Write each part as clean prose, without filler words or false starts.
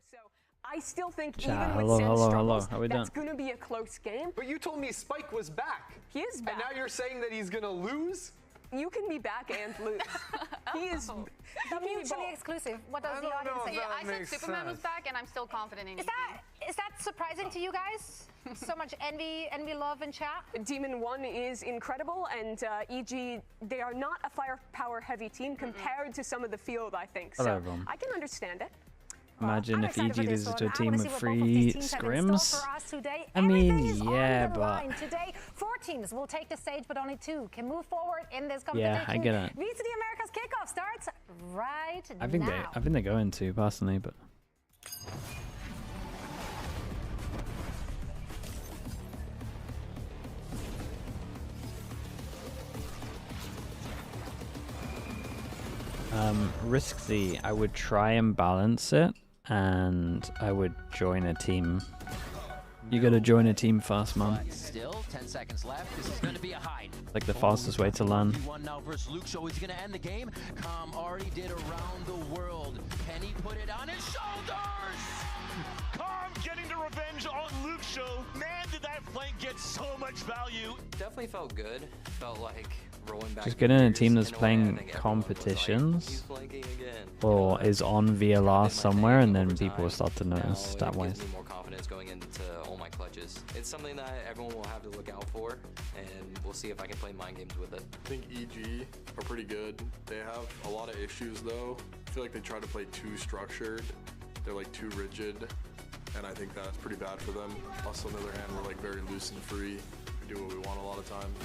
So I still think Chat, even hello, with Sen hello, struggles, how we that's doing? going to be a close game. But you told me Spike was back. He is back. And now you're saying that he's gonna lose? You can be back and lose. He is mutually exclusive. What does the audience say? Yeah, I said Superman was back, and I'm still confident in Is that surprising to you guys? So much envy, love, and chat. Demon 1 is incredible, and EG, they are not a firepower heavy team compared to some of the field, I think. Hello, So everyone. I can understand it. Imagine if I'm excited EG for this loses one. to a I team wanna with see what both of 3 these teams have in store scrims. for us today. I mean, Everything is on yeah, the but line. Today, 4 teams will take the stage, but only 2 can move forward in this competition. Yeah, I get it. VCT Americas Kickoff starts right I think now. they're going to personally, but risky. I would try and balance it, and I would join a team. You gotta join a team first, man. Still 10 seconds left. This is going to be a hide. Like the fastest way to learn. One now versus Luke Show. He's going to end the game. Com already did around the world. Can he put it on his shoulders? Com getting the revenge on Luke Show. Man, did that flank get so much value. Definitely felt good. Felt like rolling back. Just get in a team that's playing competitions or is on VLR somewhere, and then people will start to notice stat-wise. More confidence going into all my clutches. It's something that everyone will have to look out for, and we'll see if I can play mind games with it. I think EG are pretty good. They have a lot of issues though. I feel like they try to play too structured. They're like too rigid, and I think that's pretty bad for them. Us on the other hand, we're like very loose and free. We do what we want a lot of times.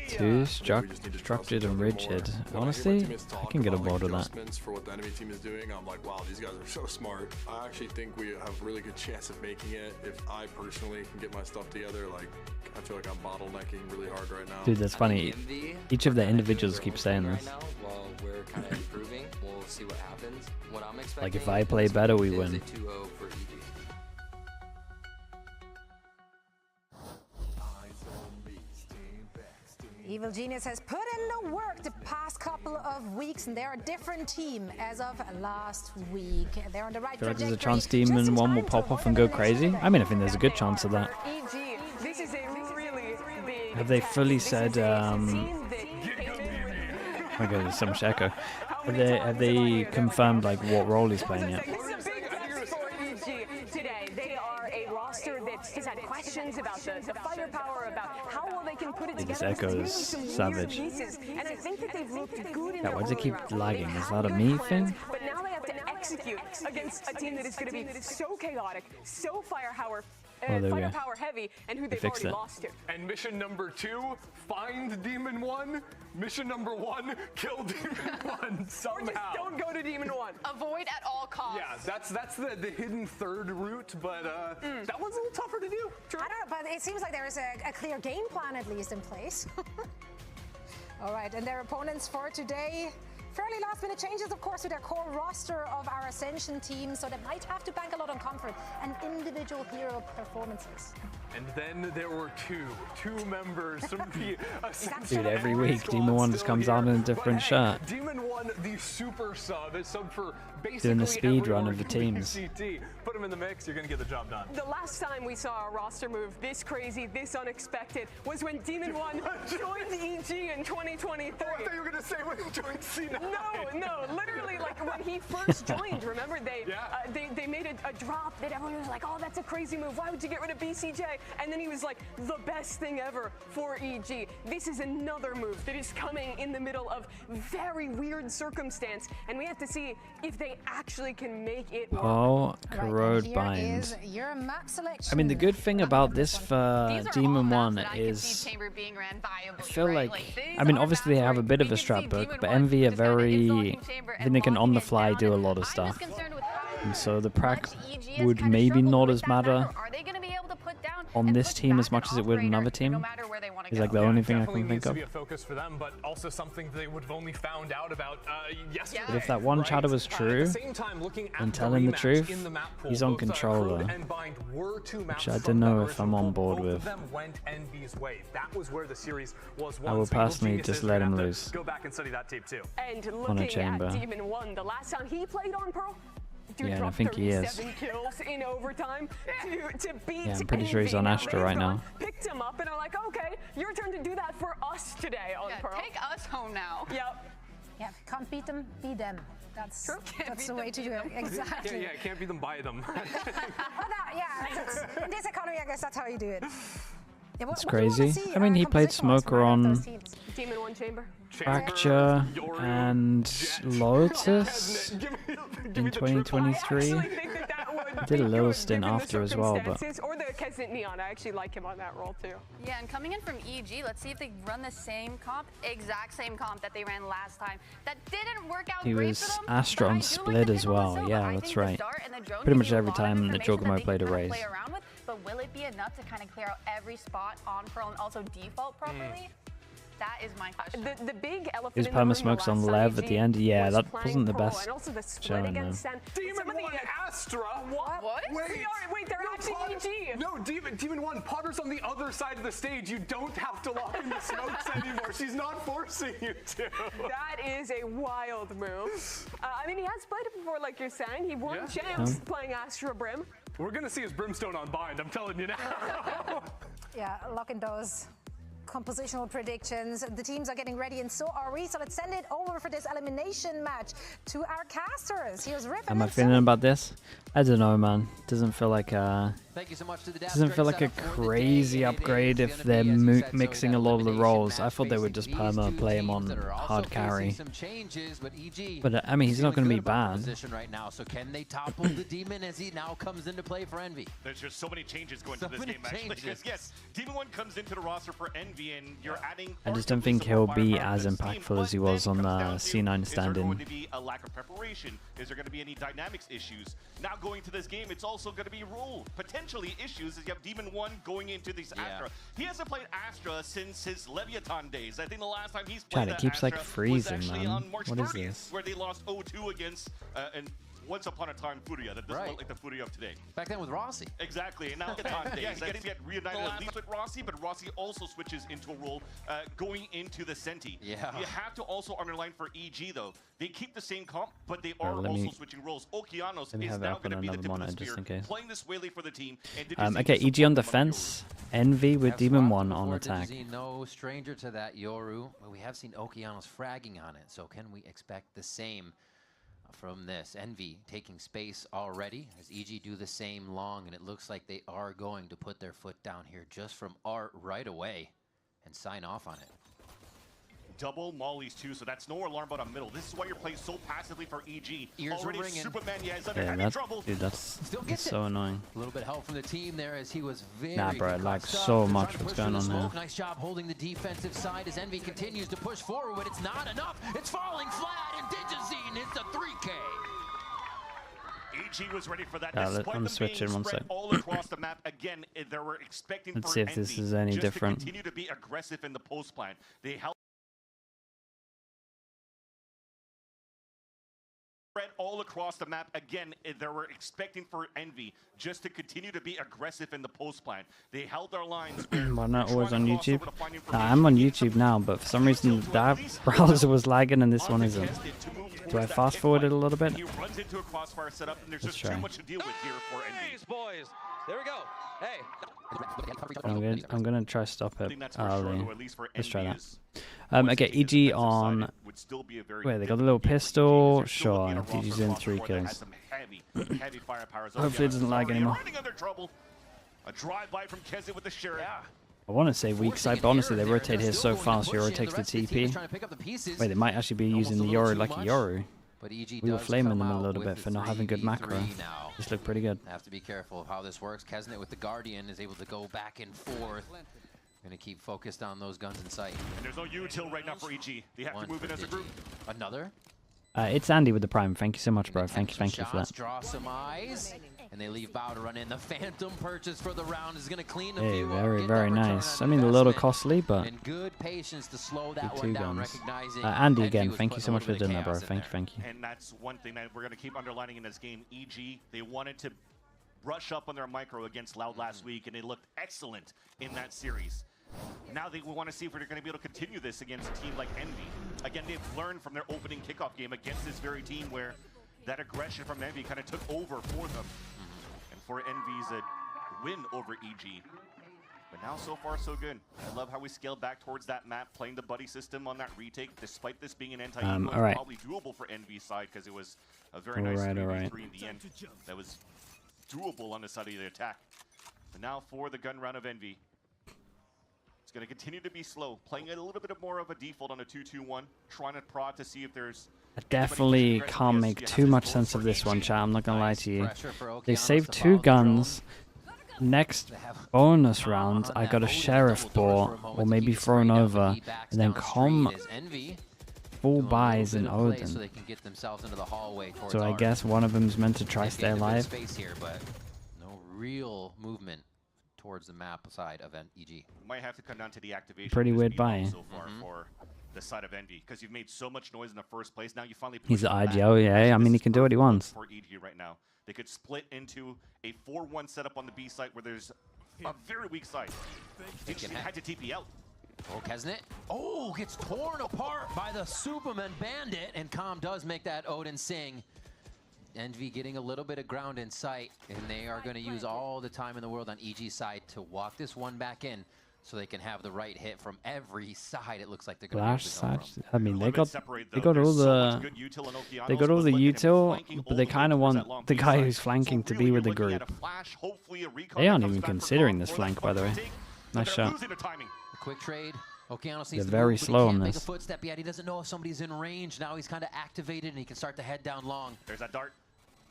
Too structured and rigid. Honestly, I can get aboard with that. For what the enemy team is doing, I'm like, wow, these guys are so smart. I actually think we have a really good chance of making it if I personally can get my stuff together. Like, I feel like I'm bottlenecking really hard right now. Dude, that's funny. Each of the individuals keep saying this. Right now, while we're kind of improving, we'll see what happens. What I'm expecting, Like, if I play better, we win. is a 2-0 for EG. Evil Genius has put in the work the past couple of weeks, and they're a different team as of last week. They're on the right I feel like there's a trajectory. chance Demon 1 will pop off and go crazy. I mean, I think there's a good chance of that. EG, this is a really big. Have they fully said, oh my god, there's so much echo. Have they confirmed like what role he's playing yet? This is a big test for EG today. They are a roster that has had questions about the firepower, about how well they can put it This together. echo is savage. And I think that they've looked good in Yeah, why does it keep round. lagging? They Is have that a their me plans, thing? But now they have to execute against a team that is going to be so chaotic, so firepower Oh, there we go. firepower heavy, and who they've fixed already it. lost to. And mission number 2, find Demon 1. Mission number 1, kill Demon 1 somehow. Or just don't go to Demon 1. avoid at all costs. Yeah, that's the hidden third route, but that one's a little tougher to do. True. I don't know, but it seems like there is a clear game plan at least in place. All right, and their opponents for today, fairly last minute changes, of course, to their core roster of our Ascension team, so they might have to bank a lot on comfort and individual hero performances. And then there were two members from the Ascension. Dude, every week Demon 1 just comes out in a different shirt. Demon 1, the super sub, is sub for basically Doing the speed run everyone of the in teams. VCT. Put them in the mix, you're gonna get the job done. The last time we saw a roster move this crazy, this unexpected, was when Demon 1 joined EG in 2023. Oh, I thought you were gonna say when he joined C9. No, literally, like when he first joined, remember they made a drop that everyone was like, oh, that's a crazy move. Why would you get rid of BCJ? And then he was like, the best thing ever for EG. This is another move that is coming in the middle of very weird circumstance, and we have to see if they actually can make it work. Oh, corrode Here bind. is your map selection. I mean, the good thing about this for These are Demon all 1 maps that I could see is Chamber being ran viably, I feel right? like, these I mean, are obviously they maps have a where bit of you a can strat see book, Demon but 1 Envy are just kinda very, installing Chamber I think and they can on locking the it fly down. do a lot of I'm stuff. just concerned with how And so the prac much EG has would kinda maybe struggled not with as that matter battle. Are they gonna be able to put down on and this push team back as much an as it would operator another team. no matter where they wanna He's go? like the only thing I Definitely can needs think to of. be a focus for them, but also something they would have only found out about yesterday. But if that one chatter was true, at the same time, looking at and the telling the remaps truth, in the map pool, he's on both, controller, Crude and Bind were two maps which I from don't know that if I'm original on pool. board Both with. of them went Envy's way. That was where the series was I will once. Evil personally Geniuses just let him have to lose. Go back and study that tape too. And On a looking chamber. at Demon 1, the last time he played on Pearl, dude Yeah, and I dropped think he is. 37 kills in overtime to beat Yeah, I'm pretty sure he's on Envy. Astra right now. Picked him up and are like, okay, your turn to do that for us today on Yeah, Pearl. take us home now. Yep. Yeah, can't beat them, be them. That's the way to do it. Exactly. Yeah, can't beat them, buy them. Well, in this economy, I guess that's how you do it. Yeah, It's crazy. I mean, he played Smoker on Demon 1 chamber. Fracture and Lotus in 2023. Did a little stint after as well, but Or the Kesnet Neon. I actually like him on that role too. Yeah, and coming in from EG, let's see if they run the same comp, exact same comp that they ran last time. That didn't work out he great was for them, Astra but I on do like Split the as pick on the well. Silva. Yeah, I that's think the right. Dart and the drone Pretty give much you a every lot of time the information Joggermo that played a they can raise. play around with, but will it be enough to kind of clear out every spot on Pearl and also default properly? That is my question. The big elephant His in the room perma-smokes the on last LEV time at the end. Yeah, was that playing wasn't the Pearl, best and also the split showing though. against Sen. Demon Some of the 1 Astra. What? Wait, they're actually EG. No, Demon 1. Potter's on the other side of the stage. You don't have to lock in the smokes anymore. She's not forcing you to. That is a wild move. I mean, he has played it before, like you're saying. He won champs playing Astra Brim. We're gonna see his Brimstone on bind. I'm telling you now. Yeah, lock in those compositional predictions. The teams are getting ready, and so are we. So let's send it over for this elimination match to our casters. Here's Riff. How am I feeling about this? I don't know, man. Doesn't feel like Thank you so much to the doesn't feel like a crazy upgrade if they're mixing a lot of the roles. I thought they would just perma play him on hard carry. But I mean, he's not going to be bad. Right now, so can they topple the Demon as he now comes into play for Envy? There's just so many changes going to this game, actually. Because, yes, Demon 1 comes into the roster for Envy, and you're adding... I just don't think he'll be as impactful as he was on the C9 stand-in. Is there going to be a lack of preparation? Is there going to be any dynamics issues? Now going to this game, it's also going to be rule potentially issues as you have Demon 1 going into this Astra. He hasn't played Astra since his Leviathan days. I think the last time he's played Chad, it keeps Astra like freezing, was actually man. on March What is 30th, this? where they lost 0-2 against and once upon a time Furia. That doesn't look like the Furia of today. Back then with Rossi. Exactly, and now Leviathan days. I get reunited at least with Rossi, but Rossi also switches into a role going into the Senti. Yeah. You have to also underline for EG though. They keep the same comp, but they are let also me- switching roles. Okeanos let me is have it now up on going to be the another tip of monitor the just spear, in case. playing this Whaley for the team. And did you see Okay, the EG on support from defense, Envy with Have Demon swapped 1 them on before, attack. Dizzy, no stranger to that, Yoru. But we have seen Okeanos fragging on it, so can we expect the same from this? Envy taking space already as EG do the same long, and it looks like they are going to put their foot down here just from Art right away and sign off on it. double mollies too, so that's no alarm about a middle. This is why you're playing so passively for EG. Ears are already ringing. Superman, yeah, is under Yeah, heavy that, trouble. dude, that's Still it's gets so it. annoying. A little bit of help from the team there as he was very Nah, bro, it lags concussed so and much. trying to What's push going through the on there? smoke. Nice job holding the defensive side as Envy continues to push forward, but it's not enough. It's falling flat, and Digizine hits a 3K. EG was ready for that. Yeah, Despite I'm them switching being one spread sec. all across the map, again, they were expecting Let's for see if this Envy is any just different. to continue to be aggressive in the post plan. They held spread all across the map. Again, they were expecting for Envy just to continue to be aggressive in the post plan. They held their lines. Why not always trying on to cross YouTube? over to find Nah, information. I'm on YouTube now, but for some reason that browser was lagging and this one isn't. Do I fast forward it a little bit? He runs into a crossfire setup, and there's Let's just too try. much to deal with here for Envy. Boys, there we go. Hey. I'm gonna try stop I it think that's for sure, early. though, at least for Let's try Envy that. is- Okay, EG on. would still be a very Wait, they got a difficult little game for EG. pistol. They're still Sure, looking at a DG's roster in across 3 the board that has kills. some heavy firepower. So Hopefully it doesn't lag already anymore. running under trouble. A drive-by from Keze with the sheriff. I want to say weak side, but honestly they rotate here so fast. Yoru takes the TP. Wait, they might actually be using the Yoru like a Yoru. But EG We were does flaming come them a out little with bit the for not having good 3v3 macro. now. This looked pretty good. Have to be careful of how this works. Kesnet with the Guardian is able to go back and forth. Gonna keep focused on those guns in sight. And there's no util right now for EG. They have One to move in for as a Digi. group. Another. It's Andy with the Prime. Thank you so much, bro. Thank you for Shots, that. draw some eyes, and they leave Bao to run in. The Phantom purchase for the round is gonna clean a Hey, few up, very, get very that return nice. on I mean, a little investment, costly, but and good patience to slow that good one two down, guns. recognizing Andy Envy again, was thank you putting so a much for little bit doing of that, bro. chaos in Thank you, there. thank you. And that's one thing that we're going to keep underlining in this game. EG, they wanted to brush up on their micro against Loud last week, and they looked excellent in that series. Now we want to see if we're going to be able to continue this against a team like Envy. Again, they've learned from their opening kickoff game against this very team where that aggression from Envy kind of took over for them. And for Envy's a win over EG. But now so far so good. I love how we scaled back towards that map, playing the buddy system on that retake, despite this being an anti-eco. All right. Probably doable for Envy's side because it was a very nice 3v3 in the end. That was doable on the side of the attack. But now for the gun round of Envy. It's going to continue to be slow, playing a little bit more of a default on a 2-2-1, trying to prod to see if there's... I definitely can't make too much sense of this one, chat. I'm not gonna lie to you. They saved 2 guns. Next bonus round, I got a sheriff ball, or maybe thrown over, and then full buys in Odin. So I guess one of them's meant to try stay alive. No real movement towards the map side of EG. Might have to come down to the activation. Pretty weird buy. So far for the side of Envy, because you've made so much noise in the first place. Now you finally. He's the IGL, yeah. I mean, he can do what he wants. For EG right now, they could split into a 4-1 setup on the B site where there's a very weak side. They had to TP out. Oh, Kesnet. Oh, gets torn apart by the Superman Bandit, and Calm does make that Odin sing. Envy getting a little bit of ground in sight, and they are going to use all the time in the world on EG's side to walk this one back in, so they can have the right hit from every side. It looks like they're going to side. I mean, they got all the util, but they kind of want the guy who's flanking to be with the group. They aren't even considering this flank, by the way. Nice shot. A quick trade. Okeanos They're very slow on make this. a footstep yet. He doesn't know if somebody's in range. Now he's kind of activated, and he can start to head down long. There's that dart.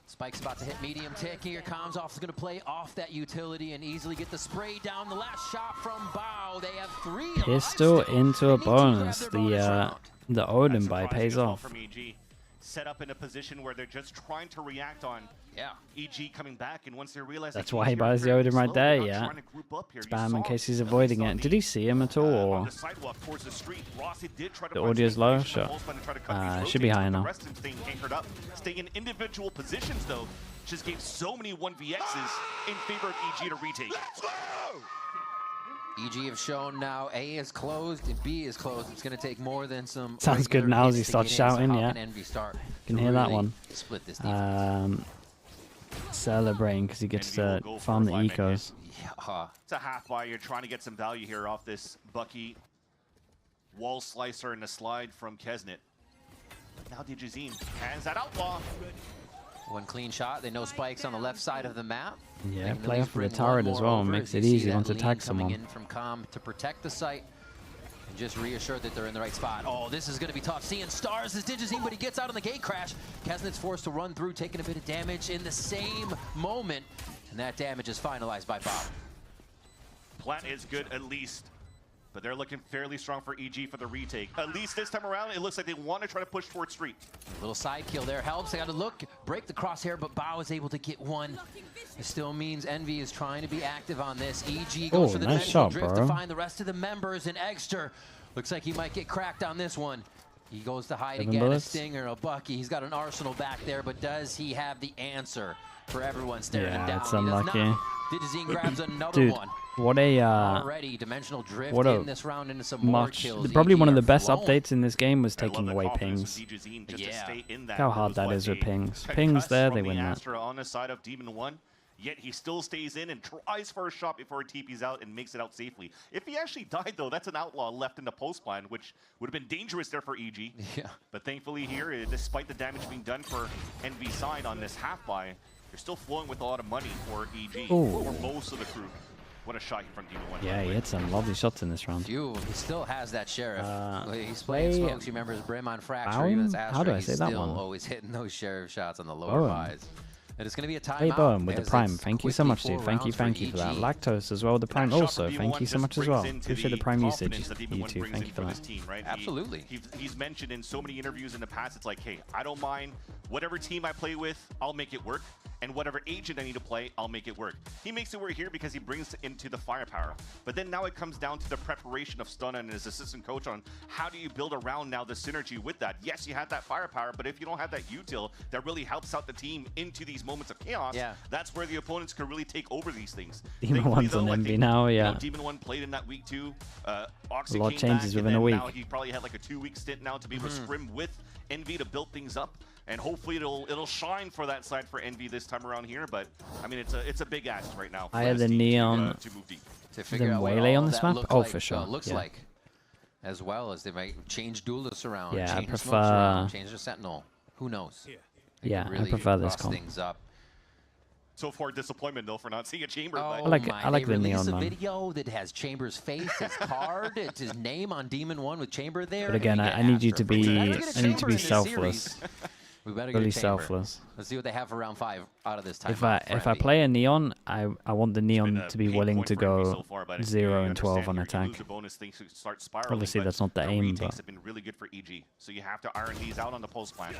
Spike's about to hit medium tick here. Comms off is going to play off that utility and easily get the spray down. The last shot from Bao. They have 3 Pistol into a bonus. The Odin buy pays off. Set up in a position where they're just trying to react on EG coming back, and once they realize that's why he buys the Odin right there, yeah. Spam in case he's avoiding it. Did he see him at all? Or the audio's low? Sure. Should be high now. Staying in individual positions though, just gave so many 1vx's in favor of EG to retake. EG have shown now A is closed and B is closed. It's going to take more than some. Sounds good now as he starts shouting, yeah. Can hear that one. Split this celebrating because he gets to farm the ecos. Yeah. It's a half buy. You're trying to get some value here off this Bucky wall slicer and a slide from Kesnet. Now DJZine hands that outlaw. One clean shot. They know Spike's on the left side of the map. Yeah, play off with the turret as well. Makes it easy once to tag someone. Coming in from Calm to protect the site and just reassure that they're in the right spot. Oh, this is going to be tough. Seeing stars is DJZine, but he gets out on the gate crash. Kesnet's forced to run through, taking a bit of damage in the same moment, and that damage is finalized by Bob. Plat is good at least, but they're looking fairly strong for EG for the retake. At least this time around, it looks like they want to try to push towards street. A little side kill there helps. They got to look, break the crosshair, but Bao is able to get one. It still means Envy is trying to be active on this. EG goes for the dimensional drift to find the rest of the members, and Exter looks like he might get cracked on this one. He goes to hide again, a Stinger, a Bucky. He's got an arsenal back there, but does he have the answer for everyone staring down? Yeah, it's unlucky. DJZine grabs another one. What a already dimensional drift in this round into some more kills. Probably one of the best updates in this game was taking away pings. Yeah. How hard that is with pings. Pings there, they win that. On the side of Demon 1, yet he still stays in and tries for a shot before he TP's out and makes it out safely. If he actually died though, that's an outlaw left in the post line, which would have been dangerous there for EG. Yeah. But thankfully here, despite the damage being done for Envy side on this half buy, you're still flowing with a lot of money for EG, for most of the crew. What a shot from Demon 1. Yeah, he had some lovely shots in this round. He still has that sheriff. He's playing Smokes. He remembers Brim on Fracture. Even as Astra, how do I say that one? Still always hitting those sheriff shots on the lower buys. And it's going to be a timeout. Hey, Bowen with the Prime. Thank you so much, dude. Thank you for that. Lactose as well with the Prime also. Thank you so much as well. Appreciate the Prime usage. You too. Thank you for that. Team, right? Absolutely. He's mentioned in so many interviews in the past, it's like, hey, I don't mind whatever team I play with, I'll make it work. And whatever agent I need to play, I'll make it work. He makes it work here because he brings it into the firepower. But then now it comes down to the preparation of Stunna and his assistant coach on how do you build around now the synergy with that. Yes, you have that firepower, but if you don't have that util that really helps out the team into these moments of chaos, that's where the opponents can really take over these things. Demon 1's on Envy now, yeah. You know, Demon 1 played in that week 2. Oxy a lot came changes back, within a week. Now he probably had like a 2-week stint now to be able to scrim with Envy to build things up. And hopefully it'll shine for that side for Envy this time around here. But I mean, it's a big ask right now. I had the Neon to move deep. To figure out Waylay on this map. Oh, like, for sure. Looks like, as well as they might change duelists around. Yeah, change I prefer. smokes around, change the Sentinel. Who knows? Yeah, really I prefer this cross comp. things up. So far, disappointment though for not seeing a chamber. Oh, but I like the Neon a one. video that has Chamber's face, his card, it's his name on Demon 1 with Chamber there. But again, I need you to be selfless. We better Really get a Chamber. selfless. Let's see what they have for round 5 out of this time. If I play a Neon, I want the Neon to be willing to go 0 and 12 on attack. Obviously, that's not the aim, but have been really good for EG, so you have to iron these out on the post plan.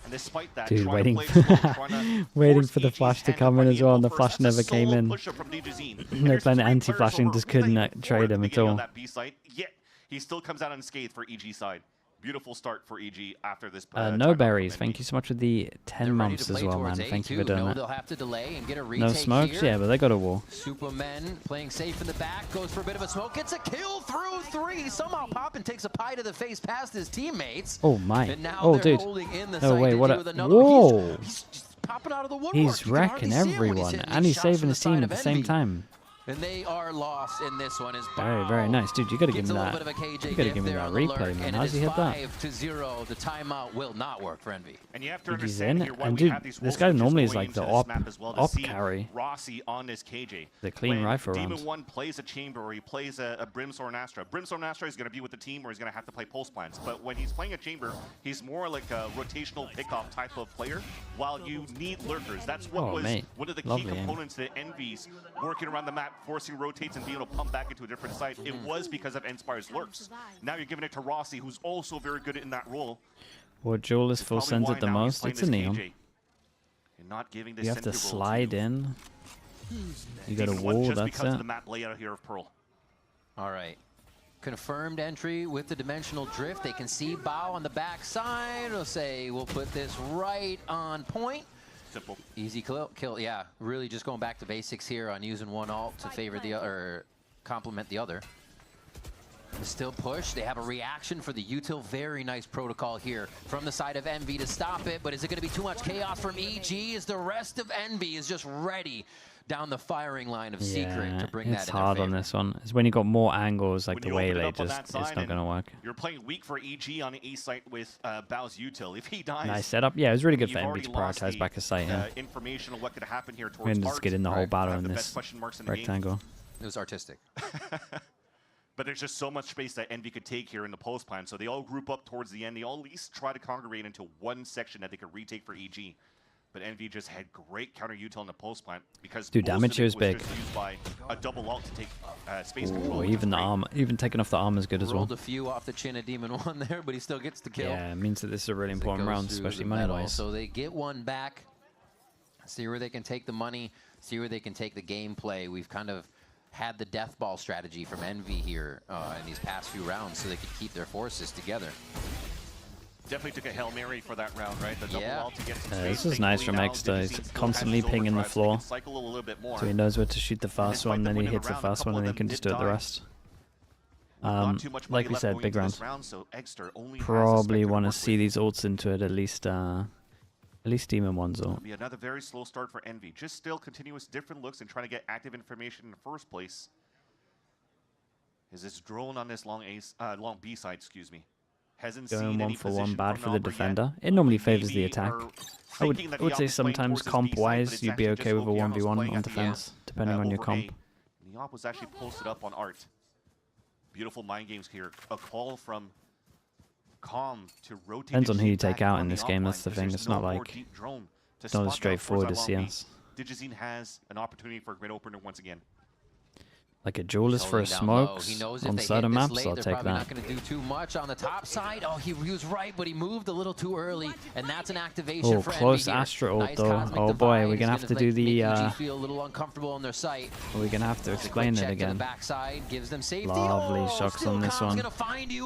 And despite that, dude, waiting for the flash to come in as well, and the flash never came in. They're playing anti-flash and just couldn't trade him at all. Yet he still comes out unscathed for EG side. Beautiful start for EG after this. No berries. Thank you so much for the 10 months as well, man. Thank you for doing that. Have to delay and get a no smokes, yeah, but they got a wall. Superman playing safe in the back, goes for a bit of a smoke, gets a kill through 3. Somehow Poppin takes a pie to the face past his teammates. Oh my! And now oh they're dude! holding in the Oh wait, what a whoa! He's just popping out of the woodwork. He's wrecking everyone, and he's saving his team at the same time. And they are lost in this one. Very nice, dude. You gotta give me that. You gotta give me that replay, man. How's he hit that? 5-0. The timeout will not work for Envy. And you have to He's understand in, here why and we dude, have these this guy normally is like the op op carry. Rossi on this KJ. The clean rifle round. Demon 1 plays a chamber or he plays a Brimstone Astra. Brimstone Astra is going to be with the team or he's going to have to play post plans. But when he's playing a chamber, he's more like a rotational pickoff type of player. While you need lurkers, that's what was one of the key components that Envy's working around the map, forcing rotates and being able to pump back into a different site. It was because of Inspire's lurks. Now you're giving it to Rossi, who's also very good in that role. What Jewel is full centered the most? It's a Neon. You're not giving this you have to slide in. You got a wall, that's it. Of the map layout here of Pearl. All right. Confirmed entry with the dimensional drift. They can see Bao on the back side. We'll say we'll put this right on point. Simple. Easy kill. Yeah, really just going back to basics here on using one ult to favor the other, complement the other. Still push. They have a reaction for the util. Very nice protocol here from the side of Envy to stop it. But is it going to be too much chaos from EG? As the rest of Envy is just ready down the firing line of Secret to bring that in. It's hard on this one. It's when you got more angles, like the Waylay, it's not going to work. You're playing weak for EG on the A site with Bao's util. If he dies, nice setup. Yeah, it was really good for Envy to prioritize back a site. Information on what could happen here We're going to just get in the whole battle in this rectangle. It was artistic. But there's just so much space that Envy could take here in the post plan. So they all group up towards the end. They all at least try to congregate into one section that they could retake for EG. But Envy just had great counter util in the post plant because damage here is big. Used by a double ult to take space control. Even the armor, even taking off the armor is good as well. Rolled a few off the chin of Demon 1 there, but he still gets the kill. Yeah, it means that this is a really important round, especially money-wise. So they get one back. See where they can take the money. See where they can take the gameplay. We've kind of had the death ball strategy from Envy here in these past few rounds, so they could keep their forces together. Definitely took a Hail Mary for that round, right? The double ult to get some space. This is nice from Exter. He's constantly pinging the floor. So he knows where to shoot the fast one, then he hits the fast one, and he can just do it the rest. Like we said, big round. Probably want to see these ults into it, at least Demon 1's ult. Be another very slow start for Envy. Just still continuous different looks and trying to get active information in the first place. Is this drone on this long B side, excuse me. Hasn't Going seen 1-for-1 bad for the defender. It normally favors the attack. I would say sometimes comp-wise, you'd be okay with a 1v1 on defense, depending on your comp. The op was actually posted up on Art. Beautiful mind games here. A call from Calm to rotate. Depends on who you take out in this game, that's the thing. It's not like, it's not as straightforward as CS. Digizine has an opportunity for a great opener once again. Like a duelist for a smokes on certain maps, I'll take that. Not going to do too much on the top side. Oh, he was right, but he moved a little too early, and that's an activation. Oh, close Astra ult though. Oh boy, we're gonna have to do the. Feel a little uncomfortable on their sight. We're gonna have to explain it again. Gives them safety. Lovely shocks on this one.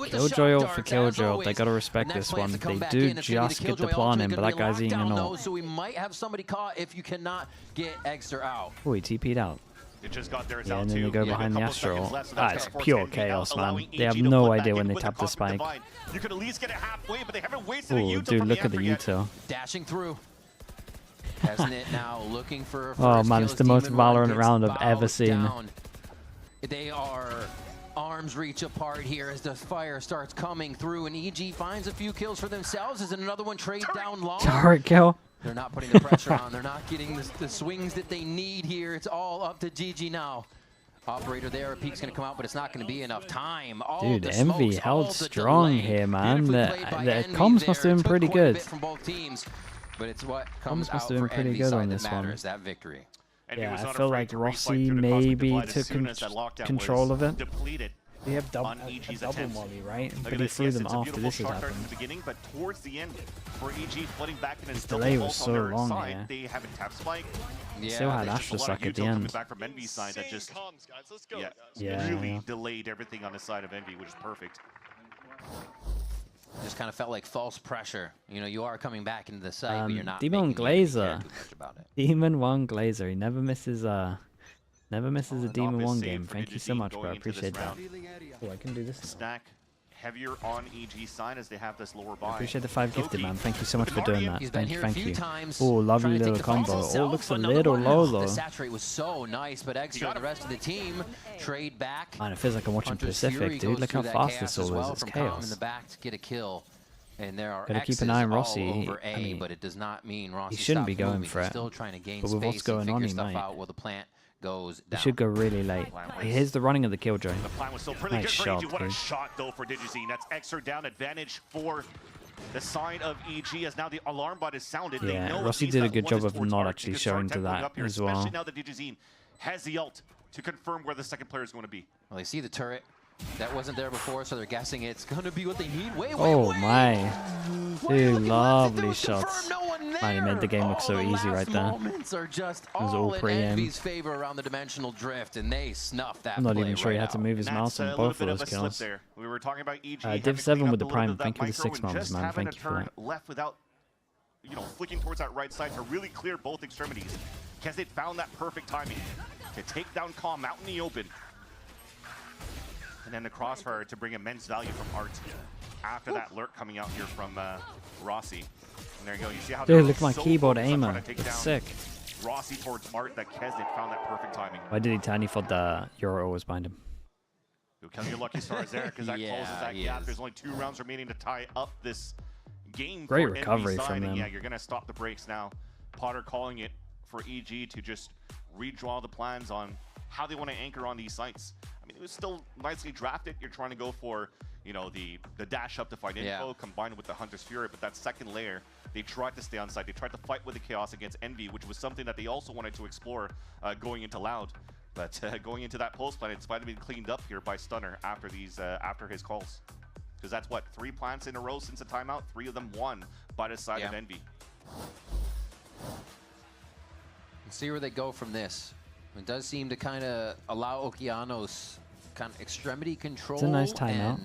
Killjoy ult for Killjoy ult. They gotta respect this one. They do just get the plan in, but that guy's eating an ult. So we might have somebody caught if you cannot get Exter out. Oh, he TP'd out. It just got there. Yeah, and then they go behind the Astro. Ah, it's pure chaos, man. They have no idea when they tap the spike. You could at least get it halfway, but they haven't wasted a Oh, dude, look at the util. Dashing through. Hasn't it now looking for oh man, it's the most Valorant round I've ever seen. They are arms reach apart here as the fire starts coming through, and EG finds a few kills for themselves. Is another one trade down long? Turret kill. They're not putting the pressure on. They're not getting the swings that they need here. It's all up to GG now. Operator there, a peek's going to come out, but it's not going to be enough time. Dude, Envy held strong here, man. The comms must have been pretty good. From both teams, but it's what comes comms must out have been for pretty Envy good side on that this one. matters, that victory. Yeah, I feel like Rossi maybe took control of it. They have double molly, right? But he threw them after this had happened. In the beginning, but towards the end, for EG flooding back in and His still delay was so long here. They haven't tapped spike. He still had Astra suck at the end. Back from Envy's side that just really delayed everything on the side of Envy, which is perfect. Just kind of felt like false pressure. You know, you are coming back into the site, but you're not. Demon Glazer. Demon 1 Glazer. He never misses a Demon 1 game. Thank you so much, bro. I appreciate that. Oh, I can do this. Stack heavier on EG side as they have this lower buy. I appreciate the 5 gifted, man. Thank you so much for doing that. Thank you. Oh, lovely little combo. Oh, looks a little low though. The saturate was so nice, but Extra and the rest of the team trade back. Man, it feels like I'm watching Pacific, dude. Look how fast this all is. It's chaos. In the back to get a kill. And there are gotta keep an eye on Rossi. I mean, but it does not mean Rossi he shouldn't be going moving. for it. Still trying to gain but with what's going on, he might. While the plant goes down. He should go really late. Here's the running of the Killjoy. The plan was still pretty nice good shot, for EG. What a shot though for DigiZine. That's Extra down advantage for the side of EG as now the alarm bot is sounded. Yeah, they know Rossi did a good job of not actually showing to that as well. Especially now that DigiZine has the ult to confirm where the second player is going to be. Well, they see the turret. That wasn't there before, so they're guessing it's going to be what they need. Oh my. Dude, lovely shots. Man, he made the game look so easy right there. Moments are just it was all pre-aim. Envy's favor around the dimensional drift, and they snuffed that. I'm not even sure he had to move his mouse on both of those kills. We were talking about EG. Div 7 with the prime. Thank you for the 6 months, man. Thank you for that. Left without, you know, flicking towards that right side to really clear both extremities. Because they found that perfect timing to take down Calm out in the open. And then the crossfire to bring immense value from Art after that lurk coming out here from Rossi. And there you go. You see how dude, look at my keyboard aimer. It's sick. Rossi towards Art. That Kesnet found that perfect timing. Why did he tiny for the Euro was behind him? Because your lucky star is there, because that closes that gap. There's only 2 rounds remaining to tie up this game. Great recovery from them. Yeah, you're going to stop the breaks now. Potter calling it for EG to just redraw the plans on how they want to anchor on these sites. I mean, it was still nicely drafted. You're trying to go for, you know, the dash up to find info combined with the Hunter's Fury, but that second layer, they tried to stay on site. They tried to fight with the Chaos against Envy, which was something that they also wanted to explore going into Loud. But going into that post plan, it's finally been cleaned up here by Stunner after these after his calls. Because that's what, 3 plants in a row since the timeout, 3 of them won by the side of Envy. Let's see where they go from this. It does seem to kind of allow Okeanos kind of extremity control. It's a nice timeout,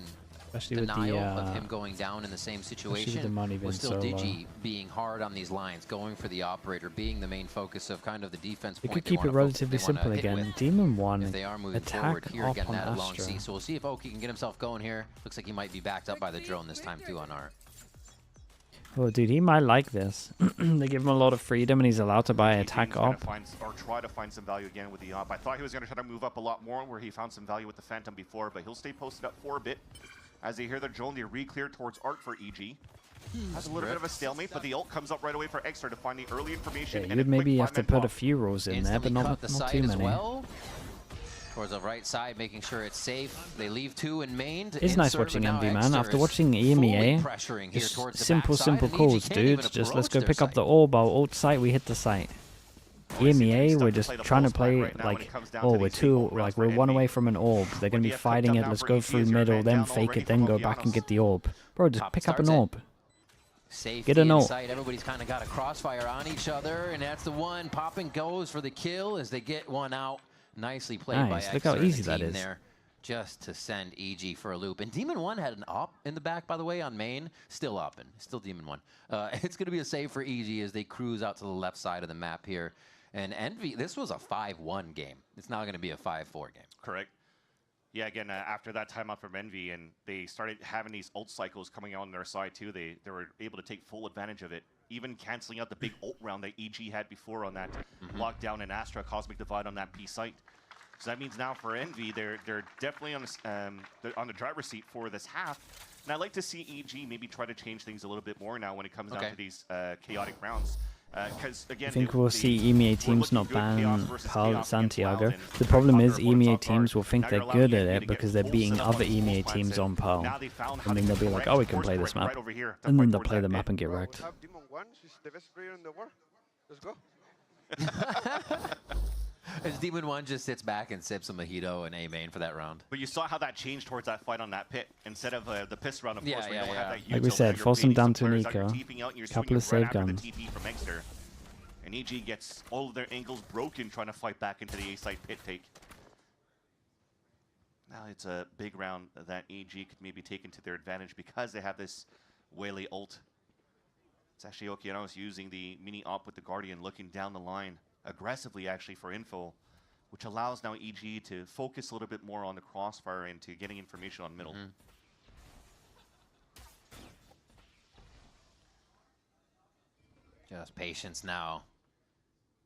especially with the of him going down in the same situation. The money being still so Digi being hard on these lines, going for the operator, being the main focus of kind of the defense. You could keep it relatively simple again. Demon 1 if they are moving attack here, up getting on that along Astra. C. So we'll see if Oki can get himself going here. Looks like he might be backed up by the drone this time too on Art. Oh, dude, he might like this. They give him a lot of freedom, and he's allowed to buy attack up. Or try to find some value again with the op. I thought he was going to try to move up a lot more, where he found some value with the Phantom before, but he'll stay posted up for a bit. As they hear the drone, they re-clear towards Art for EG. Has a little bit of a stalemate, but the ult comes up right away for Extra to find the early information. Yeah, and you'd maybe have to put a few rolls in there, but not too many. Towards the right side, making sure it's safe. They leave 2 in main. It's nice watching Envy, man. After watching EMEA, just simple calls, dude. Just let's go pick up the orb, I'll ult site, we hit the site. EMEA, we're just trying to play like, oh, we're one away from an orb. They're going to be fighting it. Let's go through middle, then fake it, then go back and get the orb. Bro, just pick up an orb. Safety Get an orb. inside. Everybody's kind of got a crossfire on each other, and that's the one. Popping goes for the kill as they get one out. Nicely played by Look how easy that is. There, just to send EG for a loop. And Demon 1 had an op in the back, by the way, on main. Still up and still Demon 1. It's going to be a save for EG as they cruise out to the left side of the map here. And Envy, this was a 5-1 game. It's now going to be a 5-4 game. Correct. Yeah, again, after that timeout from Envy, and they started having these ult cycles coming out on their side too, they were able to take full advantage of it, even canceling out the big ult round that EG had before on that lockdown and Astra Cosmic Divide on that B site. So that means now for Envy, they're definitely on the driver's seat for this half. And I'd like to see EG maybe try to change things a little bit more now when it comes down to these chaotic rounds. Because again, I think we'll see EMEA teams not ban Santiago. The problem is EMEA teams will think they're good at it because they're beating other EMEA teams on Pearl. And then they'll be like, oh, we can play this map. And then they'll play the map and get wrecked. Let's go. As Demon 1 just sits back and sips a mojito and A main for that round. But you saw how that changed towards that fight on that pit. Instead of the piss round, of course, we don't have that. Like we said, force them down to Nico. Couple of save guns. And EG gets all of their angles broken trying to fight back into the A-side pit take. Now it's a big round that EG could maybe take into their advantage because they have this Whaley ult. It's actually Okeanos using the mini op with the Guardian, looking down the line aggressively actually for info, which allows now EG to focus a little bit more on the crossfire and to getting information on middle. Just patience now.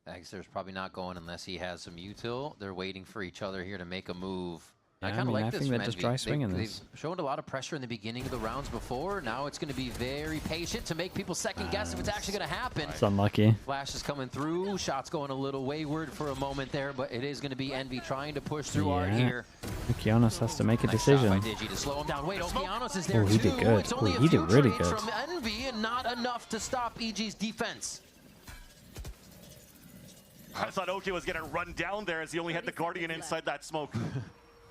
Exeter's probably not going unless he has some util. They're waiting for each other here to make a move. Yeah, I kind of like I this think from they're just Envy. dry swinging They've this. shown a lot of pressure in the beginning of the rounds before. Now it's going to be very patient to make people second guess if it's actually going to happen. It's unlucky. Flash is coming through. Shots going a little wayward for a moment there, but it is going to be Envy trying to push through Art here. Okeanos has to make a Nice decision. shot by Digi to slow him down. Wait, Okeanos is there he too. did good. It's only He a few did really trades good. from Envy and not enough to stop EG's defense. I thought Oki was going to run down there as he only had the Guardian inside that smoke.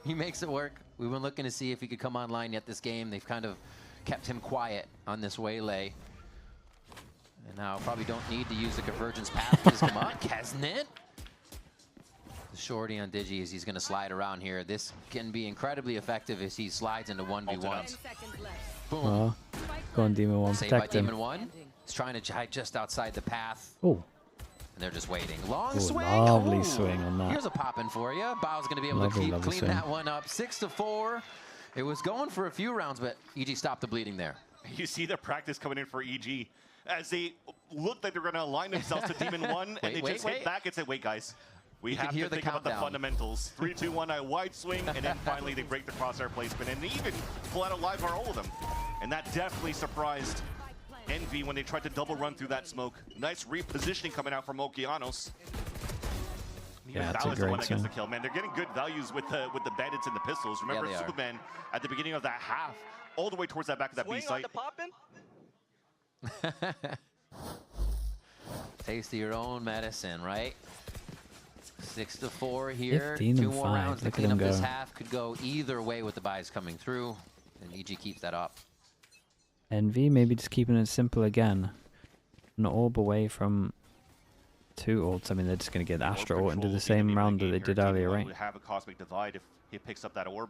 He makes it work. We've been looking to see if he could come online yet this game. They've kind of kept him quiet on this waylay. And now probably don't need to use the convergence path to just come up. Kesnet. The shorty on Digi as he's going to slide around here. This can be incredibly effective as he slides into 1v1. Boom. Oh, go on, Demon 1. Saved by Protect him. Demon 1. He's trying to hide just outside the path. Oh. And they're just waiting. Long Ooh, swing. lovely swing on that. Here's a pop-in for you. Bao's going to be able Lovely, to clean swing. that one up. 6-4. It was going for a few rounds, but EG stopped the bleeding there. You see the practice coming in for EG as they looked like they're going to align themselves to Demon 1, and they just went back and said, wait, guys. We have to think about the fundamentals. 3, 2, 1, a wide swing, and then finally they break the crosshair placement and even pull out a live bar, all of them. And that definitely surprised Envy when they tried to double run through that smoke. Nice repositioning coming out from Okeanos. Yeah, that was the one that gets the kill, man. They're getting good values with the bandits and the pistols. Remember Superman at the beginning of that half, all the way towards that back of that B site. Taste your own medicine, right? 6-4 here. 15 2 and more 5. rounds to Look at clean him up this go. half. Could go either way with the buys coming through. And EG keeps that up. Envy, maybe just keeping it simple again. An orb away from 2 ults. I mean, they're just going to get Astra ult and do the same round that they did earlier, right? Would have a cosmic divide if he picks up that orb.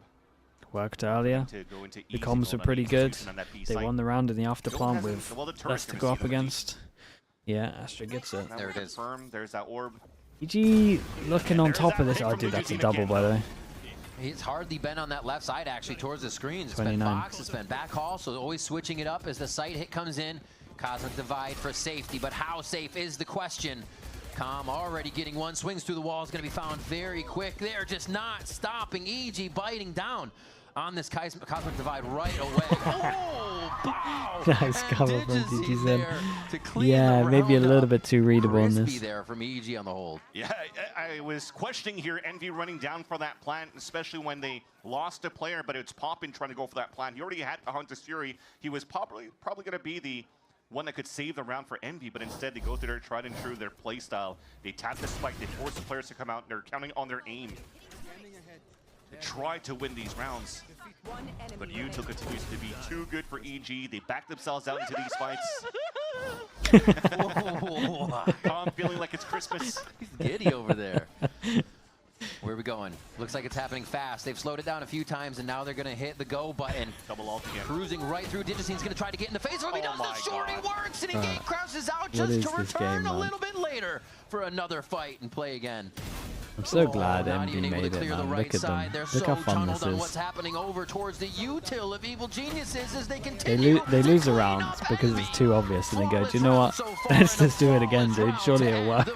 Worked earlier. The comms were pretty good. They won the round in the afterplant with less to go up against. Yeah, Astra gets it. There it is. There's that orb. EG looking on top of this. Oh, dude, that's a double, by the way. He's hardly been on that left side, actually, towards the screen. It's 29. been box, it's been back hall, so always switching it up as the sight hit comes in. Cosmic Divide for safety, but how safe is the question? Com already getting one, swings through the wall, is going to be found very quick. They're just not stopping. EG biting down on this Cosmic Divide right away. Oh, wow! Nice cover from EG SEN. Yeah, maybe a little bit too readable in this. there from EG on the hold. Yeah, I was questioning here Envy running down for that plant, especially when they lost a player, but it's Poppin trying to go for that plant. He already had a Hunter's Fury. He was probably going to be the one that could save the round for Envy, but instead they go through their tried and true, their play style. They tap the spike, they force the players to come out, and they're counting on their aim. They try to win these rounds, but Util continues to be too good for EG. They back themselves out into these fights. I'm feeling like it's Christmas. He's giddy over there. Where are we going? Looks like it's happening fast. They've slowed it down a few times, and now they're going to hit the go button. Double ult again. Cruising right through. Digicene's going to try to get in the face of him. He does. The shorty works, and he crashes out just to return a little bit later for another fight and play again. I'm so glad not MD even able made to it, clear the man. right Look at them. side. They're Look so how fun tunneled this on is. what's happening over towards the Util of Evil Geniuses as they continue. They lose a round because it's too obvious, and they go, do you know what? Let's just do it again, dude. Surely it'll work.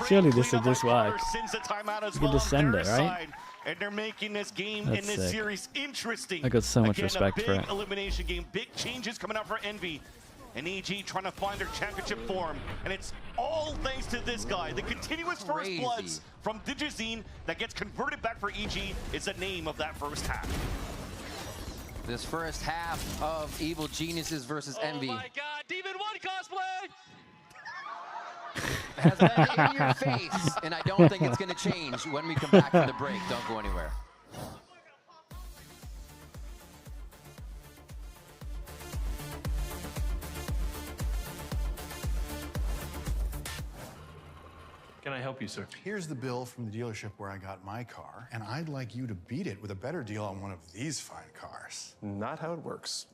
Surely this will just work. You can just send it, right? And they're making this game That's in this sick. series interesting. I got so much Again, respect a for big it. elimination game, big changes coming out for Envy. And EG trying to find their championship form. And it's all thanks to this guy. The continuous first bloods from Digicene that gets converted back for EG is the name of that first half. This first half of Evil Geniuses versus Envy. Oh my god, Demon 1 cosplay! Has been in your face, and I don't think it's going to change when we come back from the break. Don't go anywhere. Can I help you, sir? Here's the bill from the dealership where I got my car, and I'd like you to beat it with a better deal on one of these fine cars. Not how it works.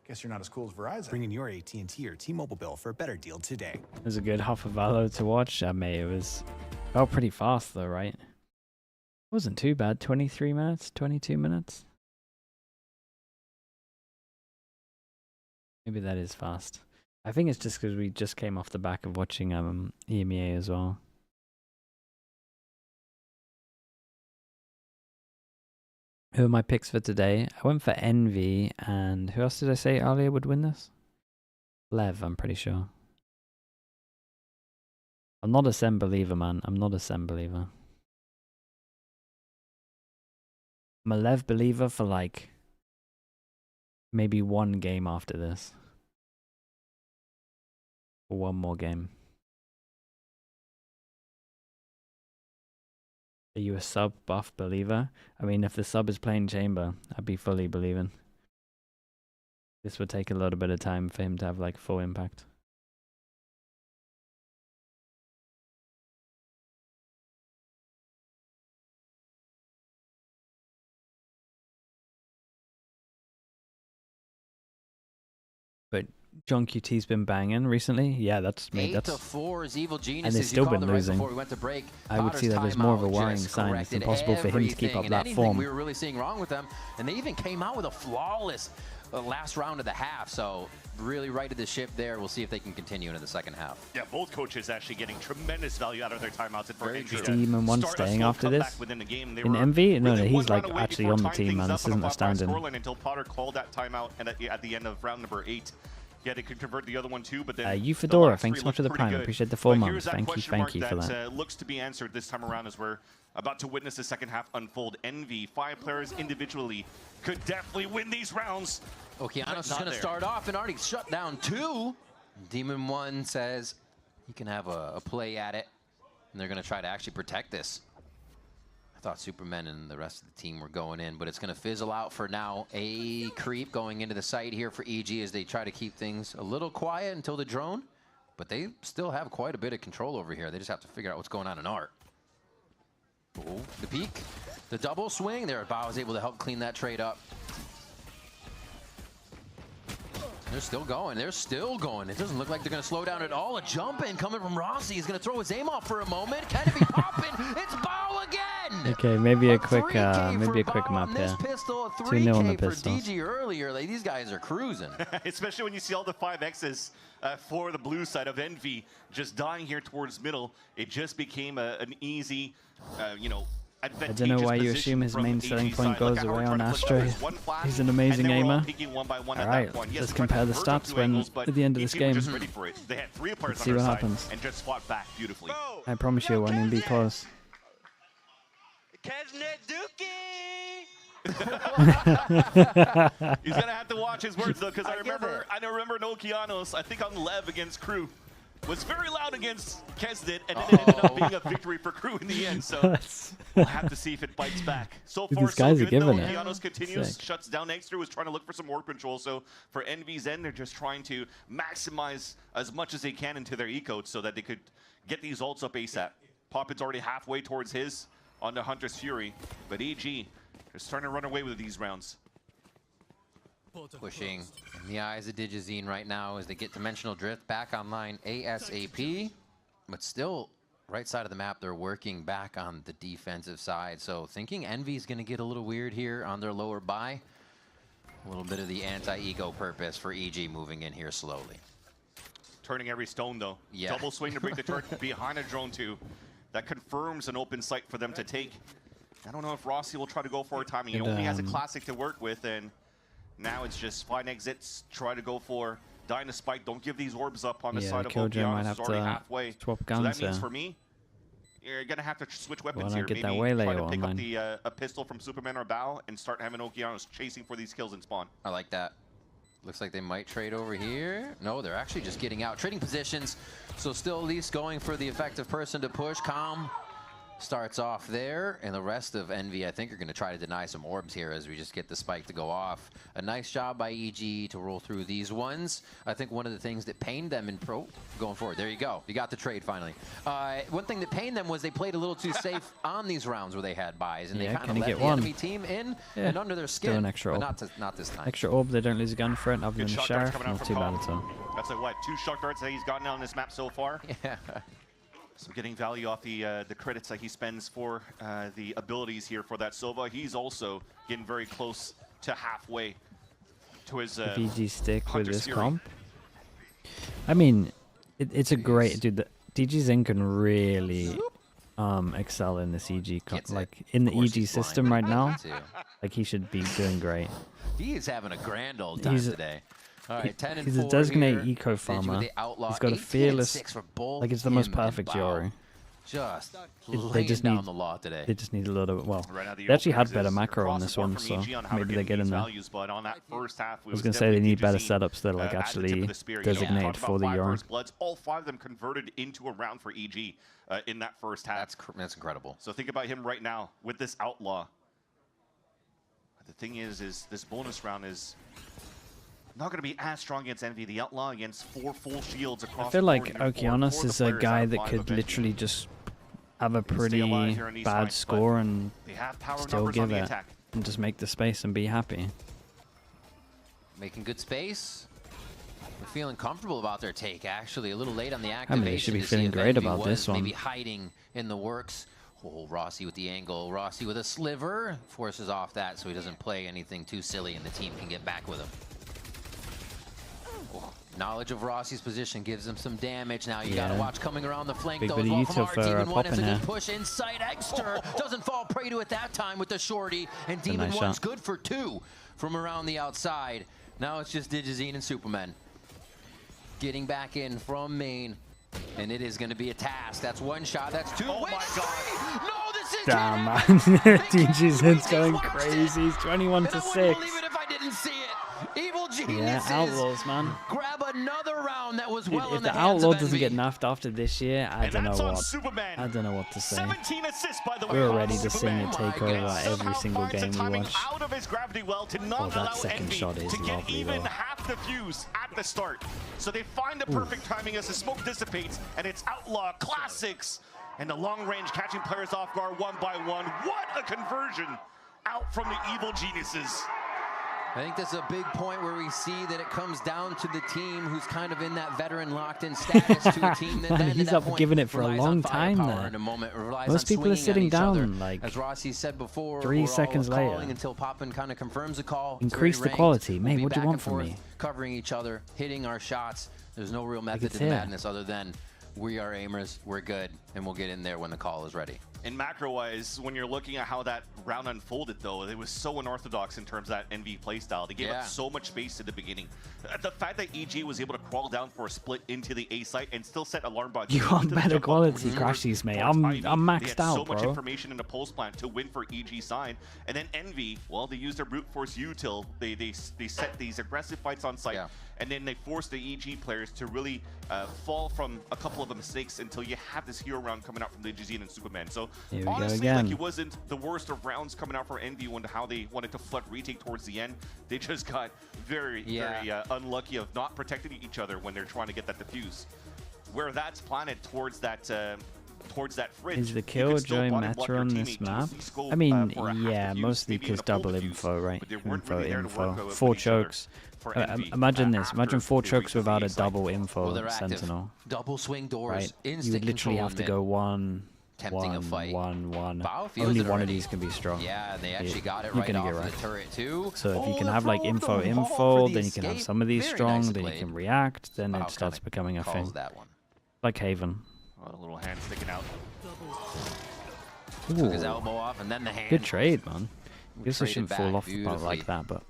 Guess you're not as cool as Verizon. Bring in your AT&T or T-Mobile bill for a better deal today. It was a good half of Valo to watch. I mean, it felt pretty fast though, right? It wasn't too bad. 23 minutes, 22 minutes. Maybe that is fast. I think it's just because we just came off the back of watching EMEA as well. Who are my picks for today? I went for Envy, and who else did I say earlier would win this? Lev, I'm pretty sure. I'm not a Sen believer, man. I'm not a Sen believer. I'm a Lev believer for like maybe one game after this. Or one more game. Are you a sub buff believer? I mean, if the sub is playing chamber, I'd be fully believing. This would take a little bit of time for him to have like full impact. But John QT's been banging recently. Yeah, that's made 8-4 is Evil Geniuses. and they've still been losing. Right we went to break. I would see that as more of a worrying sign. It's impossible for him to keep up that form. We were really seeing wrong with them, and they even came out with a flawless last round of the half. So really righted the ship there. We'll see if they can continue into the second half. Yeah, both coaches actually getting tremendous value out of their timeouts. Very true. Demon 1 staying after this? In Envy? No, he's like actually on the team, man. This isn't astounding. Until Potter called that timeout and at the end of round number 8. Yeah, they could convert the other one too, but then Eufedora, thanks so much for the prime. Appreciate the 4 months. Thank you for that. Looks to be answered this time around as we're about to witness the second half unfold. Envy, 5 players individually could definitely win these rounds. Okeanos is going to start off and already shut down 2. Demon 1 says he can have a play at it, and they're going to try to actually protect this. I thought Supermen and the rest of the team were going in, but it's going to fizzle out for now. A creep going into the site here for EG as they try to keep things a little quiet until the drone, but they still have quite a bit of control over here. They just have to figure out what's going on in art. Oh, the peek, the double swing there. Bao is able to help clean that trade up. They're still going. They're still going. It doesn't look like they're going to slow down at all. A jump in coming from Rossi. He's going to throw his aim off for a moment. Can it be popping? It's Bao again. Okay, maybe a quick map here. 2-0 on the Pistols. For DG earlier. Like, these guys are cruising. Especially when you see all the 5Xs for the blue side of Envy just dying here towards middle. It just became an easy, you know, I don't know why you assume his main selling point goes away on Astro. He's an amazing aimer. Alright, let's compare the stats when at the end of this game. Let's see what happens. I promise you it won't even be close. He's gonna have to watch his words though, because I remember Okeanos, I think on LEV against Crew, was very loud against Kesdit, and then it ended up being a victory for Crew in the end. So we'll have to see if it bites back. So far, so good. Okeanos continues, shuts down Extra, was trying to look for some warp control. So for Envy's end, they're just trying to maximize as much as they can into their eco so that they could get these ults up ASAP. Poppin's already halfway towards his on the Hunter's Fury, but EG is starting to run away with these rounds. Pushing in the eyes of Digizine right now as they get Dimensional Drift back online ASAP, but still right side of the map, they're working back on the defensive side. So thinking Envy's going to get a little weird here on their lower buy. A little bit of the anti-ego purpose for EG moving in here slowly. Turning every stone though. Yeah. Double swing to break the turret behind a drone too. That confirms an open site for them to take. I don't know if Rossi will try to go for a timing. He only has a classic to work with, and now it's just find exits, try to go for Dynaspike. Don't give these orbs up on the side of Okeanos. It's already halfway. Swap So that guns means for me, you're going to have to switch weapons here. Get Maybe that try to pick online. up a pistol from Superman or Bao and start having Okeanos chasing for these kills in spawn. I like that. Looks like they might trade over here. No, they're actually just getting out. Trading positions, so still at least going for the effective person to push. Calm starts off there, and the rest of Envy, I think, are going to try to deny some orbs here as we just get the spike to go off. A nice job by EG to roll through these ones. I think one of the things that pained them in pro, going forward, there you go. You got the trade finally. One thing that pained them was they played a little too safe on these rounds where they had buys, and they kind of let the enemy team in and under their skin. Still an extra orb. But not this time. Extra orb, they don't lose a gun for it, other than the Sheriff. Not too bad at all. That's like what, 2 shock darts that he's gotten on this map so far? Yeah. So getting value off the credits that he spends for the abilities here for that Sova. He's also getting very close to halfway to his VG stick with this Fury. comp. I mean, it's a great dude. DG SEN can really excel in this EG comp. Like in the EG system right now, like he should be doing great. He is having a grand old time today. All right, 10 and 4 he's a designated here. eco farmer. He's got a 18 and fearless, 6 for both like it's the most him and perfect Bao. Yori. Just They just laying need down the law today. They just need a little bit. Well, Right they actually had better macro on this one, so maybe they get in there. But on that first half, I was gonna say they need better setups that are like actually designated for the Yori. Bloods, all 5 of them converted into a round for EG in that first half. That's incredible. So think about him right now with this outlaw. The thing is this bonus round is not going to be as strong against Envy. The outlaw against 4 full shields across. I feel like Okeanos is a guy that could literally just have a pretty bad score and still give it and just make the space and be happy. Making good space. They're feeling comfortable about their take, actually. A little late on the activation. I mean, they should be feeling great about this one. Maybe hiding in the works. Oh, Rossi with the angle. Rossi with a sliver. Forces off that so he doesn't play anything too silly and the team can get back with him. Oh, knowledge of Rossi's position gives him some damage. Now you gotta watch coming around the flank Big though. bit As of well from util for Demon 1 popping is a there. good push inside. Exter doesn't fall prey to it that time with the shorty. And Demon nice 1's shot. good for 2 from around the outside. Now it's just Digizine and Superman. Getting back in from main. And it is going to be a task. That's 1 shot. That's 2. Oh my God. No, this is Damn, man. DG SEN's going crazy. He's 21 to 6. I wouldn't believe it if I didn't see it. Evil geniuses. Yeah, Outlaws, man. Grab another round that was Dude, well in if the the hands Outlaw of doesn't Envy. get nerfed after this year, I don't know what. Superman. I don't know what to say. 17 assists, by the way. We're ready to sing it Superman. take over every Somehow single finds the game we timing watch. out of his gravity well to not Oh, that allow second Envy shot is to get lovely, even though. half the fuse at the start. So they find the perfect timing as the smoke dissipates, and it's Outlaw Classics. And the long-range catching players off guard 1 by 1. What a conversion out from the evil geniuses. I think that's a big point where we see that it comes down to the team who's kind of in that veteran locked-in status to a team that Man, then he's at that up point giving it for a relies long on time firepower there. in a moment, relies Most on people are swinging at sitting each other. down, like, as Rossi said before, 3 we're seconds all later. calling until Poppin kind of confirms the call. It's Increase very the quality. ranked. Mate, We'll be what do you back want and from forth, me? Covering each other, hitting our shots. There's no real method it's to the here. madness other than we are aimers, we're good, and we'll get in there when the call is ready. And macro-wise, when you're looking at how that round unfolded, though, it was so unorthodox in terms of that NV playstyle. They gave up so much space at the beginning. The fact that EG was able to crawl down for a split into the A site and still set alarm bots. You want better quality crashes, mate. I'm maxed out, so bro. much information in the pulse plant to win for EG side. And then Envy, well, they used their brute force util. They set these aggressive fights on site. Yeah. And then they forced the EG players to really fall from a couple of the mistakes until you have this hero round coming out from the EG SEN and Superman. So honestly, like, it wasn't the worst of rounds coming out for Envy when how they wanted to flood retake towards the end. They just got very unlucky of not protecting each other when they're trying to get that defuse. Where that's planted towards that fridge. Is the Killjoy meta on this map? I mean, yeah, mostly because double info, right? Info. 4 chokes. Imagine this. Imagine 4 chokes without a double info Sentinel. Double swing doors. Right? You would literally have to go 1, tempting a fight. 1, 1. Only one of these can be strong. Yeah, and they actually got it right off the turret too. So if you can have like info, then you can have some of these strong, then you can react, then it starts becoming a thing. Like Haven. Oh, a little hand sticking out. Took his elbow off, and then the hand. Good trade, man. I guess I shouldn't fall off about like that, but.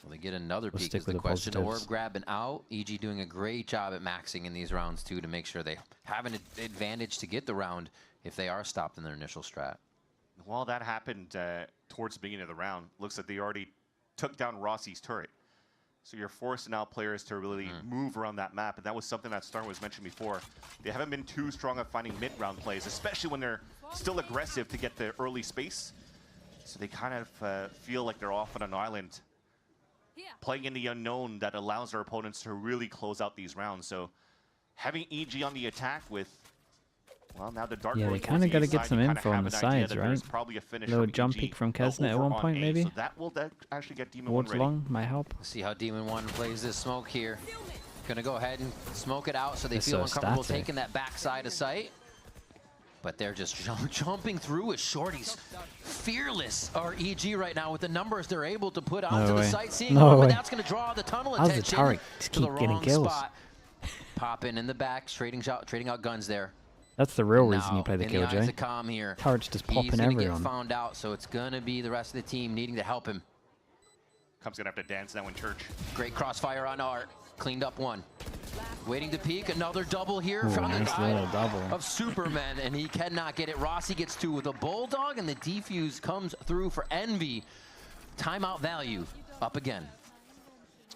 Well, they get another peek is the question. Orb grabbing out. EG doing a great job at maxing in these rounds too to make sure they have an advantage to get the round if they are stopped in their initial strat. Well, that happened towards the beginning of the round. Looks like they already took down Rossi's turret. So you're forcing out players to really move around that map, and that was something that Star was mentioned before. They haven't been too strong at finding mid-round plays, especially when they're still aggressive to get the early space. So they kind of feel like they're off on an island, playing in the unknown that allows their opponents to really close out these rounds. So having EG on the attack with, well, now the dark. Yeah, they kind of got to get some info on the sides, right? Little jump peek from Kesnet at one point, maybe. So that will actually get Demon Wards 1 long might help. See how Demon 1 plays this smoke here. Gonna go ahead and smoke it out so they feel uncomfortable taking that backside of sight. But they're just jumping through with shorties. Fearless are EG right now with the numbers they're able to put onto the sightseeing. But that's going to draw the tunnel attention the turret just to the keep getting wrong kills. spot. Popping in the back, trading out guns there. That's the real reason you play the Killjoy. Here. Turret's just popping He's everyone. Get found out, so it's going to be the rest of the team needing to help him. Cub's going to have to dance now in church. Great crossfire on Art. Cleaned up one. Waiting to peek, another double here. Ooh, Found nice little double of Superman, and he cannot get it. Rossi gets 2 with a Bulldog, and the defuse comes through for Envy. Timeout value up again.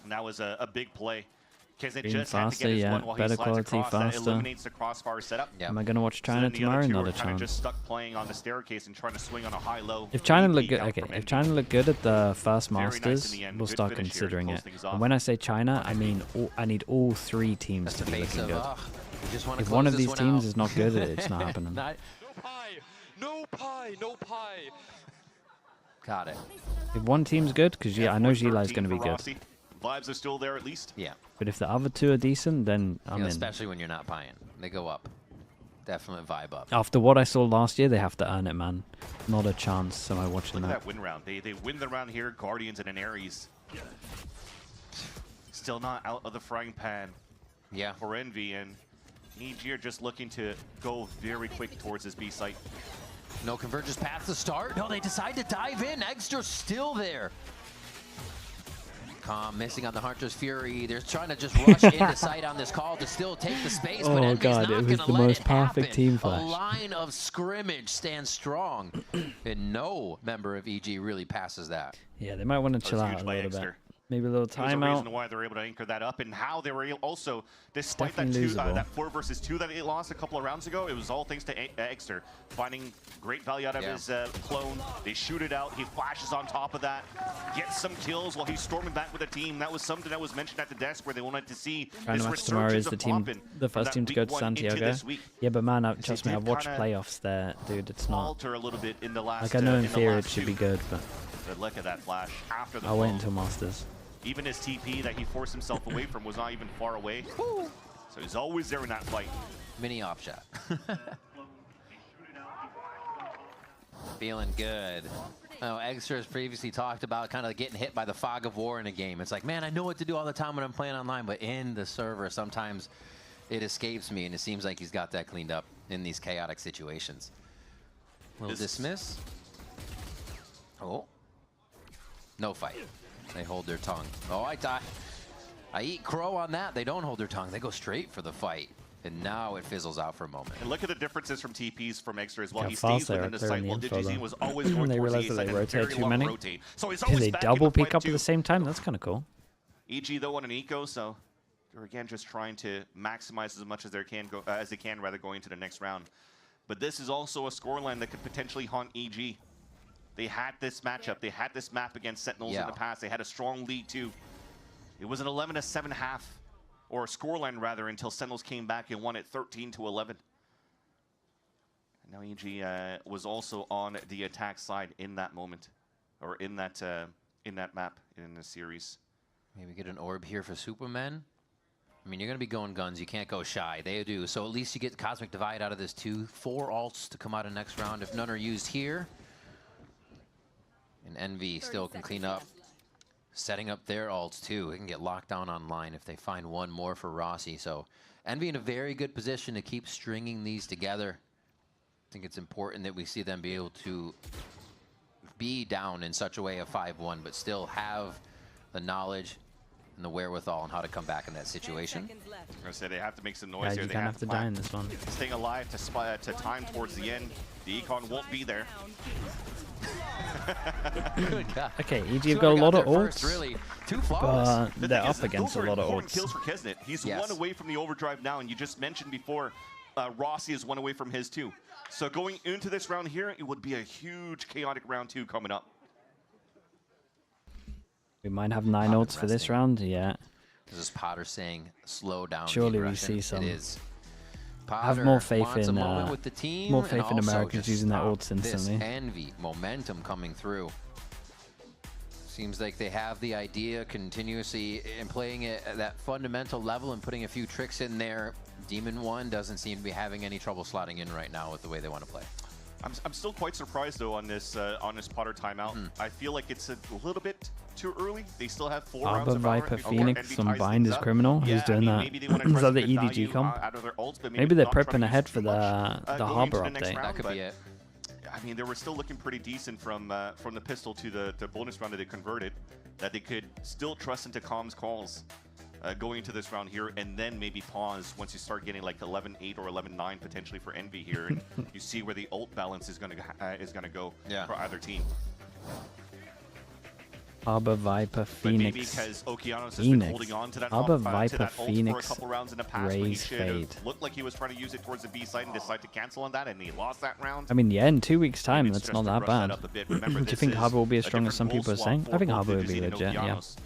And that was a big play. Kesnet Being just faster, had to get his one while better he slides quality, across. faster. That eliminates the crossfire setup. Am I going to watch China tomorrow? Not a chance. Just stuck playing on the staircase and trying to swing on a high-low. If China look good, if China look good at the first Masters, we'll start considering it. And when I say China, I mean I need all 3 teams to be looking good. If one of these teams is not good, it's not happening. No pie, no pie, no pie. Got it. If one team's good, because I know Gilai's going to be good. Vibes are still there at least. Yeah. But if the other 2 are decent, then I'm in. Especially when you're not pieing. They go up. Definite vibe up. After what I saw last year, they have to earn it, man. Not a chance. Am I watching Look at that win round. They win the round here. Guardians and an Ares. Still not out of the frying pan. Yeah. For Envy, and EG are just looking to go very quick towards this B site. No convergence past the start. No, they decide to dive in. Extra's still there. Calm missing on the Hunter's Fury. They're trying to just rush into sight on this call to still take the space, but Envy's not it was gonna the let most it perfect happen. team A flash. line of scrimmage stands strong, and no member of EG really passes that. Yeah, they might want to chill out a little bit. Maybe a little There's a timeout. reason why they're able to anchor that up, and how they were also, despite that 4 versus 2 that they lost a couple of rounds ago, it was all thanks to Exter finding great value out of his clone. They shoot it out. He flashes on top of that, gets some kills while he's storming back with the team. That was something that was mentioned at the desk where they wanted to see this Match tomorrow is resurgence the first team to go to Santiago. Yeah, but man, trust me, I've watched playoffs there, dude. It's not. Alter a little bit in the last. Like I know in theory it should be good, but. Good look at that flash after the. I'll wait until Masters. Even his TP that he forced himself away from was not even far away. So he's always there in that fight. Mini off shot. Feeling good. Oh, Extra has previously talked about kind of getting hit by the fog of war in a game. It's like, man, I know what to do all the time when I'm playing online, but in the server, sometimes It escapes me, and it seems like he's got that cleaned up in these chaotic situations. Little dismiss. Oh. No fight. They hold their tongue. Oh, I eat crow on that. They don't hold their tongue. They go straight for the fight. And now it fizzles out for a moment. And look at the differences from TPs from Extra as well. Yeah, He stays within the site. Well, DigiZ was always going they towards the realize that side they and rotate very too long many. rotate. So he's Can always they back in double the pick fight up too. at the same time? That's kind of cool. EG though on an eco, so they're again just trying to maximize as much as they can going into the next round. But this is also a scoreline that could potentially haunt EG. They had this matchup. They had this map against Sentinels in the past. They had a strong lead too. It was an 11-7 half, or a scoreline rather, until Sentinels came back and won it 13-11. Now EG was also on the attack side in that moment, or in that map in the series. Maybe get an orb here for Superman. I mean, you're going to be going guns. You can't go shy. They do. So at least you get the Cosmic Divide out of this too. 4 ults to come out of next round if none are used here. And Envy still can clean up. Setting up their ults too. They can get locked down online if they find one more for Rossi. So Envy in a very good position to keep stringing these together. I think it's important that we see them be able to be down in such a way of 5-1, but still have the knowledge and the wherewithal on how to come back in that situation. I say they have to make some noise here. You They kind of have to die in this one. Staying alive to time towards the end. The econ won't be there. Okay, EG have got a lot of ults, really. but they're up against a lot of ults. Kills for Kesnet. He's one away from the overdrive now, and you just mentioned before Rossi is one away from his too. So going into this round here, it would be a huge chaotic round 2 coming up. We might have 9 ults for this round, yeah. This is Potter saying, slow down. Surely we see some. It is. I have more faith in with the team, more faith in and also Americans just using their stop ults instantly. This envy, momentum coming through. Seems like they have the idea continuously and playing it at that fundamental level and putting a few tricks in there. Demon 1 doesn't seem to be having any trouble slotting in right now with the way they want to play. I'm still quite surprised though on this Potter timeout. I feel like it's a little bit too early. They still have 4 rounds Arbor, of Viper, before Phoenix, Envy some ties bind things is up. criminal. Who's doing that? Maybe they want to Is try that some the good EDG value, comp? out of their ults, but Maybe they're not try to prepping use ahead too for much, the going Harbor into the next update. round, That could but be it. I mean, they were still looking pretty decent from the pistol to the bonus round that they converted, that they could still trust into comms calls going into this round here, and then maybe pause once you start getting like 11-8 or 11-9 potentially for Envy here, and you see where the ult balance is gonna go for either team. Arbor, Viper, But maybe Phoenix. because Okeanos has been holding on to that ult for a Phoenix, couple rounds in the past, when he Raise should have Fade. looked like he was trying to use it towards the B side and decided to cancel on that, and he lost that round. I mean, yeah, in 2 weeks' time, Maybe it's that's just not to that brush that bad. up a bit. Remember, Do you this think is Harbor will be as a strong as some different people are goal saying? swap I think for Harbor will both be Vizzy and legit, yeah. Okeanos.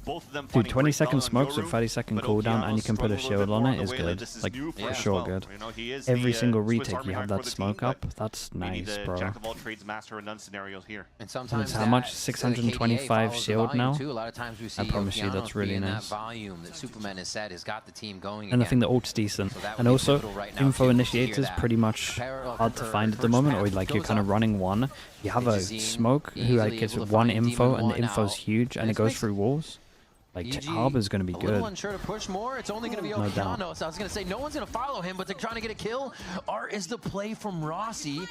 Both of them Dude, finding 20 great second value on smokes with Yoru, 30-second but cooldown, and you Okeanos can put a struggled shield bit on more it the is way that good. this is Like, new for for him sure as well. good. You know, he is Every the, single Swiss retake Army you have knife that for the smoke team, up, but that's maybe nice, the bro. jack of all trades, master in none scenarios here. And sometimes How much? the 625 KDA follows shield the now? volume too. A lot of times we see I promise you, that's Okeanos really being nice. that volume that Superman has said has got the team going And I again. think the ult's decent. So that would And be also, pivotal right now, info too, to initiators hear that. pretty much Parallel hard to for find at the first moment, or pass like you're goes kind of up. running one. You have a EG smoke who like easily gets able to one find info, Demon and the 1 info's out. huge, and And it this goes makes through walls. Like, EG Harbor's going to be a little good. unsure to push more. It's only going to be No doubt. Okeanos. I was going to say no one's going to follow him, but they're trying to get a kill. Art is the play from Rossi.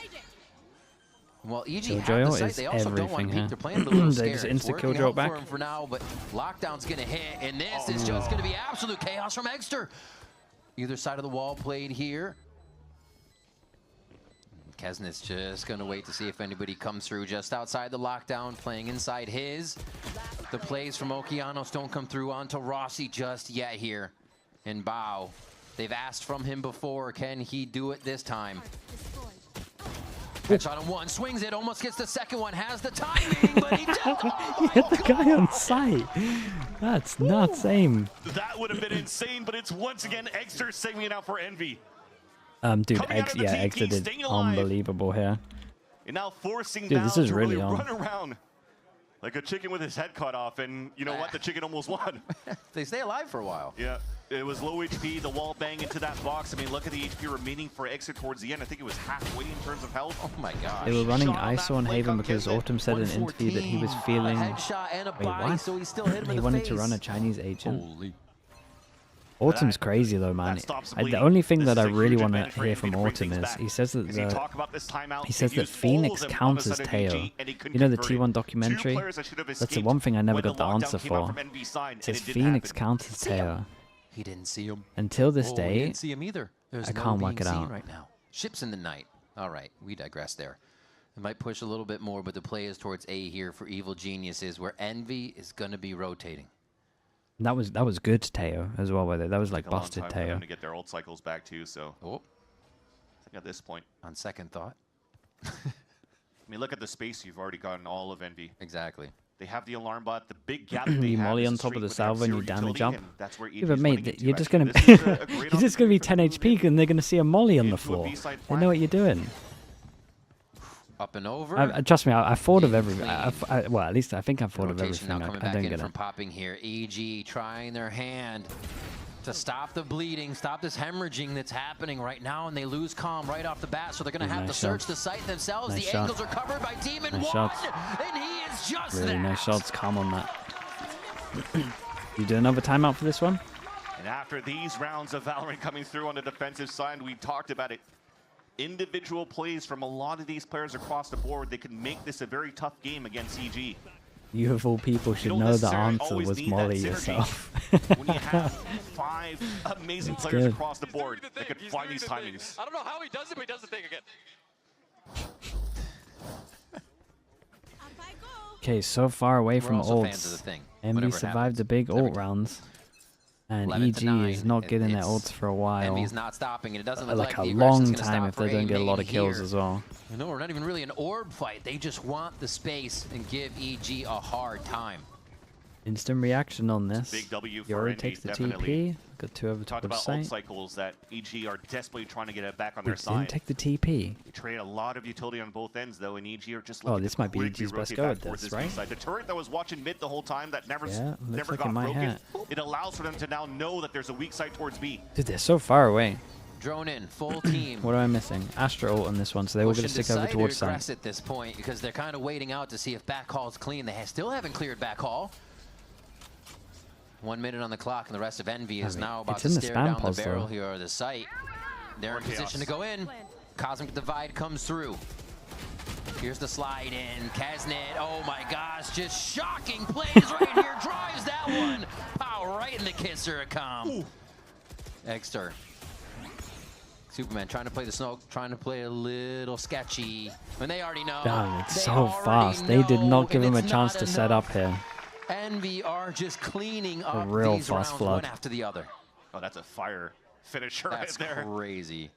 Well, EG have Killjoy the site. is They also don't want everything to here. peek. They're playing it a little They scared. just It's insta working Killjoy out back. for him for now, but lockdown's going to hit, and this is just going to be absolute chaos from Exter. Either side of the wall played here. Kesnet's just going to wait to see if anybody comes through just outside the lockdown, playing inside his. The plays from Okeanos don't come through onto Rossi just yet here. And Bao, they've asked from him before, can he do it this time? Headshot on one, swings it, almost gets the second one, has the timing, but he did. Oh He hit the guy on sight. That's nuts, aim. That would have been insane, but it's once again Exter saving it out for Envy. Dude, Coming out of the TT, Exter did staying alive. unbelievable here. And now forcing Dude, Val this is to really really on. run around like a chicken with his head cut off, and you know what? The chicken almost won. They stay alive for a while. Yeah, it was low HP, the wall bang into that box. I mean, look at the HP remaining for Exter towards the end. I think it was halfway in terms of health. Oh my gosh. They were running Shot on ISO that on flank Haven on because Kesnet. Autumn said in an interview that he was feeling... A headshot and a Wait, body, what? so he still hit him He in the wanted face. to run a Chinese agent. Holy. Autumn's crazy though, man. The only thing that I really want to hear from Autumn is he says that Phoenix counters Teo. You know the T1 documentary? That's the one thing I never got the answer for. It says Phoenix counters Teo. He didn't see him. Until this We day, didn't see him either. I can't work it out. Right now. Ships in the night. All right, we digress there. It might push a little bit more, but the play is towards A here for Evil Geniuses, where Envy is going to be rotating. That was good Teo as well, whether that was like busted Teo. Teo. To get their ult cycles back too, so. I think at this point. On second thought. I mean, look at the space you've already gotten all of Envy. Exactly. They have the alarm bot. The big gap that they You have molly is on a top of the streak salvo with and you zero damage utility, up. and that's where Yeah, but EG is mate, winning into, you're just actually. gonna This is a great you're just gonna be opportunity 10 for HP and they're gonna see a molly on the into a floor. B-side They know what you're doing. Up and over. Trust me, I thought of everything. Well, at least I think I've thought of Rotation everything. now coming I back don't in get from it. popping here. EG trying their hand to stop the bleeding, stop this hemorrhaging that's happening right now, and they lose calm right off the bat, so they're going to have to search the site themselves. Nice the shot. angles are covered by Demon Nice 1, shots. and he is just Really that. nice shots. Calm on that. You do another timeout for this one? And after these rounds of Valorant coming through on the defensive side, we talked about it. Individual plays from a lot of these players across the board, they can make this a very tough game against EG. You of all people should don't know the necessarily answer always was need that molly synergy. yourself. When you have 5 amazing That's players good. across the board that can find these timings. I don't know how he does it, but he does the thing again. Okay, so far away from also fans of the ults. thing, Envy whatever survived happens. the big ult rounds. And 11 to 9. EG is not getting their It's- ults for a while. Envy's not stopping, and it doesn't look Like like a the long aggression's gonna time stop if for they don't get a lot main of kills here. as well. No, we're not even really an orb fight. They just want the space and give EG a hard time. Instant reaction on this. Big W for Yori Envy, takes the definitely. TP. Got 2 over top Talked of about ult sight. cycles that EG are desperately trying to get it back on We their didn't side. take the TP. They trade a lot of utility on both ends, though, and EG are just Oh, looking this to might be quickly EG's best rotate go back at towards this, this right? B-side. The turret that was watching mid the whole time that never, Yeah, looks never like it got might broken, hit. it allows for them to now know that there's a weak side towards B. Dude, they're so far away. Drone in, full team. What am I missing? Astra ult on this one, so they were going to stick over towards side. Aggress at this point because they're kind of waiting out to see if back hall's clean. They still haven't cleared back hall. 1 minute on the clock, and the rest of Envy is now about it's to in the stare spam down the pulse, barrel though. here, or the site. They're in position to go in. Cosmic Divide comes through. Here's the slide in. Kaznet, oh my gosh, just shocking plays right here. Drives that one. Pow, right in the kisser of calm. Exter. Superman trying to play the smoke, trying to play a little sketchy. When they already know. Damn, it's They so already fast. They did know, not give and him a it's chance not to set up here. Envy are just cleaning up real these fast rounds flood. one after the other. Oh, that's a fire finisher That's right there. crazy.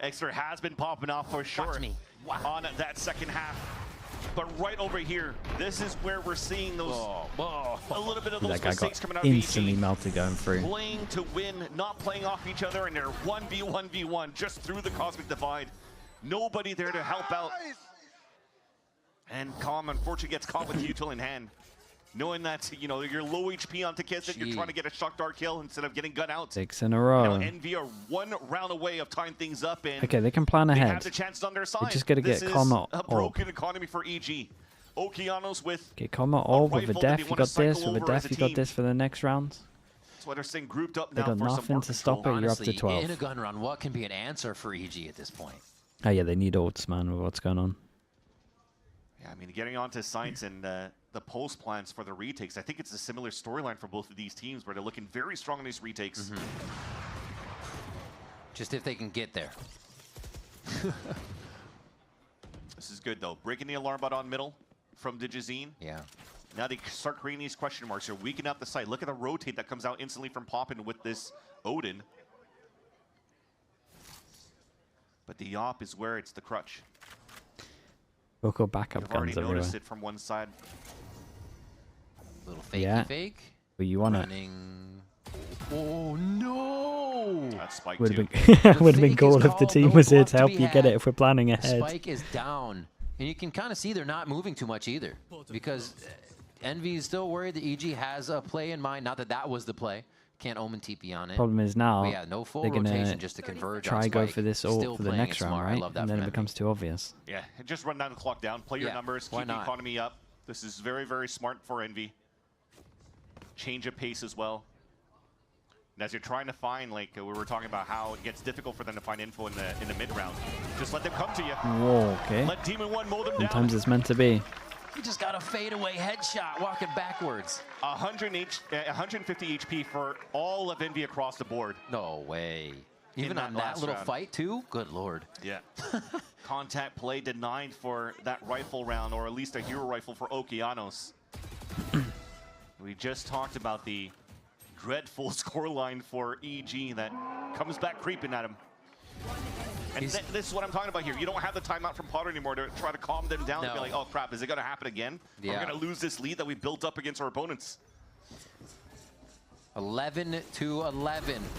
Exter has been popping off for sure on that second half. But right over here, this is where we're seeing those a little bit of those That guy mistakes got coming out instantly of EG. melted going through. Playing to win, not playing off each other, and they're 1v1v1 just through the Cosmic Divide. Nobody there to help out. And Calm unfortunately gets caught with the util in hand. Knowing that, you know, you're low HP on Takisset, you're trying to get a shock dart kill instead of getting gun out. 6 in a row. Now Envy are 1 round away of tying things up, and Okay, they can plan they ahead. have the chances on their side. They just got to This get is Calm a broken economy for EG. Okeanos with Get Comma orb with a rifle that death. they You wanna got this. cycle With a over as death, a you got team. this for the next round. That's why they're staying grouped up They now got for some nothing more to control. stop it. You're up to Honestly, 12. in a gun run, what can be an answer for EG at this point? Oh yeah, they need ults, man, with what's going on. Yeah, I mean, getting onto sites and the post plans for the retakes, I think it's a similar storyline for both of these teams where they're looking very strong on these retakes. Just if they can get there. This is good, though. Breaking the alarm bot on middle from Digizine. Yeah. Now they start creating these question marks here. Weaken out the site. Look at the rotate that comes out instantly from Poppin with this Odin. But the Yop is where it's the crutch. Vocal backup You've already guns everywhere. noticed it from one side. Little fakey Yeah. fake. But you want it. Running. Oh no! That's Spike Would too. have been cool if the team was here to help you get it if we're planning ahead. Spike is down. And you can kind of see they're not moving too much either. Because Envy is still worried that EG has a play in mind. Not that that was the play. Can't Omen TP on it. Problem is now But yeah, no full they're rotation gonna just to converge try on go Spike. for this Still ult for the playing next it round, smart. I right? love that And then from it Envy. becomes too obvious. Yeah, and just run down the clock down. Play your Yeah, numbers. why Keep the not? economy up. This is very, very smart for Envy. Change of pace as well. And as you're trying to find, like we were talking about how it gets difficult for them to find info in the mid round, just let them come to you. Whoa, okay. Let Demon One mow them down. Sometimes it's meant to be. He just got a fadeaway headshot walking backwards. 150 HP for all of Envy across the board. No way. Even on that little fight too? Good lord. Yeah. Contact play denied for that rifle round, or at least a hero rifle for Okeanos. We just talked about the dreadful scoreline for EG that comes back creeping at him. And this is what I'm talking about here. You don't have the timeout from Potter anymore to try to calm them down and be like, oh crap, is it going to happen again? Yeah. We're going to lose this lead that we built up against our opponents. 11-11.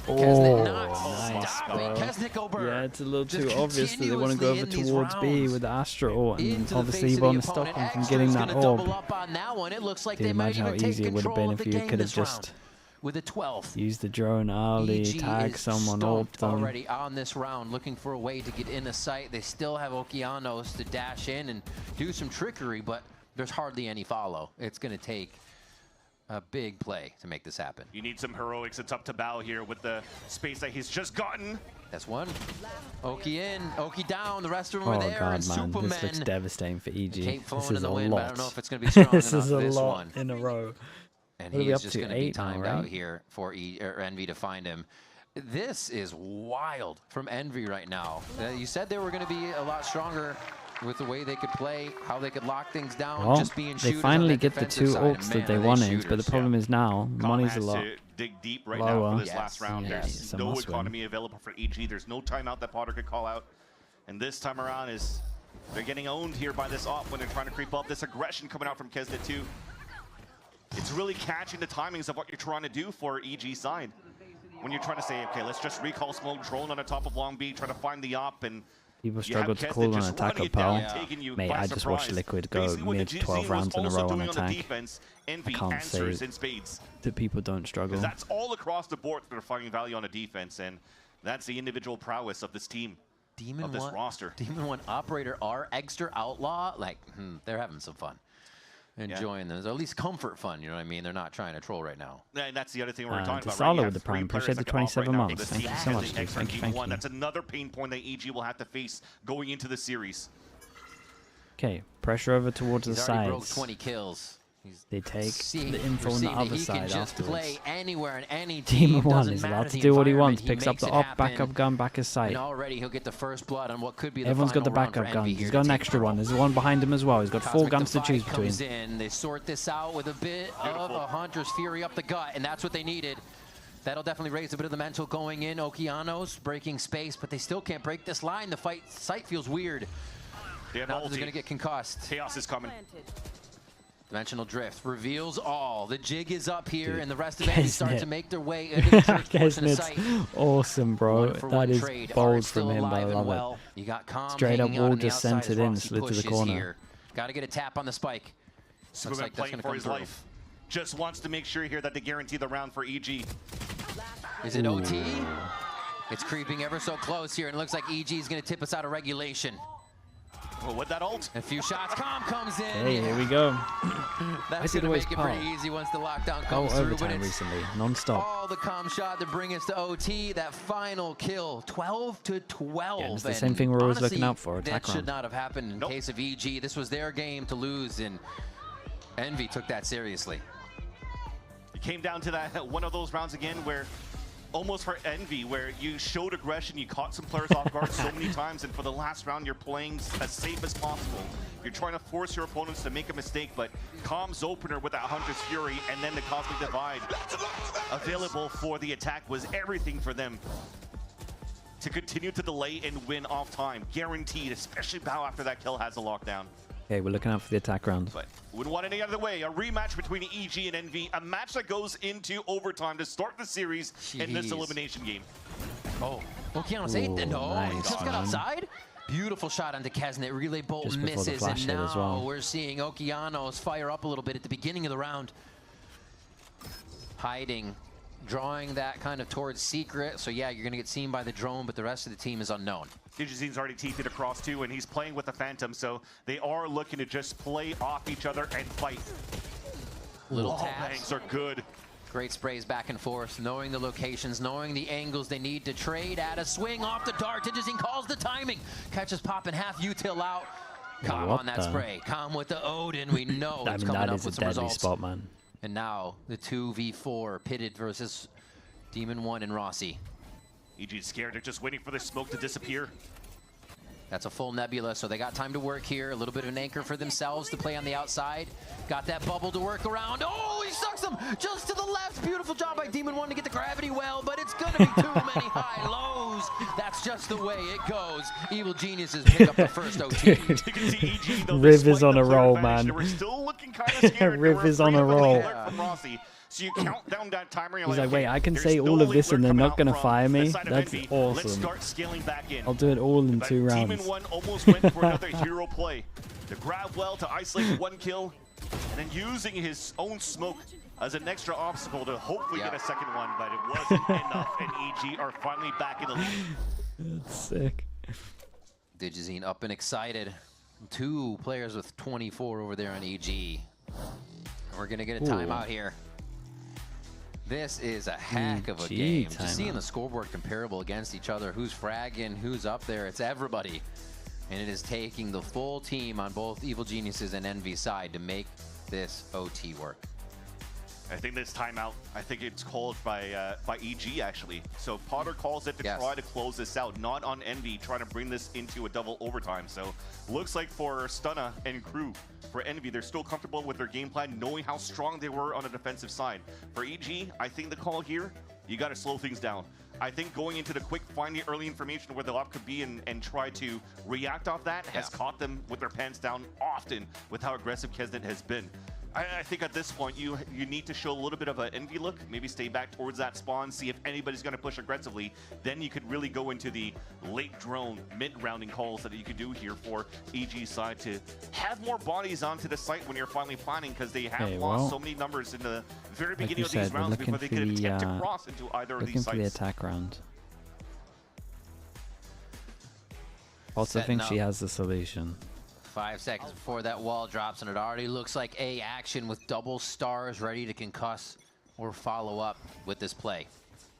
Oh, nice, bro. Yeah, it's a little too obvious that they want to go over towards B with the Astro, and obviously you want to stop them from getting that orb. Can you imagine how easy it would have been if you could have just with a 12th. Use the drone early, tag someone, ult them. Already on this round, looking for a way to get into sight. They still have Okeanos to dash in and do some trickery, but there's hardly any follow. It's going to take a big play to make this happen. You need some heroics. It's up to Bao here with the space that he's just gotten. That's one. Oki in, Oki down. The rest of them are there. God, and man, Superman. this looks devastating for EG. This is a wind, lot. I don't know if it's going to be strong this enough is a this lot one. in a row. And what he's just going to be timed now, right? out here for Envy to find him. This is wild from Envy right now. You said they were going to be a lot stronger with the way they could play, how they could lock things down, Well, just being they finally get the 2 ults that they wanted, but the problem is now money's a lot to dig deep right lower. now for this last round. There's no economy available for EG. There's no timeout that Potter could call out. And this time around they're getting owned here by this op when they're trying to creep up. This aggression coming out from Kesnet too. It's really catching the timings of what you're trying to do for EG side. When you're trying to say, okay, let's just recall smoke drone on the top of Long B, try to find the op, and people struggle to call on attack up Pearl. Mate, I just watched Liquid go mid 12 rounds in a row on attack. I can't say that people don't struggle. That's all across the board that are finding value on a defense, and that's the individual prowess of this team, of this roster. Demon One Operator R, Extra Outlaw, like, they're having some fun. Enjoying them. There's at least comfort fun, you know what I mean? They're not trying to troll right now. And that's the other thing we're talking about. Right? With the Prime, appreciate the 27 months. Thank you so much, Steve. Thank you. That's another pain point that EG will have to face going into the series. Okay, pressure over towards the sides. Broke 20 kills. They take the info on the other side afterwards. Play anywhere and any team. Demon One is allowed to do what he wants. Picks up the op, backup gun, back his sight. And already he'll get the first blood on what could be the Everyone's got the backup gun. He's got an extra one. There's one behind him as well. He's got 4 guns to choose between. They sort this out with a bit of a Hunter's Fury up the gut, and that's what they needed. That'll definitely raise a bit of the mental going in. Okeanos breaking space, but they still can't break this line. The sight feels weird. Now they're going to get concussed. Chaos is coming. Dimensional Drift reveals all. The jig is up here, and the rest of Envy start to make their way into the church portion of sight. Awesome, bro. That is bold from him, but I love it. You got Calm straight up wall just sent it in, slid to the corner. Got to get a tap on the spike. Superman like playing for his life. Just wants to make sure here that they guarantee the round for EG. Is it OT? It's creeping ever so close here, and it looks like EG is going to tip us out of regulation. Well, with that ult. A few shots. Calm comes in. Hey, here we go. That's going to make it pretty easy once the lockdown comes through. Overtime recently, non-stop. All the calm shot to bring us to OT. That final kill, 12-12. Yeah, it's the same thing we're always looking out for. That should not have happened in case of EG. This was their game to lose, and Envy took that seriously. It came down to that one of those rounds again where almost for Envy, where you showed aggression, you caught some players off guard so many times, and for the last round, you're playing as safe as possible. You're trying to force your opponents to make a mistake, but Calm's opener with that Hunter's Fury and then the Cosmic Divide available for the attack was everything for them to continue to delay and win off time. Guaranteed, especially Bao after that kill has a lockdown. Okay, we're looking out for the attack round. But wouldn't want any other way. A rematch between EG and Envy. A match that goes into overtime to start the series in this elimination game. Oh, Okeanos ate the he just got outside. Beautiful shot onto Kesnet. Relay bolt misses, and now we're seeing Okeanos fire up a little bit at the beginning of the round. Hiding, drawing that kind of towards secret. So yeah, you're going to get seen by the drone, but the rest of the team is unknown. Digizine's already TP'd across too, and he's playing with the Phantom, so they are looking to just play off each other and fight. Little taps bangs are good. Great sprays back and forth, knowing the locations, knowing the angles they need to trade at a swing off the dart. EG SEN calls the timing. Catches pop in half, util out. Calm on that spray. Calm with the Odin. We know it's coming up with some results. Spot, man. And now the 2v4 pitted versus Demon 1 and Rossi. EG's scared. They're just waiting for the smoke to disappear. That's a full nebula, so they got time to work here. A little bit of an anchor for themselves to play on the outside. Got that bubble to work around. Oh, he sucks them just to the left. Beautiful job by Demon 1 to get the gravity well, but it's going to be too many high lows. That's just the way it goes. Evil Geniuses pick up the first OT. Riv is on a roll, man. They were still looking kind of scared. Riv is on a roll. So you count down that timer. He's like, wait, I can say all of this and they're not going to fire me? That's awesome. Let's start scaling back in. I'll do it all in 2 rounds. Demon 1 almost went for another hero play. To grab well, to isolate 1 kill, and then using his own smoke as an extra obstacle to hopefully get a second one, but it wasn't enough, and EG are finally back in the lead. That's sick. EG SEN up and excited. 2 players with 24 over there on EG. We're going to get a timeout here. This is a heck of a game. Just seeing the scoreboard comparable against each other, who's fragging, who's up there, it's everybody. And it is taking the full team on both Evil Geniuses and Envy's side to make this OT work. I think this timeout, I think it's called by EG actually. So Potter calls it to try to close this out, not on Envy, trying to bring this into a double overtime. So looks like for Stunna and crew, for Envy, they're still comfortable with their game plan, knowing how strong they were on the defensive side. For EG, I think the call here, you got to slow things down. I think going into the quick, find the early information where the op could be and try to react off that has caught them with their pants down often with how aggressive Kesnet has been. I think at this point, you need to show a little bit of an Envy look, maybe stay back towards that spawn, see if anybody's going to push aggressively. Then you could really go into the late drone, mid-rounding calls that you could do here for EG's side to have more bodies onto the site when you're finally planning, because they have lost so many numbers in the very beginning of these rounds before they could attempt to cross into either of these sites. Looking for the attack round. Also, I think she has the solution. 5 seconds before that wall drops, and it already looks like A action with double stars ready to concuss or follow up with this play.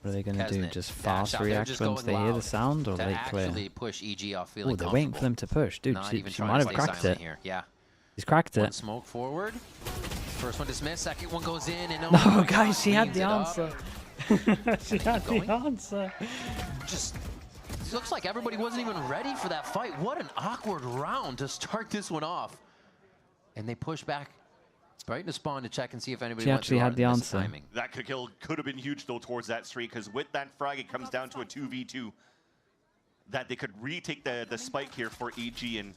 What are they going to do? Just fast react once they hear the sound, or late clear? Actually push EG off feeling they're waiting for them to push. Dude, she might have cracked it. Here. Yeah. He's cracked it. One smoke forward. First one dismissed, second one goes in, and no, guys, she had the answer. She had the answer. Just looks like everybody wasn't even ready for that fight. What an awkward round to start this one off. And they push back right into spawn to check and see if anybody actually had the answer. That kill could have been huge though towards that streak, because with that frag it comes down to a 2v2 that they could retake the spike here for EG and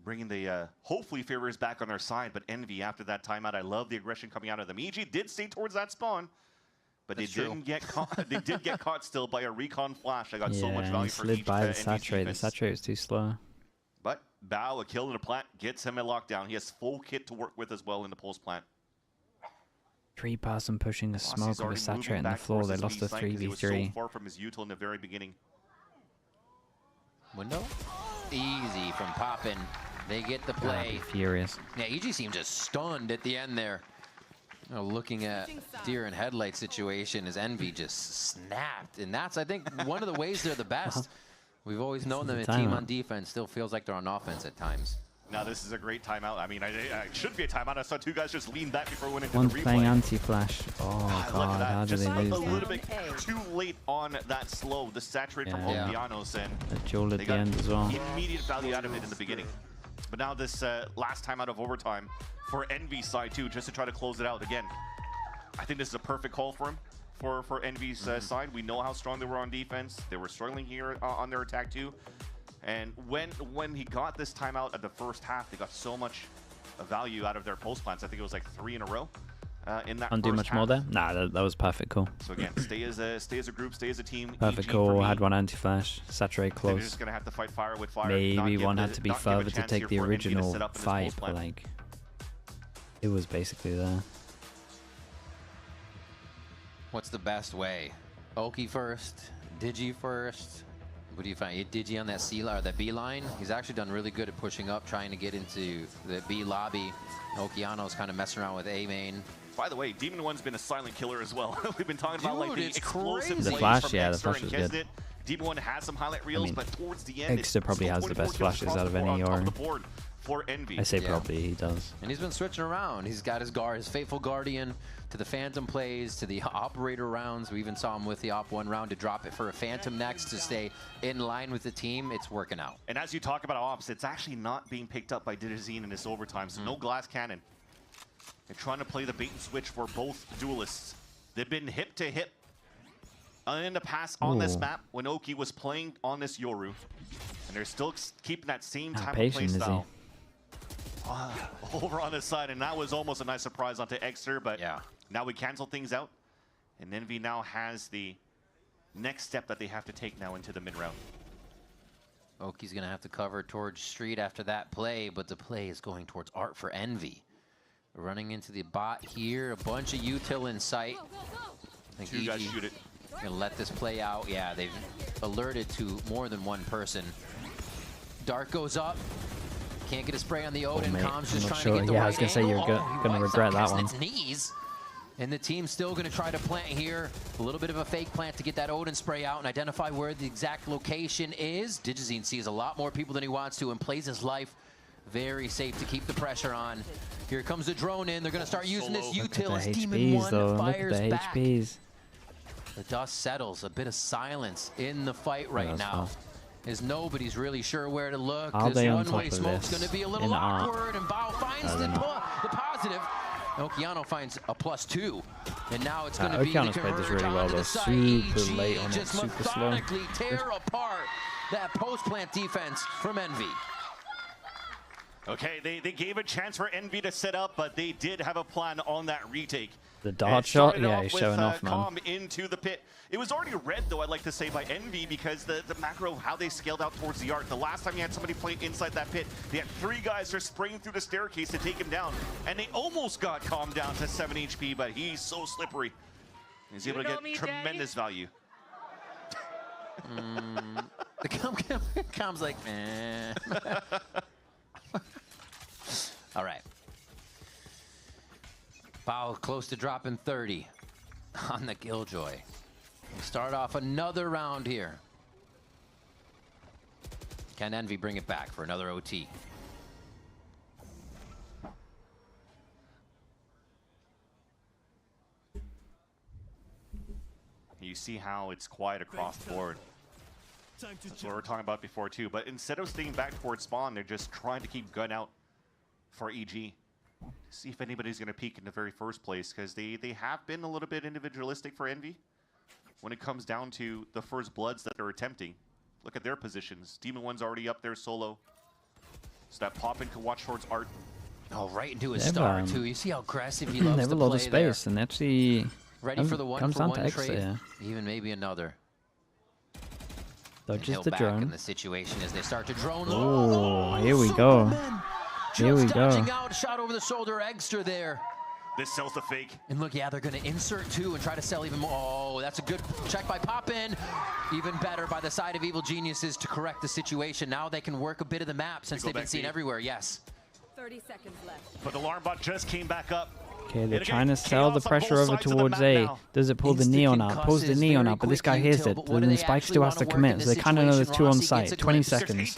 bringing the hopefully favors back on their side. But Envy after that timeout, I love the aggression coming out of them. EG did stay towards that spawn, but they didn't get caught. They did get caught still by a recon flash. I got so much value for slid by the saturate. The saturate was too slow. But Bao, a kill in a plant, gets him a lockdown. He has full kit to work with as well in the pulse plant. 3-person pushing a smoke with a saturate on the floor. They lost a 3v3. He was so far from his util in the very beginning. Window? Easy from Poppin. They get the play. Furious. Yeah, EG seemed just stunned at the end there. You know, looking at deer and headlight situation as Envy just snapped. And that's, I think, one of the ways they're the best. We've always known them a team on defense still feels like they're on offense at times. Now this is a great timeout. I mean, it should be a timeout. I saw 2 guys just lean back before we went into One's the replay. playing anti-flash. Oh god, how do they lose that? A little bit too late on that slow. The saturate from Okeanos, and the duel at the end as well. Immediate value out of it in the beginning. But now this last time out of overtime for Envy's side too, just to try to close it out again. I think this is a perfect call for him, for Envy's side. We know how strong they were on defense. They were struggling here on their attack too. And when he got this timeout at the first half, they got so much value out of their post plants. I think it was like 3 in a row in that Can't do much more there? Nah, that was perfect call. So again, stay as a group, stay as a team. Perfect call, had one anti-flash, saturate close. They're just going to have to fight fire with fire. Maybe one had to be further to take the original fight, but like, it was basically there. What's the best way? Oki first, Digi first. What do you find? Digi on that C or that B line? He's actually done really good at pushing up, trying to get into the B lobby. Okeanos kind of messing around with A main. By the way, Demon One's been a silent killer as well. We've been talking about like the explosive The plays flash, from yeah, the Exter flash and was good. Kesnit. Demon One has some highlight reels, but towards the end, Exter probably has the best flashes out of any Yoru. For Envy. I say probably, he does. And he's been switching around. He's got his guard, his Faithful Guardian, to the Phantom plays, to the Operator rounds. We even saw him with the Op 1 round to drop it for a Phantom next to stay in line with the team. It's working out. And as you talk about Ops, it's actually not being picked up by Digizine in this overtime, so no glass cannon. They're trying to play the bait and switch for both duelists. They've been hip to hip in the past on this map when Oki was playing on this Yoru. And they're still keeping that same type of play style. Over on this side, and that was almost a nice surprise onto Exter, but now we cancel things out. And Envy now has the next step that they have to take now into the mid-round. Oki's going to have to cover towards Street after that play, but the play is going towards Art for Envy. Running into the bot here, a bunch of util in sight. I think Two guys shoot it. Gonna let this play out. Yeah, they've alerted to more than one person. Dart goes up. Can't get a spray on the Odin. Comms just trying to get the right I was gonna say you're gonna regret that one. Knees. And the team's still gonna try to plant here. A little bit of a fake plant to get that Odin spray out and identify where the exact location is. Digizine sees a lot more people than he wants to and plays his life very safe to keep the pressure on. Here comes the drone in. They're gonna start using this util as Demon One fires back. The dust settles. A bit of silence in the fight right now. As nobody's really sure where to look. This one-way smoke's going to be a little awkward, and Bao finds the positive. Okeano finds a +2, and now it's going to be the played this really converge well, onto though. the site. Super EG late on it, just super slow. methodically tear apart that post-plant defense from Envy. Okay, they gave a chance for Envy to set up, but they did have a plan on that retake. The dart shot, yeah, he's showing off, man. Calm into the pit. It was already red, though, I'd like to say, by Envy, because the macro, how they scaled out towards the Art. The last time you had somebody play inside that pit, they had 3 guys just spraying through the staircase to take him down, and they almost got calmed down to 7 HP, but he's so slippery. He's able to get tremendous value. The com's like, eh. All right. Bao close to dropping 30 on the Killjoy. We'll start off another round here. Can Envy bring it back for another OT? You see how it's quiet across the board. That's what we were talking about before too. But instead of staying back towards spawn, they're just trying to keep gun out for EG. See if anybody's going to peek in the very first place, because they have been a little bit individualistic for Envy when it comes down to the first bloods that they're attempting. Look at their positions. Demon One's already up there solo. So that pop-in could watch towards Art. Oh, right into his star too. You see how aggressive he loves to play there. They have a lot of space, and actually ready for the comes down to trade, Exter, even maybe another. Dodges the drone. In the situation as they start to drone. Oh, here we go. Here we go. Out, shot over the shoulder, Exter there. This sells the fake. And look, yeah, they're going to insert 2 and try to sell even more. Oh, that's a good check by Poppin. Even better by the side of Evil Geniuses to correct the situation. Now they can work a bit of the map since they've been seen everywhere. Yes. 30 seconds left. But the alarm bot just came back up. Okay, they're trying to sell the pressure over towards A. Does it pull the neon out? Pulls the neon out, but this guy hears it. Then the Spike still has to commit, so they kind of know there's 2 on site. 20 seconds.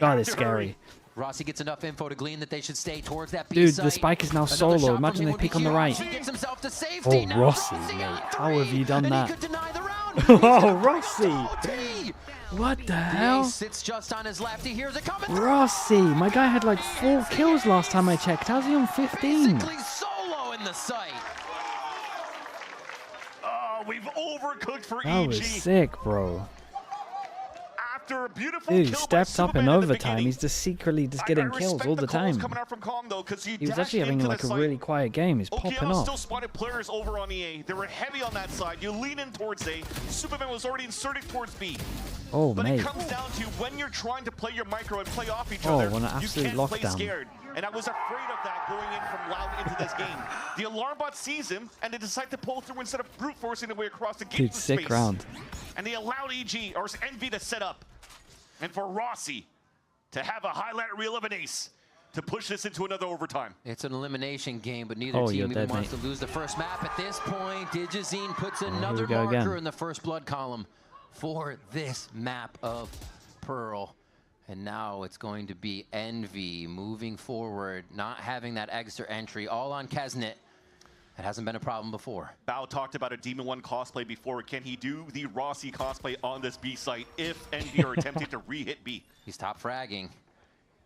God, it's scary. Rossi gets enough info to glean that they should stay towards that B Dude, site. the Spike is now solo. Imagine they peek on the right. Oh, Rossi, mate. How have you done that? Oh, Rossi. What the hell? Sits just on his left. He hears it coming. Rossi, my guy had like 4 kills last time I checked. How's he on 15? Basically solo in the site. Oh, we've overcooked for EG. That was sick, bro. After a beautiful Dude, kill steps up in overtime. He's just secretly just getting kills all the time. Coming out from Kong, though, he was actually having like a really quiet game. He's popping off. Still spotted players over on EA. They were heavy on that side. You lean in towards A. Superman was already inserted towards B. Oh, but mate. It comes down to when you're trying to play your micro and play off each other, an absolute you can't lockdown. play scared. And I was afraid of that going in from Loud into this game. The alarm bot sees him, and they decide to pull through instead of brute forcing their way across the gate. Dude, sick space. round. And they allowed EG, or Envy, to set up. And for Rossi to have a highlight reel of an ace. to push this into another overtime. It's an elimination game, but neither team even wants to lose the first map. At this point, EG puts another marker in the first blood column for this map of Pearl. And now it's going to be Envy moving forward, not having that extra entry, all on Kesnet. It hasn't been a problem before. Bao talked about a Demon 1 cosplay before. Can he do the Rossi cosplay on this B site if Envy are attempting to re-hit B? He's top fragging.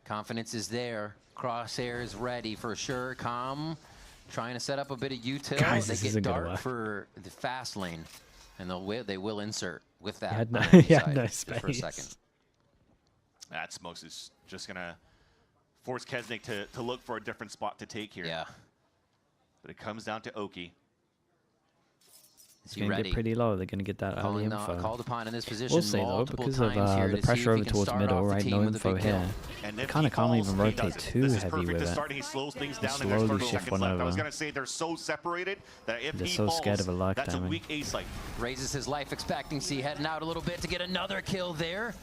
Confidence is there. Crosshair is ready for sure. Calm trying to set up a bit of util. Guys, they get dart for the fast lane, and they will insert with that. He had no space. For a second. That Smokes is just gonna force Kesnick to look for a different spot to take here. Yeah. But it comes down to Oki. It's going to get pretty low. They're going to get that early info. Called upon in this position. We'll see though, because of the pressure over towards middle, right? No info here. They kind of can't even rotate too heavy with it. He slows things down and slowly shift one over. I was going to say they're so separated that if they're he so falls, scared of a life that's timing. a weak A site. Raises his life expectancy, heading out a little bit to get another kill there.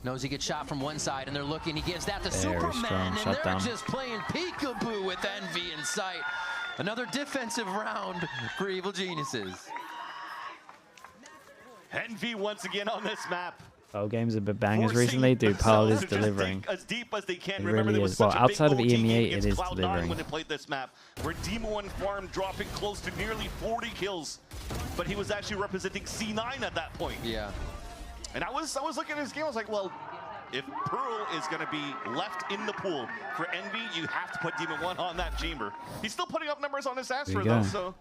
Knows he gets shot from one side, and they're looking. He gives that to Superman, and they're just playing peekaboo with Envy in sight. Another defensive round for Evil Geniuses. Envy once again on this map. Oh, games have been bangers recently. Dude, Pearl is delivering. As deep as they can. It Remember, really is. Well, outside of EMEA, it is delivering. When they played this map, where Demon 1 farm dropping close to nearly 40 kills, but he was actually representing C9 at that point. Yeah. And I was looking at this game. I was like, well, if Pearl is going to be left in the pool for Envy, you have to put Demon 1 on that chamber. He's still putting up numbers on his Astra though, so.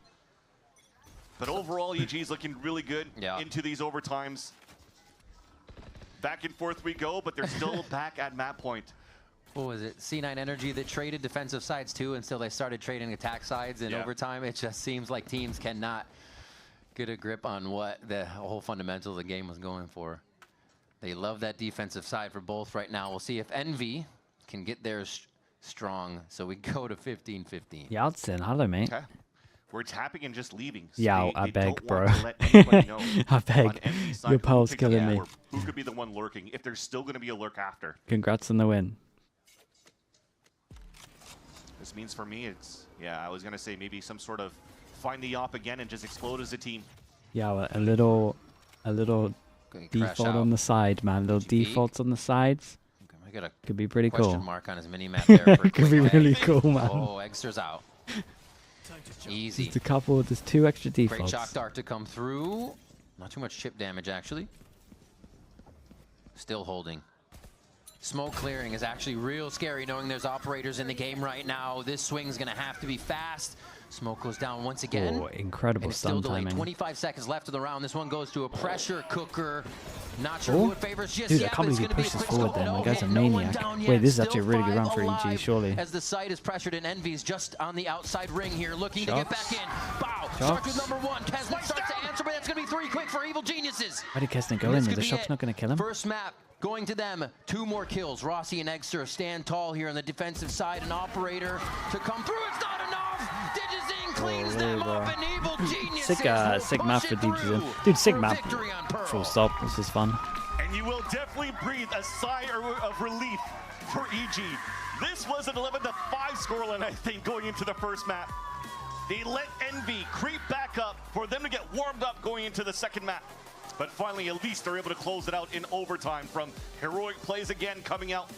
But overall, EG is looking really good into these overtimes. Back and forth we go, but they're still back at map point. What was it? C9 Energy that traded defensive sides too until they started trading attack sides in overtime. It just seems like teams cannot get a grip on what the whole fundamental of the game was going for. They love that defensive side for both right now. We'll see if Envy can get theirs strong. So we go to 15-15. Yeah, Sen, hello, mate. Okay. We're tapping and just leaving. So yeah, they I beg, bro. Know I beg. Your Pearl's killing me. Who could be the one lurking if there's still going to be a lurk after? Congrats on the win. This means for me, it's, I was going to say maybe some sort of find the op again and just explode as a team. Yeah, well, a little default on the side, man. Little defaults on the sides. Could be pretty cool. Question mark on his mini-map there. Could be really cool, man. Oh, Exter's out. Easy. Just a couple, there's 2 extra defaults. Great shock dart to come through. Not too much chip damage, actually. Still holding. Smoke clearing is actually real scary, knowing there's operators in the game right now. This swing's going to have to be fast. Smoke goes down once again. Oh, incredible stun timing. 25 seconds left of the round. This one goes to a pressure cooker. Not sure who it favors just yet. Dude, I can't believe he pushes forward then. Like, that's a maniac. Wait, this is actually a really good round for EG, surely. As the site is pressured and Envy's just on the outside ring here, looking to get back in. Bow. Starts with number 1. Kesnick starts to answer, but that's going to be 3 quick for Evil Geniuses. Why did Kesnick go in there? The shock's not going to kill him. First map going to them. 2 more kills. Rossi and Egster stand tall here on the defensive side. An operator to come through. It's not enough. Digizine cleans them up, and Evil Geniuses sick map for Digizine. Dude, sick map. Full stop. This is fun. And you will definitely breathe a sigh of relief for EG. This was an 11-5 scoreline, I think, going into the first map. They let Envy creep back up for them to get warmed up going into the second map. But finally, at least they're able to close it out in overtime from heroic plays again coming out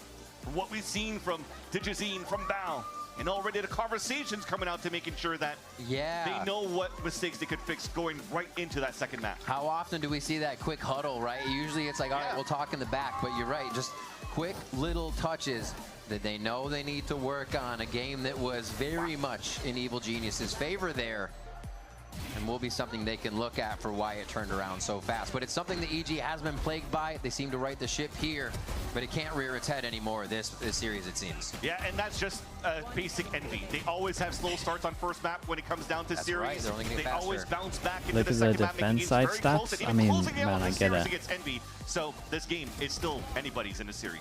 from what we've seen from Digizine, from Bao. And already the conversations coming out to making sure that they know what mistakes they could fix going right into that second map. How often do we see that quick huddle, right? Usually it's like, all right, we'll talk in the back, but you're right. Just quick little touches that they know they need to work on. A game that was very much in Evil Genius's favor there. And will be something they can look at for why it turned around so fast. But it's something that EG has been plagued by. They seem to right the ship here, but it can't rear its head anymore this series, it seems. Yeah, and that's just basic Envy. They always have slow starts on first map when it comes down to series. Right. They always bounce back into Look the at second the map, defense side stats. I mean, man, I get it. Against Envy. So this game is still anybody's in the series.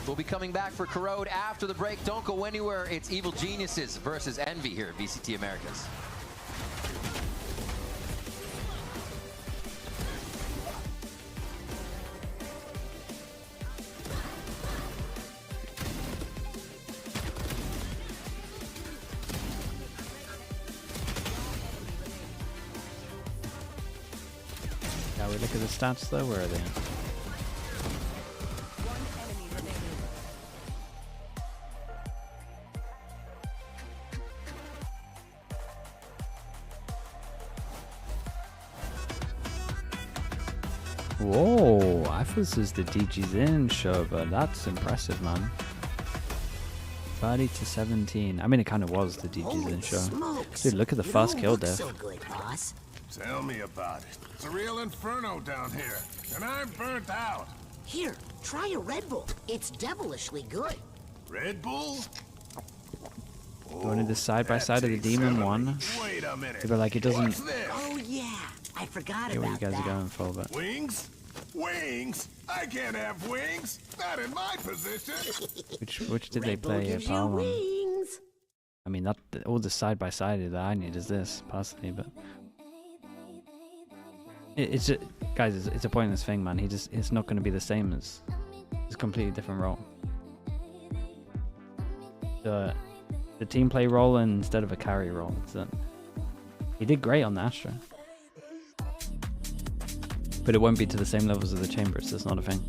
We'll be coming back for Corrode after the break. Don't go anywhere. It's Evil Geniuses versus Envy here at VCT Americas. we look at the stats though. Where are they? Whoa, I thought this was the DG SEN show, but that's impressive, man. 30 to 17. I mean, it kind of was the DG SEN show. Smokes. Dude, look at the first kill there. So good, boss. Tell me about it. It's a real inferno down here, and I'm burnt out. Here, try a Red Bull. It's devilishly good. Red Bull? Going to the side by side of the demon one. Wait a minute. But like it doesn't. Oh yeah, I forgot Get what you about guys that. are going for, but. Wings? Wings? I can't have wings. Not in my position. Which did they play Palm on? I mean, that all the side by side that I need is this personally, but it's just, guys, it's a pointless thing, man. It's not going to be the same as. It's a completely different role. The team play role instead of a carry role. He did great on the Astra, but it won't be to the same levels as the Chambers. That's not a thing.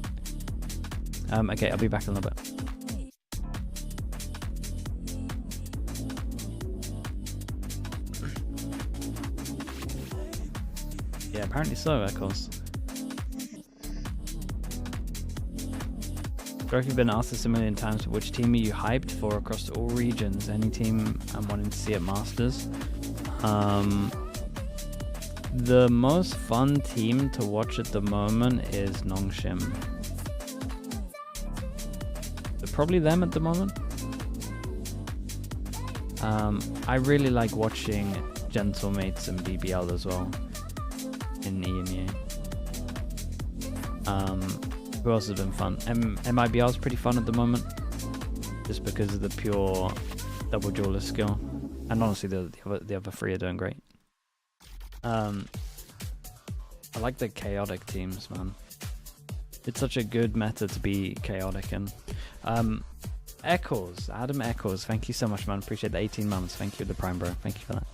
Okay, I'll be back in a little bit. Yeah, apparently so, Echoes. I reckon you've been asked this a million times, but which team are you hyped for across all regions? Any team I'm wanting to see at Masters? The most fun team to watch at the moment is Nongshim. They're probably them at the moment. I really like watching Gentlemates and BBL as well in EMEA. Who else has been fun? MIBR is pretty fun at the moment, just because of the pure double duelist skill, and honestly the other three are doing great. I like the chaotic teams, man. It's such a good meta to be chaotic in. Echoes, Adam Echoes, thank you so much, man. Appreciate the 18 months. Thank you, the Prime Bro. Thank you for that.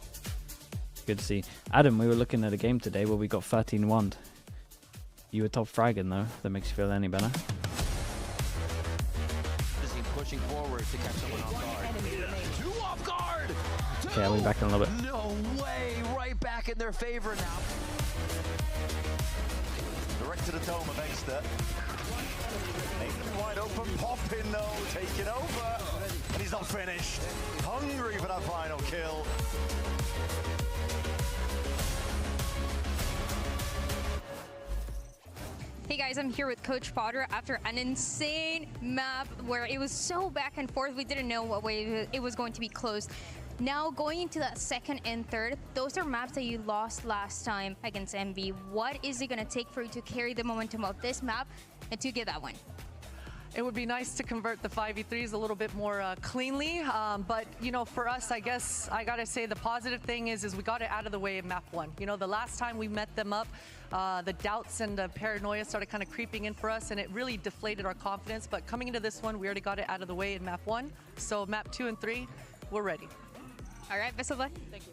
Good to see. Adam, we were looking at a game today where we got 13-1'd. You were top fragging though, if that makes you feel any better. Pushing forward to catch someone off guard. Two off guard! Okay, I'll be back in a little bit. No way! Right back in their favor now. Direct to the dome of Exeter. Nathan wide open, popping though, taking over. And he's not finished. Hungry for that final kill. Hey guys, I'm here with Coach Potter after an insane map where it was so back and forth. We didn't know what way it was going to be closed. Now going into that second and third, those are maps that you lost last time against MV. What is it going to take for you to carry the momentum of this map and to get that win? It would be nice to convert the 5v3s a little bit more cleanly, but you know, for us, I guess I gotta say the positive thing is we got it out of the way in map 1. You know, the last time we met them up, the doubts and the paranoia started kind of creeping in for us, and it really deflated our confidence. But coming into this one, we already got it out of the way in map 1. So map 2 and 3, we're ready. All right, best of luck. Thank you.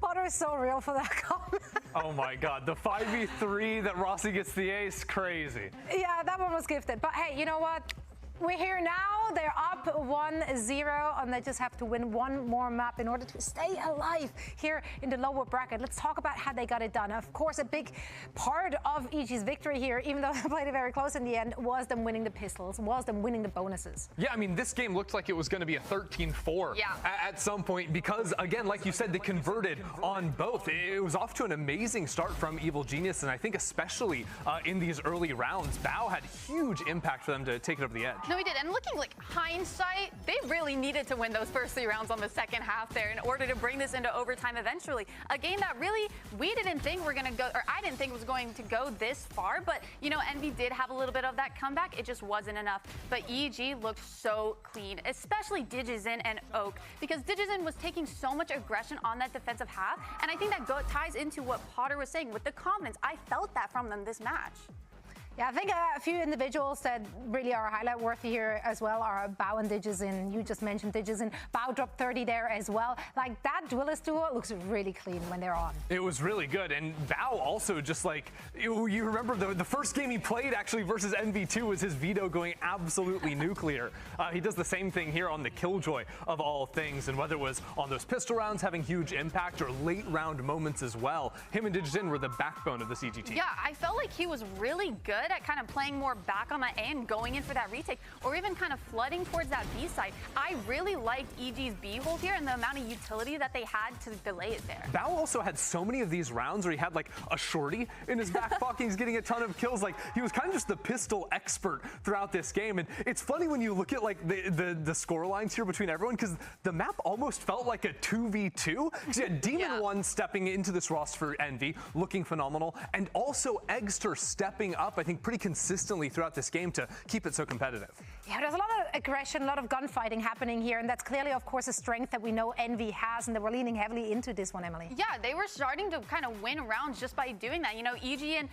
Potter is so real for that comment. Oh my God, the 5v3 that Rossi gets the ace, crazy. Yeah, that one was gifted. But hey, you know what? We're here now. They're up 1-0, and they just have to win one more map in order to stay alive here in the lower bracket. Let's talk about how they got it done. Of course, a big part of EG's victory here, even though they played it very close in the end, was them winning the pistols, was them winning the bonuses. Yeah, I mean, this game looked like it was going to be a 13-4 at some point because, again, like you said, they converted on both. It was off to an amazing start from Evil Genius, and I think especially in these early rounds, Bao had huge impact for them to take it over the edge. No, we did. And looking like hindsight, they really needed to win those first 3 rounds on the second half there in order to bring this into overtime eventually. A game that really we didn't think we're going to go, or I didn't think was going to go this far. But, you know, Envy did have a little bit of that comeback. It just wasn't enough. But EG looked so clean, especially DG SEN and Oak, because DG SEN was taking so much aggression on that defensive half. And I think that ties into what Potter was saying with the confidence. I felt that from them this match. Yeah, I think a few individuals that really are highlight worthy here as well are Bao and Digizin. You just mentioned Digizin. Bao dropped 30 there as well. Like, that duelist duo looks really clean when they're on. It was really good, and Bao also just like, you remember the first game he played actually versus NV2 was his veto going absolutely nuclear. He does the same thing here on the Killjoy of all things, and whether it was on those pistol rounds having huge impact or late round moments as well, him and Digizin were the backbone of this EG team. Yeah, I felt like he was really good at kind of playing more back on that A and going in for that retake, or even kind of flooding towards that B side. I really liked EG's B hold here and the amount of utility that they had to delay it there. Bao also had so many of these rounds where he had like a shorty in his back pocket. He's getting a ton of kills. Like, he was kind of just the pistol expert throughout this game. And it's funny when you look at like the score lines here between everyone, because the map almost felt like a 2v2. You had Demon One stepping into this roster for Envy, looking phenomenal, and also Eggster stepping up, I think, pretty consistently throughout this game to keep it so competitive. Yeah, there's a lot of aggression, a lot of gunfighting happening here, and that's clearly, of course, a strength that we know Envy has, and they were leaning heavily into this one, Emily. Yeah, they were starting to kind of win rounds just by doing that. You know, EG and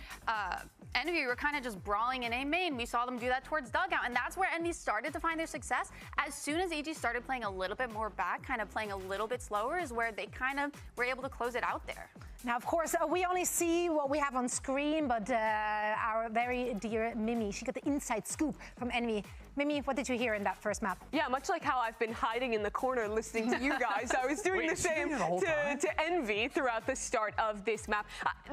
Envy were kind of just brawling in A main. We saw them do that towards Dugout, and that's where Envy started to find their success. As soon as EG started playing a little bit more back, kind of playing a little bit slower, is where they kind of were able to close it out there. Now, of course, we only see what we have on screen, but our very dear Mimi, she got the inside scoop from Envy. Mimi, what did you hear in that first map? Yeah, much like how I've been hiding in the corner listening to you guys, I was doing the same to Envy throughout the start of this map.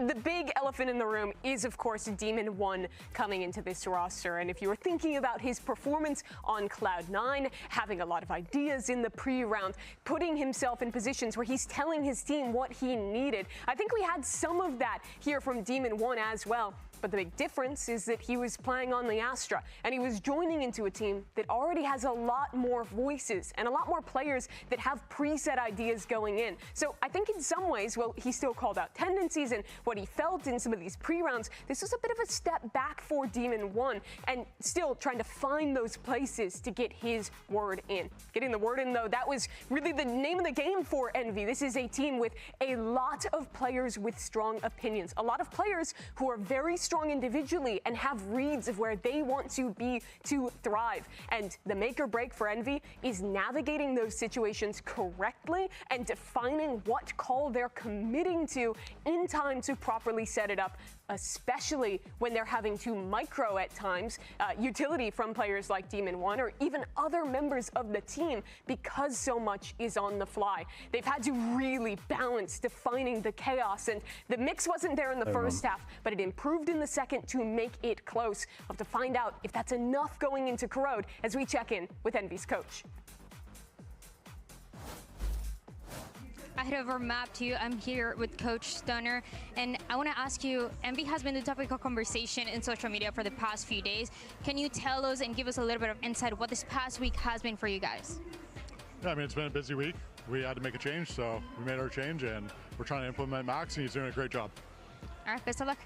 The big elephant in the room is, of course, Demon One coming into this roster. And if you were thinking about his performance on Cloud9, having a lot of ideas in the pre-round, putting himself in positions where he's telling his team what he needed, I think we had some of that here from Demon One as well. But the big difference is that he was playing on the Astra, and he was joining into a team that already has a lot more voices and a lot more players that have preset ideas going in. So I think in some ways, well, he still called out tendencies and what he felt in some of these pre-rounds. This was a bit of a step back for Demon One, and still trying to find those places to get his word in. Getting the word in, though, that was really the name of the game for Envy. This is a team with a lot of players with strong opinions, a lot of players who are very strong individually and have reads of where they want to be to thrive. And the make or break for Envy is navigating those situations correctly and defining what call they're committing to in time to properly set it up, especially when they're having to micro at times utility from players like Demon One or even other members of the team, because so much is on the fly. They've had to really balance defining the chaos, and the mix wasn't there in the first half, but it improved in the second to make it close. We'll have to find out if that's enough going into Corrode as we check in with Envy's coach. I head over map to you. I'm here with Coach Stunner, and I want to ask you, Envy has been the topic of conversation in social media for the past few days. Can you tell us and give us a little bit of insight what this past week has been for you guys? Yeah, I mean, it's been a busy week. We had to make a change, so we made our change, and we're trying to implement Max, and he's doing a great job. All right, best of luck.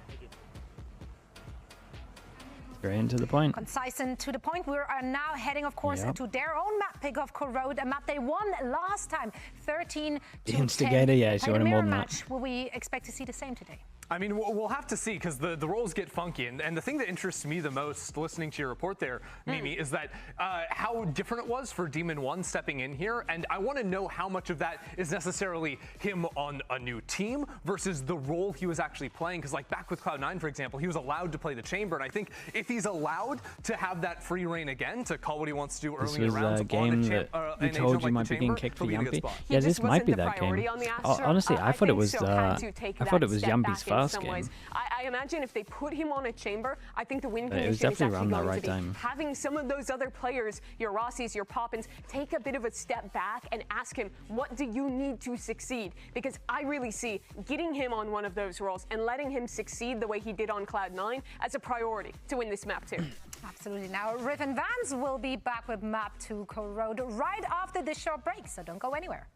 Very into the point. Concise and to the point. We are now heading, of course, into their own map pick of Corrode, a map they won last time, 13-10. The Instigator, yeah, she wanted more than that. Will we expect to see the same today? I mean, we'll have to see, because the roles get funky. And the thing that interests me the most, listening to your report there, Mimi, is that how different it was for Demon One stepping in here. And I want to know how much of that is necessarily him on a new team versus the role he was actually playing. Because like back with Cloud9, for example, he was allowed to play the chamber. And I think if he's allowed to have that free reign again to call what he wants to do early in rounds, a game that you told you might be getting kicked for Yumpy. Yeah, this might be that game. Honestly, I thought it was Yumpy's first game. I imagine if they put him on a chamber, I think the win condition it was is definitely actually around that going right to be time. having some of those other players, your Rossies, your Poppins, take a bit of a step back and ask him, what do you need to succeed? Because I really see getting him on one of those roles and letting him succeed the way he did on Cloud9 as a priority to win this map too. Absolutely. Now, Riff and Vans will be back with Map 2 Corrode right after this short break, so don't go anywhere.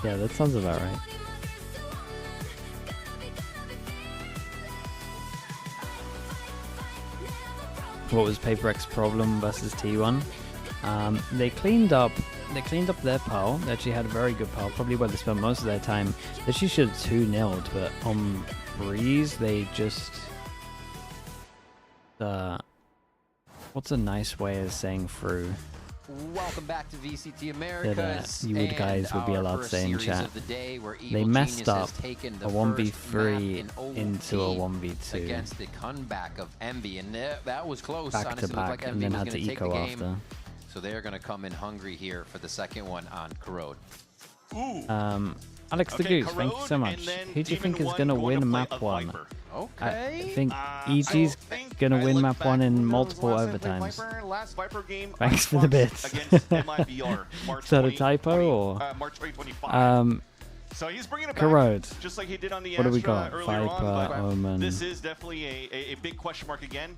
Yeah, that sounds about right. what was Paper X problem versus T1. They cleaned up their PAL. They actually had a very good PAL, probably where they spent most of their time. They actually should have 2-0'd, but on Breeze they just what's a nice way of saying through? Welcome back to VCT Americas. You would guys would be allowed to say in chat. They messed up a 1v3 into a 1v2 against the comeback of Envy, and that was close. Back to back, and then had to eco after. So they're going to come in hungry here for the second one on Corrode. Alex the Goose, thank you so much. Who do you think is going to win map 1? Okay. I think EG's going to win map 1 in multiple overtimes. Thanks for the bits. Is that a typo or? March 2025. So he's bringing it back, Corrode. just like he did on the What do we Astra got? earlier Viper, on, but Omen. this is definitely a big question mark again.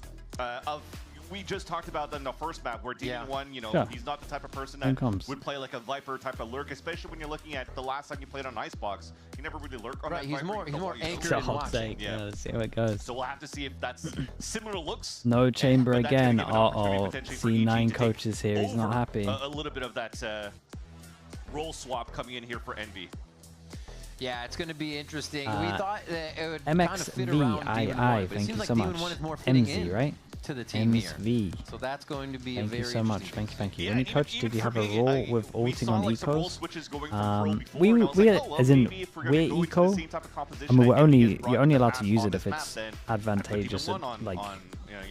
We just talked about that in the first map where Demon 1, you know, he's not the type of person that would play like a Viper type of lurk, especially when you're looking at the last time you played on Icebox. He never really lurked on that he's Viper. more anchored and watching. Yeah, let's see how it goes. So we'll have to see if that's similar looks. No chamber but that's gonna again. give an opportunity potentially for EG C9 to coaches here. He's not happy. A little bit of that role swap coming in here for Envy. Yeah, it's going to be interesting. We thought that it would kind of fit MXVII, around Demon 1, but it thank seems you like so Demon much. 1 is more fitting MZ, in right? to the team here. MSV. So that's going to be a Thank very you so much. interesting Thank you. Yeah, Any even coach, did you have a for me, role with ulting on like some role ecos? switches going from pro before, and I was We like, oh, well, as in maybe if we're gonna we're go into the eco. same type of composition I mean, that Envy has brought you're only in the allowed to past use on it if this it's map, then advantageous, I put Demon like, one on,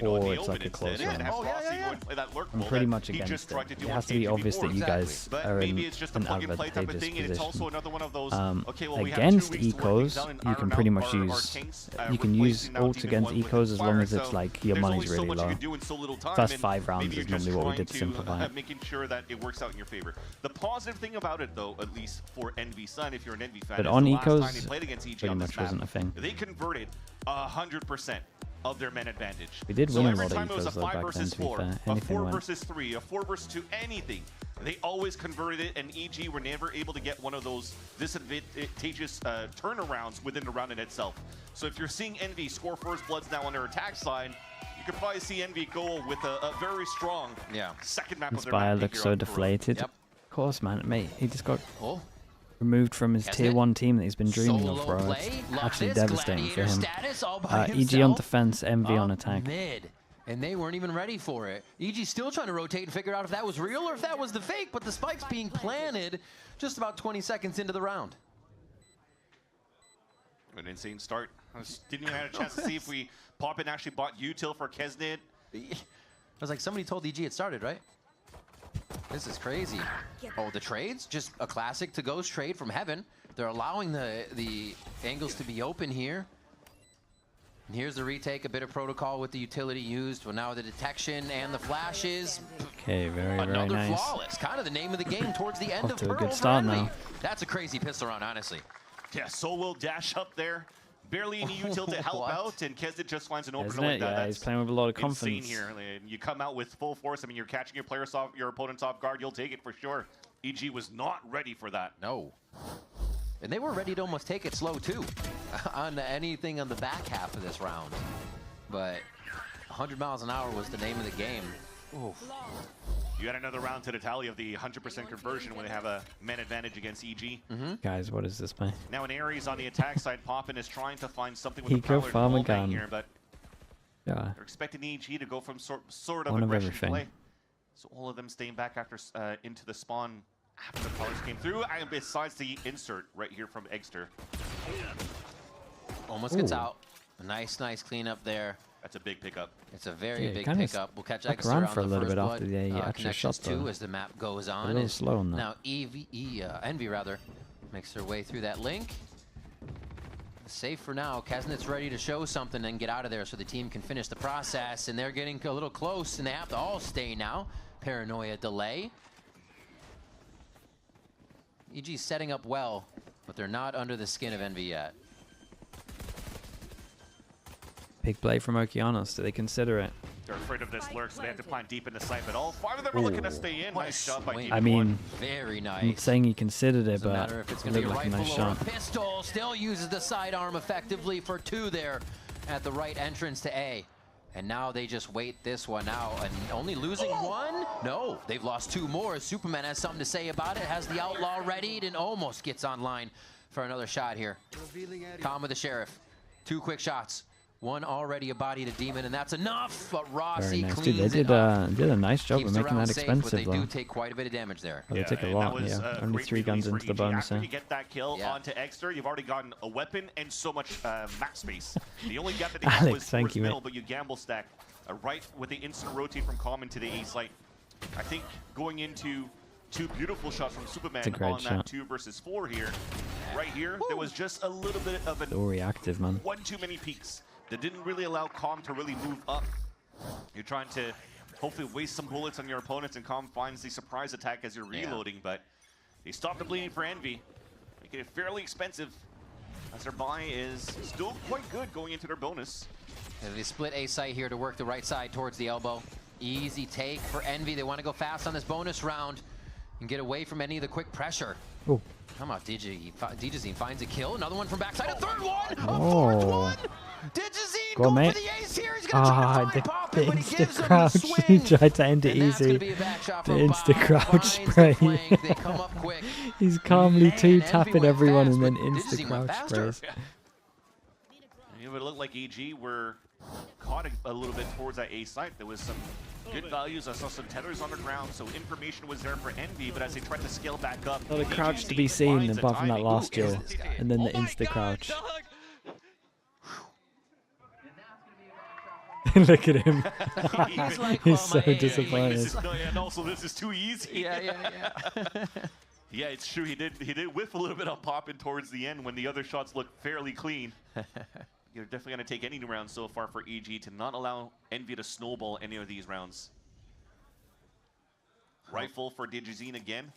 or the it's open like a close instead, one. and have Flossie go and play that lurk I'm role pretty that much he against just tried to it. do It on has to be obvious that you KG guys But are maybe in it's just a an plug and play type of advantageous thing, and it's also position. another one of those. Okay, well, we have 2 Against weeks to work things ecos, out and you iron can out pretty much our use kinks, you can use replacing now ult Demon against 1 with ecos as long Fire, as it's so like your there's money's only so really much you low. can do in so little time, First and 5 rounds maybe is you're just normally what we did to trying simplify it. making sure that it works out in your favor. The positive thing about it, though, at least for Envy Sun, if you're an Envy fan, But is on the last time ecos, they played against EG pretty on much this map, wasn't a thing. they converted 100% of their men advantage. We did so win a every lot of time it was a ecos though 5 back then, versus to be 4, fair. a Anything 4 went. versus 3, a 4 versus 2, anything. They always converted it, and EG were never able to get one of those disadvantageous turnarounds within the round in itself. So if you're seeing Envy score first bloods now on their attack side, you could probably see Envy go with a very strong second map of their Inspire map looks so deflated. Of course, man, mate. He just got removed from his tier 1 team that he's been dreaming of, bro. It's actually devastating for him. EG on defense, Envy on attack. Mid. And they weren't even ready for it. EG still trying to rotate and figure out if that was real or if that was the fake, but the spike's being planted just about 20 seconds into the round. An insane start. I didn't even have a chance to see if we pop in actually bought util for Kesnid. I was like, somebody told EG it started, right? This is crazy. Oh, the trades? Just a classic to Ghost trade from Heaven. They're allowing the angles to be open here. And here's the retake, a bit of protocol with the utility used, but now the detection and the flashes. Okay, very nice. Another flawless, kind of the name of the game towards the end Off of to a Pearl good start for Envy. now. That's a crazy pistol round, honestly. Yeah, solo dash up there. Barely any util to help out, and Kesnid just finds an opener Isn't like it? that. Yeah, That's he's playing with a lot of insane confidence. here. And you come out with full force. I mean, you're catching your opponents off guard. You'll take it for sure. EG was not ready for that. No. And they were ready to almost take it slow, too, on anything on the back half of this round. But 100 miles an hour was the name of the game. Oof. You had another round to the tally of the 100% conversion when they have a man advantage against EG. Guys, what is this, man? Now, an Ares on the attack side, Poppin is trying to find something with Eco the farm Prowler again. here, but Yeah. they're expecting EG to go from sort of One of aggression everything. play. So all of them staying back after into the spawn after the Prowlers came through. And besides the insert right here from Eggster. Almost gets Ooh. out. A nice cleanup there. That's a big pickup. It's a very big kinda pickup. We'll catch stuck Eggster around on for a the little first bit blood. after the extra Connections shot, though. too, as the map goes on. little And slow on that. Now Envy rather makes their way through that link. Safe for now. Kesnit's ready to show something and get out of there so the team can finish the process. And they're getting a little close, and they have to all stay now. Paranoia delay. EG's setting up well, but they're not under the skin of Envy yet. Big play from Okeanos. Do they consider it? They're afraid of this lurk, so they have to plant deep in the site. But all 5 of them are looking to stay in. Nice shot by swing. I mean, Very I'm nice. not saying he considered it, Doesn't but matter if it's it going to be looked a like a rifle nice or shot. a pistol. Still uses the sidearm effectively for 2 there at the right entrance to A. And now they just wait this one out, and only losing one? No, they've lost 2 more. Superman has something to say about it, has the Outlaw readied, and almost gets online for another shot here. Calm with the Sheriff. 2 quick shots. One already a body to Demon, and that's enough. But Rossi Very nice. cleans Dude, they did a nice job of making that safe, expensive, but they though. do take quite a bit of damage there. They take a lot, yeah. Only 3 guns into the bonus After here. you get that kill onto Exeter, you've already gotten a weapon and so much map space. The only gap that they had was towards middle, but you gamble stack right with the instant rotate from common to the A site. I think going into 2 beautiful shots from Superman on that 2 versus 4 here. Right here, there was just a little bit of an So reactive, man. one too many peaks that didn't really allow Calm to really move up. You're trying to hopefully waste some bullets on your opponents, and Calm finds the surprise attack as you're reloading, but they stopped the bleeding for Envy, making it fairly expensive as their buy is still quite good going into their bonus. And they split A site here to work the right side towards the elbow. Easy take for Envy. They want to go fast on this bonus round and get away from any of the quick pressure. Oh. Come on, Digizine finds a kill. Another one from backside. A third one! A Oh. 4th one! Digizine Go, going mate. for the ace here. He's gonna try to find Pop it, but he gives him the crouch. He swing. tried to end it easy. The insta crouch spray. They come up quick. He's calmly Man, 2-tapping Envy everyone went and fast, then but insta Digizine went crouch faster. sprays. It would look like EG were caught a little bit towards that A site. There was some good values. I saw some tethers on the ground, so information was there for Envy, but as they tried to scale back up, Not a crouch to be seen apart from that last duel. And then the insta crouch. Look at him. He's like, He's well, so my A. disappointed. And also, this is too easy. Yeah. Yeah, it's true. He did whiff a little bit on popping towards the end when the other shots looked fairly clean. You're definitely going to take any round so far for EG to not allow Envy to snowball any of these rounds. Rifle for Digizine again.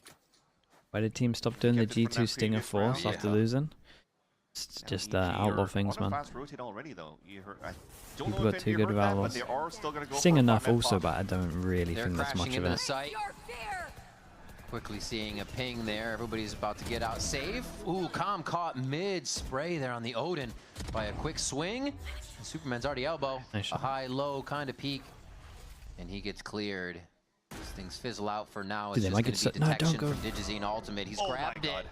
Why did team stop doing the G2 Stinger Force after losing? It's just outlaw things, man. Fast rotate already, though. People got too good with outlaws. Sing enough also, but I don't really think that's much of it. Quickly seeing a ping there. Everybody's about to get out safe. Ooh, Calm caught mid-spray there on the Odin by a quick swing. Superman's already elbow. Nice a high-low kind of peak. And he gets cleared. These things fizzle out for now. It's just going to be detection from Digizine Ultimate. He's grabbed it.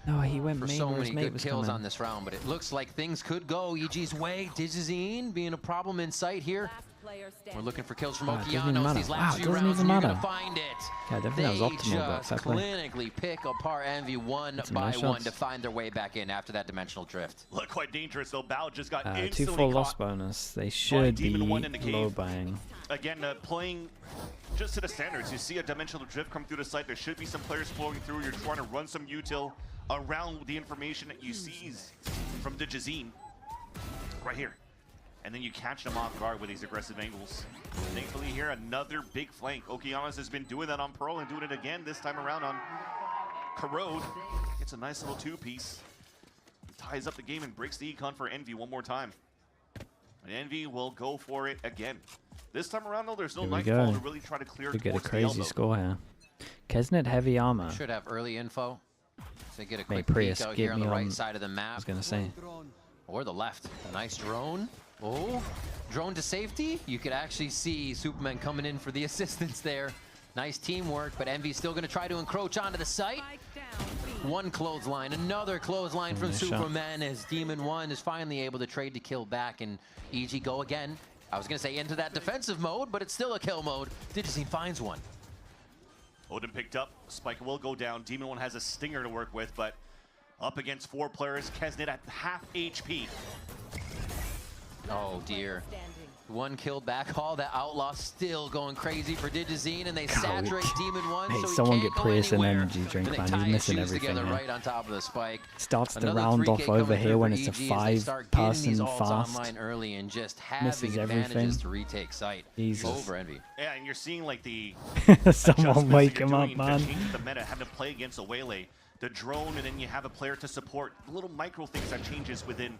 No, he went for main so where his many mate good was kills coming. on this round, but it looks like things could go EG's way. Digizine being a problem in sight here. We're looking for kills from Oh, it doesn't even Okeanos matter. these Wow, last it few doesn't rounds, even and you're matter. gonna find it. Yeah, I definitely that was optimal, but fair play. Clinically pick apart Envy one Some by nice one shots. to find their way back in after that dimensional drift. Look quite dangerous, though. Bao just got 2 instantly full caught. loss bonus. They should be Demon 1 in the cave. low buying. Again, playing just to the standards. You see a dimensional drift come through the site. There should be some players flowing through. You're trying to run some util around the information that you seize from Digizine. Right here. And then you catch them off guard with these aggressive angles. Thankfully here, another big flank. Okeanos has been doing that on Pearl and doing it again this time around on Corrode. Gets a nice little 2-piece. Ties up the game and breaks the econ for Envy one more time. And Envy will go for it again. This time around, though, there's no Here we nightfall go. to really try to clear Could get a towards the crazy elbow. score here. Kesnet heavy armor. Should have early info. So get a Mate, quick Prius, peek out get here on me the right on- side of the I map. was gonna say. Or the left. A nice drone. Oh, drone to safety. You could actually see Superman coming in for the assistance there. Nice teamwork, but Envy's still going to try to encroach onto the site. One clothesline, another clothesline from Nice shot. Superman as Demon 1 is finally able to trade the kill back, and EG go again. I was going to say into that defensive mode, but it's still a kill mode. Digizine finds one. Odin picked up. Spike will go down. Demon 1 has a stinger to work with, but up against 4 players. Kesnet at half HP. Oh dear. One killed back all. That outlaw still going crazy for Digizine, and they saturate Demon 1. Hey, so he someone can't get go Prius an anywhere. energy drink, And they man. tie He's his missing shoes everything together here. right on top of the spike. Starts the Another round 3K off over coming here through when for it's a EG as they start getting these five-person ults fast. online early and just having Misses advantages everything. to retake site Jesus. over Envy. Yeah, and you're seeing like the Someone adjustments wake that you're him up, doing man. to change the meta, having to play against a Waylay, the drone, and then you have a player to support. The little micro things that changes within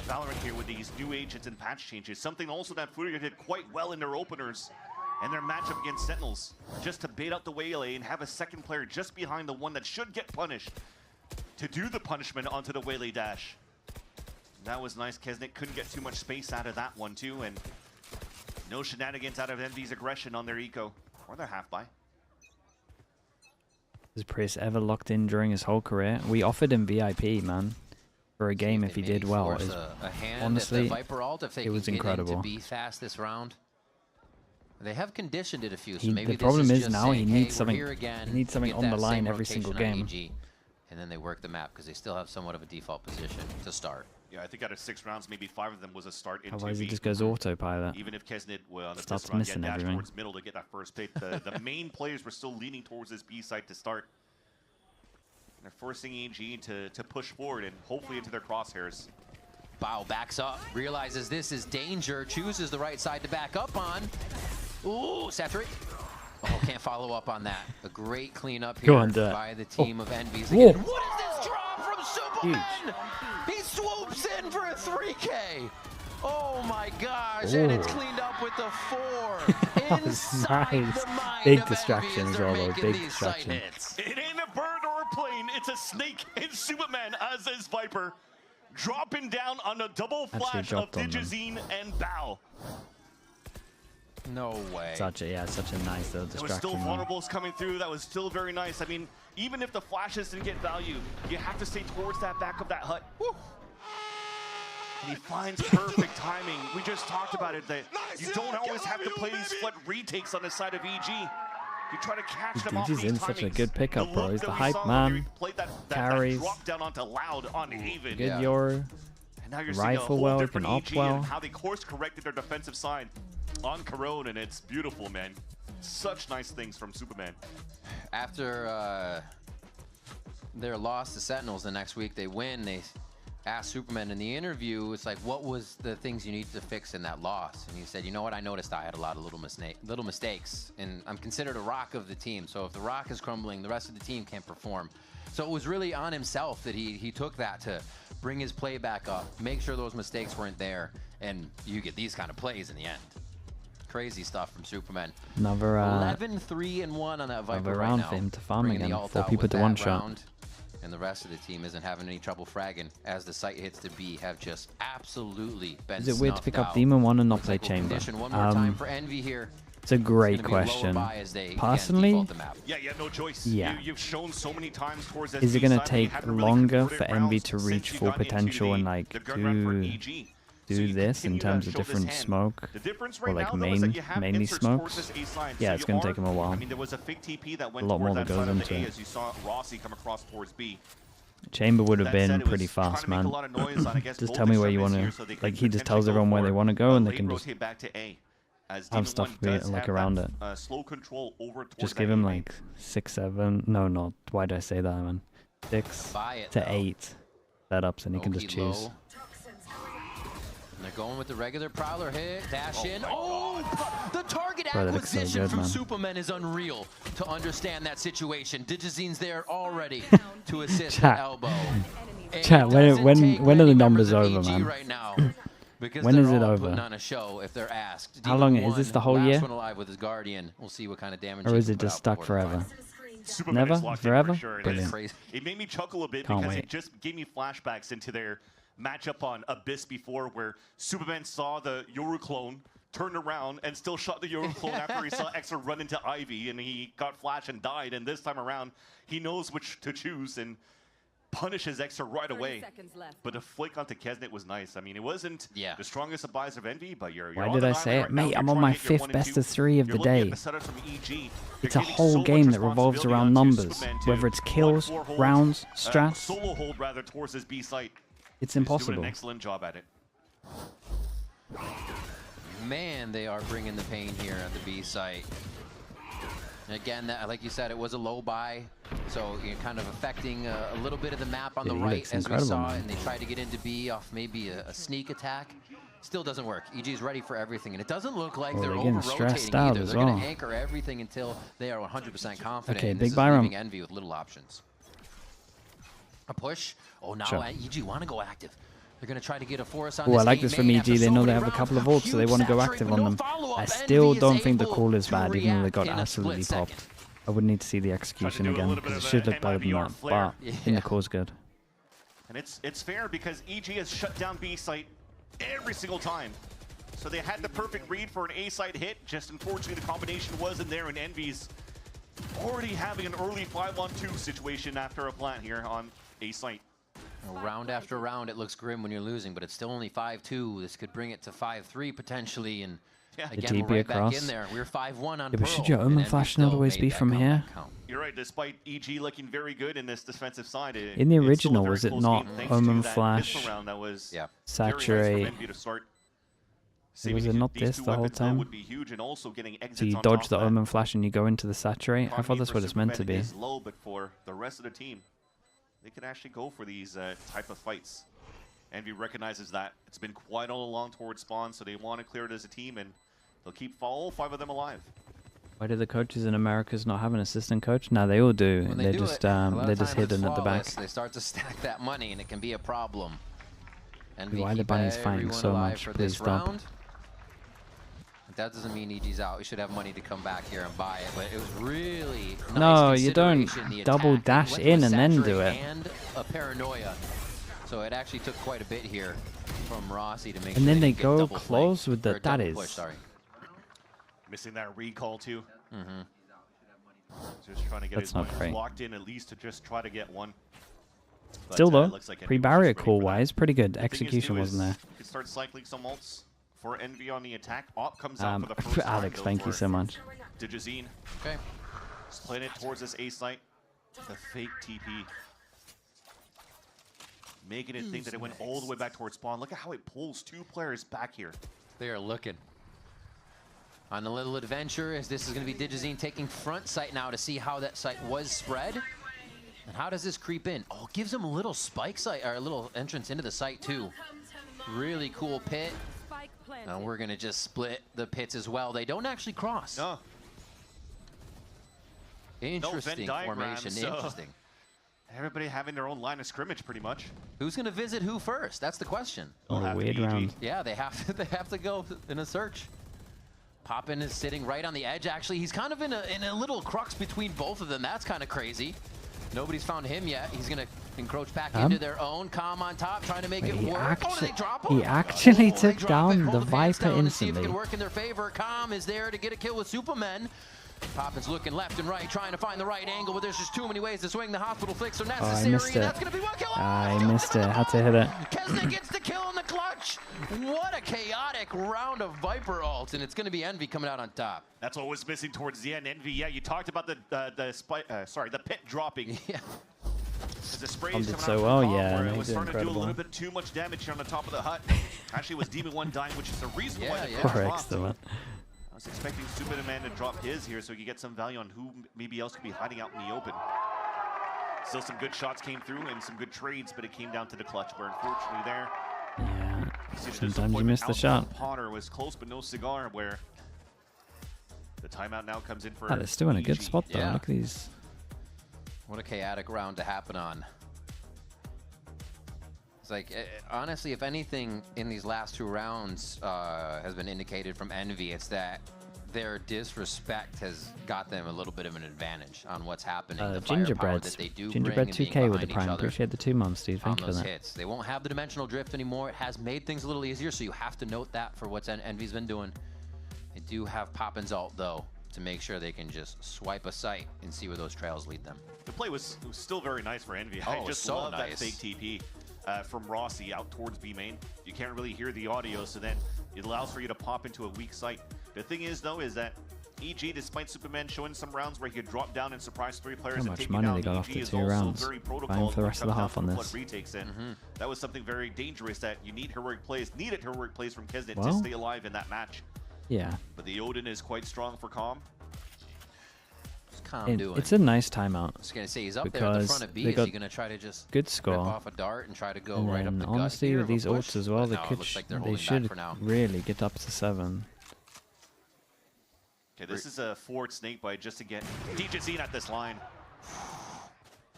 Valorant here with these new agents and patch changes. Something also that Furia did quite well in their openers and their matchup against Sentinels, just to bait out the Waylay and have a second player just behind the one that should get punished to do the punishment onto the Waylay dash. That was nice. Kesnet couldn't get too much space out of that one too, and No shenanigans out of Envy's aggression on their eco or their half-buy. Has Prius ever locked in during his whole career? We offered him VIP, man, for a game if he did well. Honestly, it was incredible. To be fast this round. They have conditioned it a few, so maybe the problem is just now saying, he needs hey, something. Here again, He needs something get on the that line same every single rotation game. on EG, and then they work the map because they still have somewhat of a default position to start. Yeah, I think out of 6 rounds, maybe 5 of them was a start into Otherwise, B. he just goes autopilot. Even if Kesnit on the starts first round missing get dashed everything. towards middle to get that first pick, the main players were still leaning towards this B site to start. They're forcing EG to push forward and hopefully into their crosshairs. Bao backs up, realizes this is danger, chooses the right side to back up on. Ooh, saturate. Oh, can't follow up on that. A great cleanup here by the team of Envies. Again. What is this drop from Superman? He swoops in for a 3K. Oh my gosh, and it's cleaned up with the 4. Inside the mind big of distraction as well, though. Big distraction. It ain't a bird or a plane, it's a snake in Superman, as is Viper. Dropping down on a double flash of Digizine and Bao. No way. Such a nice little distraction. There was still vulnerables coming through. That was still very nice. I mean, even if the flashes didn't get value, you have to stay towards that back of that hut. Woo. And he finds perfect timing. We just talked about it, that you don't always have to play these flat retakes on the side of EG. You try to catch them off these in timings. such a good pickup, bro. He's the hype man. Carries. Drop down onto Loud on Haven. Good Yoru. And now you're Rifle well, can op well. and how they course corrected their defensive side on Corone, and it's beautiful, man. Such nice things from Superman. After their loss to Sentinels the next week, they win. They asked Superman in the interview, it's like, what was the things you need to fix in that loss? And he said, you know what, I noticed I had a lot of little mistakes, and I'm considered a rock of the team. So if the rock is crumbling, the rest of the team can't perform. So it was really on himself that he took that to bring his play back up, make sure those mistakes weren't there, and you get these kind of plays in the end. Crazy stuff from Superman. Another 11-3-1 on that Viper right round now. for him to farm again. 4 out people with to that 1 shot. round. And the rest of the team isn't having any trouble fragging as the site hits to B have just absolutely been Is it weird to snuffed pick up out. Demon 1 and not Looks play like we'll Chamber? condition one more time for Envy here. It's a great gonna be a lower question. buy as they, again, Personally, default the map. Yeah, you have no choice. Yeah. You've shown so many times towards is it going to side that you take haven't really longer converted for Envy rounds to since reach you full got into potential and like the gun run for EG. do this in terms of show this different hand. smoke The difference or right like now, though, is that you have mainly inserts towards smokes? this A line, Yeah, so it's you going to are- take him a while. I mean, there was a fake TP that went A lot more towards that that goes side of into the A it. as you saw Rossi come across towards B. Chamber would have That been said, it pretty was trying fast, to make a man. lot of noise on, I guess, Just both tell me where you want extremities to. here, so they Like could he just tells potentially everyone where they want to go, and they late can just rotate back to A. As have Demon stuff 1 does like have around that, it. slow control over towards Just that give A him lane. like 6, 7. No, not. Why did I say that, man? 6 to 8 setups, and he can just choose. Low. And they're going with the regular Prowler hit, dash in. Oh, the target Bro, that looks so acquisition good, from man. Superman is unreal to understand that situation. Digizine's there already to assist the Chat. elbow. And Chat, it when doesn't take are the many numbers members of over, EG man? right now, because When they're is it all over? putting on a show if they're asked. How long Demon is this? won The whole last year? one alive with his Guardian. We'll see what kind of damage Or he is can it put just out stuck before the forever? Superman Never? is locked in Forever? for sure. Brilliant. It made me chuckle a bit Can't because wait. it just gave me flashbacks into their matchup on Abyss before, where Superman saw the Yoru clone, turned around, and still shot the Yoru clone after he saw Extra run into Ivy, and he got flash and died. And this time around, he knows which to choose and punishes Extra right away. But the flick onto Kesnet was nice. I mean, it wasn't the strongest of buys of Envy, but you're Why on did the I island say it? right now. Mate, You're I'm on trying my to get your 5th 1 and best 2. of 3 of You're the looking at day. the setups from EG. It's They're a giving whole so much game that revolves responsibility around onto numbers, Superman to whether it's hold kills, 4 holds, rounds, strats. Solo hold rather towards his B site. It's He's doing impossible. an excellent job at it. Man, they are bringing the pain here at the B site. Again, that, like you said, it was a low buy, so you're kind of affecting a little bit of the map on Yeah, the he right looks as we incredible, saw, man. and they tried to get into B off maybe a sneak attack. Still doesn't work. EG is ready for everything, and it doesn't look like Oh, they're they're getting over-rotating stressed out either. as They're going well. to anchor everything until they are 100% confident. Okay, and big this is buy round. leaving Envy with little options. A push. Oh, now Sure. EG want to go active. They're going to try to get a force on Oh, this I like A this from main EG. after They so know they many have a rounds. couple of ults, so they want to go active on them. I still don't think the call is bad, even though they got absolutely popped. I would need to see the execution again, because it should look better than that, but I think the call's good. And it's fair because EG has shut down B site every single time. So they had the perfect read for an A-side hit, just unfortunately the combination wasn't there, and Envy's already having an early 5-on-2 situation after a plant here on A-site. Round after round, it looks grim when you're losing, but it's still only 5-2. This could bring it to 5-3 potentially, and again, we're right back in there. We're 5-1 on Yeah, Pearl. but should your Omen Flash not always be from here? You're right, despite EG looking very good in this defensive side. In the original, was it not Omen Flash, Saturate? Was it not this the whole time? So you dodge the Omen Flash and you go into the Saturate? I thought that's what it's meant to be. Is low, but for the rest of the team, they can actually go for these type of fights. Envy recognizes that. It's been quite all along towards spawn, so they want to clear it as a team, and they'll keep all 5 of them alive. Why do the coaches in Americas not have an assistant coach? No, they all do. They're just hidden at the back. They start to stack that money, and it can be a problem. Why the bunny's fighting so much? Please stop. That doesn't mean EG's out. We should have money to come back here and buy it, but it was really nice. No, you don't double dash in and then do it. And a paranoia. So it actually took quite a bit here from Rossi to make and sure then they get go double close flank, with the that is. Push, sorry. Missing that recall too. Just trying to get his money locked in at least to just try to get one. But, Still though, like pre-barrier call wise, pretty good. Execution wasn't there. You can start cycling some ults for Envy on the attack. Op comes out for the first Alex, thank you so much. Digizine. Okay. Split it towards this A site. The fake TP. Making it think that it went all the way back towards spawn. Look at how it pulls 2 players back here. They are looking. On a little adventure, as this is going to be Digizine taking front site now to see how that site was spread. And how does this creep in? Oh, gives him a little spike site, or a little entrance into the site too. Really cool pit. Now we're going to just split the pits as well. They don't actually cross. No. Interesting formation, so interesting. Everybody having their own line of scrimmage pretty much. Who's going to visit who first? That's the question. Oh, a weird round. Yeah, they have to go in a search. Poppin is sitting right on the edge. Actually, he's kind of in a little crux between both of them. That's kind of crazy. Nobody's found him yet. He's going to encroach back into their own. Calm on top, trying to make it work. Oh, did they drop him? He actually took down the Viper instantly. See if it can work in their favor. Calm is there to get a kill with Superman. Poppin's looking left and right, trying to find the right angle, but there's just too many ways to swing. The hospital flicks are necessary. I missed it. That's going to be one kill. I missed it. Had to hit it. Kesnick gets the kill in the clutch. What a chaotic round of Viper ults, and it's going to be Envy coming out on top. That's what was missing towards the end. Envy, yeah, you talked about the pit dropping. Yeah. As the sprays Did coming so out well, from yeah. it was starting to do a little bit too much damage here on the top of the hut. Actually, it was Demon 1 dying, which is the reason why the Poor excellent. I was expecting Superman to drop his here so he could get some value on who maybe else could be hiding out in the open. Still some good shots came through and some good trades, but it came down to the clutch where unfortunately there. Yeah. Sometimes you miss the shot. Potter was close but no cigar, where the timeout now comes in for they're still in a good spot though. Yeah. Look at these. What a chaotic round to happen on. It's like, honestly, if anything in these last 2 rounds has been indicated from Envy, it's that their disrespect has got them a little bit of an advantage on what's happening. The firepower that they do Gingerbread 2K with the prime. Appreciate the 2 months, dude. Thank you for that. Hits. They won't have the dimensional drift anymore. It has made things a little easier, so you have to note that for what Envy's been doing. They do have Poppin's ult, though, to make sure they can just swipe a site and see where those trails lead them. The play was still very nice for Envy. Oh, I just so love nice. that fake TP from Rossi out towards B main. You can't really hear the audio, so then it allows for you to pop into a weak site. The thing is, though, is that EG, despite Superman showing some rounds where he could drop down and surprise 3 players and take money down, they got EG after is 2 also rounds. very Buying protocol for the rest of the half on this. flood retakes in. That was something very dangerous that you needed heroic plays from Kesnet to Well, stay alive in that match. Yeah. But the Odin is quite strong for Calm. It's a nice timeout. I was gonna say, he's up there at the front of B. Is he gonna try to just good score rip off a dart and try to go and right up then the gut honestly, here with of a these push? ults as well, But they no, it could looks like they're they holding back should for now. really get up to 7. Okay, this is a forward snake bite just to get Digizine at this line.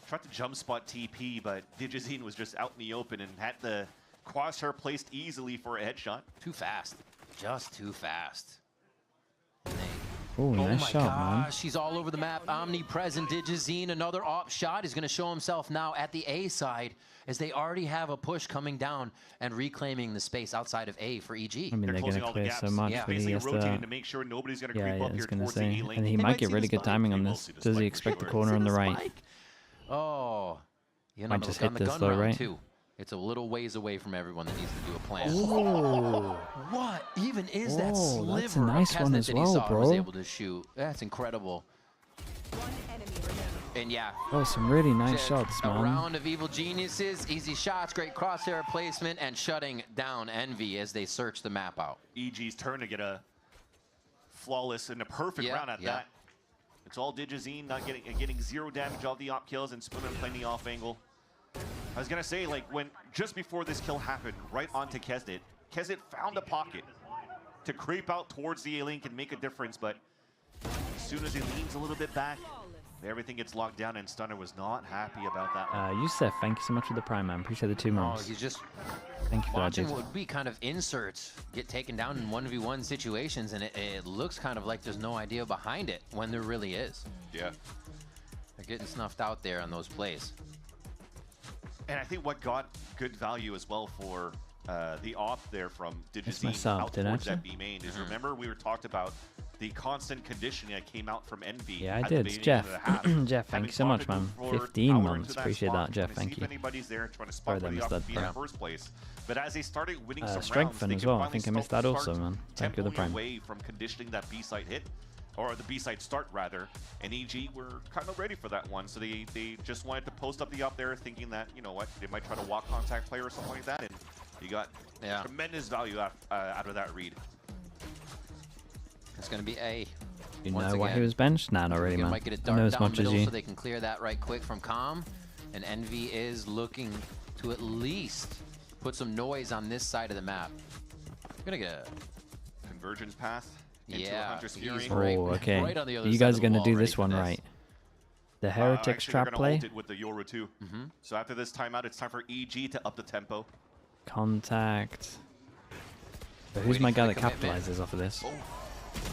Tried to jump spot TP, but Digizine was just out in the open and had the crosshair placed easily for a headshot. Too fast. Just too fast. Oh, nice shot, man. She's all over the map. Omnipresent. Digizine, another op shot. He's going to show himself now at the A side as they already have a push coming down and reclaiming the space outside of A for EG. I mean, they're going to clear so much, but he has to... to make sure nobody's going to Yeah, creep up I was here going to towards the say. A lane. And he might get really good timing on this. Does he expect the corner on the right? Oh. You know, Might just hit on the this gun though, round right? too. It's a little ways away from everyone that needs to do a plan. Oh. What even is that Oh, sliver that's a nice of one Kesnet as that he well, saw bro. was able to shoot? That's incredible. And yeah. Oh, some really nice shots, A man. round of evil geniuses, easy shots, great crosshair placement, and shutting down Envy as they search the map out. EG's turn to get a flawless and a perfect round at that. It's all Digizine not getting 0 damage off the op kills and Spooman playing the off angle. I was gonna say, like, when just before this kill happened, right onto Kesnet found a pocket to creep out towards the A lane, can make a difference, but as soon as he leans a little bit back, everything gets locked down, and Stunner was not happy about that. Yusef, thank you so much for the prime, man. Appreciate the 2 months. Oh, he's just thank you for that, watching dude. what would be kind of inserts get taken down in 1v1 situations, and it looks kind of like there's no idea behind it when there really is. Yeah. They're getting snuffed out there on those plays. And I think what got good value as well for the off there from Digizine out towards that B main is, remember we were talked about the constant conditioning that came out from Envy. Yeah, I at the did. It's beginning Jeff. of the half. Jeff, thank you so much, man. For 15 power months. into that Appreciate spot, that, Jeff. trying to Thank see you. if anybody's there, trying to spot Sorry where that I the missed off be in that. the first place. But as they started winning some rounds, Strengthen they as could well. I finally think I missed that start also, man. Thank you for the tempoing prime. away from conditioning that B site hit, or the B site start rather, and EG were kind of ready for that one, so they just wanted to post up the up there, thinking that, you know what, they might try to walk contact player or something like that, and you got tremendous value out of that read. It's going to be A. You know why he was benched? Nah, not really, man. Might get it I know dark as down much as middle you. so they can clear that right quick from Com. And Envy is looking to at least put some noise on this side of the map. We're going to get a convergence path into yeah, Hunter's Fury. Oh, okay. right on the other You side guys of are the going to wall, do ready this for one this. right. The Heretics Actually, trap they're gonna play. ult it with the Yoru too. So after this timeout, it's time for EG to up the tempo. Contact. But who's Waiting my for guy the that commitment. capitalizes off of this?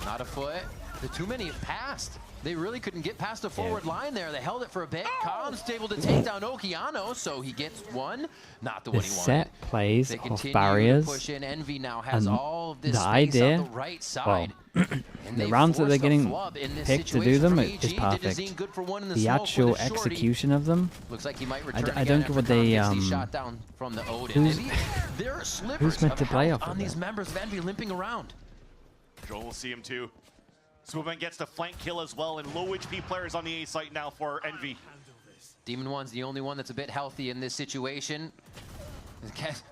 Not a foot. The too many have passed. They really couldn't get past the forward line there. They held it for a bit. Com's able to take down Okeano, so he gets one. Not the The one he wanted. set plays They off continue barriers. to push in. Envy now has And all of this the space idea, on the right side. And the they rounds that they're forced a getting flub in this picked to do situation them from is EG. perfect. Digizine good for one in the The smoke actual with a shorty. execution of them, Looks like he might I return don't again get what after Com they gets the shot down from the Odin. who's- And there are slivers who's meant of to play health off of on these that? members of Envy limping around. Joel will see him too. Swoopman gets the flank kill as well, and low HP players on the A site now for Envy. Demon One's the only one that's a bit healthy in this situation.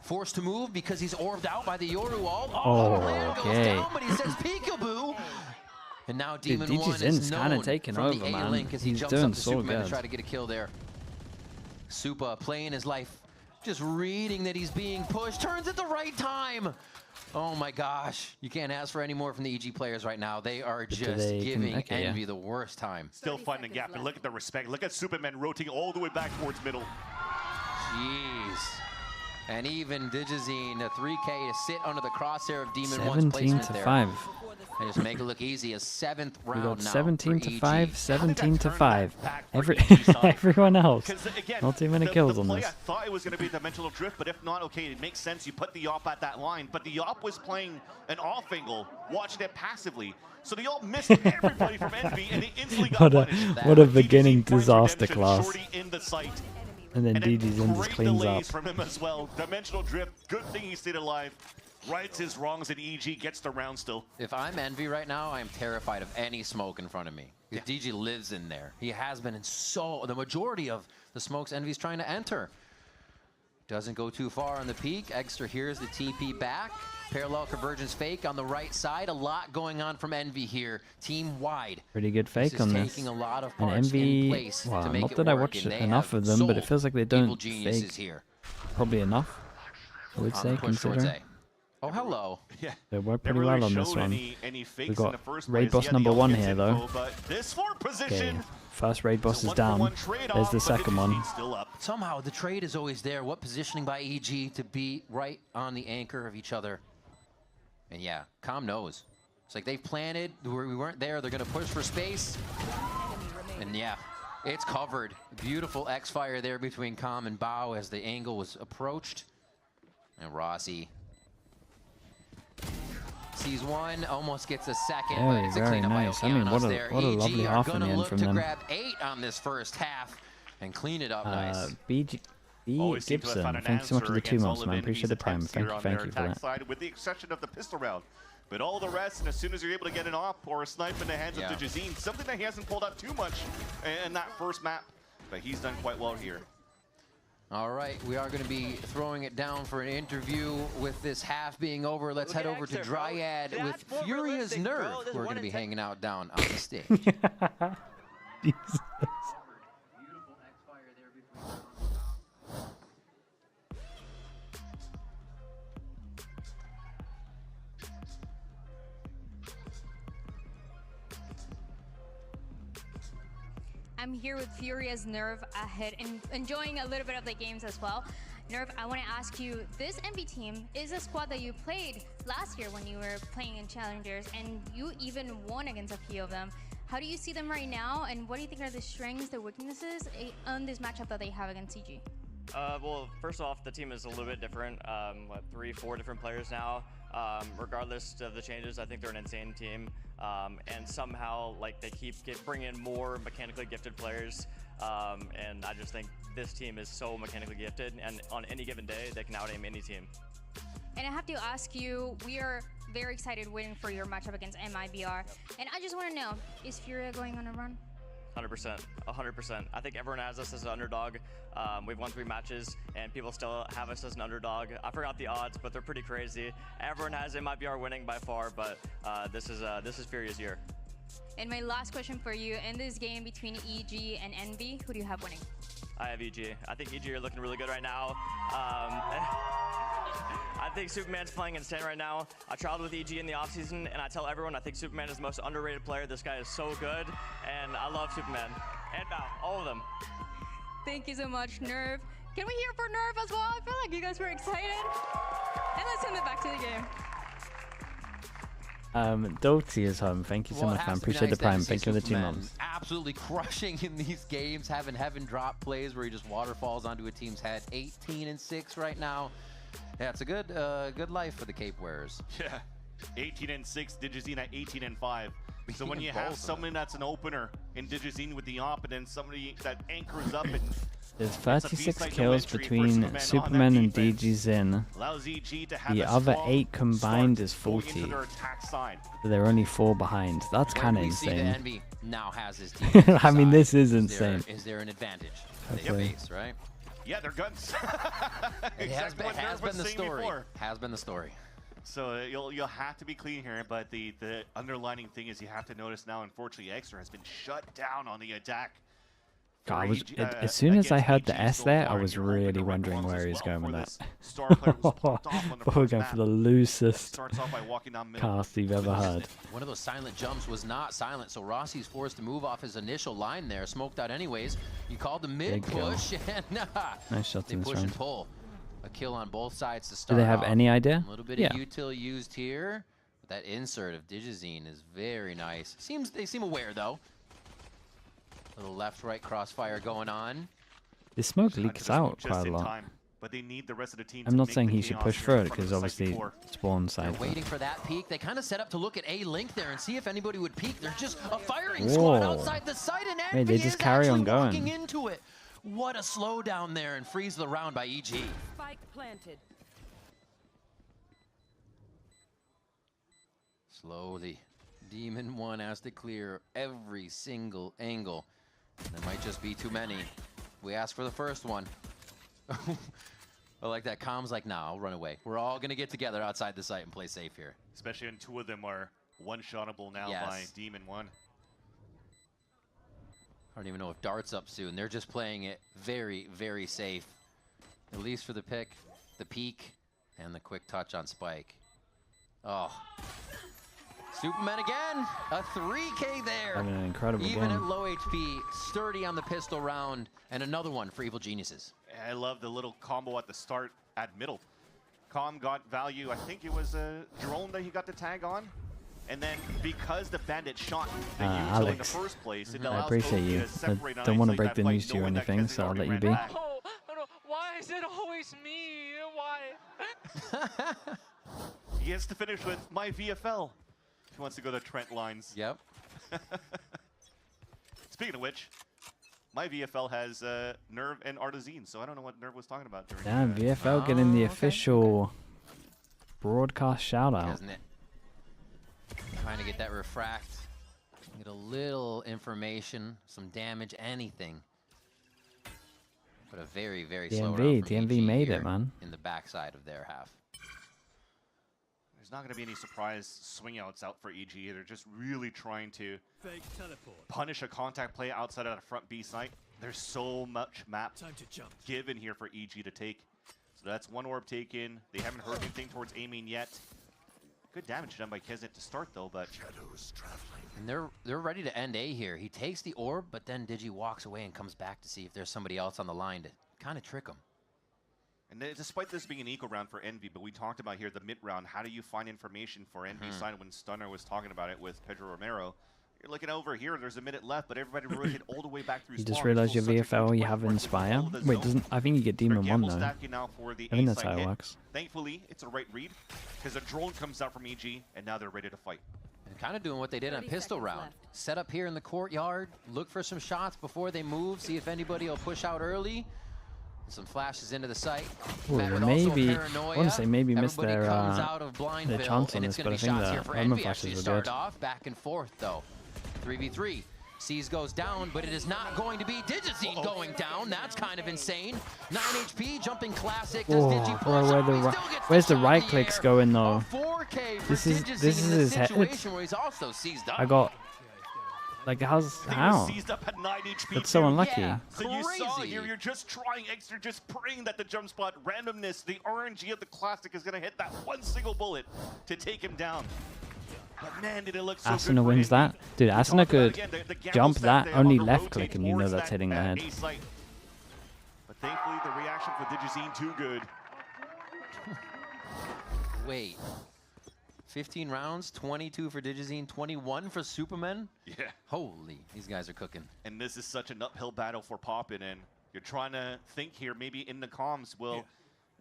Forced to move because he's orbed out by the Yoru ult. Oh, Land goes okay. down, but he says peekaboo. And now Demon Dude, One DG's is kinda known taking from over, the man. A-link as he He's jumps doing up to so Superman to good. try to get a kill there. Supa playing his life, just reading that he's being pushed, turns at the right time. Oh my gosh, you can't ask for any more from the EG players right now. They are just giving Envy the worst time. Still finding the gap, and look at the respect. Look at Superman rotating all the way back towards middle. Jeez. And even Digizine, a 3K to sit under the crosshair of Demon 17 One's placement to there. 5. And just make it look easy. A 7th We round got now 17 for to EG. 5, 17 to 5. for EG side. Everyone else. Again, Not too many kills the on play, this. I thought it was going to be a dimensional drift, but if not, okay, it makes sense. You put the op at that line, but the op was playing an off angle, watching it passively. So they all missed everybody from Envy, and they instantly got punished. What a beginning disaster Redemption, class. Shorty in the sight. And then DG's in just Great cleans up. delays from him as well. Dimensional drift, good thing he stayed alive. Rights his wrongs, and EG gets the round still. If I'm Envy right now, I am terrified of any smoke in front of me. DG lives in there. He has been in the majority of the smokes Envy's trying to enter. Doesn't go too far on the peak. Extra here's the TP back. Parallel convergence fake on the right side. A lot going on from Envy here, team wide. Pretty good fake on this. Taking a lot of And parts in Envy, place to well, make not it that I work, watch and they enough have of them, but it sold feels like they evil don't geniuses fake here. probably enough, I would On say, the push towards considering. A. Oh, hello. Yeah. They worked pretty Never really well on this showed one. any fakes We've got in the first raid place. boss Yeah, number the 1 ult gets here, though. info, but this forward position. Okay, first raid boss is It's a down. 1-for-1 trade There's off, the but second one. Digizine's still up. Somehow the trade is always there. What positioning by EG to be right on the anchor of each other. And yeah, Com knows. It's like they've planted where we weren't there. They're going to push for space. And yeah, it's covered. Beautiful X-Fire there between Com and Bao as the angle was approached. And Rossi sees one, almost gets a second, but it's a Very cleanup nice. by I mean, Okeanos what a there. lovely EG half are in the gonna end look from to them. grab 8 on this first half and clean it up nice. B Gibson, thank you so much for the 2 months, man. Appreciate the prime. Thank you for that. Side, with the exception of the pistol round. But all the rest, and as soon as you're able to get an op or a snipe in the hands of Djazine, something that he hasn't pulled up too much in that first map, but he's done quite well here. All right, we are going to be throwing it down for an interview with this half being over. Let's head over to Dryad with Furious Nerve, who are going to be hanging out down on the stage. Jesus. I'm here with Furious Nerve ahead and enjoying a little bit of the games as well. Nerve, I want to ask you, this NB team is a squad that you played last year when you were playing in Challengers, and you even won against a few of them. How do you see them right now, and what do you think are the strengths, the weaknesses on this matchup that they have against CG? Well, first off, the team is a little bit different. 3, 4 different players now. Regardless of the changes, I think they're an insane team. And somehow, like, they keep bringing in more mechanically gifted players. And I just think this team is so mechanically gifted, and on any given day, they can out-aim any team. And I have to ask you, we are very excited waiting for your matchup against MIBR. And I just want to know, is Furia going on a run? 100%, 100%. I think everyone has us as an underdog. We've won 3 matches, and people still have us as an underdog. I forgot the odds, but they're pretty crazy. Everyone has MIBR winning by far, but this is Furia's year. And my last question for you, in this game between EG and Envy, who do you have winning? I have EG. I think EG are looking really good right now. I think Superman's playing insane right now. I traveled with EG in the offseason, and I tell everyone I think Superman is the most underrated player. This guy is so good, and I love Superman. And Bao, all of them. Thank you so much, Nerve. Can we hear for Nerve as well? I feel like you guys were excited. And let's send it back to the game. Doty is home. Thank you so much, man. Appreciate the prime. Thank you for the 2 months. Absolutely crushing in these games, having heaven drop plays where he just waterfalls onto a team's head. 18-6 right now. Yeah, it's a good life for the Cape Wearers. Yeah, 18-6, Djazine at 18-5. So when you have someone that's an opener in Djazine with the op, and then somebody that anchors up and there's 36 kills between Superman and DG Zin. The other 8 combined is 40. So they're only 4 behind. That's kind of insane. Envy now has his team. I mean, this is insane. Is there an advantage? They base, right? Yeah, they're guns. It has been the story. Has been the story. So you'll have to be clean here, but the underlining thing is you have to notice now, unfortunately, Extra has been shut down on the attack. God, as soon as I heard the S there, I was really wondering where he's going with that. We're going for the loosest cast you've ever heard. One of those silent jumps was not silent, so Rossi's forced to move off his initial line there. Smoked out anyways. You called the mid push, and nice shots in this push round. and pull. A kill on both sides to start. Do they have any idea? A little bit of util used here. But that insert of Djazine is very nice. They seem aware though. Little left-right crossfire going on. This smoke leaks out quite a lot. But they need the rest of the team. I'm not saying he should push through it because obviously spawn side. Waiting for that peek. They kind of set up to look at A link there and see if anybody would peek. They're just a firing squad outside the site, and Envy they just is carry on actually going. walking into it. What a slowdown there, and freeze the round by EG. Spike planted. Slowly, Demon 1 has to clear every single angle. There might just be too many. We asked for the first one. I like that. Com's like, nah, I'll run away. We're all going to get together outside the site and play safe here. Especially when 2 of them are one-shottable now by Demon 1. I don't even know if Dart's up soon. They're just playing it very, very safe. At least for the pick, the peek, and the quick touch on Spike. Oh. Superman again, a 3K there. Having an incredible Even game. at low HP, sturdy on the pistol round, and another one for Evil Geniuses. I love the little combo at the start at middle. Com got value. I think it was Jerome that he got the tag on. And then because the bandit shot the util Alex, in the first place, it I allows appreciate OG you. to separate I on don't want to isolate break that the fight, news to you or knowing that anything, Kezen so I'll already let you ran be. back. Oh, no, why is it always me? Why? He gets to finish with my VFL. He wants to go to Trent lines. Yep. Speaking of which, my VFL has Nerve and Artazine, so I don't know what Nerve was talking about during Damn, VFL getting the okay. official broadcast shout out. Isn't it? Trying to get that refract. Get a little information, some damage, anything. But a very, very slow round from DMV EG made here it, man. in the backside of their half. There's not going to be any surprise swing outs out for EG. They're just really trying to punish a contact play outside of the front B site. There's so much map given here for EG to take. So that's one orb taken. They haven't heard anything towards aiming yet. Good damage done by Kezen to start though, but And they're ready to end A here. He takes the orb, but then Digi walks away and comes back to see if there's somebody else on the line to kind of trick him. and despite this being an eco round for Envy, but we talked about here the mid round, how do you find information for Envy side when Stunner was talking about it with Pedro Romero? You're looking over here, there's a minute left, but everybody rotated all the way back through You spawn. just realized your Still such a VFL, huge you point have for it to Inspire. follow the Wait, zone. doesn't I think you get Demon 1 Gamble though. stacking now for the I think A that's side how it hit. works. Thankfully, it's a right read, because a drone comes out from EG, and now they're ready to fight. And kind of doing what they did on pistol round. Set up here in the courtyard, look for some shots before they move, see if anybody will push out early. Some flashes into the site. Ooh, maybe, I want to say maybe missed their chance on this, but I think the armor flashes were good. Off, back and forth though. 3v3. Seas goes down, but it is not going to be Digizine going down. That's kind of insane. 9 HP, jumping classic. Does Digi push out? Where's the right clicks going though? 4K for This is Digizine in his the head. situation where he's also seized up. I got like how? Seized up at 9 HP. That's so unlucky. Yeah, So you saw here, you're just trying extra, just praying that the jump spot randomness, the RNG of the classic is going to hit that one single bullet to take him down. But man, did it look so Asuna good wins for that. Dude, Asuna could the gamble jump stack that, there only on the left rotate click and you know towards that's hitting the head. A site. But thankfully, the reaction for Digizine too good. Wait. 15 rounds, 22 for Digizine, 21 for Superman? Yeah. Holy, these guys are cooking. And this is such an uphill battle for Poppin, and you're trying to think here, maybe in the comms, will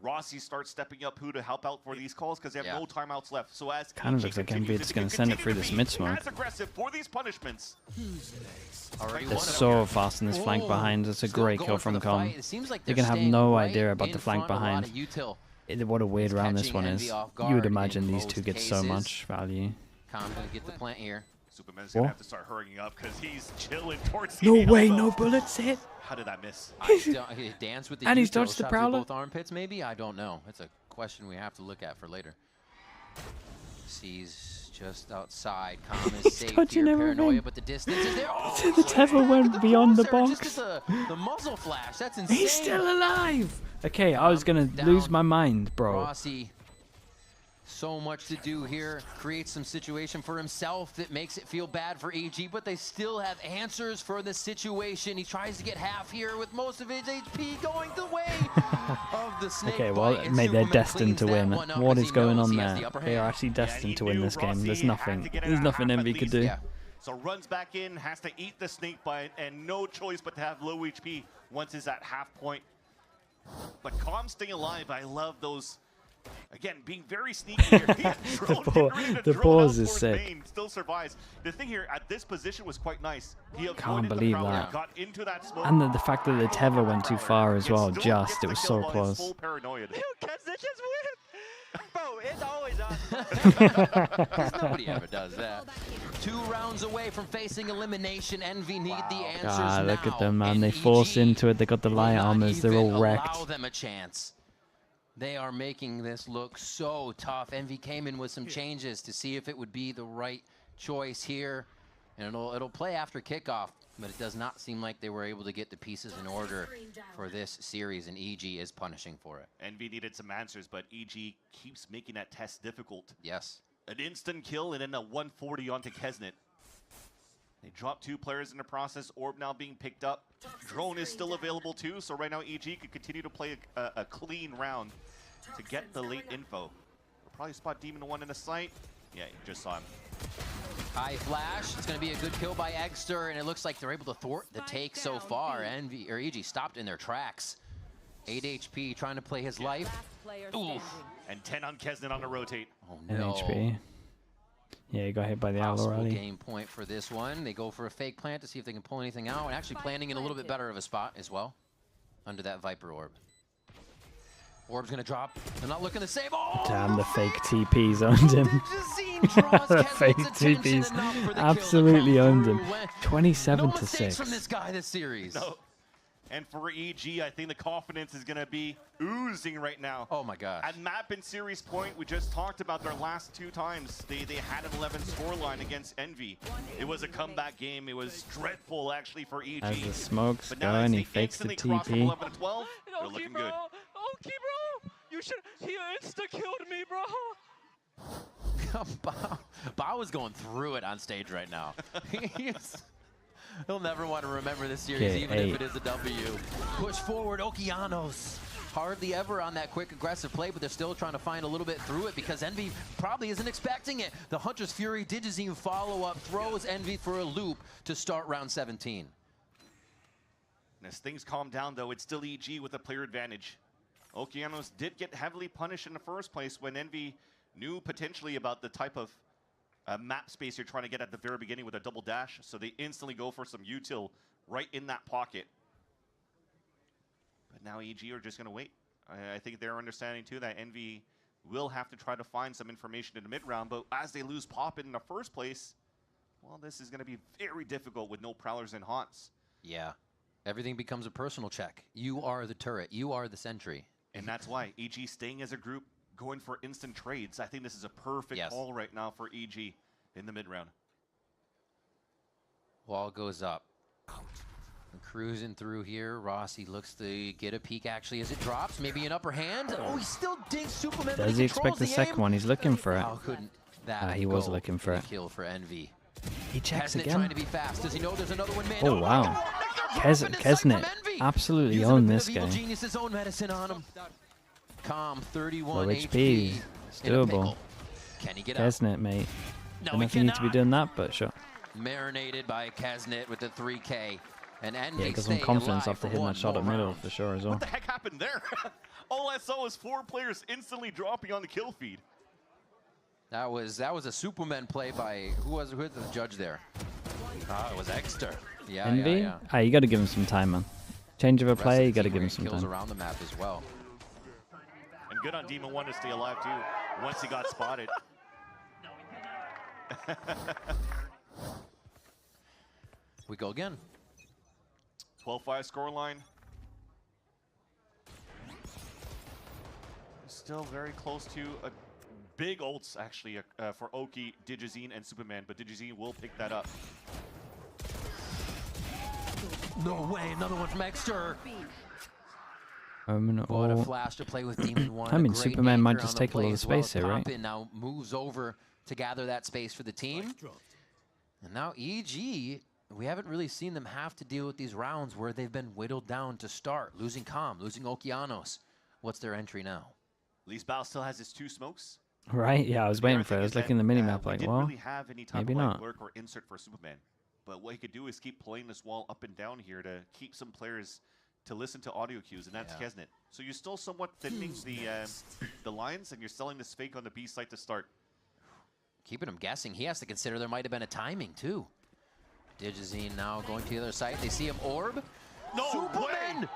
Rossi start stepping up who to help out for these calls because they have no timeouts left. So as Kind of looks like Envy's going to send it through this mid smoke. as aggressive for these punishments. They're so fast in this flank behind. It's a great kill from Com. It seems like They're they're going to have staying no right idea about in the flank front, a lot behind. of util. What a weird round this one Envy is. off You would guard imagine in these two most get so cases. much value. Com gonna get the plant here. Superman's going to have to start hurrying up because he's chilling towards the No way, elbow. no bullets hit. How did that miss? He danced with the And he's util, dodged the shot through prowler. both armpits maybe? I don't know. That's a question we have to look at for later. Sees just outside. Com is safe dodging here. everything. Paranoia, but the distance is there. Oh, The Tether went beyond the crosshair box. just at the muzzle flash. That's insane. He's still alive. Okay, I was going to lose my mind, bro. Rossi, so much to do here. Creates some situation for himself that makes it feel bad for EG, but they still have answers for the situation. He tries to get half here with most of his HP going the way of the snake. Okay, well, bite, mate, they're Superman destined to cleans that win. one up What as is he going knows on he has there? the upper They are hand. actually destined to win this game. Rossi There's had nothing. to get it There's at nothing half Envy at could least. do. So runs back in, has to eat the snake bite, and no choice but to have low HP once he's at half point. But Calm staying alive, I love those. Again, being very sneaky here. He had The pause is sick. Still survives. The thing here at this position was quite nice. He Can't avoided the believe prowler, that. got into that smoke. And the fact that the tether went too far as well. Just, it was so close. Full paranoia. Bro, it's always us. 'Cause nobody ever does that. 2 rounds away from facing elimination. Envy need the answers Ah, now. look at them, man. They And force EG into it. They got the will light not armors. They're even all wrecked. allow them a chance. They are making this look so tough. Envy came in with some changes to see if it would be the right choice here. And it'll play after kickoff, but it does not seem like they were able to get the pieces in order for this series, and EG is punishing for it. Envy needed some answers, but EG keeps making that test difficult. Yes. An instant kill and then a 140 onto Kesnet. They dropped 2 players in the process. Orb now being picked up. Drone is still available too, so right now EG could continue to play a clean round to get the late info. They'll probably spot Demon 1 in the site. Yeah, you just saw him. High flash. It's going to be a good kill by Egster, and it looks like they're able to thwart the take so far. Envy or EG stopped in their tracks. 8 HP trying to play his life. Oof. And 10 on Kesnet on the rotate. Oh no. HP. Yeah, he got hit by the owl already. Game point for this one. They go for a fake plant to see if they can pull anything out, and actually planting in a little bit better of a spot as well. Under that Viper orb. Orb's gonna drop. They're not looking the same. Oh! Damn, the fake TPs owned him. The fake TPs absolutely owned him. 27 to 6. From this guy this series. No. And for EG, I think the confidence is going to be oozing right now. Oh my gosh. At map and series point, we just talked about their last 2 times. They had an 11 scoreline against Envy. It was a comeback game. It was dreadful, actually, for EG. As the smokes go and he fakes the TP. 11 to 12, they're looking good. Okay, bro. He insta-killed me, bro. Bao is going through it on stage right now. He'll never want to remember this series, even if it is a W. Push forward, Okeanos. Hardly ever on that quick, aggressive play, but they're still trying to find a little bit through it because Envy probably isn't expecting it. The Hunter's Fury Digizine follow-up throws Envy for a loop to start round 17. And as things calm down, though, it's still EG with a player advantage. Okeanos did get heavily punished in the first place when Envy knew potentially about the type of map space you're trying to get at the very beginning with a double dash, so they instantly go for some util right in that pocket. But now EG are just going to wait. I think they're understanding too that Envy will have to try to find some information in the mid-round, but as they lose Pop in the first place, well, this is going to be very difficult with no Prowlers and Haunts. Yeah, everything becomes a personal check. You are the turret, you are the sentry. And that's why EG staying as a group, going for instant trades. I think this is a perfect call right now for EG in the mid-round. Wall goes up. And cruising through here. Rossi looks to get a peek actually as it drops. Maybe an upper hand. Oh, he still digs Superman. Does he expect the second one? He's looking for it. How couldn't that he was looking for it. Kill for Envy. He checks again. Trying to be fast. Does he know there's another one? Oh, wow. Kesnet absolutely owned this game. Genius's own medicine on him. Calm, 31 Low HP. It's doable. Can he get out? Kesnet, mate. No, Don't know if you need to be doing that, but sure. Marinated by Kesnet with the 3K. And Envy yeah, got some confidence after hitting that shot at middle for sure as well. What the heck happened there? All I saw was 4 players instantly dropping on the kill feed. That was a Superman play by who was the judge there? It was Egster. Yeah, Envy? You got to give him some time, man. Change of a play, you got to give him some kills time. Around the map as well. And good on Demon 1 to stay alive too once he got spotted. We go again. 12-5 scoreline. Still very close to a big ults actually for Oki, Digizine, and Superman, but Digizine will pick that up. No way, another one from Egster. What a flash to play with Demon 1. I mean, Superman might just take a little space here, right? Now moves over to gather that space for the team. And now EG, we haven't really seen them have to deal with these rounds where they've been whittled down to start. Losing Calm, losing Okeanos. What's their entry now? At least Bao still has his 2 smokes. Right, yeah, I was waiting for it. I was looking at the minimap like, well, really have any type maybe of not. lurk or insert for Superman. But what he could do is keep playing this wall up and down here to keep some players to listen to audio cues, and that's Kesnet. So you're still somewhat thinning the lines, and you're selling this fake on the B site to start. Keeping him guessing. He has to consider there might have been a timing, too. Digizine now going to the other side. They see him orb. No Superman! Way.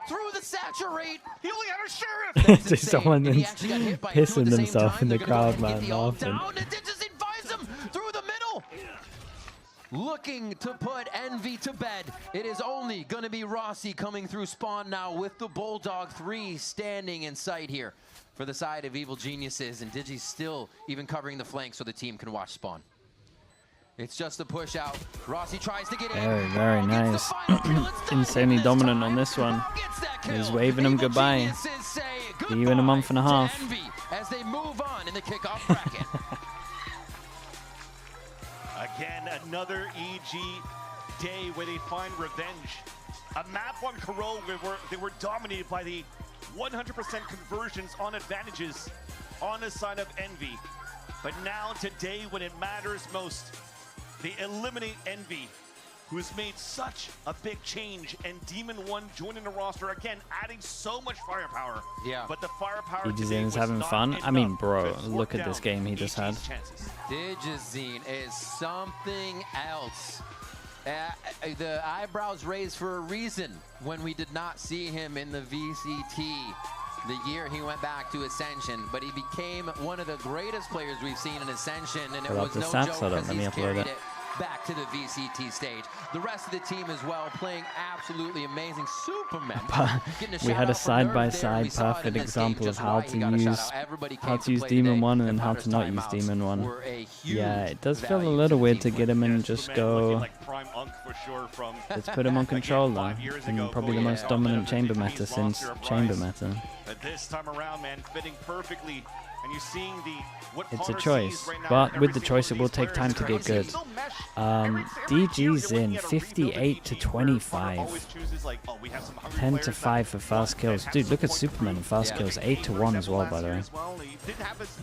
Through the saturate! He only had a sheriff! Just someone that's pissing themselves in the crowd, man, laughing. And Digizine finds him through the middle! Looking to put Envy to bed. It is only going to be Rossi coming through spawn now with the Bulldog 3 standing in sight here for the side of Evil Geniuses, and Digi still even covering the flank so the team can watch spawn. It's just a push out. Rossi tries to get in. Very, very nice. Insanely dominant on this one. He's waving him goodbye. See you in a month and a half. As they move on in the kickoff bracket. Again, another EG day where they find revenge. A map on Kuro where they were dominated by the 100% conversions on advantages on the side of Envy. But now, today, when it matters most, they eliminate Envy, who's made such a big change, and Demon 1 joining the roster again, adding so much firepower. Yeah. But the firepower EG SEN is having fun. I mean, bro, look at this game he just had. Digizine is something else. The eyebrows raised for a reason when we did not see him in the VCT the year he went back to Ascension, but he became one of the greatest players we've seen in Ascension, and it was no joke because he's carried it back to the VCT stage. The rest of the team as well playing absolutely amazing. Superman. We had a side-by-side perfect example of how to use Demon 1 and then how to not use Demon 1. Yeah, it does feel a little weird to get him in and just go, let's put him on controller, and probably the most dominant chamber meta since chamber meta. But this time around, man, fitting perfectly. And you're seeing it's a choice, but with the choice it will take time to get good. DG SEN 58 to 25, 10 to 5 for fast kills. Dude, look at Superman in fast kills, 8 to 1 as well, by the way.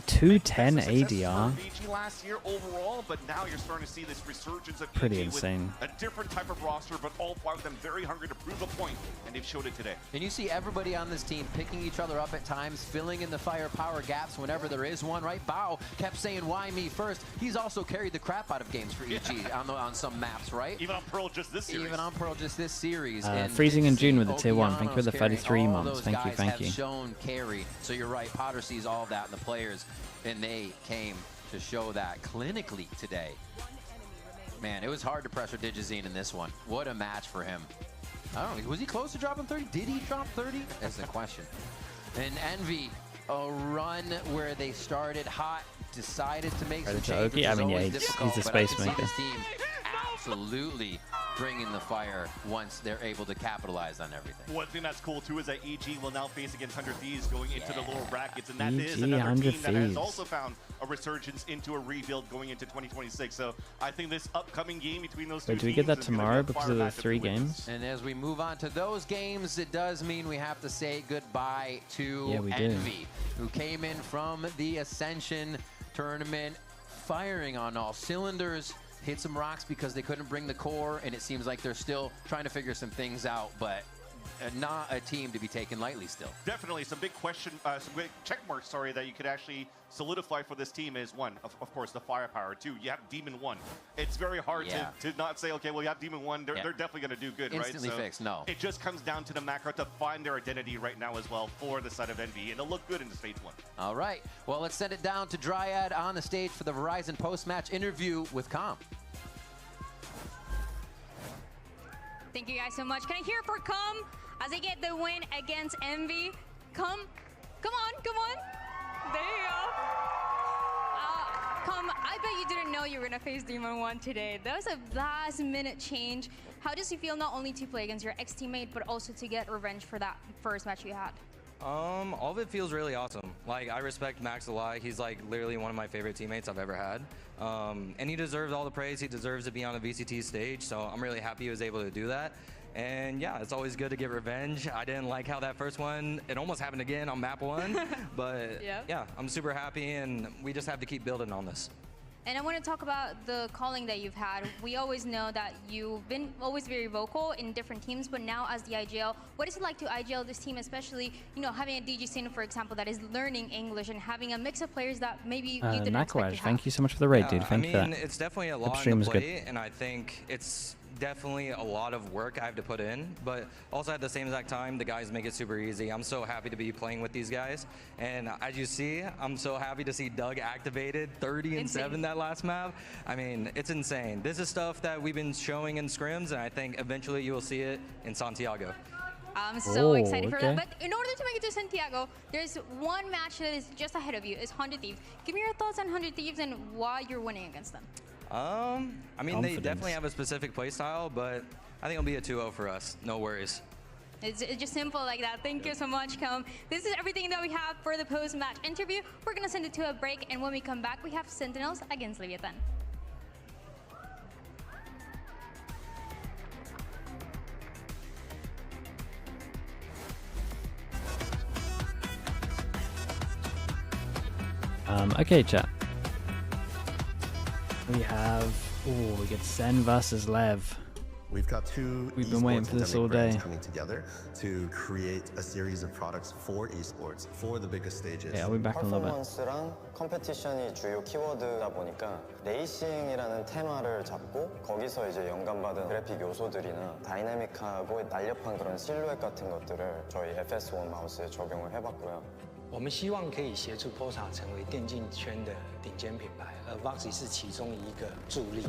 210 ADR. Pretty insane. A different type of roster, but all 5 of them very hungry to prove a point, and they've showed it today. And you see everybody on this team picking each other up at times, filling in the firepower gaps whenever there is one, right? Bao kept saying, why me first? He's also carried the crap out of games for EG on some maps, right? Even on Pearl just this series. Even on Pearl just this series. Freezing in June with the tier 1. Thank you for the 33 months. Thank you, thank you. Shown carry. So you're right, Potter sees all that in the players, and they came to show that clinically today. Man, it was hard to pressure Digizine in this one. What a match for him. I don't know, was he close to dropping 30? Did he drop 30? That's the question. And Envy, a run where they started hot, decided to make some changes. I mean, yeah, he's a space maker. This team absolutely bringing the fire once they're able to capitalize on everything. One thing that's cool too is that EG will now face against 100 Thieves going into the lower brackets, and that is another team that has also found a resurgence into a rebuild going into 2026. So I think this upcoming game between those two teams, do we get that tomorrow because of the 3 games? And as we move on to those games, it does mean we have to say goodbye to Envy, who came in from the Ascension tournament firing on all cylinders. Hit some rocks because they couldn't bring the core, and it seems like they're still trying to figure some things out, but not a team to be taken lightly still. Definitely some big some big check marks, sorry, that you could actually solidify for this team is one, of course, the firepower. 2, you have Demon 1. It's very hard to not say, okay, well, you have Demon 1, they're definitely going to do good, instantly right? Fixed, no. It just comes down to the macro to find their identity right now as well for the side of Envy, and it'll look good in the stage 1. All right, well, let's send it down to Dryad on the stage for the Verizon post-match interview with Com. Thank you guys so much. Can I hear it for Com as they get the win against Envy? Come on. There you go. Com, I bet you didn't know you were going to face Demon 1 today. That was a last-minute change. How does it feel not only to play against your ex-teammate, but also to get revenge for that first match you had? All of it feels really awesome. Like, I respect Max a lot. He's like literally one of my favorite teammates I've ever had. And he deserves all the praise. He deserves to be on the VCT stage. So I'm really happy he was able to do that. And yeah, it's always good to get revenge. I didn't like how that first one, it almost happened again on map 1. But yeah, I'm super happy, and we just have to keep building on this. And I want to talk about the calling that you've had. We always know that you've been always very vocal in different teams, but now as the IGL, what is it like to IGL this team, especially, you know, having a DG SEN, for example, that is learning English and having a mix of players that maybe you didn't expect to have? Thank you so much for the raid, dude. Thank you for that. I mean, it's definitely a lot on the plate, and I think it's definitely a lot of work I have to put in, but also at the same exact time, the guys make it super easy. I'm so happy to be playing with these guys, and as you see, I'm so happy to see Doug activated 30 and 7 that last map. I mean, it's insane. This is stuff that we've been showing in scrims, and I think eventually you will see it in Santiago. I'm so excited for that. But in order to make it to Santiago, there's one match that is just ahead of you. It's 100 Thieves. Give me your thoughts on 100 Thieves and why you're winning against them. I mean, they definitely have a specific play style, but I think it'll be a 2-0 for us. No worries. It's just simple like that. Thank you so much, Com. This is everything that we have for the post-match interview. We're going to send it to a break, and when we come back, we have Sentinels against Leviatán. Okay, chat. We have, we get Sen versus Lev. We've got two We've been waiting for this all day. Coming together to create a series of products for esports for the biggest stages. Yeah, I'll be back in a little bit. 퍼포먼스랑 컴페티션이 주요 키워드다 보니까 레이싱이라는 테마를 잡고 거기서 이제 영감받은 그래픽 요소들이나 다이나믹하고 날렵한 그런 실루엣 같은 것들을 저희 FS1 마우스에 적용을 해봤고요. 我们希望可以协助 POSA 成为电竞圈的顶尖品牌，而 Voxy 是其中一个助力。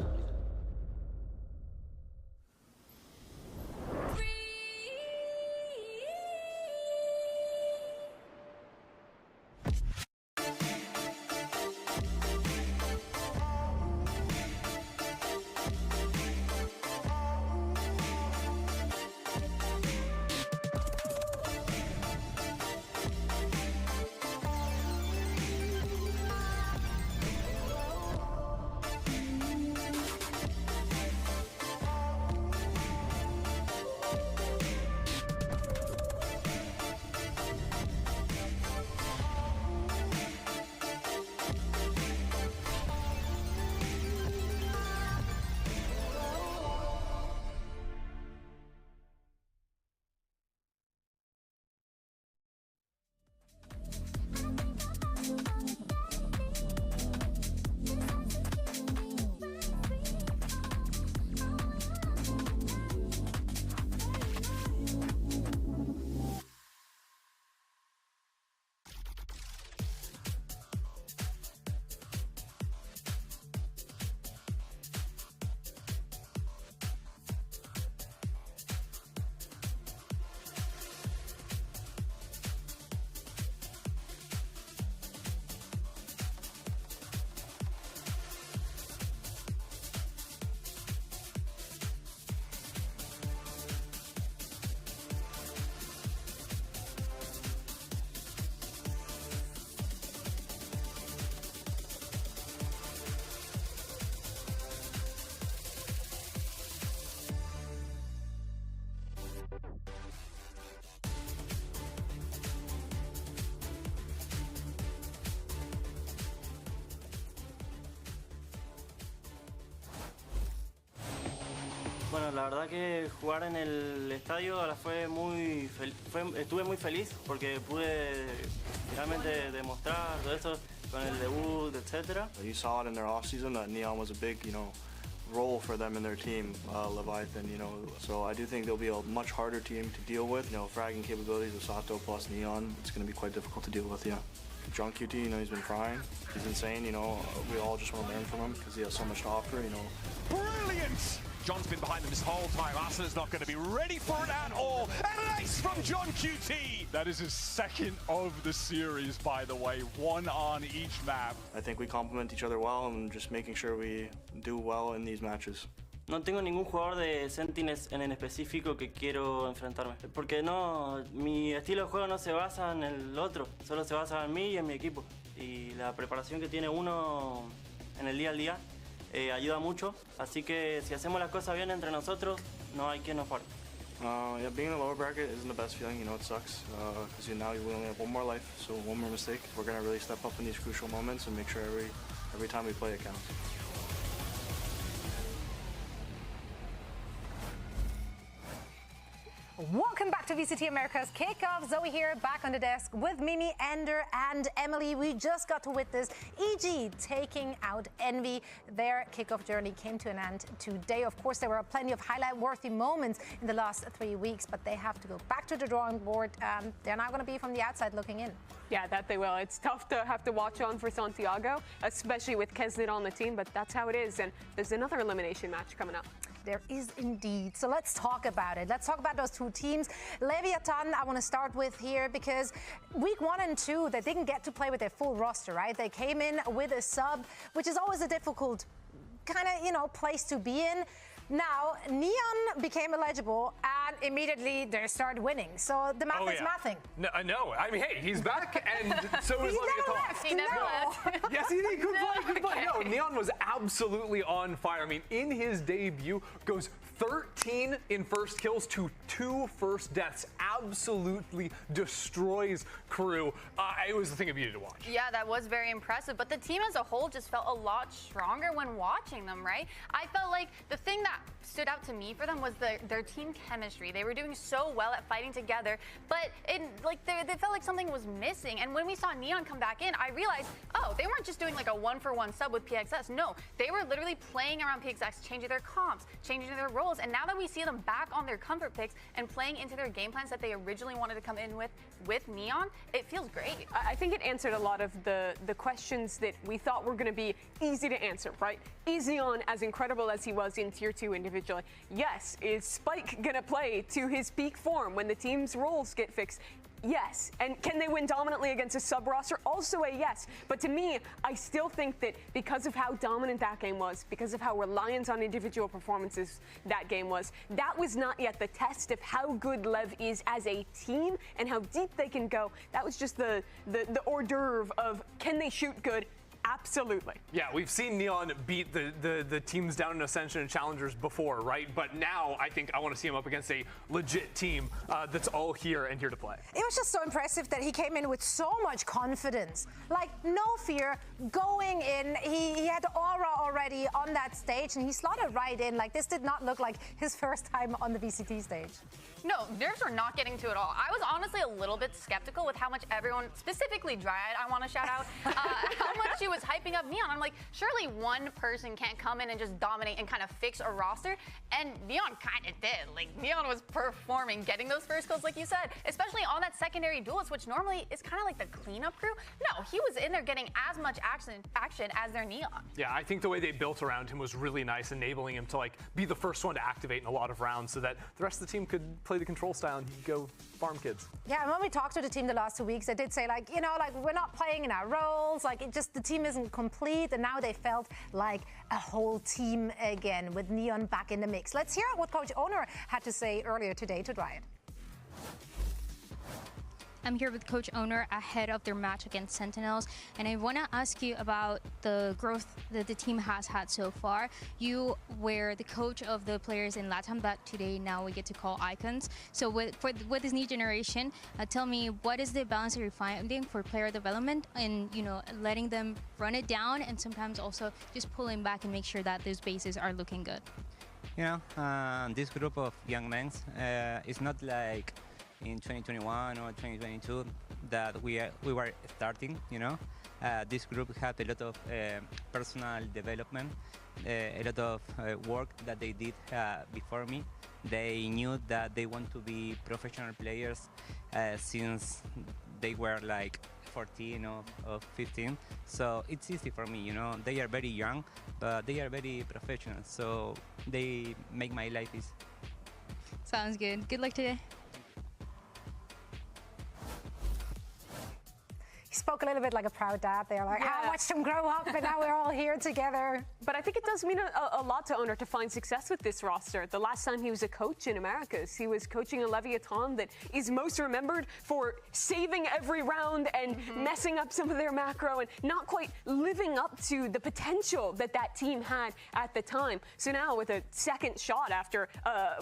Bueno, la verdad que jugar en el estadio ahora estuve muy feliz porque pude finalmente demostrar todo eso con el debut, etc. You saw it in their offseason that Neon was a big, role for them in their team, Leviathan, So I do think they'll be a much harder team to deal with. Fragging capabilities of Sato plus Neon, it's going to be quite difficult to deal with, yeah. John QT, he's been trying. He's insane, we all just want to learn from him because he has so much to offer, Brilliant! John's been behind them this whole time. Arsenal's not going to be ready for it at all. And an ace from John QT! That is his second of the series, by the way. One on each map. I think we complement each other well and just making sure we do well in these matches. No tengo ningún jugador de Sentinels en específico que quiero enfrentarme. Porque mi estilo de juego no se basa en el otro, solo se basa en mí y en mi equipo. Y la preparación que tiene uno en el día al día ayuda mucho. Así que si hacemos las cosas bien entre nosotros, no hay quien nos pare. Yeah, being in the lower bracket isn't the best feeling, it sucks. Because now you only have one more life, so one more mistake. We're going to really step up in these crucial moments and make sure every time we play it counts. Welcome back to VCT Americas Kickoff. Zoe here, back on the desk with Mimi, Ender, and Emily. We just got to witness EG taking out Envy. Their kickoff journey came to an end today. Of course, there were plenty of highlight-worthy moments in the last 3 weeks, but they have to go back to the drawing board. They're now going to be from the outside looking in. Yeah, that they will. It's tough to have to watch on for Santiago, especially with Kesnet on the team, but that's how it is. And there's another elimination match coming up. There is indeed. So let's talk about it. Let's talk about those two teams. Leviatán, I want to start with here because week 1 and 2, they didn't get to play with their full roster, right? They came in with a sub, which is always a difficult kind of, place to be in. Now, Neon became eligible, and immediately they started winning. So the math is nothing. No, I mean, hey, he's back, and so is Leviatán. He never left. Yes, he did. Good play. No, Neon was absolutely on fire. I mean, in his debut, goes 13 in first kills to 2 first deaths. Absolutely destroys crew. It was the thing of beauty to watch. Yeah, that was very impressive. But the team as a whole just felt a lot stronger when watching them, right? I felt like the thing that stood out to me for them was their team chemistry. They were doing so well at fighting together, but they felt like something was missing. And when we saw Neon come back in, I realized, oh, they weren't just doing like a 1-for-1 sub with PXS. No, they were literally playing around PXS, changing their comps, changing their roles. And now that we see them back on their comfort picks and playing into their game plans that they originally wanted to come in with Neon, it feels great. I think it answered a lot of the questions that we thought were going to be easy to answer, right? Is Neon as incredible as he was in Tier 2 individually? Yes. Is Spike going to play to his peak form when the team's roles get fixed? Yes. And can they win dominantly against a sub roster? Also a yes. But to me, I still think that because of how dominant that game was, because of how reliant on individual performances that game was, that was not yet the test of how good LEV is as a team and how deep they can go. That was just the hors d'oeuvre of can they shoot good? Absolutely. Yeah, we've seen Neon beat the teams down in Ascension and Challengers before, right? But now I think I want to see him up against a legit team that's all here and here to play. It was just so impressive that he came in with so much confidence. Like, no fear, going in. He had aura already on that stage, and he slotted right in. Like, this did not look like his first time on the VCT stage. No, nerves were not getting to it all. I was honestly a little bit skeptical with how much everyone, specifically Dryad, I want to shout out, how much she was hyping up Neon. I'm like, surely one person can't come in and just dominate and kind of fix a roster. And Neon kind of did. Like, Neon was performing, getting those first kills, like you said, especially on that secondary duelist, which normally is kind of like the cleanup crew. No, he was in there getting as much action as their Neon. Yeah, I think the way they built around him was really nice, enabling him to like be the first one to activate in a lot of rounds so that the rest of the team could play the control style and he'd go farm kids. Yeah, and when we talked to the team the last 2 weeks, they did say, like, you know, like, we're not playing in our roles, like, it just, the team isn't complete, and now they felt like a whole team again with Neon back in the mix. Let's hear what Coach Owner had to say earlier today to Dryad. I'm here with Coach Owner ahead of their match against Sentinels, and I want to ask you about the growth that the team has had so far. You were the coach of the players in LATAM that today now we get to call icons. So with this new generation, tell me, what is the balance you're finding for player development and, you know, letting them run it down and sometimes also just pulling back and make sure that those bases are looking good? You know, this group of young men is not like in 2021 or 2022 that we were starting, you know. This group had a lot of personal development, a lot of work that they did before me. They knew that they want to be professional players since they were like 14 or 15. So it's easy for me, you know. They are very young, but they are very professional. So they make my life easy. Sounds good. Good luck today. He spoke a little bit like a proud dad there, like, I watched him grow up and now we're all here together. But I think it does mean a lot to Owner to find success with this roster. The last time he was a coach in Americas, he was coaching a Leviatán that is most remembered for saving every round and messing up some of their macro and not quite living up to the potential that that team had at the time. So now with a second shot after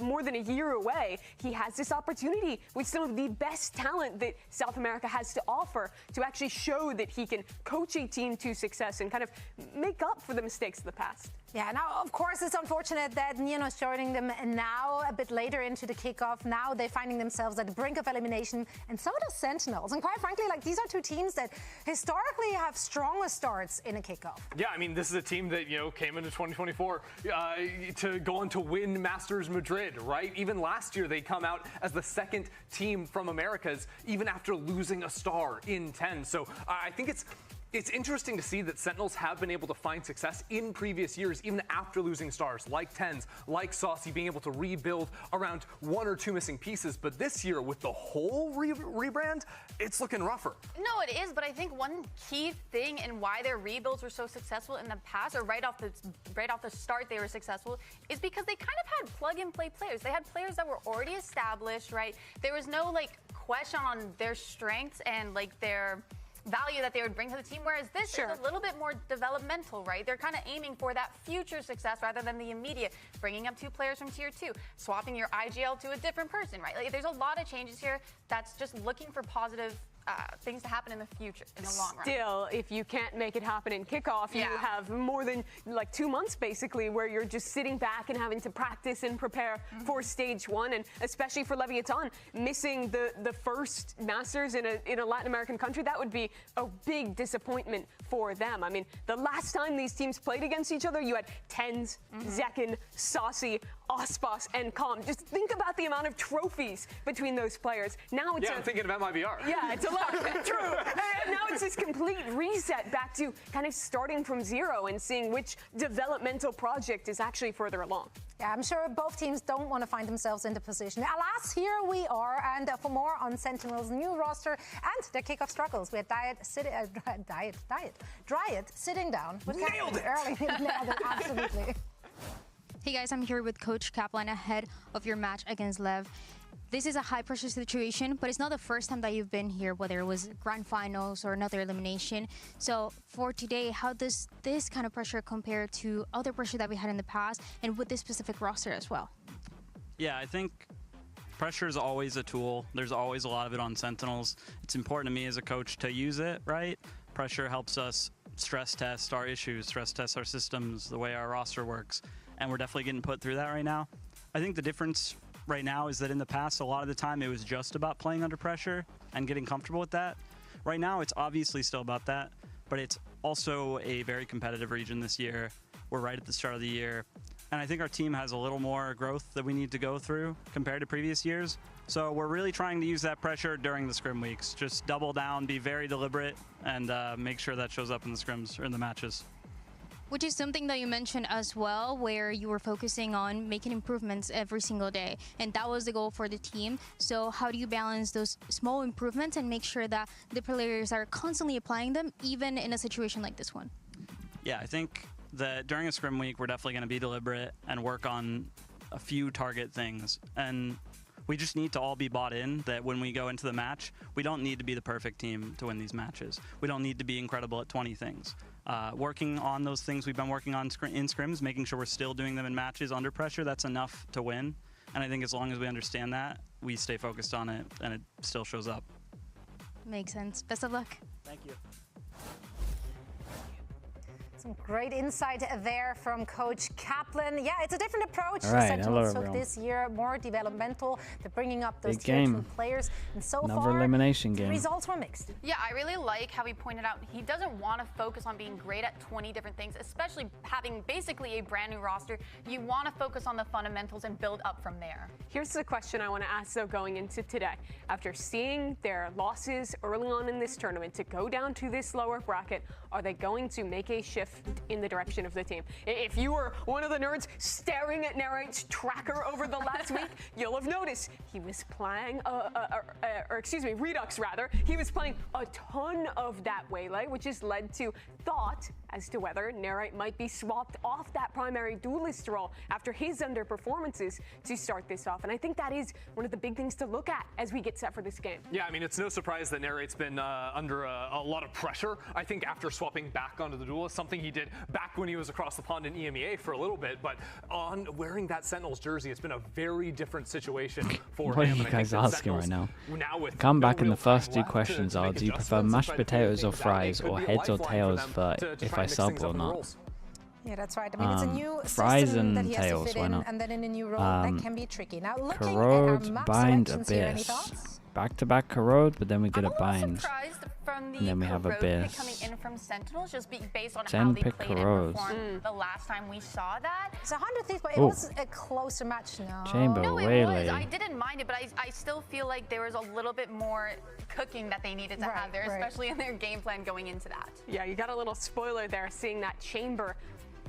more than a year away, he has this opportunity with some of the best talent that South America has to offer to actually show that he can coach a team to success and kind of make up for the mistakes of the past. Yeah, now, of course, it's unfortunate that Neon is joining them now a bit later into the kickoff. Now they're finding themselves at the brink of elimination, and so do Sentinels. And quite frankly, like, these are two teams that historically have stronger starts in a kickoff. Yeah, I mean, this is a team that, you know, came into 2024 to go on to win Masters Madrid, right? Even last year, they come out as the second team from Americas, even after losing a star in 10. So I think it's It's interesting to see that Sentinels have been able to find success in previous years, even after losing stars like Tens, like Saucy, being able to rebuild around 1 or 2 missing pieces. But this year, with the whole rebrand, it's looking rougher. No, it is, but I think one key thing in why their rebuilds were so successful in the past, or right off the start they were successful, is because they kind of had plug-and-play players. They had players that were already established, right? There was no like question on their strengths and like their value that they would bring to the team, whereas this is a little bit more developmental, right? They're kind of aiming for that future success rather than the immediate, bringing up 2 players from tier 2, swapping your IGL to a different person, right? Like, there's a lot of changes here that's just looking for positive things to happen in the future, in the long run. Still, if you can't make it happen in kickoff, you have more than like 2 months basically where you're just sitting back and having to practice and prepare for stage 1, and especially for Leviatán, missing the first Masters in a Latin American country, that would be a big disappointment for them. I mean, the last time these teams played against each other, you had Tens, Zekken, Saucy, Ospas, and Calm. Just think about the amount of trophies between those players. Now it's I'm thinking about MIBR. Yeah, it's a lot. True. And now it's this complete reset back to kind of starting from zero and seeing which developmental project is actually further along. Yeah, I'm sure both teams don't want to find themselves in the position. Alas, here we are, and for more on Sentinels' new roster and their kickoff struggles, we had Dryad sitting down. Nailed it! Early. Nailed it, absolutely. Hey guys, I'm here with Coach Kaplan ahead of your match against Lev. This is a high-pressure situation, but it's not the first time that you've been here, whether it was grand finals or another elimination. So for today, how does this kind of pressure compare to other pressure that we had in the past, and with this specific roster as well? Yeah, I think pressure is always a tool. There's always a lot of it on Sentinels. It's important to me as a coach to use it, right? Pressure helps us stress test our issues, stress test our systems, the way our roster works, and we're definitely getting put through that right now. I think the difference right now is that in the past, a lot of the time it was just about playing under pressure and getting comfortable with that. Right now, it's obviously still about that, but it's also a very competitive region this year. We're right at the start of the year, and I think our team has a little more growth that we need to go through compared to previous years. So we're really trying to use that pressure during the scrim weeks. Just double down, be very deliberate, and make sure that shows up in the scrims or in the matches. Which is something that you mentioned as well, where you were focusing on making improvements every single day. And that was the goal for the team. So how do you balance those small improvements and make sure that the players are constantly applying them, even in a situation like this one? Yeah, I think that during a scrim week, we're definitely going to be deliberate and work on a few target things. And we just need to all be bought in that when we go into the match, we don't need to be the perfect team to win these matches. We don't need to be incredible at 20 things. Working on those things we've been working on in scrims, making sure we're still doing them in matches under pressure, that's enough to win. And I think as long as we understand that, we stay focused on it, and it still shows up. Makes sense. Best of luck. Thank you. Some great insight there from Coach Kaplan. Yeah, it's a different approach All right, Sentinels took this year, more developmental. They're bringing up those Big tier 2 game. players, and so Another far, elimination the game. results were mixed. Yeah, I really like how he pointed out he doesn't want to focus on being great at 20 different things, especially having basically a brand new roster. You want to focus on the fundamentals and build up from there. Here's the question I want to ask, though, going into today. After seeing their losses early on in this tournament to go down to this lower bracket, are they going to make a shift in the direction of the team? If you were one of the nerds staring at Narrate's tracker over the last week, you'll have noticed he was playing, Redux rather. He was playing a ton of that Waylay, which has led to thought as to whether Narrate might be swapped off that primary duelist role after his underperformances to start this off. And I think that is one of the big things to look at as we get set for this game. Yeah, I mean, it's no surprise that Narrate's been under a lot of pressure, I think, after swapping back onto the duelist, something he did back when he was across the pond in EMEA for a little bit, but on wearing that Sentinels jersey, it's been a very different situation for What are him. you guys asking right now? With Come no back in real the first time two left questions to are, make do you prefer adjustments and mashed try to figure potatoes or things out. It fries, could or be a heads or lifeline for tails them for to if try I and mix sub things or up in the not? roles. Yeah, that's right. I mean, it's a new fries system and that he has tails, to fit why in, not? and then in a new role, that can be tricky. Now, looking at our Corrode map bind selections here, any abyss. thoughts? back-to-back corrode, but then we get a bind. From the And then we have Abyss. coming in from Sentinels, just based on Zen how they pick played and corrodes. performed the last time we saw that. It's 100 Thieves, but it Ooh. was a closer match. No. Chamber No, it Waylay. was. I didn't mind it, but I still feel like there was a little bit more cooking that they needed to have there, especially in their game plan going into that. Yeah, you got a little spoiler there, seeing that chamber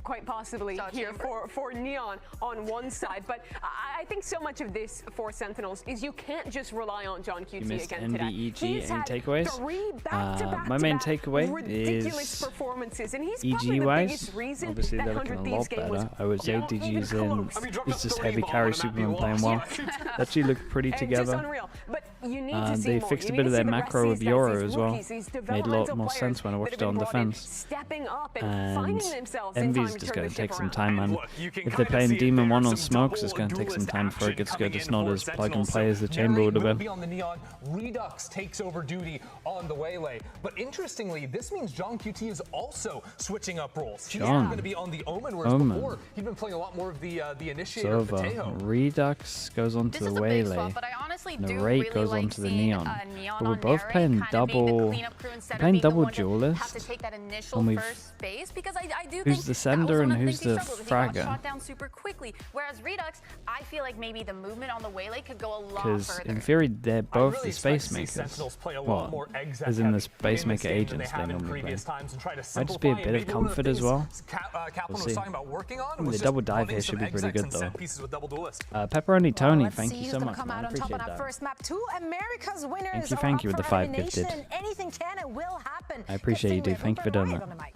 quite possibly here for Neon on one side. But I think so much of this for Sentinels is you can't just rely on John QT You missed again today. NVEG. He's Any had takeaways? 3 back-to-back my main takeaway ridiculous is performances, and he's probably the EG-wise, biggest reason obviously that they're looking 100 a Thieves lot game was better. I would say DG's in is just heavy carry Superman playing well. They actually look pretty together. unreal. But you need to see They more. fixed You a need bit of to their see the macro rest with of these guys, Euro these as well. rookies, these Made a lot developmental more players sense when I that watched have it been on brought in, defense. stepping up and And finding themselves in time Envy's to just turn going the to take ship some around. time, man. If they're playing Demon 1 on smokes, it's going to take some time before it gets good. It's not as plug and play as the chamber would have been. Be on the Neon. Redux takes over duty on the Waylay. But interestingly, this means John QT is also switching up roles. He's John. going to be on the Omen, whereas Omen. before he'd been playing a lot more of the initiator. Sova. Patejo. Redux goes on to This the is a big swap, Waylay. but I honestly And do the Rake really goes like on to the seeing, Neon. Neon But we're on both Mary playing kind of being the double. cleanup crew instead of Playing being the double one to have to duelist. take that initial And we've first space, because I do who's think the that was sender one and of the who's things he the struggled with. He got fragger? shot down super quickly, whereas Redux, I feel like maybe the movement on the Waylay could go a lot Because further. in theory they're both really the expect space to see makers. Sentinels play a lot Well, more exec as in the heavy space in this maker game than they agents they have in normally play. previous times and try to Might just be a simplify it. bit of Maybe one comfort the as well. things Kaplan We'll was see. talking about working on The was just double dive running here some should be pretty execs good and though. set pieces with double duelist. Pepperoni Tony, Let's thank see you who's so gonna much, come man. out on top Appreciate on our that. first map. 2 America's winners Thank you are with the up for 5 gifted. elimination. Anything can and will happen. I appreciate you, Good thing dude. we Thank you for doing Riot that. on the mic.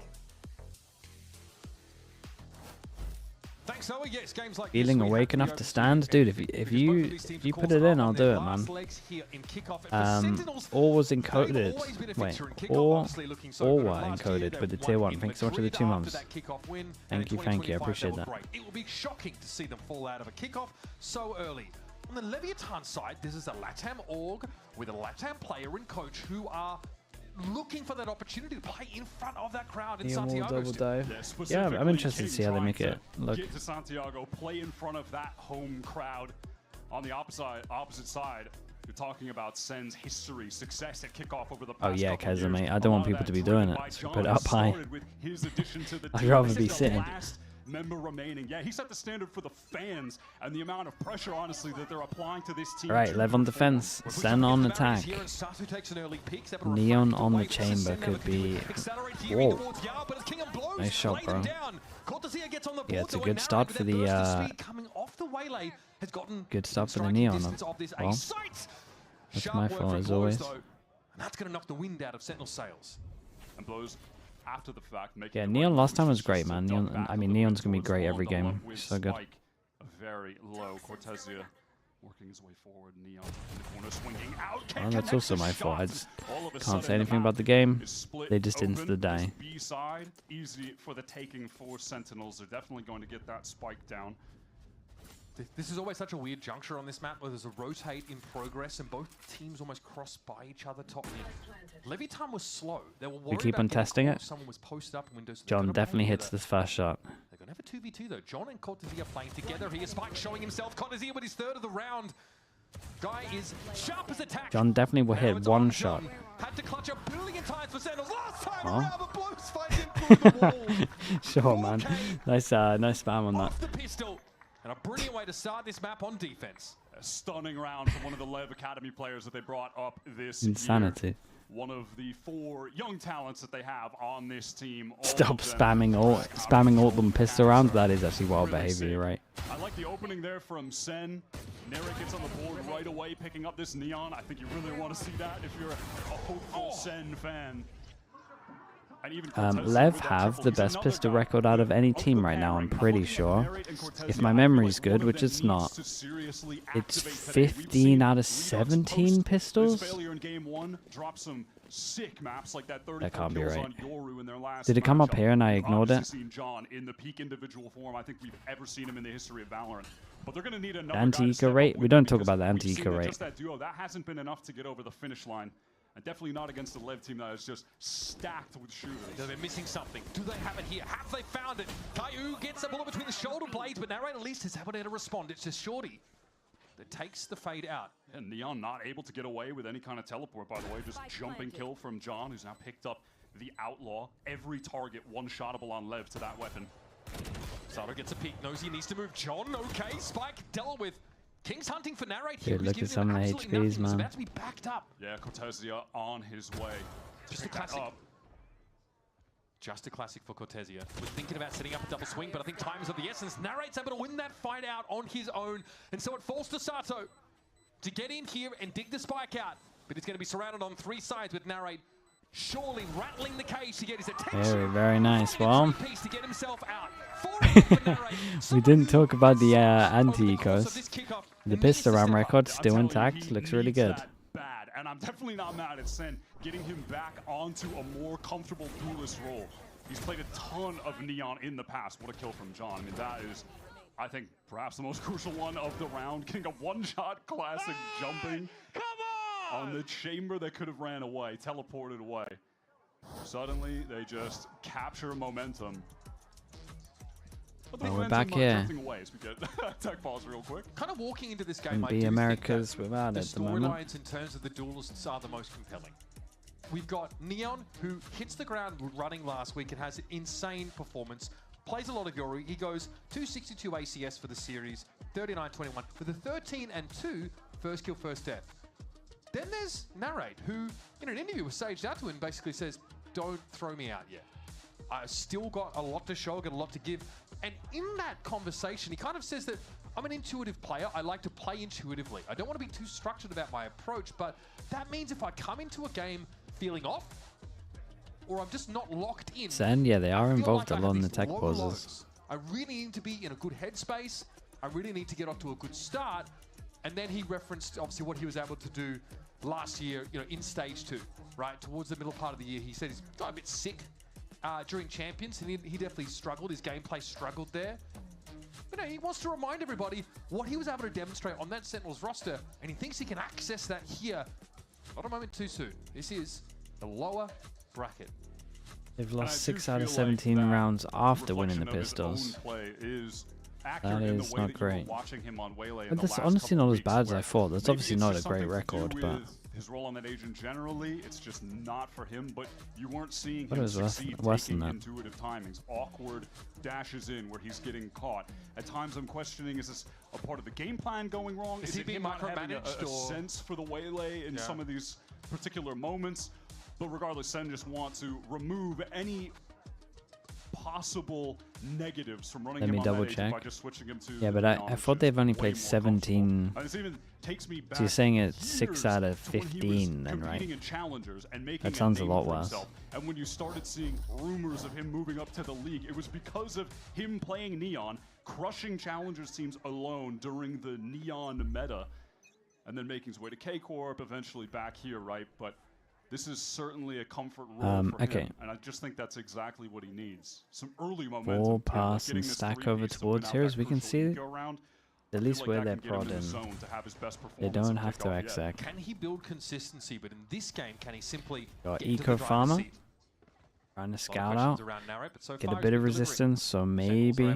Thanks, Zoe. Yes, games like Feeling awake enough to stand, dude. If you put it in, I'll do it, man. All was encoded. Wait, all were encoded with the tier 1. Thanks so much for the 2 months. Thank you. I appreciate that. It will be shocking to see them fall out of a kickoff so early. On the Leviathan side, this is a LATAM org with a LATAM player and coach who are looking for that opportunity to play in front of that crowd in Santiago. Double dive. Yeah, I'm interested to see how they make it look. Get to Santiago, play in front of that home crowd. On the opposite side, you're talking about Sen's history, success at kickoff over the past Oh yeah, couple of Keza, years. mate. I don't want people to be doing it. So put it up high. I'd rather be sitting. Member remaining. Yeah, he set the standard for the fans and the amount of pressure, honestly, that they're applying to this team. Right, Lev on defense, Sen on attack. Neon on the chamber could be. Whoa. Nice shot, bro. Yeah, it's a good start for the. Good start for the Neon. Well, that's my fault as always. And that's going to knock the wind out of Sentinel sails. And blows after the fact. Yeah, Neon last time was great, man. Neon, I mean, Neon's gonna be great every game. So good. Very low. Cortezia working his way forward. Neon in the corner, swinging out. Well, that's also my fault. I just can't say anything about the game. They just didn't the day. B side, easy for the taking for Sentinels. They're definitely going to get that spike down. This is always such a weird juncture on this map where there's a rotate in progress and both teams almost cross by each other top mid. Leviatán was slow. They were worried keep on about getting testing caught it. if someone was posted up in windows. John definitely hits this first shot. They're going to have a 2v2 though. John and Cortezia playing together here. Spike showing himself. Cortezia with his 3rd of the round. Guy is sharp as attack. John definitely will hit one shot. Had to clutch a billion times for Sentinels. Last time Oh. around, but blows fighting through the wall. Sure, man. Nice spam on that. Off the pistol. And a brilliant way to start this map on defense. A stunning round from one of the LEV Academy players that they brought up this Insanity. year. One of the 4 young talents that they have on this team. Stop spamming ult and pistol rounds. That is actually wild behavior, you're right. I like the opening there from Sen. Neric gets on the board right away, picking up this Neon. I think you really want to see that if you're a hopeful Sen fan. Lev have the best pistol record out of any team right now, I'm pretty sure. If my memory's good, which it's not. It's 15 out of 17 pistols? That can't be right. Did it come up here and I ignored it? John in the peak individual form I think we've ever seen him in the history of Valorant. But they're going to need another Anti-eco rate? We don't talk about the anti-eco rate. Just that duo, that hasn't been enough to get over the finish line. And definitely not against the LEV team that is just stacked with shooters. They're missing something. Do they have it here? Have they found it? Caillou gets a bullet between the shoulder blades, but Narrate at least is able to respond. It's just Shorty. It takes the fade out. And Neon not able to get away with any kind of teleport, by the way. Just jumping kill from John, who's now picked up the Outlaw. Every target one-shottable on Lev to that weapon. Sato gets a peek, knows he needs to move. John, okay. Spike dealt with. King's hunting for Narrate here. Dude, look at some of the HPs, man. About to be backed up. Yeah, Cortesia on his way. Just a classic. Just a classic for Cortesia. We're thinking about setting up a double swing, but I think time is of the essence. Narrate's able to win that fight out on his own, and so it falls to Sato to get in here and dig the spike out. But he's going to be surrounded on 3 sides with Narrate surely rattling the cage to get his attention. Very, very nice. Well, to get himself out. we didn't talk about the anti-ecos. The Pistogram record still intact. Looks really good. Bad, and I'm definitely not mad at Sen getting him back onto a more comfortable duelist role. He's played a ton of Neon in the past. What a kill from John. I mean, that is, I think, perhaps the most crucial one of the round. Getting a one-shot classic jumping on the chamber that could have ran away, teleported away. Suddenly, they just capture momentum. Well, we're back here. Tech pause real quick. Kind of walking into this game, VCT Americas without it at the moment. The storylines in terms of the duelists are the most compelling. We've got Neon, who hits the ground running last week and has an insane performance. Plays a lot of Yoru. He goes 262 ACS for the series, 39-21 for the 13-2 first kill, first death. Then there's Narrate, who in an interview with Sage Datuin basically says, "Don't throw me out yet. I've still got a lot to show, got a lot to give." And in that conversation, he kind of says that I'm an intuitive player. I like to play intuitively. I don't want to be too structured about my approach, but that means if I come into a game feeling off, or I'm just not locked in. Sen, yeah, they are involved a lot in the tech pauses. I really need to be in a good headspace. I really need to get off to a good start. And then he referenced, obviously, what he was able to do last year, you know, in stage 2, right? Towards the middle part of the year, he said he's got a bit sick during Champions, and he definitely struggled. His gameplay struggled there. But he wants to remind everybody what he was able to demonstrate on that Sentinels roster, and he thinks he can access that here. Not a moment too soon. This is the lower bracket. They've lost 6 out of 17 rounds after winning the Pistols. That is not great. But that's honestly not as bad as I thought. That's obviously not a great record, but his role on that agent generally, it's just not for him. But you weren't seeing him succeed worse than taking that. intuitive timings, awkward dashes in where he's getting caught. At times, I'm questioning: is this a part of the game plan going wrong? Is it him not having a sense for the waylay in some of these particular moments? But regardless, Sen just wants to remove any possible negatives from running him on that agent by just switching him to yeah, but I thought they've only played 17. So you're saying it's 6 out of 15 then, right? That sounds a lot worse. And when you started seeing rumors of him moving up to the league, it was because of him playing Neon, crushing Challengers teams alone during the Neon meta, and then making his way to K-Corp, eventually back here, right? But this is certainly a comfort role for him, and I just think that's exactly what he needs. Some early momentum. 4 pass and stack over towards here, as we can see. At least where they're prodding, they don't have to exec. Can he build consistency? But in this game, can he simply got Eco Farmer trying to scout out, get a bit of resistance, so maybe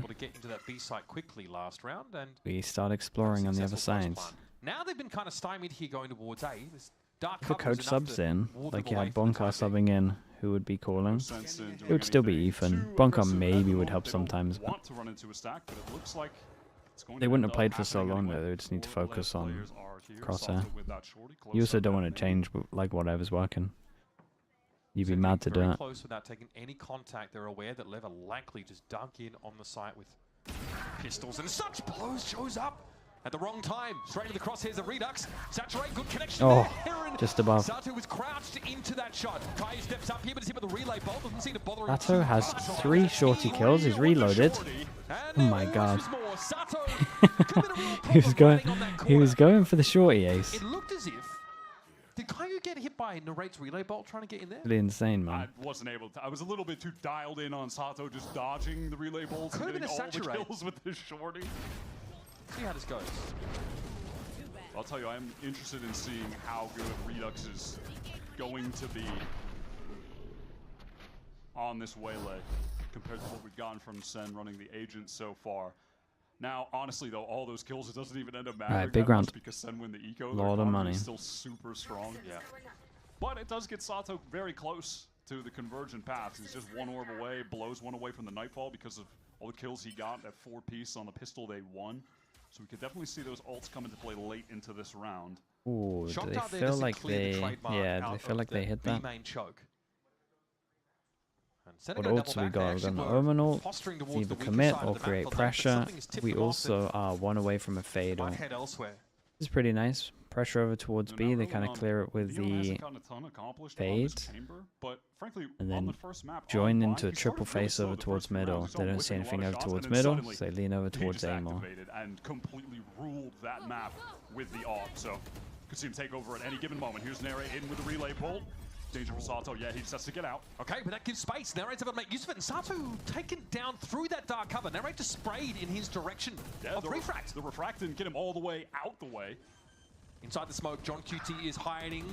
we start exploring on the other side. Now they've been kind of stymied here going towards A. If the coach subs in, like you had Bonkar subbing in, who would be calling? It would still be Ethan. Bonkar maybe would help sometimes, but they wouldn't have played for so long though. They would just need to focus on Crosshair. You also don't want to change like whatever's working. You'd be mad to do it. Close without taking any contact. They're aware that Lev likely just dug in on the site with pistols, and such blows shows up at the wrong time. Straight to the crosshairs of Redux. Saturate, good connection there. Heron, just above. Sato was crouched into that shot. Kai steps up here, but he's hit with the relay bolt. Doesn't seem to bother him. Sato has 3 shorty kills. He's reloaded. Oh my god. he was going for the shorty ace. It looked as if. Did Caillou get hit by Narrate's relay bolt trying to get in there? Really insane, man. I wasn't able to. I was a little bit too dialed in on Sato, just dodging the relay bolts and getting all the kills with his shorty. See how this goes. I'll tell you, I'm interested in seeing how good Redux is going to be on this waylay compared to what we've gotten from Sen running the agent so far. Now, honestly, though, all those kills, it doesn't even end up mattering. Alright, big round. Because Sen win the eco. Lot of money. Still super strong. Yeah. But it does get Sato very close to the convergent paths. He's just one orb away, blows one away from the Nightfall because of all the kills he got at 4-piece on the pistol they won. So we could definitely see those ults come into play late into this round. Ooh, do they feel like they... Yeah, they feel like they hit that? What ults we got? We've got an Omen ult, either commit or create pressure. We also are one away from a fade ult. This is pretty nice. Pressure over towards B, they kind of clear it with the fade. And then join into a triple face over towards middle. They don't see anything over towards middle, so they lean over towards A more. And completely ruled that map with the AWP, so could see him take over at any given moment. Here's Narrate in with the relay pull. Danger for Sato, yeah, he just has to get out. Okay, but that gives space. Narrate's able to make use of it, and Sato taken down through that dark cover. Narrate just sprayed in his direction of refract. The refract didn't get him all the way out the way. Inside the smoke, John QT is hiding,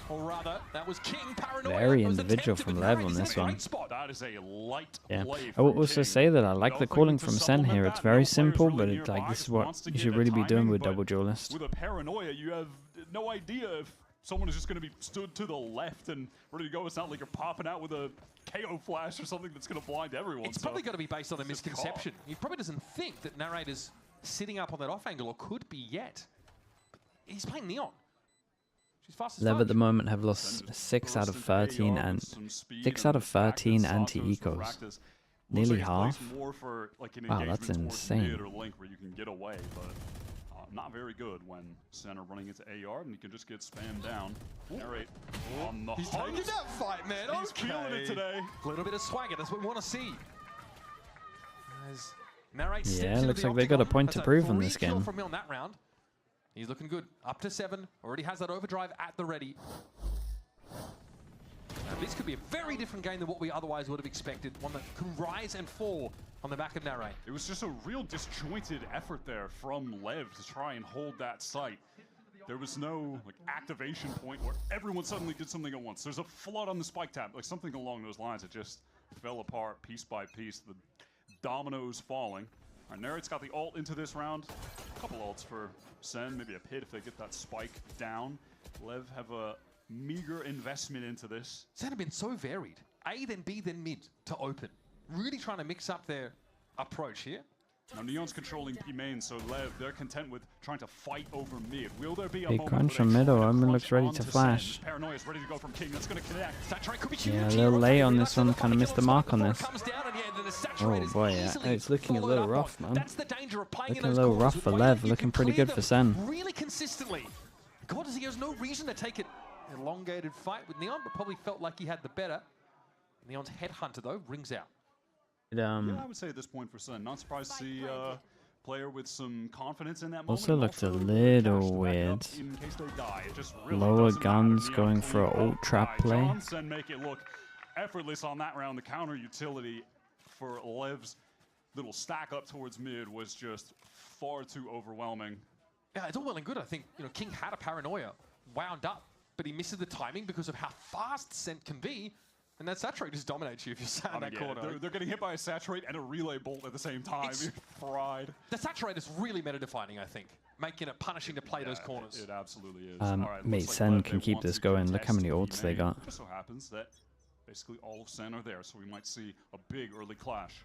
or rather, that was King Paranoia. Very individual from Lev on this one. That is a light yeah, I will also say that I like the calling from Sen here. It's very simple, but it's like this is what you should really be doing with double duelist. With a Paranoia, you have no idea if someone is just going to be stood to the left and ready to go. It's not like you're popping out with a KO flash or something that's going to blind everyone. It's probably going to be based on a misconception. He probably doesn't think that Narrator's sitting up on that off angle, or could be yet. He's playing Neon. She's fast as Lev at the moment have lost 6 out of 13 and 6 out of 13 anti-ecos. Nearly half. Wow, that's insane. Where you can get away, but not very good when Center running into AR and you can just get spammed down. Narrate on the He's taking that fight, man. He's feeling it today. A little bit of swagger. That's what we want to see. As Narrate yeah, looks like they got a point to prove on this game. From on that round. He's looking good. Up to 7. Already has that overdrive at the ready. Now, this could be a very different game than what we otherwise would have expected. One that can rise and fall on the back of Narrate. It was just a real disjointed effort there from Lev to try and hold that site. There was no activation point where everyone suddenly did something at once. There's a flood on the spike tap, like something along those lines. It just fell apart piece by piece. The dominoes falling. All right, Narrate's got the ult into this round. A couple ults for Sen, maybe a pit if they get that spike down. Lev have a meager investment into this. Sen have been so varied. A, then B, then mid to open. Really trying to mix up their approach here. Now Neon's controlling B main, so Lev, they're content with trying to fight over mid. Will there be a big crunch on middle? Omen looks ready to flash. Paranoia's ready to go from King. That's going to connect. Yeah, a little late on this one. Kind of missed the mark on this. Oh boy, yeah. It's looking a little rough, man. Looking a little rough for Lev. Looking pretty good for Sen. Really consistently. Cortez, he has no reason to take it. Elongated fight with Neon, but probably felt like he had the better. Neon's headhunter though rings out. Yeah, I would say at this point for Sen, not surprised to see player with some confidence in that moment. Also looked a little weird. Lower guns going for an ult trap play. Sen make it look effortless on that round. The counter utility for Lev's little stack up towards mid was just far too overwhelming. Yeah, it's all well and good. I think King had a Paranoia wound up, but he misses the timing because of how fast Sen can be. And that Saturate just dominates you if you're sat in that corner. They're getting hit by a Saturate and a relay bolt at the same time. You're fried. The Saturate is really meta-defining, I think. Making it punishing to play those corners. It absolutely is. Mate, Sen can keep this going. Look how many ults they got. It just so happens that basically all of Sen are there, so we might see a big early clash.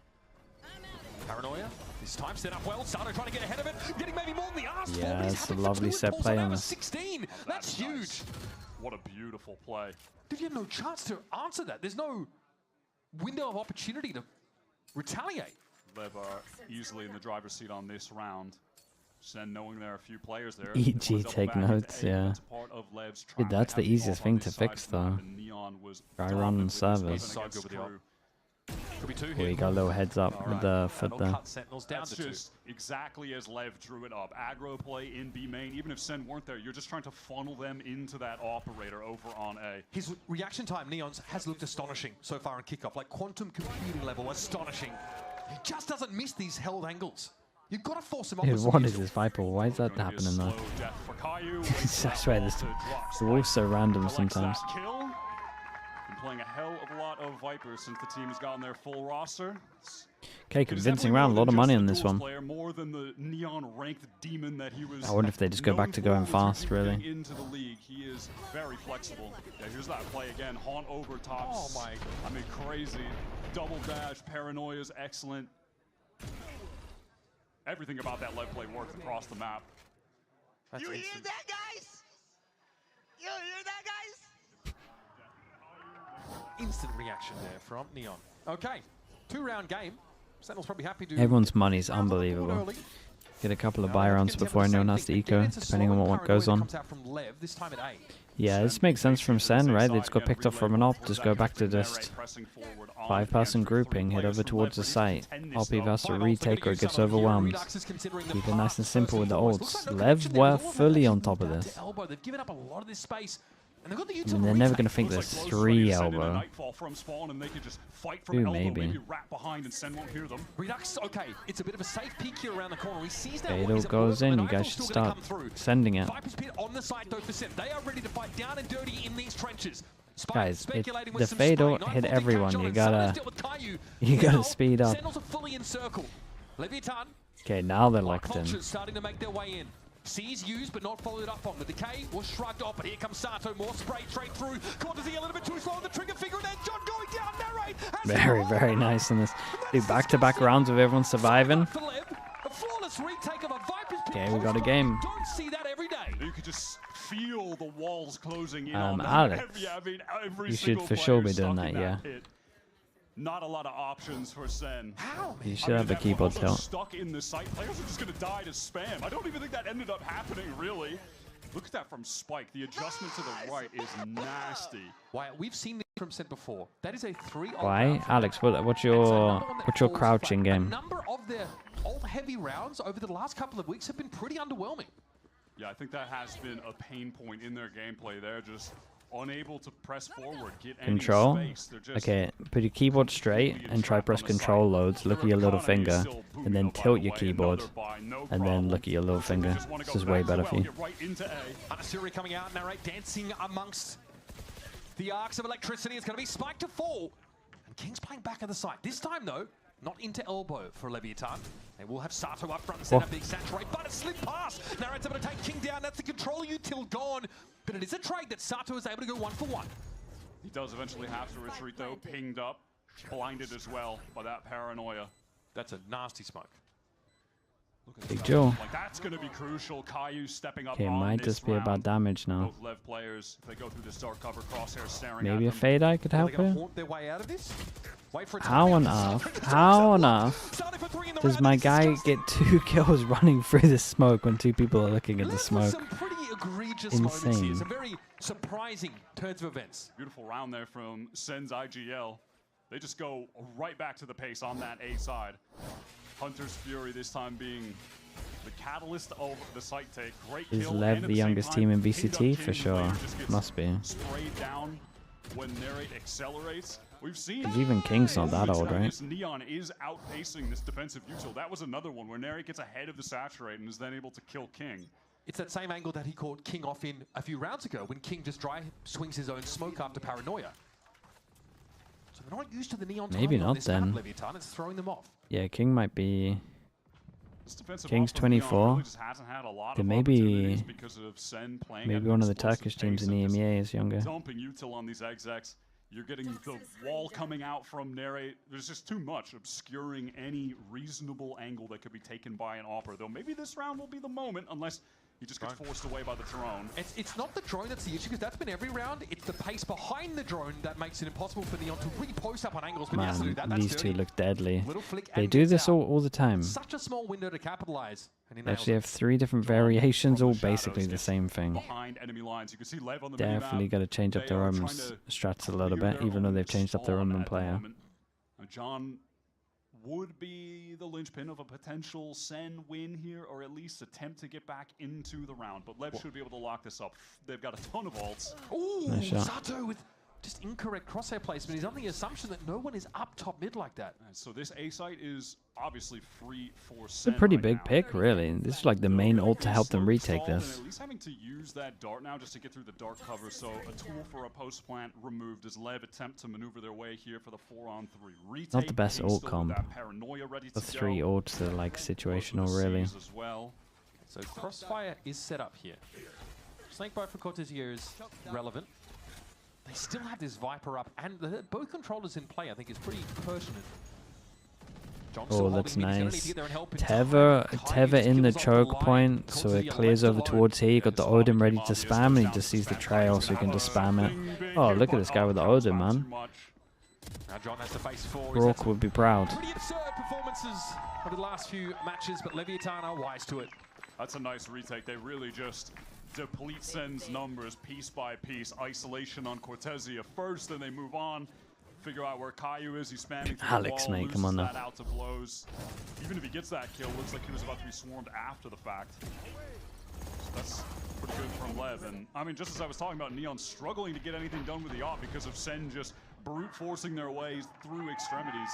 Paranoia, this time set up well. Sato trying to get ahead of it. Getting maybe more than the asked for. Yeah, it's a lovely set play on this. 16. That's huge. Nice. What a beautiful play. Dude, you have no chance to answer that. There's no window of opportunity to retaliate. Lev are easily in the driver's seat on this round. Sen knowing there are a few players there. EG take notes, yeah. Dude, that's the easiest thing to fix though. Try run and service. Oh, he got a little heads up with the foot there. That's just exactly as Lev drew it up. Aggro play in B main. Even if Sen weren't there, you're just trying to funnel them into that operator over on A. His reaction time, Neon's, has looked astonishing so far in kickoff. Like quantum computing level, astonishing. He just doesn't miss these held angles. You've got to force him up. Dude, what is this Viper? Why is that happening though? I swear, this is all so random sometimes. playing a hell of a lot of Vipers since the team has gotten their full roster. Okay, convincing round, a lot of money on this one. More than the Neon ranked demon that he was. I wonder if they just go back to going fast, really. Into the league, he is very flexible. Yeah, here's that play again. Haunt over tops. Oh my! I mean, crazy. Double dash, paranoia is excellent. Everything about that lead play works across the map. You hear that, guys? You hear that, guys? Instant reaction there from Neon. Okay, 2-round game. Sentinels probably happy to. Everyone's money's unbelievable. Get a couple of buy rounds before anyone has to eco, depending on what goes on. Yeah, this makes sense from Sen, right? They just got picked up from an op, just go back to just 5-person grouping, head over towards the site. Op either has to retake or it gets overwhelmed. Keep it nice and simple with the ults. Lev were fully on top of this. I mean, they're never going to think there's 3 elbow. 2 maybe. Redux, okay, it's a bit of a safe peek here around the corner. He sees that Fatal goes in, you guys should start sending it. Viper's Pit on the side though for Sen. They are ready to fight down and dirty in these trenches. Guys, the Fatal hit everyone. You gotta speed up. Okay, now they're locked in. Starting to make their way in. Sees used but not followed up on. The decay was shrugged off, but here comes Sato. More spray straight through. Cortez a little bit too slow on the trigger finger, and then John going down. Narrate. Very, very nice in this. Dude, back-to-back rounds of everyone surviving. Okay, we got a game. Don't see that every day. You could just feel the walls closing in. Alex, yeah, I mean, every you should for sure be doing that, yeah. Not a lot of options for Sen. How? You should have a keyboard tilt. Stuck in the site. Players are just going to die to spam. I don't even think that ended up happening, really. Look at that from Spike. The adjustment to the right is nasty. Why? We've seen this from Sen before. That is a 3. Why, Alex? What's your crouching game? A number of their alt-heavy rounds over the last couple of weeks have been pretty underwhelming. Yeah, I think that has been a pain point in their gameplay. They're just unable to press forward, get Control. any space. Okay, put your keyboard straight and try press control loads. Look at your little finger, and then tilt your keyboard, and then look at your little finger. This is way better for you. Anasuri coming out, Narrate dancing amongst the arcs of electricity. It's going to be Spike to fall, and King's playing back at the site. This time though, not into elbow for Leviatán. They will have Sato up front and center, big saturate, but it slipped past. Narrate's able to take King down. That's the control util gone. But it is a trade that Sato is able to go 1-for-1. He does eventually have to retreat though, pinged up, blinded as well by that paranoia. That's a nasty smoke. Big Joe. Like that's going to be crucial. Caillou stepping up. Okay, might just be about damage now. Both Lev players, if they go through this dark cover, crosshair staring Maybe a at them. fade eye could help Are they here. gonna haunt their way out of this? Wait for it to How on earth? How on earth does my guy get 2 kills running through the smoke when 2 people are looking at the smoke? Some pretty egregious moments here. Insane. Some very surprising turns of events. Beautiful round there from Sen's IGL. They just go right back to the pace on that A side. Hunter's Fury this time being the catalyst of the site take. Great Is kill, Lev and at the same youngest time, team in pinged up VCT? King For sure. player just gets Must be. sprayed down when Narrate accelerates. We've seen 'Cause even King's not that old, right? This Neon is outpacing this defensive util. That was another one where Narrate gets ahead of the saturate and is then able to kill King. It's that same angle that he caught King off in a few rounds ago when King just dry swings his own smoke after paranoia. So they're not used to the Neon Maybe timing on not this map, then. Leviatán. It's throwing them off. Yeah, King might be. This defensive King's off from Neon 24. really just hasn't had a lot Then of maybe opportunities because of Sen playing at maybe an one of the explosive Turkish teams pace in and just EMEA is younger. dumping util on these execs. You're getting the wall coming out from Narrate. There's just too much obscuring any reasonable angle that could be taken by an Opera. Though maybe this round will be the moment, unless he just gets forced away by the drone. It's not the drone that's the issue, because that's been every round. It's the pace behind the drone that makes it impossible for Neon to repost up on angles. But he has to do Man, that. That's these dirty. 2 look deadly. Little flick They and do gets this out. all the time. Such a small window to capitalize. And he They nails actually it. have 3 different variations, all basically the same thing. Behind enemy lines, you can see Lev on the Definitely minimap. got to change up They their are own trying to strats a little clear bit, their even though own they've changed up their spawn own at the player. moment. John would be the linchpin of a potential Sen win here, or at least attempt to get back into the round. But Lev should be able to lock this up. They've got a ton of ults. Ooh, Nice shot. Sato with just incorrect crosshair placement. He's on the assumption that no one is up top mid like that. So this A site is obviously free for It's a pretty big pick, really. This is like the main ult to help them retake this. At least having to use that dart now just to get through the dark cover. So a tool for a post plant removed as Lev attempt to maneuver their way here for the 4-on-3 retake. Not the best ult comp. The 3 ults are like situational, really. So Crossfire is set up here. Snakebite for Cortesier is relevant. They still have this Viper up, and both controllers in play, I think, is pretty pertinent. Oh, that's nice. Teva in the choke point, so it clears over towards here. You got the Odin ready to spam, and he just sees the trail, so he can just spam it. Oh, look at this guy with the Odin, man. Rourke would be proud. Pretty absurd performances over the last few matches, but Leviatán are wise to it. That's a nice retake. They really just deplete Sen's numbers piece by piece. Isolation on Cortezia first, then they move on. Figure out where Caillou is. He's spamming through Alex, the wall, mate, come on now. that out to blows. Even if he gets that kill, looks like he was about to be swarmed after the fact. So that's pretty good from Lev. And I mean, just as I was talking about Neon struggling to get anything done with the op because of Sen just brute forcing their ways through extremities.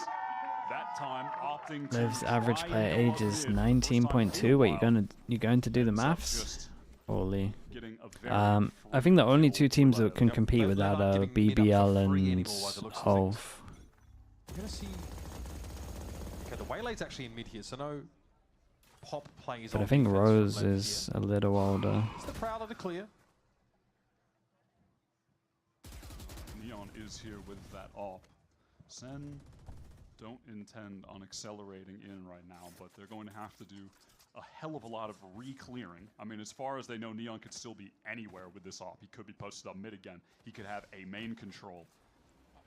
That time opting to Lev's average player age is 19.2. Wait, you're going to do the maths? Holy. I think the only two teams that can compete with that are BBL and Hove. We're going to see... Okay, the Waylaid's actually in mid here, so no pop plays. But I think Rose is a little older. Is the Prowler to clear? Neon is here with that op. Sen don't intend on accelerating in right now, but they're going to have to do a hell of a lot of re-clearing. I mean, as far as they know, Neon could still be anywhere with this op. He could be posted up mid again. He could have a main control.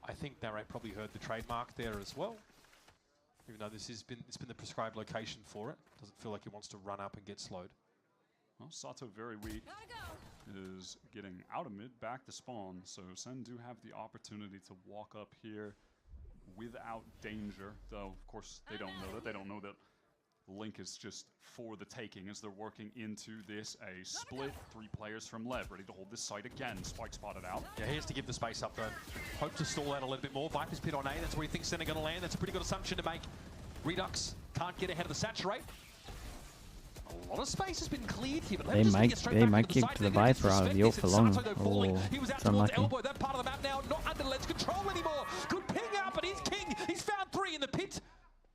I think Narrate probably heard the trademark there as well. Even though it's been the prescribed location for it. Doesn't feel like he wants to run up and get slowed. Well, Sato very weak. Is getting out of mid, back to spawn. So Sen do have the opportunity to walk up here without danger. Though, of course, they don't know that. They don't know that Link is just for the taking as they're working into this. A split, 3 players from Lev, ready to hold this site again. Spike spotted out. Yeah, he has to give the space up though. Hope to stall out a little bit more. Viper's pit on A, that's where he thinks Sen are going to land. That's a pretty good assumption to make. Redux can't get ahead of the saturate. A lot of space has been cleared here, but they might keep the Viper out of the ult for long. Oh, it's unlucky. That part of the map now not under Led's control anymore. Good ping out, but he's king. He's found 3 in the pit.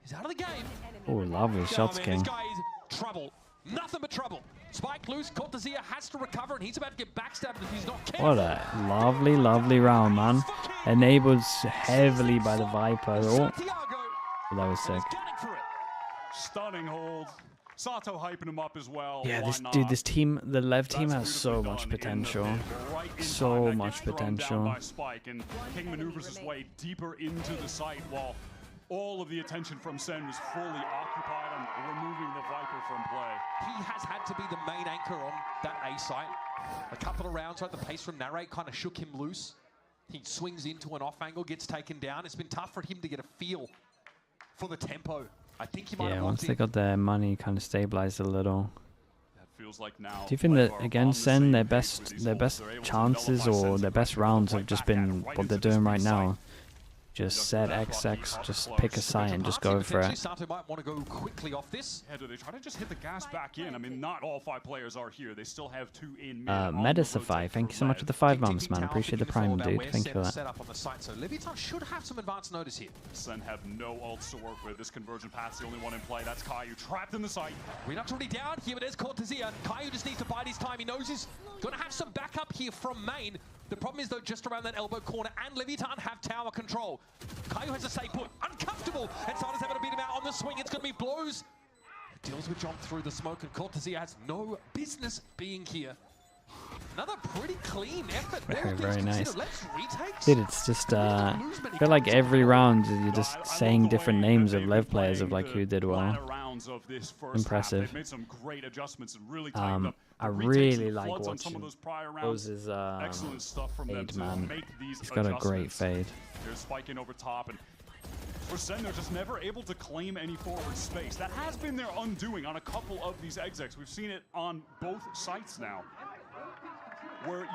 He's out of the game. Oh, lovely shots, King. This guy is trouble. Nothing but trouble. Spike loose. Cortezia has to recover, and he's about to get backstabbed if he's not careful. What a lovely, lovely round, man. Enabled heavily by the Viper. Oh, that was sick. Stunning hold. Sato hyping him up as well. Yeah, this team, the Lev team has so much potential. So much potential. By Spike, and King maneuvers his way deeper into the site while all of the attention from Sen was fully occupied on removing the Viper from play. He has had to be the main anchor on that A site. A couple of rounds, right? The pace from Narrate kind of shook him loose. He swings into an off angle, gets taken down. It's been tough for him to get a feel for the tempo. I think he might have once they got their money kind of stabilized a little. Feels like now. Do you think that against Sen, their best chances or their best rounds have just been what they're doing right now? Just set XX, just pick a site and just go for it. Sato might want to go quickly off this. Yeah, do they try to just hit the gas back in? I mean, not all 5 players are here. They still have 2 in mid. Medicify, thank you so much for the 5 months, man. Appreciate the prime, dude. Thank you for that. Set up on the site, so Leviatán should have some advance notice here. Sen have no ults to work with. This conversion path's the only one in play. That's Caillou trapped in the site. Redux already down here, but there's Cortezia. Caillou just needs to bide his time. He knows he's going to have some backup here from main. The problem is, though, just around that elbow corner, and Leviatán have tower control. Caillou has to stay put. Uncomfortable. And Silas having to beat him out on the swing. It's going to be blows. Deals with John through the smoke, and Cortezia has no business being here. Another pretty clean effort. Very nice. Dude, it's just, I feel like every round you're just saying different names of Lev players of like who did well. Impressive. I really like watching Rose's fade, man. He's got a great fade. There's spiking over top, and for Sen, they're just never able to claim any forward space. That has been their undoing on a couple of these execs. We've seen it on both sites now, where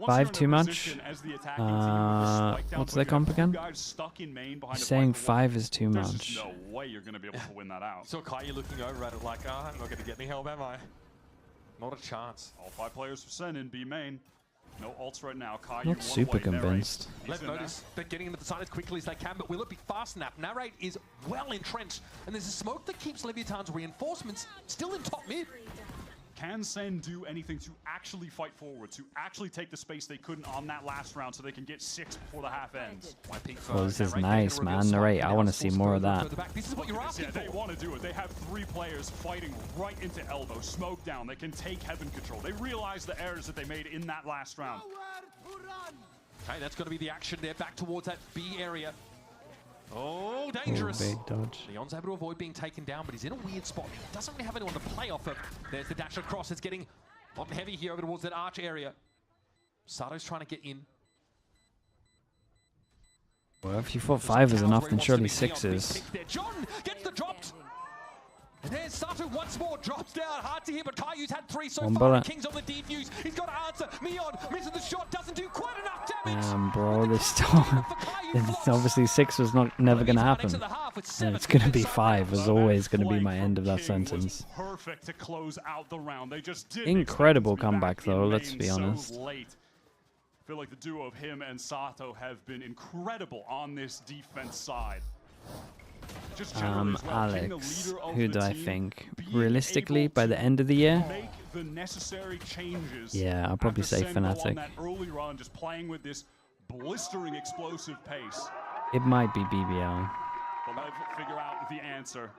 5 too much. What's their comp again? He's saying 5 is too much. There's no way you're going to be able to win that out. So Kai, you're looking over at it like, I'm not going to get any help, am I? Not a chance. All 5 players for Sen in B main. No ults right now. Kai, Not super convinced. Let's notice they're getting into the side as quickly as they can, but will it be fast enough? Narrate is well entrenched, and there's a smoke that keeps Leviatan's reinforcements still in top mid. Can Sen do anything to actually fight forward, to actually take the space they couldn't on that last round so they can get 6 before the half ends? Well, this is nice, man. Narrate, I want to see more of that. This is what you're asking They want to do it. They have 3 players fighting right into elbow, smoke down. They can take heaven control. They realize the errors that they made in that last round. Okay, that's going to be the action there, back towards that B area. Oh, dangerous. Big dodge. Leon's able to avoid being taken down, but he's in a weird spot. He doesn't really have anyone to play off of. There's the dash across. It's getting hot and heavy here over towards that arch area. Sato's trying to get in. Well, if you thought 5 is enough, then surely 6 is. John gets the dropped. And there's Sato once more, drops down, hard to hit, but Kaiu's had 3 so far. King's on the defuse, he's got to answer. Neon misses the shot, doesn't do quite enough damage. Bro, this still, it's obviously 6 was never going to happen. And it's going to be 5, is always going to be my end of that sentence. Perfect to close out the round. They just did Incredible comeback though, let's be honest. I feel like the duo of him and Sato have been incredible on this defense side. Alex, who do I think? Realistically, by the end of the year? Yeah, I'll probably say Fnatic. Early run, just playing with this blistering explosive pace. It might be BBL. But let's figure out the answer.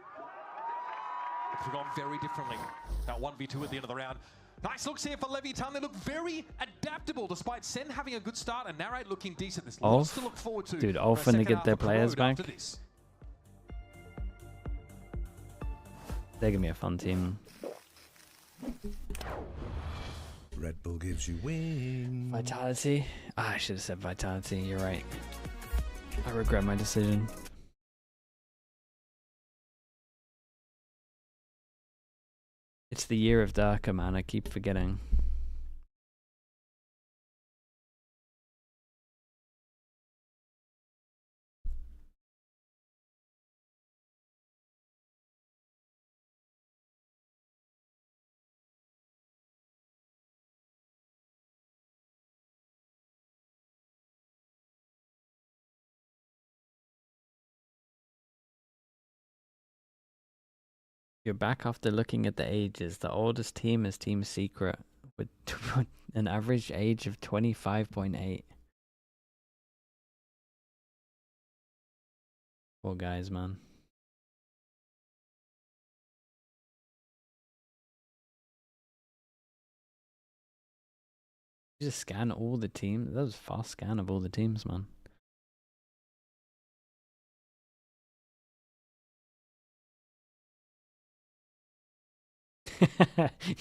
It could have gone very differently. That 1v2 at the end of the round. Nice looks here for Leviatán. They look very adaptable despite Sen having a good start and Narrate looking decent. There's lots to look forward to. Dude, often they get their players back. They're going to be a fun team. Red Bull gives you wings. Vitality? I should have said Vitality, you're right. I regret my decision. It's the year of Darker, man. I keep forgetting. You're back after looking at the ages. The oldest team is Team Secret with an average age of 25.8. Poor guys, man. You just scan all the teams. That was a fast scan of all the teams, man.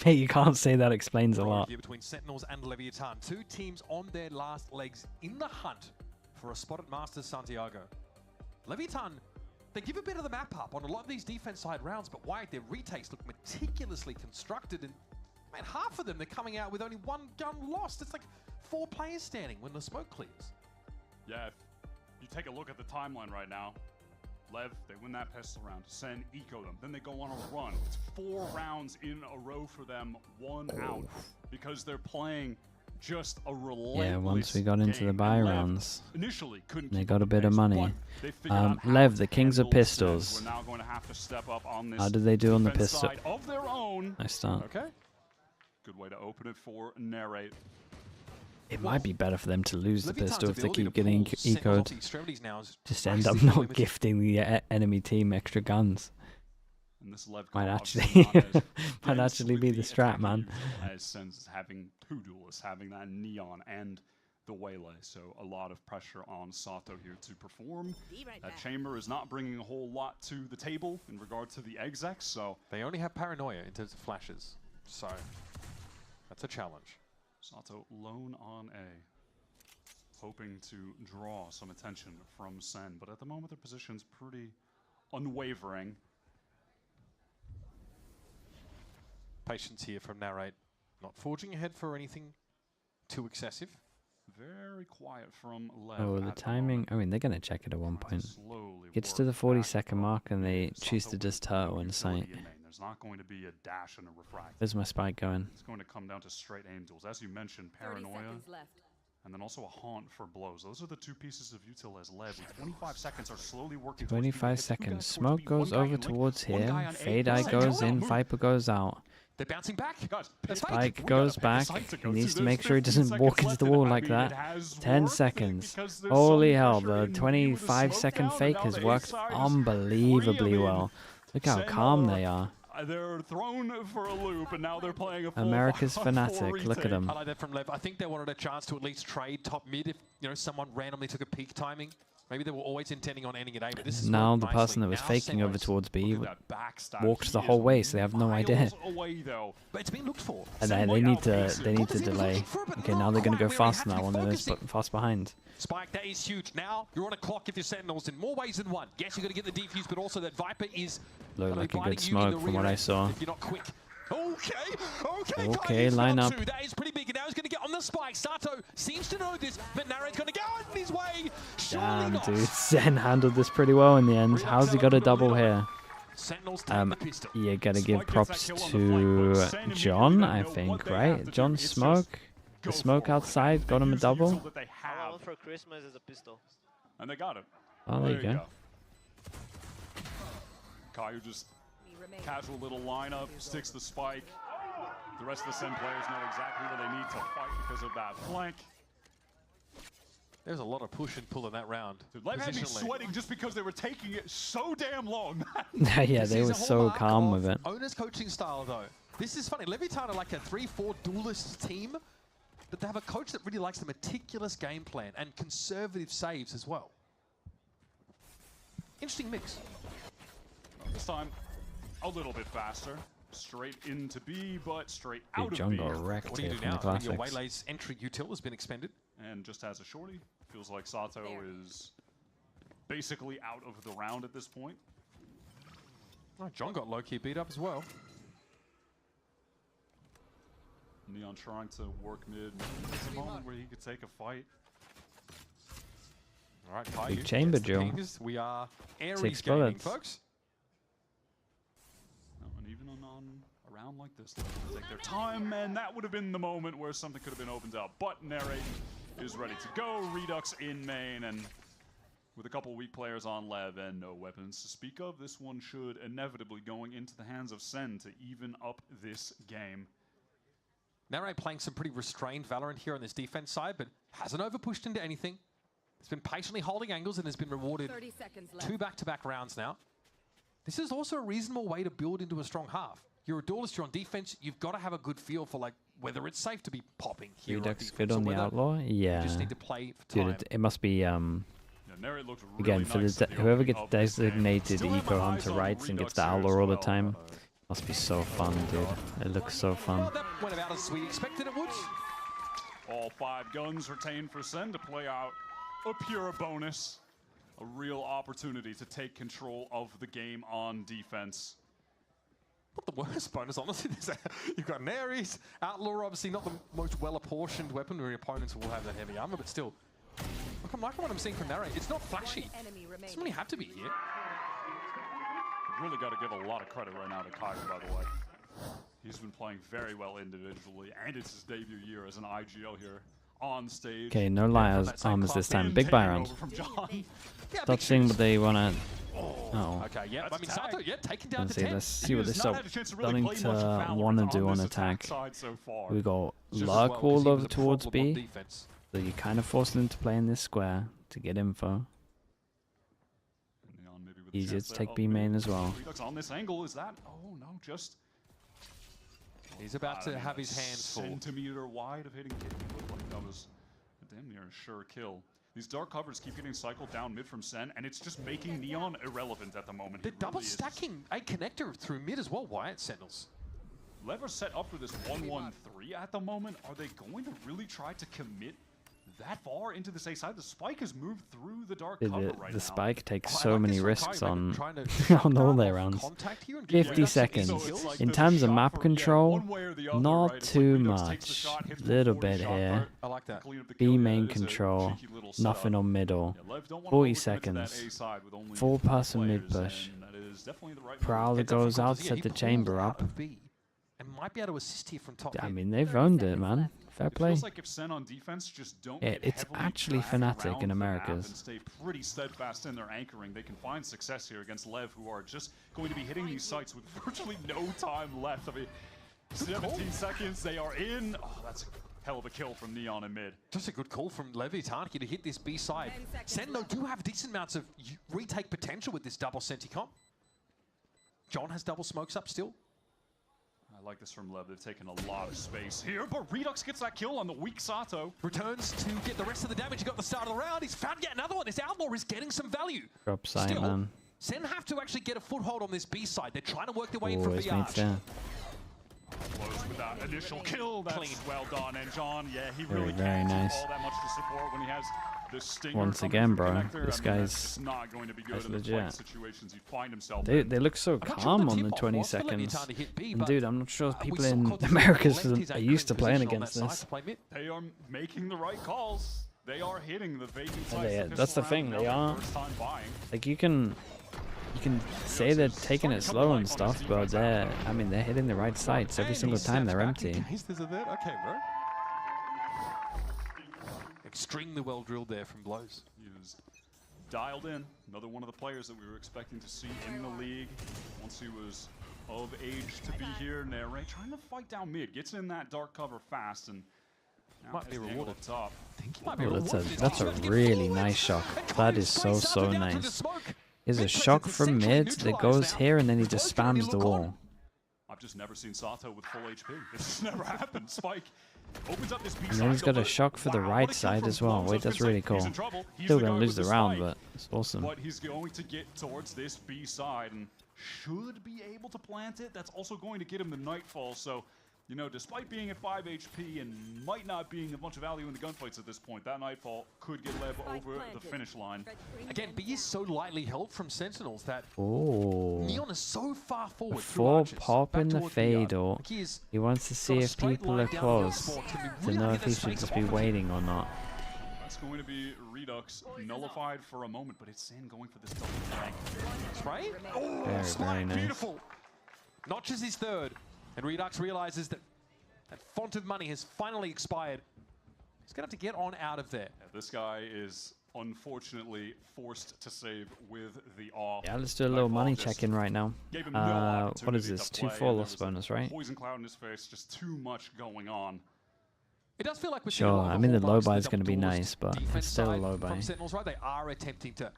Mate, you can't say that explains a lot. Between Sentinels and Leviatán, 2 teams on their last legs in the hunt for a spot at Masters Santiago. Leviatán, they give a bit of the map up on a lot of these defense side rounds, but why their retakes look meticulously constructed, and man, half of them they're coming out with only 1 gun lost. It's like 4 players standing when the smoke clears. Yeah, if you take a look at the timeline right now, Lev, they win that pistol round. Sen eco them. Then they go on a run. It's 4 rounds in a row for them, 1 out, because they're playing just a relentless Yeah, once we got into the buy rounds, initially couldn't they got a bit of money. Lev, the Kings of Pistols. We're now going to have to step up on this. How did they do on the pistol? Of their own. Nice start. Okay. Good way to open it for Narrate. It might be better for them to lose the pistol if they keep getting eco'd. Just end up not gifting the enemy team extra guns. And this Lev might actually be the strat, man. As Sen's having 2 duelists, having that Neon and the Waylay, so a lot of pressure on Sato here to perform. That chamber is not bringing a whole lot to the table in regard to the execs, so they only have paranoia in terms of flashes, so that's a challenge. Sato lone on A, hoping to draw some attention from Sen, but at the moment their position's pretty unwavering. Patience here from Narrate, not forging ahead for anything too excessive. Very quiet from LEV. Oh, the timing. I mean, they're going to check it at one point. Gets to the 40-second mark and they choose to just turtle in sight. There's not going to be a dash and a refract. There's my spike going. It's going to come down to straight aim duels. As you mentioned, paranoia. And then also a haunt for blows. Those are the two pieces of util as LEV. 25 seconds are slowly working. 25 seconds. Smoke goes over towards here. Fade Eye goes in. Viper goes out. They're bouncing back. Spike goes back. He needs to make sure he doesn't walk into the wall like that. 10 seconds. Holy hell, the 25-second fake has worked unbelievably well. Look how calm they are. They're thrown for a loop, and now they're playing a full America's Fnatic. Look at them. I like that from LEV. I think they wanted a chance to at least trade top mid if someone randomly took a peak timing. Maybe they were always intending on ending at A, but this is now the person that was faking over towards B walks the whole way, so they have no idea. But it's been looked for. And then they need to delay. Okay, now they're going to go fast now when they're fast behind. Spike, that is huge. Now you're on a clock if you're Sentinels in more ways than one. Yes, you're going to get the defuse, but also that Viper is looked like a good smoke from what I saw. If you're not quick. Okay, line up. That is pretty big, and now he's going to get on the spike. Sato seems to know this, but Nare's going to go out of his way. Damn, dude. Zen handled this pretty well in the end. How's he got a double here? You got to give props to John, I think, right? John Smoke. The smoke outside got him a double. For Christmas is a pistol. And they got it. Oh, there you go. Caillou just casual little lineup, sticks the spike. The rest of the Sen players know exactly where they need to fight because of that flank. There's a lot of push and pull in that round. Dude, LEV had me sweating just because they were taking it so damn long. Yeah, they were so calm with it. Owner's coaching style, though. This is funny. Leviatán are like a 3-4 duelist team, but they have a coach that really likes the meticulous game plan and conservative saves as well. Interesting mix. This time, a little bit faster. Straight into B, but straight out John of B. got wrecked What do you here do from now? the classics. Your Waylay's entry util has been expended. And just as a shorty, feels like Sato is basically out of the round at this point. Oh, John got low-key beat up as well. Neon trying to work mid. It's a moment where he could take a fight. All right, Caillou Big chamber gets the duel. pings. We are Aries 6 gaming, bullets. folks. And even on a round like this, they're going to take their time, and that would have been the moment where something could have been opened up. But Narrate is ready to go. Redux in main, and with a couple weak players on LEV and no weapons to speak of, this one should inevitably going into the hands of Sen to even up this game. Narrate playing some pretty restrained Valorant here on this defense side, but hasn't overpushed into anything. He's been patiently holding angles and has been rewarded 30 seconds left. 2 back-to-back rounds now. This is also a reasonable way to build into a strong half. You're a duelist, you're on defense, you've got to have a good feel for like whether it's safe to be popping here. Redux good on the Outlaw? Yeah. You just need to play for time. Dude, it must be, again, for the whoever gets designated Eco Hunter rights and gets the Outlaw all the time, must be so fun, dude. It looks so fun. Well, that went about as we expected it would. All 5 guns retained for Sen to play out a pure bonus. A real opportunity to take control of the game on defense. Not the worst bonus, honestly. You've got an Ares, Outlaw, obviously not the most well-apportioned weapon where your opponents will have that heavy armor, but still. Look, I'm liking what I'm seeing from Narrate. It's not flashy. It doesn't really have to be here. Really got to give a lot of credit right now to Caillou, by the way. He's been playing very well individually, and it's his debut year as an IGL here on stage. Okay, no liars armors this time. Big buy round. Stop seeing what they want to... Oh. Okay, yeah. I mean, Sato, yeah, taking down Let's to see, 10. let's see what they're starting to want to do on attack. We got Lurk all over towards B, so you kind of force them to play in this square to get info. Easier to take B main as well. On this angle, is that? Oh no, just. He's about to have his hands full. Centimeter wide of hitting kick. Looked like that was a damn near a sure kill. These dark covers keep getting cycled down mid from Sen, and it's just making Neon irrelevant at the moment. They're double stacking a connector through mid as well. Wyatt Sentinels. LEV are set up for this 1-1-3 at the moment. Are they going to really try to commit that far into this A side. The spike has moved through the dark cover right now. The spike takes so many risks on on all their rounds. 50 seconds. In terms of map control, not too much. Little bit here. B main control, nothing on middle. 40 seconds. Full person mid push. Prowler goes out, set the chamber up. Might be able to assist here from top. I mean, they've owned it, man. Fair play. It feels like if Sen on defense just don't It's actually Fnatic in Americas. And stay pretty steadfast in their anchoring, they can find success here against LEV, who are just going to be hitting these sites with virtually no time left. I mean, 17 seconds, they are in. Oh, that's a hell of a kill from Neon in mid. Just a good call from Leviatán here to hit this B side. Sen, though, do have decent amounts of retake potential with this double Senticom. John has double smokes up still. I like this from Lev. They've taken a lot of space here, but Redux gets that kill on the weak Sato. Returns to get the rest of the damage. He got the start of the round. He's found yet another one. This Outlaw is getting some value. Drop side, still, man. Sen have to actually get a foothold on this B side. They're trying to work their way in from VR. Close with that initial kill. That's clean. Well done. And John, yeah, he really very can't nice. do all that much to support when he has the stinger. Once again, bro, this guy's not going to be good in legit. the fight situations you find himself They in. look so calm on the 20 seconds. And dude, I'm not sure if people in Americas are used to playing against this. They are making the right calls. They are hitting the vacant sites. Yeah, that's the thing. They are. Like you can say they're taking it slow and stuff, but they're hitting the right sites every single time they're empty. Okay, bro. Extremely well drilled there from Blows. He was dialed in. Another one of the players that we were expecting to see in the league once he was of age to be here. Nere trying to fight down mid, gets in that dark cover fast, and now might be rewarded. Up top. That's a really nice shot. That is so nice. Is a shock from mid that goes here and then he just spams the wall. I've just never seen Sato with full HP. This never happened. Spike opens up this B side. And then he's got a shock for the right side as well. Wait, that's really cool. Still gonna lose the round, but it's awesome. But he's going to get towards this B side and should be able to plant it. That's also going to get him the Nightfall. So, you know, despite being at 5 HP and might not being of much value in the gunfights at this point, that Nightfall could get Lev over the finish line. Again, B is so lightly held from Sentinels that Ooh. Neon is so far forward. Before popping the fatal, he wants to see if people are close to know if he should just be waiting or not. That's going to be Redux nullified for a moment, but it's Sen going for this double flank. Right? Oh, very nice. Beautiful. Notches his third. And Redux realizes that that font of money has finally expired. He's going to have to get on out of there. Yeah, this guy is unfortunately forced to save with the off. Yeah, let's do a little money check-in right now. What is this? 2-4 loss bonus, right? Poison cloud in his face, just too much going on. It does feel like we're sure, I mean the low buy is going to be nice, but it's still a low buy. From Sentinels, right? They are attempting to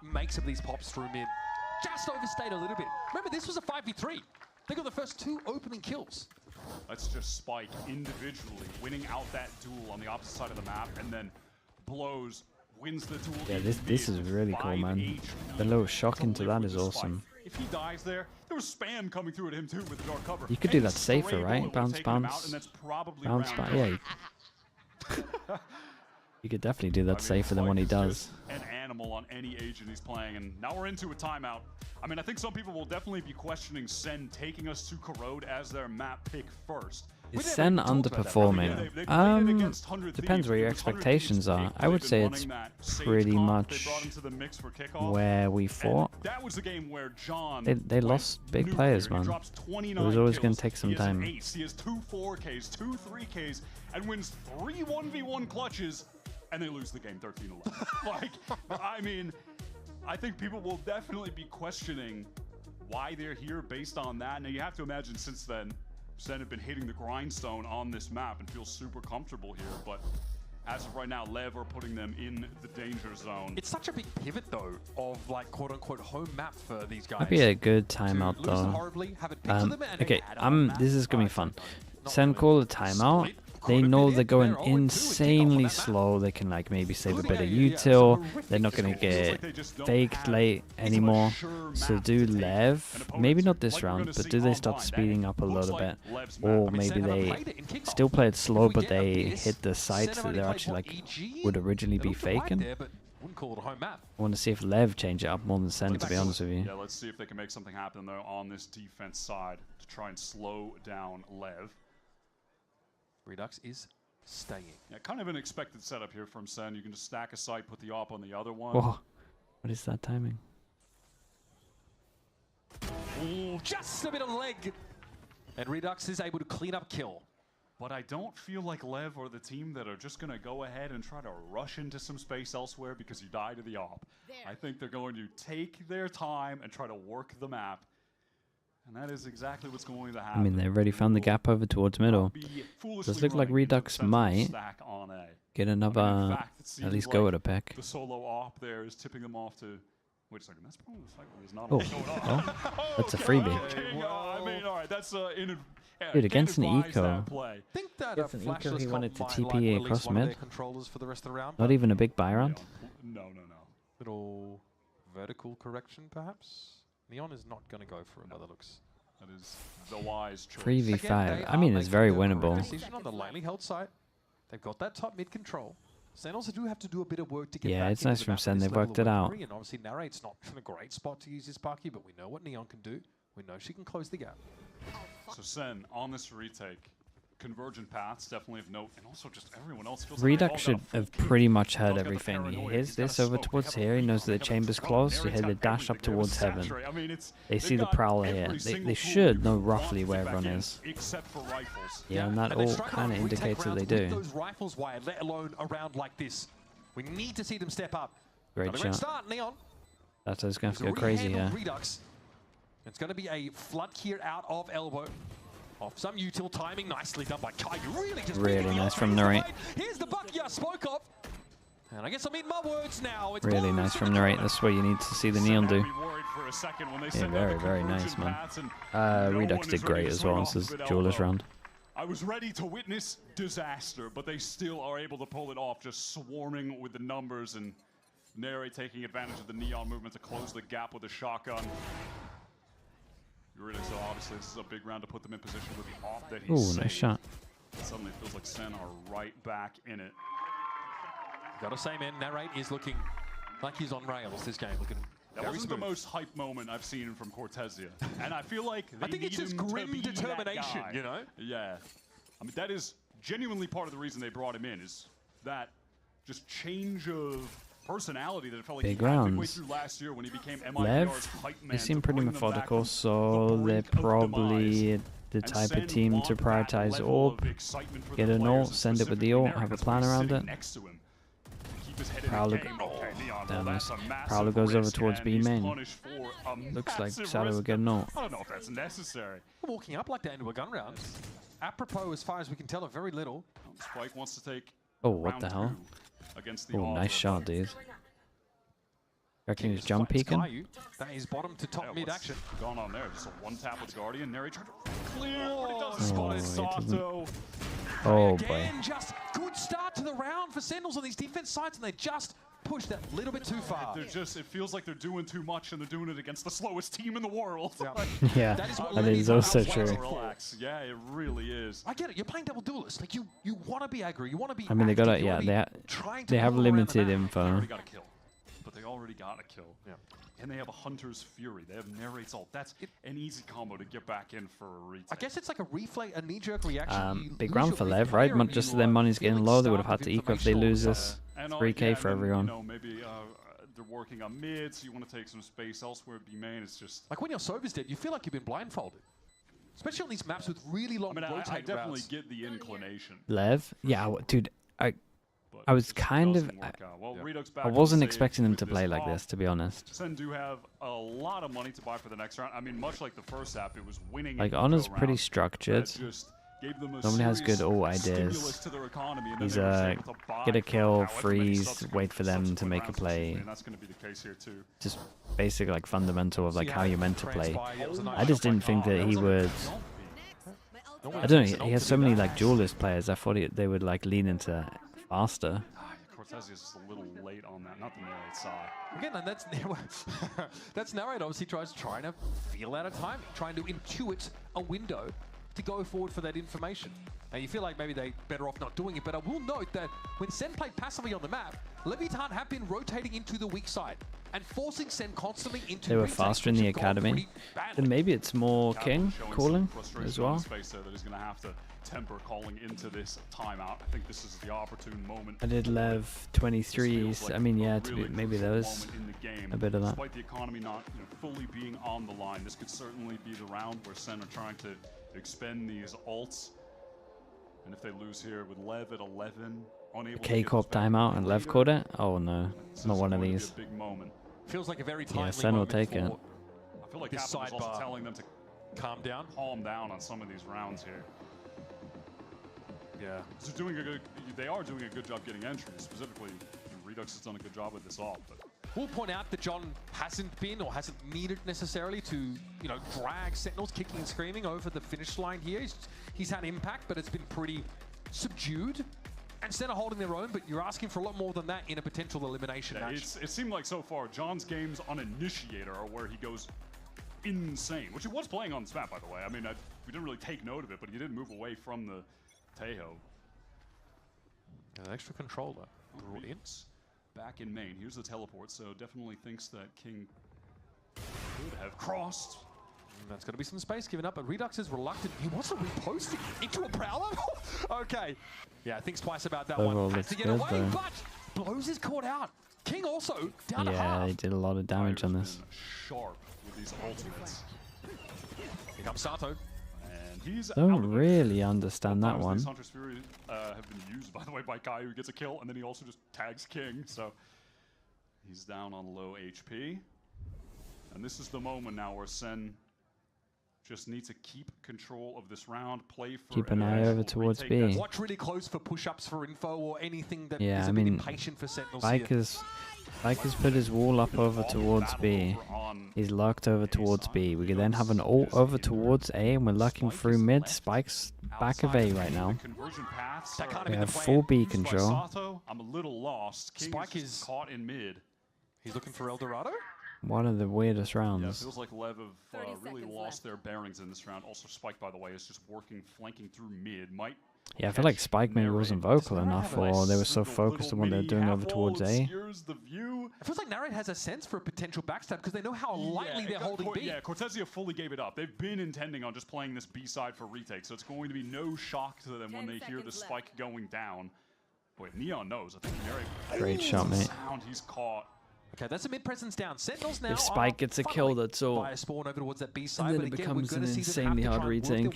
make some of these pops through mid. Just overstayed a little bit. Remember, this was a 5v3. They got the first 2 opening kills. Let's just Spike individually, winning out that duel on the opposite side of the map, and then Blows wins the duel. Yeah, this is really cool, man. The little shock into that is awesome. If he dies there was spam coming through at him too with the dark cover. You could do that safer, right? Bounce. Bounce back. Yeah. You could definitely do that safer than when he does. An animal on any agent he's playing, and now we're into a timeout. I mean, I think some people will definitely be questioning Sen taking us to Corrode as their map pick first. Is Sen underperforming? Depends where your expectations are. I would say it's pretty much where we fought. They lost big players, man. It was always going to take some time. He has 2 4Ks, 2 3Ks, and wins 3 1v1 clutches, and they lose the game 13-11. Like, I mean, I think people will definitely be questioning why they're here based on that. Now, you have to imagine since then, Sen have been hitting the grindstone on this map and feel super comfortable here, but as of right now, Lev are putting them in the danger zone. It's such a big pivot, though, of like quote-unquote home map for these guys. Might be a good timeout, though. Okay, this is gonna be fun. Sen call a timeout. They know they're going insanely slow. They can like maybe save a bit of util. They're not going to get faked late anymore. So do Lev, maybe not this round, but do they start speeding up a little bit? Or maybe they still play it slow, but they hit the sites that they're actually like would originally be faking? I want to see if Lev change it up more than Sen, to be honest with you. Yeah, let's see if they can make something happen there on this defense side to try and slow down Lev. Redux is staying. Yeah, kind of an expected setup here from Sen. You can just stack a site, put the op on the other one. Whoa, what is that timing? Ooh, just a bit of leg. And Redux is able to clean up kill. But I don't feel like Lev are the team that are just going to go ahead and try to rush into some space elsewhere because you die to the op. I think they're going to take their time and try to work the map. And that is exactly what's going to happen. I mean, they already found the gap over towards middle. Does look like Redux might get another, at least go at a pick. The solo op there is tipping them off to... Wait a second, that's probably the site where there's not Oh, that's a freebie. Okay, I mean, all right, that's dude, against an eco. Think that Against an eco, he wanted to TP across one of mid. their controllers for the rest of the round. Not even a big buy round. No. Little vertical correction, perhaps. Neon is not going to go for it by the looks. That is the wise choice. 3v5. I mean, it's very winnable. Decision on the lightly held site. They've got that top mid control. Sentinels do have to do a bit of work to get Yeah, back it's into nice the from map Sen. at this They've worked level it of out. victory, and obviously Narrate's not in a great spot to use his Sparky, but we know what Neon can do. We know she can close the gap. So Sen, on this retake, convergent paths definitely of note, and also just everyone else feels Redux should have pretty much heard everything. He hears this over towards here. He knows that the chamber's close. You hear the dash up towards heaven. They see the prowler here. They should know roughly where everyone is. Except for rifles. Yeah, and that all kind of indicates that they do. Those rifles wide, let alone a round like this. We need to see them step up. Great shot. Start, Neon. That's going to have to go crazy here. Redux. It's going to be a flood here out of elbow. Off some util timing, nicely done by Kai. Really nice from Narrate. Here's the bucket I spoke of. And I guess I mean my words now. It's Really nice from Narrate. That's what you need to see the Neon do. Yeah, very nice, man. Redux did great as well. This is Jeweler's round. I was ready to witness disaster, but they still are able to pull it off, just swarming with the numbers, and Narrate taking advantage of the Neon movement to close the gap with a shotgun. So obviously this is a big round to put them in position with the off that he's Ooh, nice shot. Suddenly it feels like Sen are right back in it. Gotta say, man, Narrate is looking like he's on rails this game. Looking That wasn't the most hype moment I've seen from Cortezia. And I feel like I think it's his grim determination, you know? Yeah. I mean, that is genuinely part of the reason they brought him in, is that just change of personality that it felt like Big he had midway rounds. through last year when he became Lev, they seem pretty methodical, so they're probably the type of team to prioritize orb, get an ult, send it with the ult, have a plan around it. Prowler, damn this. Prowler goes over towards B main. Looks like Shadow will get an ult. I don't know if that's necessary. Walking up like that into a gun round. Apropos, as far as we can tell, very little. Spike wants to take. Oh, what the hell? Oh, nice shot, dude. Reckon he's jump peeking? That is bottom to top mid action. Gone on there. Just a one tap with Guardian. Neri tried to clear, but it doesn't spot his Sato. Oh boy. Again, just good start to the round for Sentinels on these defense sides, and they just pushed that a little bit too far. They're just, it feels like they're doing too much, and they're doing it against the slowest team in the world. Yeah, that is also true. Relax. Yeah, it really is. I get it. You're playing double duelist. Like you want to be aggro. You want to be. I mean, they got it. Yeah, they have limited info. They already got a kill, but they already got a kill. Yeah. And they have a Hunter's Fury. They have Narrate's ult. That's an easy combo to get back in for a retake. I guess it's like a knee-jerk reaction. Big round for Lev, right? Just their money's getting low. They would have had to eco if they lose this. 3K for everyone. You know, maybe they're working on mid, so you want to take some space elsewhere. B main, it's just like when your Sova's dead, you feel like you've been blindfolded. Especially on these maps with really long rotate I definitely routes. get the inclination. Lev? Yeah, dude, I was kind of... I wasn't expecting them to play like this, to be honest. Sen do have a lot of money to buy for the next round. I mean, much like the first half, it was winning. Like, Honor's pretty structured. Normally has good ult ideas. He's get a kill, freeze, wait for them to make a play. Just basic, like, fundamental of like how you're meant to play. I just didn't think that he would I don't know. He has so many like duelist players. I thought they would like lean into faster. Cortez is just a little late on that. Not the narrate side. Again, and that's narrate obviously trying to feel out a timing, trying to intuit a window to go forward for that information. Now you feel like maybe they better off not doing it, but I will note that when Sen played passively on the map, Leviatán have been rotating into the weak side and forcing Sen constantly into They were faster in the academy. Then maybe it's more King calling as well. Space there that he's going to have to temper calling into this timeout. I think this is the opportune moment. I did Lev 23s. Like I mean, yeah, maybe those a bit of that. Despite the economy not fully being on the line, this could certainly be the round where Sen are trying to expend these ults. And if they lose here with Lev at 11, unable K-Corp timeout and Lev caught it? Oh no, not one of these. Big moment. Feels like a very timely yeah, Sen will take it. I feel like Capital was also telling them to calm down on some of these rounds here. Yeah, they are doing a good job getting entries. Specifically, Redux has done a good job with this off. But we'll point out that John hasn't been or hasn't needed necessarily to, drag Sentinels kicking and screaming over the finish line here. He's had impact, but it's been pretty subdued. And Sen are holding their own, but you're asking for a lot more than that in a potential elimination match. It seemed like so far, John's games on Initiator are where he goes insane, which he was playing on this map, by the way. I mean, we didn't really take note of it, but he did move away from the Tejo. An extra controller brought in. Back in main. Here's the teleport, so definitely thinks that King could have crossed. And that's going to be some space given up, but Redux is reluctant. He wants to repost it into a Prowler? Okay. Yeah, thinks twice about that one. Has to get away, but blows is caught out. King also down to half. Yeah, he did a lot of damage on this. Sharp with these ultimates. Here comes Sato. Don't really understand that one. These Hunter's Fury have been used, by the way, by Kai, who gets a kill, and then he also just tags King, so he's down on low HP. And this is the moment now where Sen just needs to keep control of this round, play for keep an eye over towards B. Watch really close for push-ups for info or anything that yeah, is a bit impatient for Sentinels here. Spike has put his wall up over towards B. He's lurked over towards B. We can then have an ult over towards A, and we're lurking through mid. Spike's back of A right now. We have full B control. I'm a little lost. Spike is caught in mid. He's looking for El Dorado? One of the weirdest rounds. Yeah, it feels like Lev have really lost their bearings in this round. Also, Spike, by the way, is just flanking through mid. Yeah, I feel like Spike maybe wasn't vocal enough, or they were so focused on what they're doing over towards A. It feels like Narrate has a sense for a potential backstab because they know how lightly they're holding B. Yeah, Cortezia fully gave it up. They've been intending on just playing this B side for retake, so it's going to be no shock to them when they hear the spike going down. Boy, Neon knows. I think Narrate. Great shot, mate. He's caught. Okay, that's a mid presence down. Sentinels now. If Spike gets a kill, that's all. Spawn over towards that B side, and then it becomes an insanely hard retake.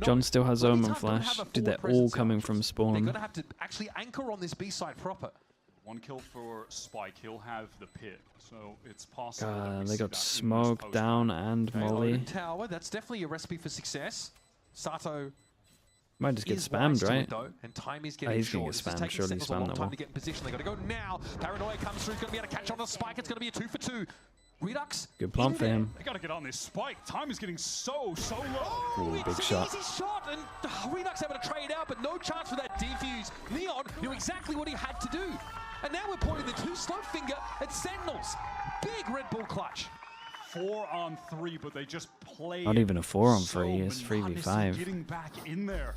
John still has Omen Flash. Dude, they're all coming from spawn. They're going to have to actually anchor on this B side proper. One kill for Spike. He'll have the pit, so it's possible. They got Smoke down and Molly. Tower. That's definitely a recipe for success. Sato. Might just get spammed, right? And time is getting he's going to get spammed. Surely spam that one. To get in position. They got to go now. Paranoia comes through. Going to be able to catch on the Spike. It's going to be a 2 for 2. Redux. Good plant for him. They got to get on this Spike. Time is getting so low. Ooh, big shot. Easy shot, and Redux able to trade out, but no chance for that defuse. Neon knew exactly what he had to do. And now we're pointing the 2 slope finger at Sentinels. Big Red Bull clutch. 4-on-3, but they just played. Not even a 4-on-3. It's 3v5. Getting back in there.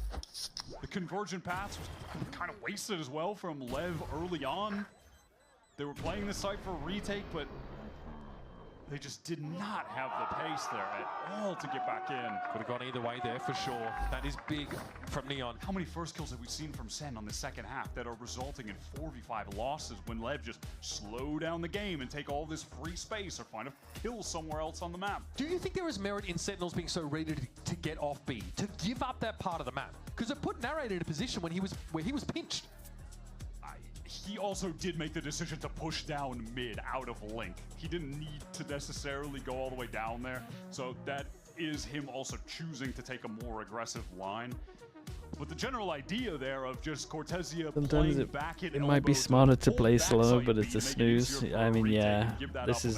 The convergent paths was kind of wasted as well from Lev early on. They were playing this site for a retake, but they just did not have the pace there at all to get back in. Could have gone either way there for sure. That is big from Neon. How many first kills have we seen from Sen on the second half that are resulting in 4v5 losses when Lev just slow down the game and take all this free space or find a kill somewhere else on the map? Do you think there is merit in Sentinels being so ready to get off B, to give up that part of the map? Because it put Narrator in a position when he was pinched. He also did make the decision to push down mid out of Link. He didn't need to necessarily go all the way down there. So that is him also choosing to take a more aggressive line. But the general idea there of just Cortesia Sometimes playing back in it might be smarter to play slow, but it's a snooze. I mean, yeah, this is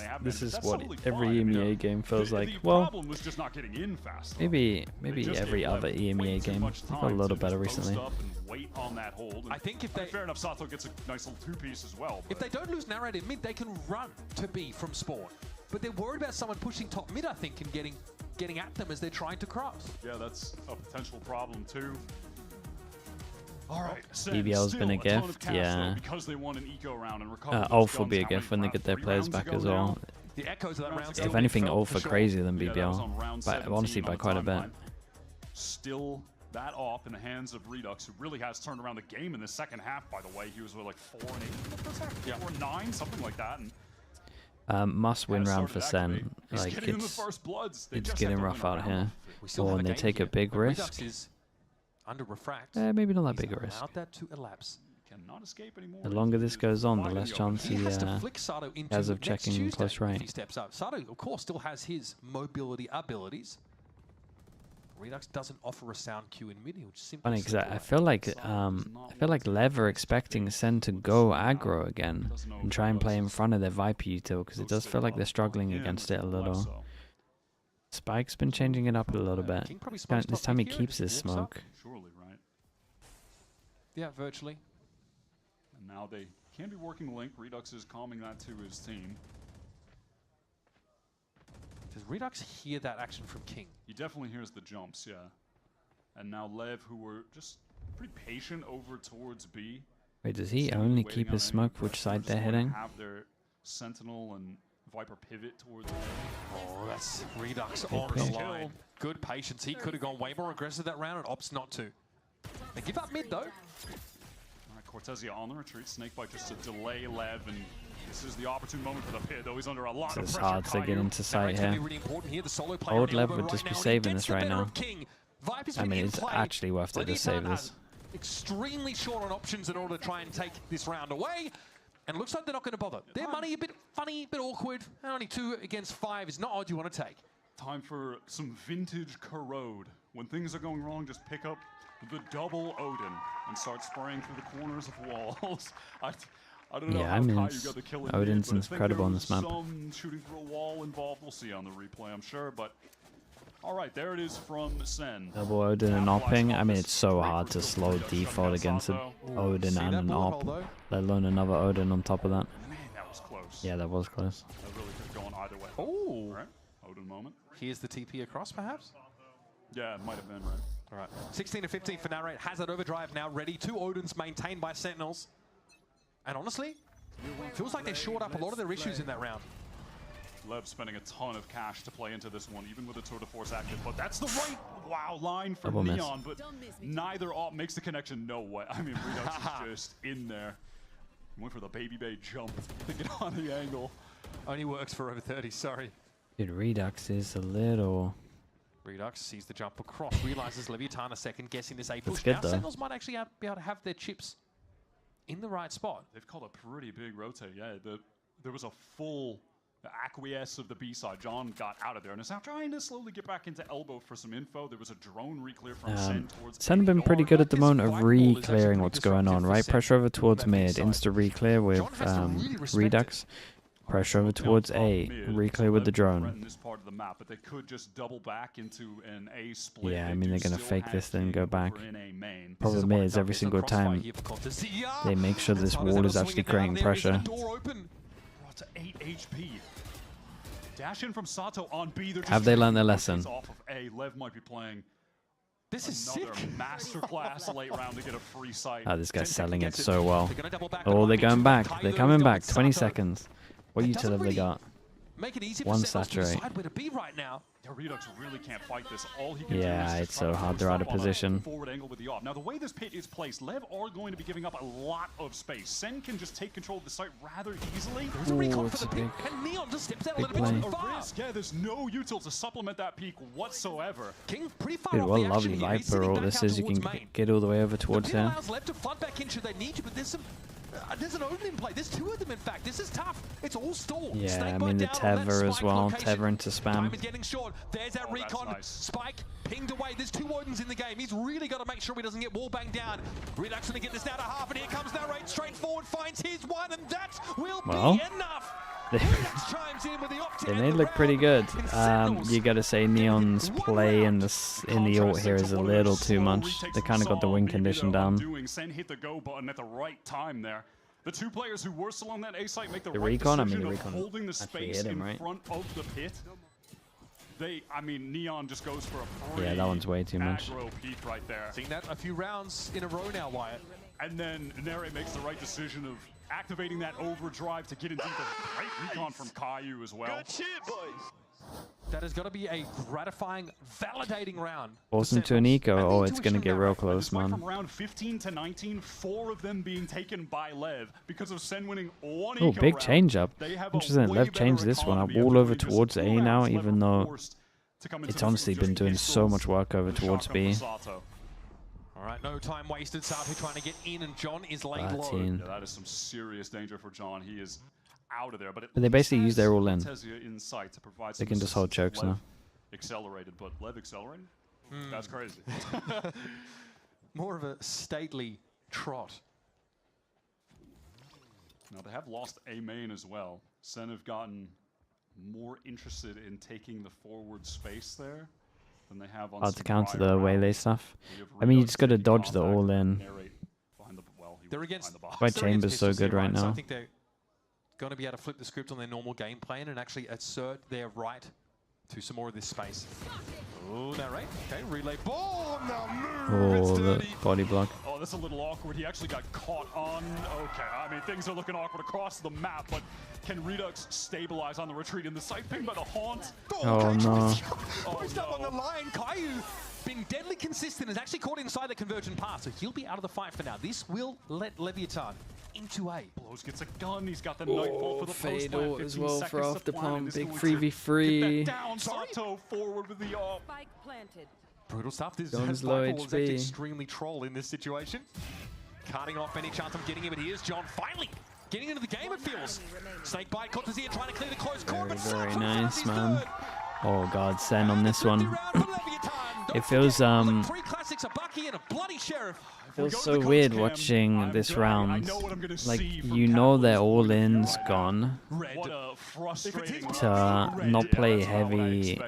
what every EMEA game feels like. Well, maybe every other EMEA game. They've got a little better recently. I think if they fair enough, Sato gets a nice little two-piece as well. If they don't lose narrative mid, they can run to B from spawn. But they're worried about someone pushing top mid, I think, and getting at them as they're trying to cross. Yeah, that's a potential problem too. All right, BBL's been a gift, yeah. Because they won an eco round and recovered Ulf will be a gift when they get their players back as well. The echoes of that round If anything, Ulf are crazier than BBL, but honestly by quite a bit. Still that off in the hands of Redux, who really has turned around the game in the second half, by the way. He was with like 4 and 8 in the first half, 4 and 9, something like that. And must win round for Sen. Like it's getting rough out here. Oh, and they take a big risk. Under refract. Maybe not that big a risk. That to elapse. Cannot escape anymore. The longer this goes on, the less chance he has of checking close range. He steps up. Sato, of course, still has his mobility abilities. Redux doesn't offer a sound cue in mid. Funny, because I feel like Lev are expecting Sen to go aggro again and try and play in front of their Viper util, because it does feel like they're struggling against it a little. Spike's been changing it up a little bit. This time he keeps his smoke. Surely, right? Yeah, virtually. And now they can be working Link. Redux is calming that to his team. Does Redux hear that action from King? He definitely hears the jumps, yeah. And now Lev, who were just pretty patient over towards B. Wait, does he only keep his smoke which side they're hitting? Have their Sentinel and Viper pivot towards. Oh, that's Redux on the line. Good patience. He could have gone way more aggressive that round and opts not to. They give up mid though. Alright, Cortesia on the retreat. Snakebite just to delay Lev, and this is the opportune moment for the pit, though he's under a lot of pressure. It's hard to get into sight here. Old Lev would just be saving this right now. I mean, it's actually worth it to save this. Extremely short on options in order to try and take this round away. And it looks like they're not going to bother. Their money a bit funny, a bit awkward. And only 2 against 5 is not odd you want to take. Time for some vintage corrode. When things are going wrong, just pick up the double Odin and start spraying through the corners of walls. I don't know how high you got the killing. Odin's incredible on this map. Some shooting through a wall involved. We'll see on the replay, I'm sure. But all right, there it is from Sen. Double Odin and opping. I mean, it's so hard to slow default against an Odin and an op, let alone another Odin on top of that. Man, that was close. Yeah, that was close. That really could have gone either way. Oh, right. Odin moment. Here's the TP across, perhaps. Yeah, it might have been right. All right, 16 to 15 for Narrate. Has that overdrive now ready. 2 Odins maintained by Sentinels. And honestly, feels like they shored up a lot of their issues in that round. Lev spending a ton of cash to play into this one, even with the Tour de Force active. But that's the right line for Neon, but neither op makes the connection. No way. I mean, Redux is just in there. Went for the baby bay jump to get on the angle. Only works for over 30, sorry. Dude, Redux is a little... Redux sees the jump across, realizes Leviatán a second, guessing this A push. Good, now though. Sentinels might actually be able to have their chips in the right spot. They've called a pretty big rotate. Yeah, there was a full acquiesce of the B side. John got out of there and is now trying to slowly get back into elbow for some info. There was a drone re-clear from Sen towards Sen have been pretty good at the moment of re-clearing what's going on, right? Pressure over towards mid, insta re-clear with Redux. Pressure over towards A, re-clear with the drone. This part of the map, but they could just double back into an A split. Yeah, I mean, they're going to fake this then go back. Problem is, every single time, they make sure this wall is actually creating pressure. Brought to 8 HP. Dash in from Sato on B. Have they learned their lesson? Off of A. Lev might be playing. This is another masterclass late round to get a free sight. Oh, this guy's selling it so well. Oh, they're going back. They're coming back. 20 seconds. What util have they got? Make it easy for One Sentinels to saturate. decide where to be right now. Redux really can't fight this. All he can do Yeah, is it's so hard. They're out of position. Forward angle with the off. Now the way this pit is placed, Lev are going to be giving up a lot of space. Sen can just take control of the site rather easily. There's a recon for the peak, and Neon just steps out a little bit too far. Yeah, there's no util to supplement that peak whatsoever. King pretty far Dude, off what the a lovely action here. He's Viper sitting all back this out is. You can towards main. get all the way over The towards pit here. allows Lev to flood back in should they need to, but there's some There's an opening play. There's two of them, in fact. This is tough. It's all stalled. Yeah, I mean the tether as well. Tether into spam. Time is getting short. There's that recon. Nice. Spike pinged away. There's two Odins in the game. He's really got to make sure he doesn't get wall banged down. Redux going to get this down to half, and here comes Narrate straight forward, finds his one, and that will be enough. They may look pretty good. You got to say Neon's play in the ult here is a little too much. They kind of got the win condition down. Sen hit the go button at the right time there. The two players who were still on that A site make the right recon. I mean, decision the of recon holding the space him, in front of the pit. I mean, Neon just goes for a free that one's way too much. aggro peek right there. Seen that a few rounds in a row now, Wyatt. And then Nere makes the right decision of activating that overdrive to get into the great recon from Caillou as well. Good shit, boys. That has got to be a gratifying, validating round. Force him to an eco. Oh, it's going to get real close, man. From round 15 to 19, 4 of them being taken by Lev because of Sen winning one Oh, eco big round. change up. Interesting. Lev changed this one up all over towards A now, even though it's honestly been doing so much work over towards B. All right, no time wasted. Sato trying to get in, and John is laid low. Yeah, that is some serious danger for John. He is out of there. But they basically use their all in. Insight to provide They can just hold chokes now. Accelerated, but Lev accelerated? That's crazy. More of a stately trot. Now, they have lost A main as well. Sen have gotten more interested in taking the forward space there than they have on to counter the waylay stuff. I mean, you just got to dodge the all in. They're against White Chamber's so good right so now. I think they're going to be able to flip the script on their normal game plan and actually assert their right to some more of this space. Oh, that right? Okay, relay ball. Oh, the body block. Oh, that's a little awkward. He actually got caught on. Okay, I mean, things are looking awkward across the map, but can Redux stabilize on the retreat in the side ping by the haunt? Oh, no. Pushed up on the line. Caillou being deadly consistent is actually caught inside the convergent pass, so he'll be out of the fight for now. This will let Leviatán into A. Blows gets a gun. He's got the nightfall for the post plant. as well for off the pump. Big Get 3v3. that down. Sato forward with the AWP. Brutal stuff. This John's is low actually HP. extremely troll in this situation. Cutting off any chance of getting him, but here's John finally getting into the game, it feels. Snakebite, Cortezia trying to clear the close corner, but Very Sato nice, finds his man. third. Oh god, Sen on this one. It feels Three classics, a Bucky and a bloody sheriff. feels so weird watching this round. Like, you know their all-in's gone. To not play heavy,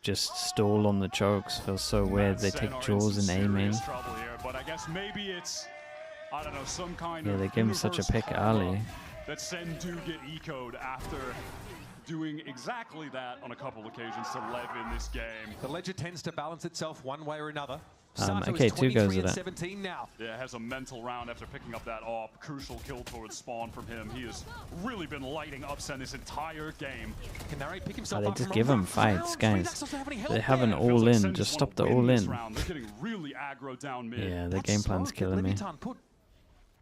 just stall on the chokes feels so weird. They take jaws and aiming. But I guess maybe it's, I don't know, some kind Yeah, of they gave him such a pick early. that Sen do get ecoed after doing exactly that on a couple occasions to Lev in this game. The ledger tends to balance itself one way or another. Okay, 2 goes with it. 17 now. Yeah, has a mental round after picking up that AWP. Crucial kill towards spawn from him. He has really been lighting up Sen this entire game. Can Narrate pick himself They up just from give on him the fights, ground? guys. Doesn't have any help They have an there. all-in. Just stop the all-in. They're getting really aggro down mid. Yeah, the game plan's killing me. Leviatán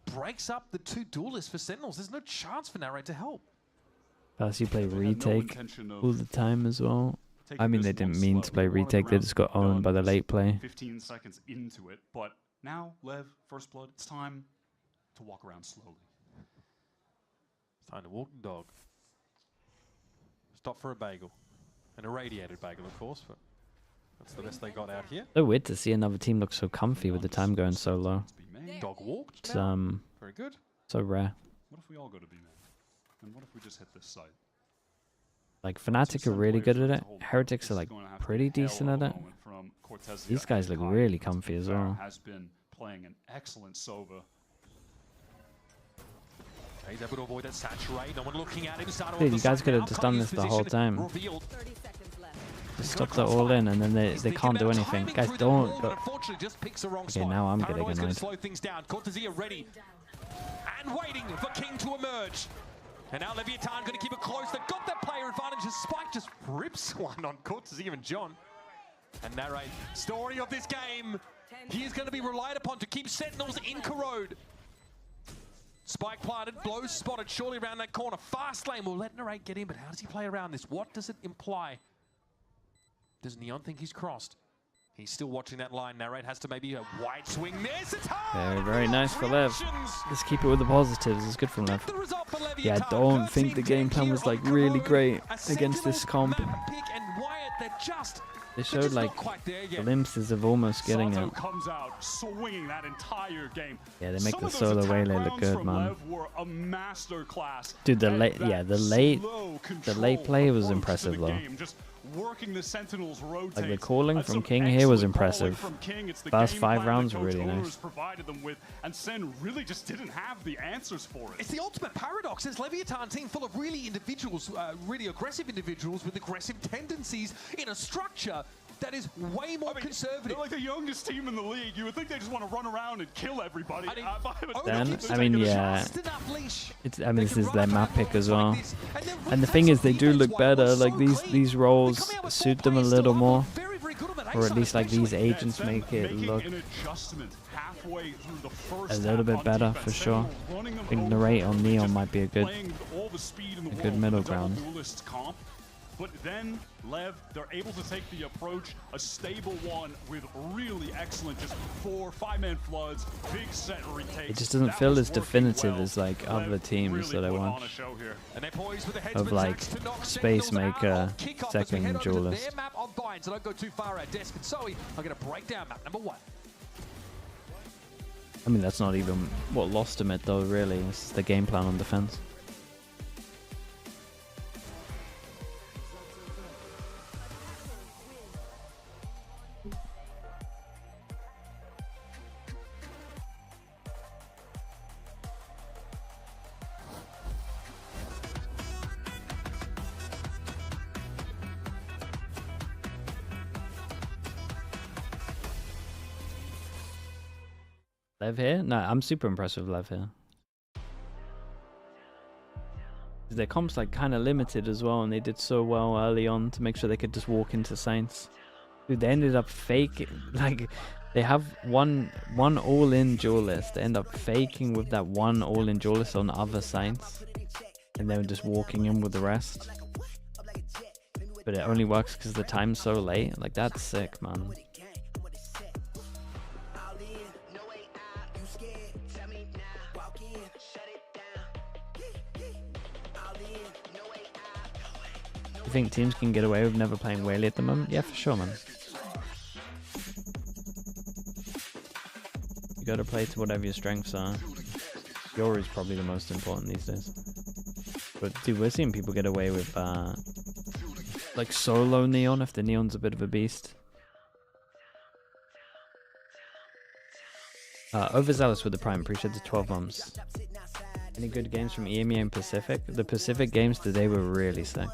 breaks up the two duelists for Sentinels. There's no chance for Narrate to help. Plus, you play retake all the time as well. I mean, they didn't mean to play retake. They just got owned by the late play. 15 seconds into it, but now, Lev, first blood, it's time to walk around slowly. It's time to walk the dog. Stop for a bagel. An irradiated bagel, of course, but that's the best they got out here. So weird to see another team look so comfy with the time going so low. Dog walked. It's very good. So rare. What if we all go to B-Man? And what if we just hit this site? Like, Fnatic are really good at it. Heretics are like pretty decent at it. These guys look really comfy as well. Has been playing an excellent Sova. He's able to avoid that saturate. No one looking at him. Dude, you guys could have just done this the whole time. Just stop the all in, and then they can't do anything. Guys, don't. Okay, now I'm getting annoyed. Slow things down. Cortezia ready and waiting for King to emerge. And now Leviatán going to keep it close. They've got that player advantage. Spike just rips one on Cortezia and John. And Narrate, story of this game. He is going to be relied upon to keep Sentinels in Corrode. Spike planted, blows spotted surely around that corner. Fast lane will let Narrate get in, but how does he play around this? What does it imply? Does Neon think he's crossed? He's still watching that line. Narrate has to maybe a wide swing. There's the Very, very nice for Lev. Let's keep it with the positives. It's good from Lev. Yeah, I don't think the game plan was like really great against this comp. They showed like glimpses of almost getting it. Comes out swinging that entire game. Yeah, they make the solo waylay look good, man. Were a master class. Dude, the late play was impressive though. Just working the Sentinels rotate. Like the calling from King here was impressive. First 5 rounds were really nice. Provided them with, and Sen really just didn't have the answers for it. It's the ultimate paradox. This Leviatán team full of really individuals, really aggressive individuals with aggressive tendencies in a structure that is way more conservative. They're like the youngest team in the league. You would think they just want to run around and kill everybody. Then, I mean, yeah, this is their map pick as well. And the thing is, they do look better. Like these roles suit them a little more, or at least like these agents make it look a little bit better for sure. I think Narrate on Neon might be a good middle ground. But then Lev, they're able to take the approach, a stable one with really excellent just 4-5-man floods, big set retakes. It just doesn't feel as definitive as like other teams that I watch. Of like Space Maker, second duelist. So don't go too far out. Desk and Zoe are going to break down map number 1. I mean, that's not even what lost him it though, really. It's the game plan on defense. Lev here? No, I'm super impressed with Lev here. Their comp's like kind of limited as well, and they did so well early on to make sure they could just walk into Saints. Dude, they ended up faking, like, they have one all-in duelist. They end up faking with that one all-in duelist on other Saints, and they were just walking in with the rest. But it only works because the time's so late. Like, that's sick, man. You think teams can get away with never playing Whaley at the moment? Yeah, for sure, man. You gotta play to whatever your strengths are. Yoru's probably the most important these days. But dude, we're seeing people get away with like solo Neon if the Neon's a bit of a beast. Overzealous with the Prime, appreciate the 12 months. Any good games from EMEA and Pacific? The Pacific games today were really sick.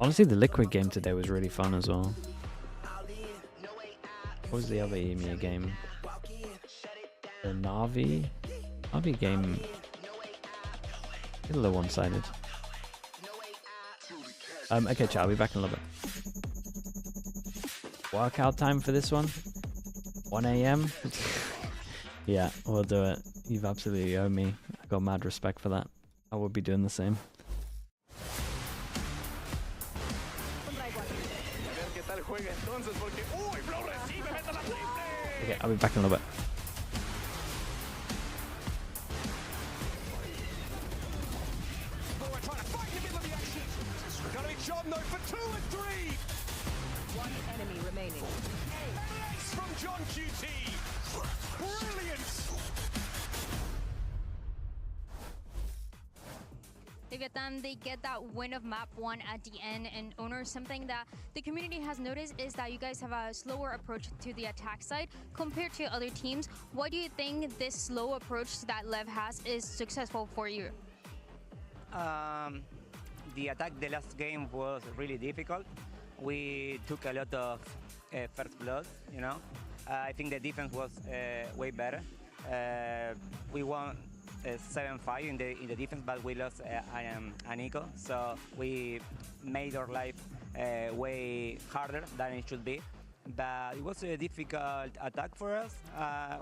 Honestly, the Liquid game today was really fun as well. What was the other EMEA game? The Navi game. A little one-sided. Okay, chat, I'll be back in a little bit. Workout time for this one? 1 AM? Yeah, we'll do it. You've absolutely owed me. I got mad respect for that. I will be doing the same. Okay, I'll be back in a little bit. One enemy remaining. From John QT. Brilliant. Leviathan, they get that win of map 1 at the end, and Owner, something that the community has noticed is that you guys have a slower approach to the attack side compared to other teams. Why do you think this slow approach that Lev has is successful for you? The attack the last game was really difficult. We took a lot of first blood, you know. I think the defense was way better. We won 7-5 in the defense, but we lost an eco, so we made our life way harder than it should be. But it was a difficult attack for us.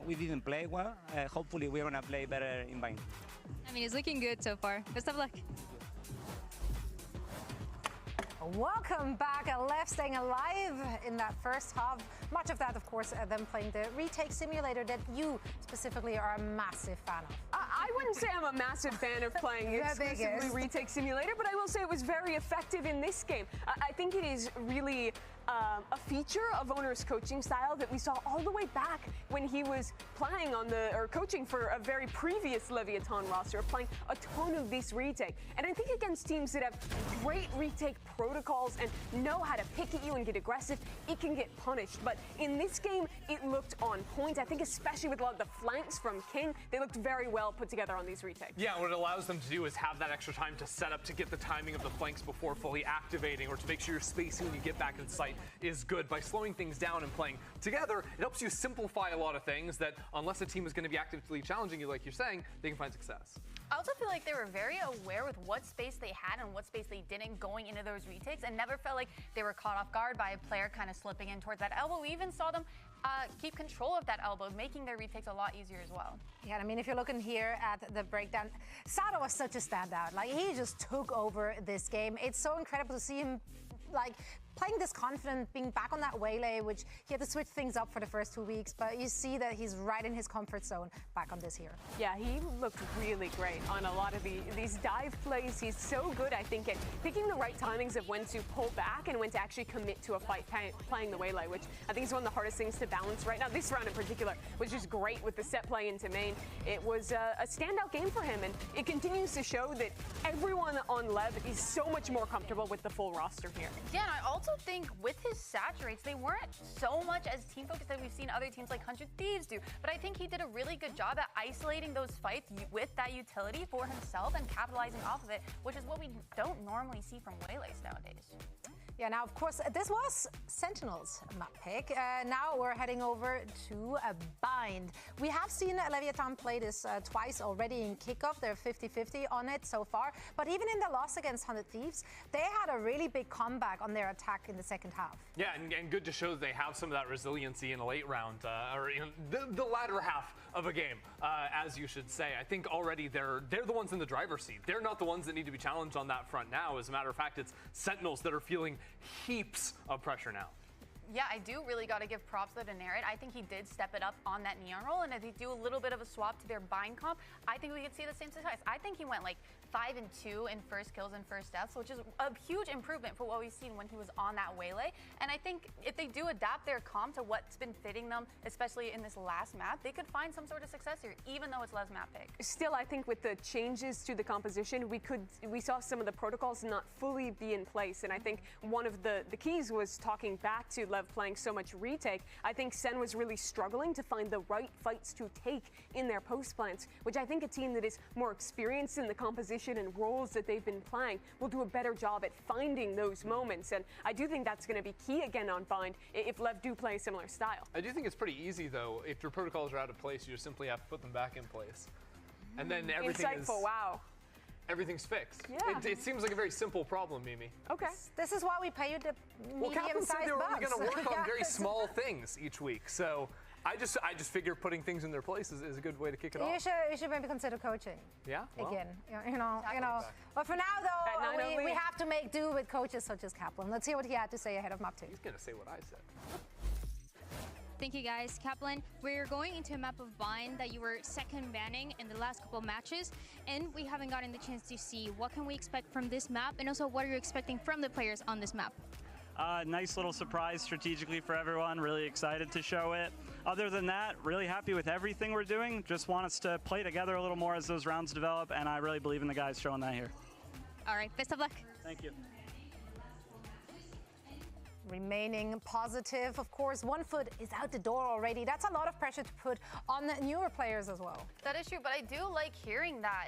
We didn't play well. Hopefully we're gonna play better in Vine. I mean, it's looking good so far. Best of luck. Welcome back. LEV staying alive in that first half. Much of that, of course, them playing the retake simulator that you specifically are a massive fan of. I wouldn't say I'm a massive fan of playing exclusively retake simulator, but I will say it was very effective in this game. I think it is really a feature of Owner's coaching style that we saw all the way back when he was playing on or coaching for a very previous Leviatán roster, playing a ton of this retake. And I think against teams that have great retake protocols and know how to pick at you and get aggressive, it can get punished. But in this game, it looked on point. I think especially with a lot of the flanks from King, they looked very well put together on these retakes. Yeah, what it allows them to do is have that extra time to set up, to get the timing of the flanks before fully activating, or to make sure your spacing when you get back in sight is good. By slowing things down and playing together, it helps you simplify a lot of things that, unless a team is going to be actively challenging you, like you're saying, they can find success. I also feel like they were very aware with what space they had and what space they didn't going into those retakes, and never felt like they were caught off guard by a player kind of slipping in towards that elbow. We even saw them keep control of that elbow, making their retakes a lot easier as well. Yeah, I mean, if you're looking here at the breakdown, Sato was such a standout. Like, he just took over this game. It's so incredible to see him, like, playing this confident, being back on that waylay, which he had to switch things up for the first 2 weeks, but you see that he's right in his comfort zone back on this here. Yeah, he looked really great on a lot of these dive plays. He's so good, I think, at picking the right timings of when to pull back and when to actually commit to a fight playing the waylay, which I think is one of the hardest things to balance right now. This round in particular was just great with the set play into main. It was a standout game for him, and it continues to show that everyone on LEV is so much more comfortable with the full roster here. Yeah, and I also think with his saturates, they weren't so much as team focused that we've seen other teams like 100 Thieves do, but I think he did a really good job at isolating those fights with that utility for himself and capitalizing off of it, which is what we don't normally see from waylays nowadays. Yeah, now, of course, this was Sentinels map pick. Now we're heading over to Bind. We have seen Leviatán play this twice already in kickoff. They're 50-50 on it so far. But even in the loss against 100 Thieves, they had a really big comeback on their attack in the second half. Yeah, and good to show that they have some of that resiliency in a late round, or the latter half of a game, as you should say. I think already they're the ones in the driver's seat. They're not the ones that need to be challenged on that front now. As a matter of fact, it's Sentinels that are feeling heaps of pressure now. Yeah, I do really got to give props to Denerit. I think he did step it up on that Neon roll, and if they do a little bit of a swap to their Bind comp, I think we could see the same success. I think he went like 5 and 2 in first kills and first deaths, which is a huge improvement for what we've seen when he was on that waylay. And I think if they do adapt their comp to what's been fitting them, especially in this last map, they could find some sort of success here, even though it's LEV's map pick. Still, I think with the changes to the composition, we saw some of the protocols not fully be in place, and I think one of the keys was talking back to LEV playing so much retake. I think Sen was really struggling to find the right fights to take in their post plants, which I think a team that is more experienced in the composition and roles that they've been playing will do a better job at finding those moments. And I do think that's going to be key again on Bind if LEV do play a similar style. I do think it's pretty easy, though. If your protocols are out of place, you just simply have to put them back in place. And then everything Insightful, wow. Everything's fixed. Yeah. It seems like a very simple problem, Mimi. Okay. This is why we pay you the Well, Captain said they were only bucks. going to work on very small things each week. So I just figure putting things in their place is a good way to kick it off. You should maybe consider coaching. Yeah. Well, again, you know. But for now, though, we have to make do with coaches such as Kaplan. Let's hear what he had to say ahead of map 2. He's gonna say what I said. Thank you guys. Kaplan, we're going into a map of Bind that you were second banning in the last couple matches, and we haven't gotten the chance to see what can we expect from this map, and also what are you expecting from the players on this map? Nice little surprise strategically for everyone. Really excited to show it. Other than that, really happy with everything we're doing. Just want us to play together a little more as those rounds develop, and I really believe in the guys showing that here. All right, best of luck. Thank you. Remaining positive, of course, 1 foot is out the door already. That's a lot of pressure to put on the newer players as well. That is true, but I do like hearing that,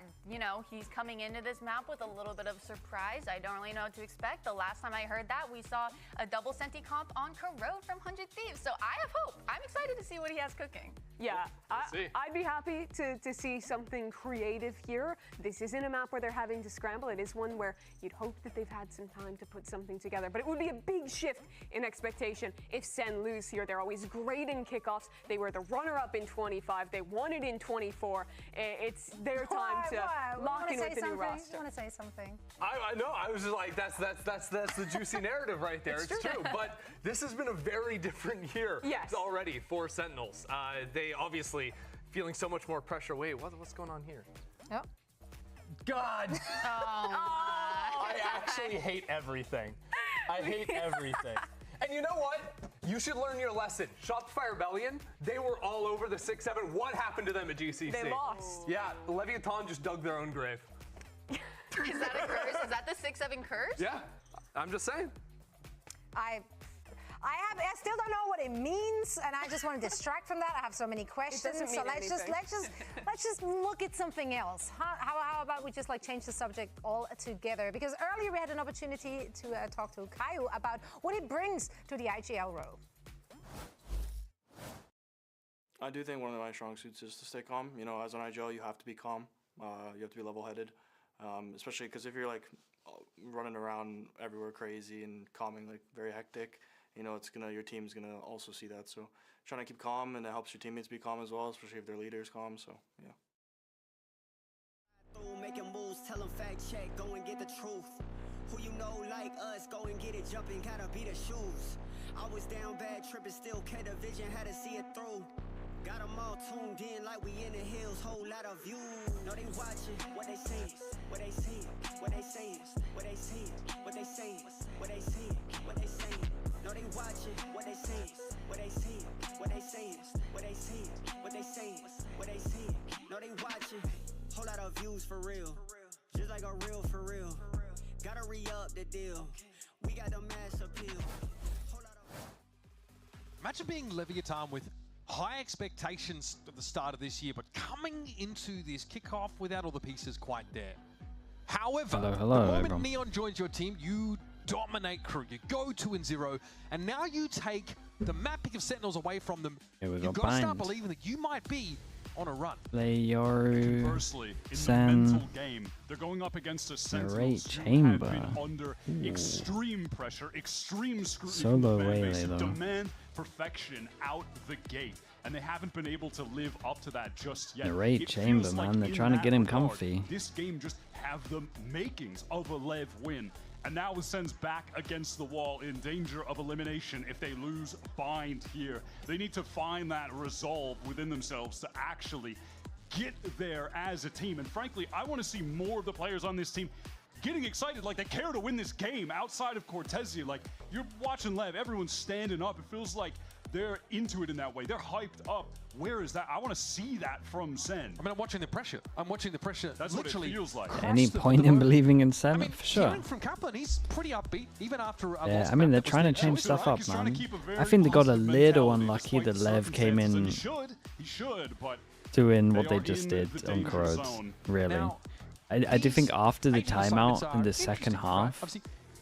he's coming into this map with a little bit of surprise. I don't really know what to expect. The last time I heard that, we saw a double Senti comp on Corrode from 100 Thieves. So I have hope. I'm excited to see what he has cooking. Yeah, I'd be happy to see something creative here. This isn't a map where they're having to scramble. It is one where you'd hope that they've had some time to put something together. But it would be a big shift in expectation if Sen lose here. They're always great in kickoffs. They were the runner-up in 25. They won it in 24. It's their time to lock in with the new roster. You want to say something? I know. I was just like, that's the juicy narrative right there. It's true. But this has been a very different year already for Sentinels. They obviously feeling so much more pressure. Wait, what's going on here? Yep. God. I actually hate everything. I hate everything. And you know what? You should learn your lesson. Shopify Rebellion, they were all over the 6-7. What happened to them at GCC? They lost. Yeah, Leviatán just dug their own grave. Is that a curse? Is that the 6-7 curse? Yeah, I'm just saying. I still don't know what it means, and I just want to distract from that. I have so many questions. So let's just look at something else. How about we just change the subject altogether? Because earlier we had an opportunity to talk to Caio about what it brings to the IGL row. I do think one of my strong suits is to stay calm. You know, as an IGL, you have to be calm. You have to be level-headed, especially because if you're running around everywhere crazy and calming very hectic, you know, your team's gonna also see that. So trying to keep calm, and it helps your teammates be calm as well, especially if their leader is calm. So yeah. Making moves, tell them fact check, go and get the truth. Who you know like us, go and get it jumping, gotta be the shoes. I was down bad, tripping, still kept the vision, had to see it through. Got them all tuned in like we in the hills, whole lot of views. Know they watching, what they saying, what they saying, what they saying, what they saying, what they saying, what they saying, what they saying. Know they watching, what they saying, what they saying, what they saying, what they saying, what they saying, what they saying. Know they watching, whole lot of views for real, just like a real for real. Gotta re-up the deal, we got the mass appeal. Imagine being Leviatán with high expectations at the start of this year, but coming into this kickoff without all the pieces quite there. However, the moment everyone. Neon joins your team, you dominate crew. You go 2-0, and now you take the mapping of Sentinels away from them. You've got to start believing that you might be on a run. Play your Conversely, in the mental game, they're going up against a Sentinels who have been under extreme pressure, extreme scrutiny from the fan base, demand perfection out the gate, and they haven't been able to live up to that just yet. The raid chamber, man, they're trying to get him comfy. This game just have the makings of a LEV win. And now with Sen's back against the wall, in danger of elimination if they lose Bind here. They need to find that resolve within themselves to actually get there as a team. And frankly, I want to see more of the players on this team getting excited, like they care to win this game outside of Cortezia. Like, you're watching LEV, everyone's standing up. It feels like they're into it in that way. They're hyped up. Where is that? I want to see that from Sen. I mean, I'm watching the pressure. I'm watching the pressure. That's literally what it feels like. Any point in believing in Sen, for sure. Hearing from Kaplan, he's pretty upbeat, even after a yeah, I mean, they're trying to change stuff up, man. I think they got a little unlucky that Lev came in He should, but doing what they just did on Corrodes, really. I do think after the timeout in the second half,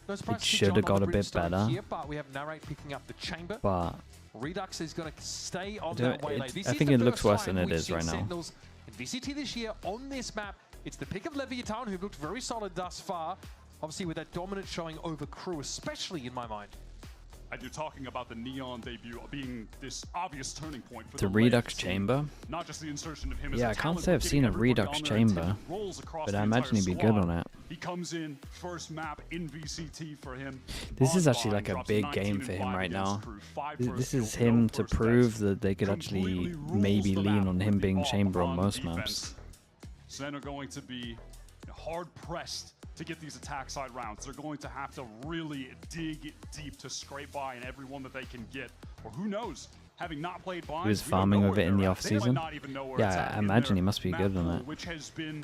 it should have got a bit better. But we have Narrate picking up the chamber. But Redux is going to stay on that way. I think it looks worse than it is right now. Sentinels in VCT this year on this map, it's the pick of Leviatán, who've looked very solid thus far. Obviously with that dominant showing over crew, especially in my mind. And you're talking about the Neon debut being this obvious turning point for the Redux chamber. Not just the insertion of him as I can't say I've seen a Redux chamber, but I imagine he'd be good on it. He comes in first map in VCT for him. This is actually like a big game for him right now. This is him to prove that they could actually maybe lean on him being chamber on most maps. Sen are going to be hard pressed to get these attack side rounds. They're going to have to really dig deep to scrape by in everyone that they can get. Or who knows, having not played Bind, he was farming with it in the off-season. Yeah, I imagine he must be good on it. Which has been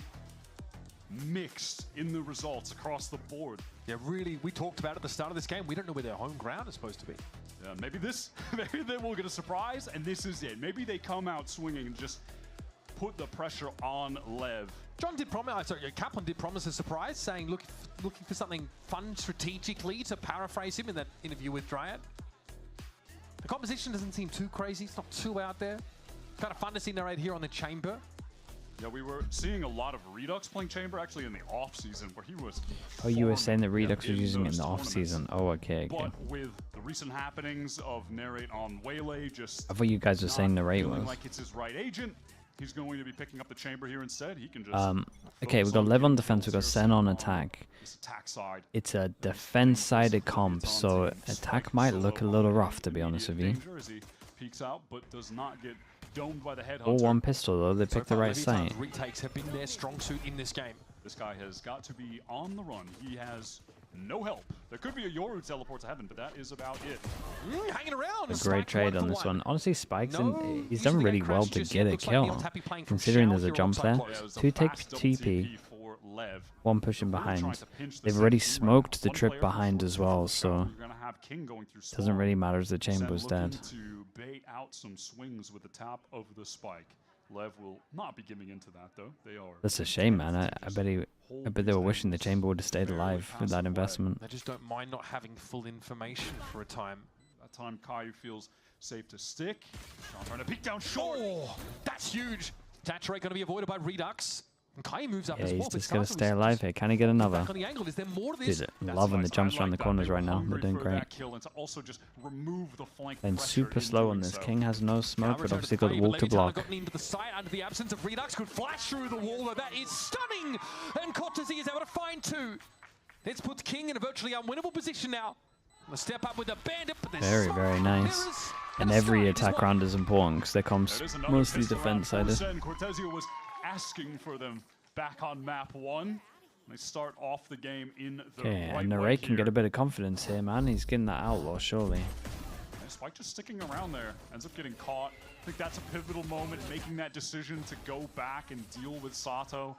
mixed in the results across the board. Yeah, really, we talked about at the start of this game, we don't know where their home ground is supposed to be. Yeah, maybe they will get a surprise, and this is it. Maybe they come out swinging and just put the pressure on Lev. John did promise, sorry, Kaplan did promise a surprise, saying looking for something fun strategically, to paraphrase him in that interview with Dryad. The composition doesn't seem too crazy, it's not too out there. Kind of fun to see Narrate here on the Chamber. Yeah, we were seeing a lot of Redux playing Chamber actually in the off-season where he was... Oh, you were saying that Redux was using it in the off-season. Oh, okay, okay. But with the recent happenings of Narrate on Waylay, just... I thought you guys were saying Narrate was. like it's his right agent. He's going to be picking up the Chamber here instead. He can just... Okay, we've got LEV on defense, we've got Sen on attack. It's a defense-sided comp, so attack might look a little rough, to be honest with you. Peeks out, but does not get domed by the headhunter. All one pistol, though. They picked the right site. Retakes have been their strong suit in this game. This guy has got to be on the run. He has no help. There could be a Yoru teleport to heaven, but that is about it. Hanging around. A great trade on this one. Honestly, Spike's he's done really well to get a kill, considering there's a jump there. 2 takes TP, 1 pushing behind. They've already smoked the trip behind as well, so it doesn't really matter as the chamber was dead. To bait out some swings with the top of the spike. Lev will not be giving into that though. They are. That's a shame, man. I bet they were wishing the chamber would have stayed alive with that investment. They just don't mind not having full information for a time. That time Caillou feels safe to stick. Sean trying to peek down short. Oh, that's huge. Attach rate going to be avoided by Redux. And Kai moves up Yeah, as well. he's just going to stay alive here. Can he get another? Dude, loving the jumps around the corners right now. They're doing great. And super slow on this. King has no smoke, but obviously got the wall to block. Into the side under the absence of Redux, could flash through the wall. That is stunning. And Cortese is able to find 2. This puts King in a virtually unwinnable position now. We'll step up with the bandit, but very, very nice. And every attack round is important because their comp's mostly defense-sided. Cortese was asking for them back on map 1. They start off the game in the okay, right and Narrate can get a bit of confidence here, man. He's getting that outlaw, surely. And Spike just sticking around there, ends up getting caught. I think that's a pivotal moment, making that decision to go back and deal with Sato.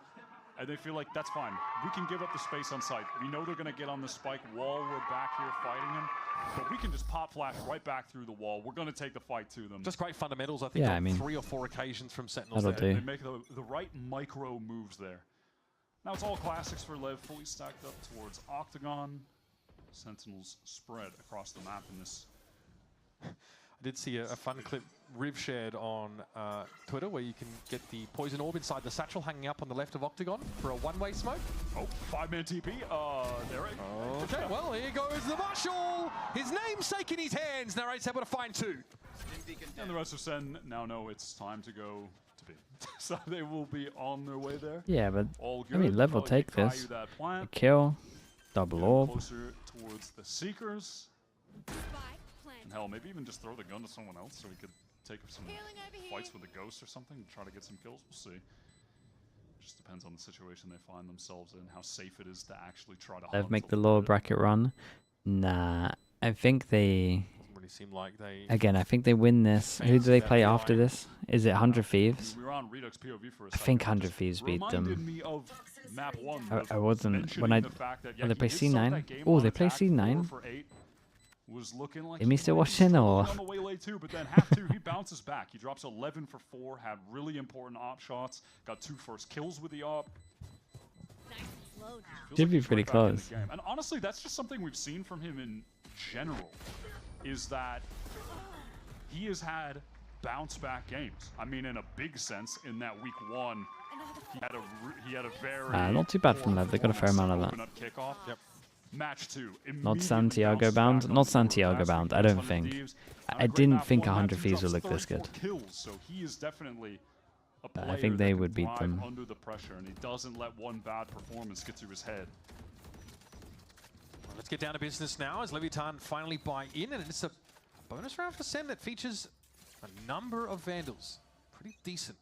And they feel like, that's fine. We can give up the space on site. We know they're going to get on the spike while we're back here fighting him. But we can just pop flash right back through the wall. We're going to take the fight to them. Just great fundamentals, I think, on 3 or 4 occasions from Sentinels. They make the right micro moves there. Now it's all classics for Lev, fully stacked up towards Octagon. Sentinels spread across the map in this. I did see a fun clip Riv shared on Twitter where you can get the poison orb inside the satchel hanging up on the left of Octagon for a one-way smoke. Oh, 5-man TP. Derek. Okay, well, here goes the Marshal. His namesake in his hands. Narrate's able to find 2. And the rest of Sen now know it's time to go to B. So they will be on their way there. Yeah, but I mean, Lev will take this. A kill, double orb. Closer towards the Seekers. And hell, maybe even just throw the gun to someone else so we could take up some fights with the ghost or something and try to get some kills. We'll see. Just depends on the situation they find themselves in, how safe it is to actually try to Lev make the lower bracket run. Nah, I think they... Doesn't really seem like they... Again, I think they win this. Who do they play after this? Is it 100 Thieves? We were on Redux POV for a I think 100 Thieves beat them. Me of map 1 I wasn't... When I... Oh, they play C9? Oh, they play C9? Was looking like Amy still watching or? On the Waylay too, but then half 2 he bounces back. He drops 11 for 4, had really important op shots, got 2 first kills with the op. Should be pretty close. And honestly, that's just something we've seen from him in general, is that he has had bounce back games. I mean, in a big sense, in that week 1, he had a very not too bad from Lev. They got a fair amount of that. Kickoff. Yep. Match 2. Not Santiago bound. Not Santiago bound. I don't think. I didn't think 100 Thieves would look this good. So he is definitely a player I think they would beat them. Under the pressure, and he doesn't let one bad performance get to his head. Well, let's get down to business now as Leviatán finally buy in, and it's a bonus round for Sen that features a number of Vandals. Pretty decent.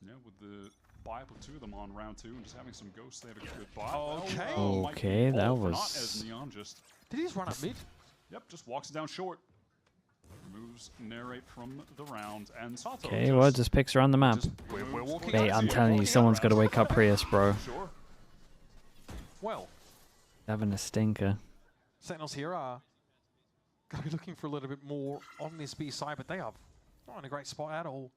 Yeah, with the buy up with 2 of them on round 2 and just having some ghosts, they have a good buy. Okay. Okay, that was... Not as Neon just... Did he just run up mid? Yep, just walks it down short. Removes Narrate from the round, and Sato... Okay, well, just picks around the map. Mate, I'm telling you, someone's got to wake up Prius, bro. Sure. Well... Having a stinker. Sentinels here are going to be looking for a little bit more on this B side, but they are not in a great spot at all.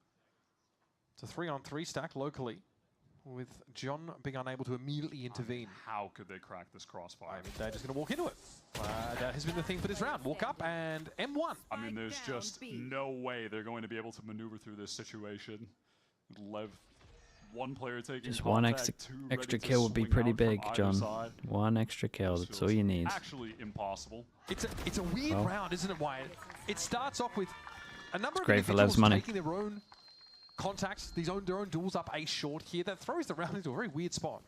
It's a 3-on-3 stack locally. with John being unable to immediately intervene. How could they crack this crossfire? I mean, they're just going to walk into it. That has been the thing for this round. Walk up and M1. I mean, there's just no way they're going to be able to maneuver through this situation. Lev, one player taking Just one extra kill would be pretty big, John. One extra kill, that's all you need. Actually impossible. It's a weird round, isn't it, Wyatt? It starts off with a number of great for Lev's individuals money. taking their own contacts, their own duels up a short here. That throws the round into a very weird spot.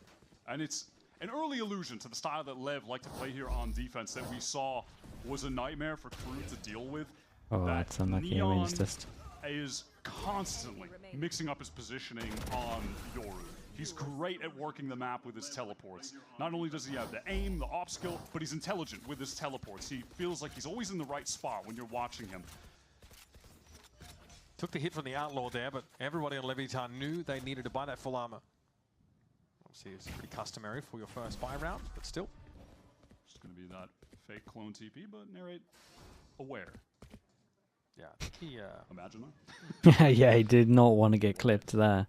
And it's an early allusion to the style that Lev like to play here on defense that we saw was a nightmare for Crew to deal with. Oh, that's unlucky. Neon Just is constantly mixing up his positioning on Yoru. He's great at working the map with his teleports. Not only does he have the aim, the op skill, but he's intelligent with his teleports. He feels like he's always in the right spot when you're watching him. Took the hit from the Outlaw there, but everybody on Leviatán knew they needed to buy that full armor. Obviously, it's pretty customary for your first buy round, but still. It's going to be that fake clone TP, but Narrate aware. Yeah, I think he... Imagine that. yeah, he did not want to get clipped there.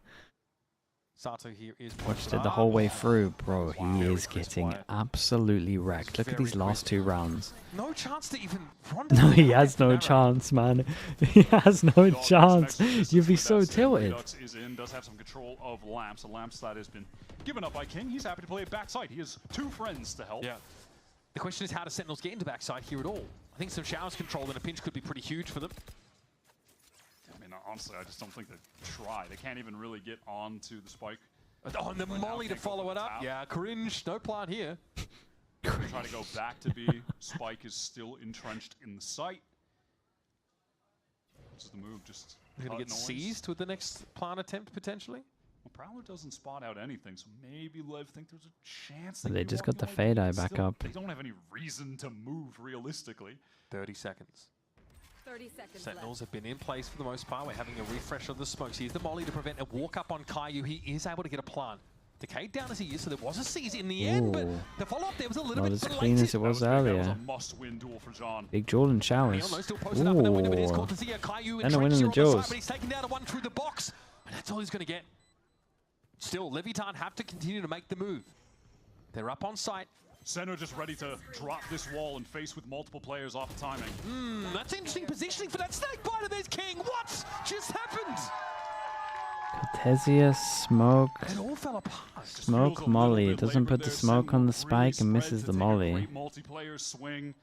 Sato here is Watched it the whole way through, bro. He is getting absolutely wrecked. Look at these last 2 rounds. No chance to even run. No, he has no chance, man. He has no chance. You'd be so tilted. Is in, does have some control of Lamps. A Lamps that has been given up by King. He's happy to play it backside. He has 2 friends to help. Yeah. The question is, how do Sentinels get into backside here at all? I think some showers control in a pinch could be pretty huge for them. I mean, honestly, I just don't think they try. They can't even really get onto the spike. Oh, and the molly to follow it up. Yeah, cringe. No plan here. Trying to go back to B. Spike is still entrenched in the site. This is the move. Just going to get seized with the next plan attempt, potentially. Well, Prowler doesn't spot out anything, so maybe Lev think there's a chance. They just got the fade eye back up. They don't have any reason to move realistically. 30 seconds. 30 seconds Sentinels have been in place for the most part. We're having a refresh of the smokes. Here's the molly to prevent a walk up on Caillou. He is able to get a plant. Decayed down as he is, so there was a seize in the end, but the follow-up there was a little bit as clean as it was earlier. That was a must-win duel for John. Big Jordan showers. Ooh. And winning the jaws. He's taking down a one through the box, and that's all he's going to get. Still, Leviatán have to continue to make the move. They're up on site. Senno just ready to drop this wall and face with multiple players off the timing. That's interesting positioning for that snake biter. There's King. What just happened? Cortesia, smoke. It all fell apart. Smoke molly. It doesn't put the smoke on the spike and misses the molly. Multiplayer swing.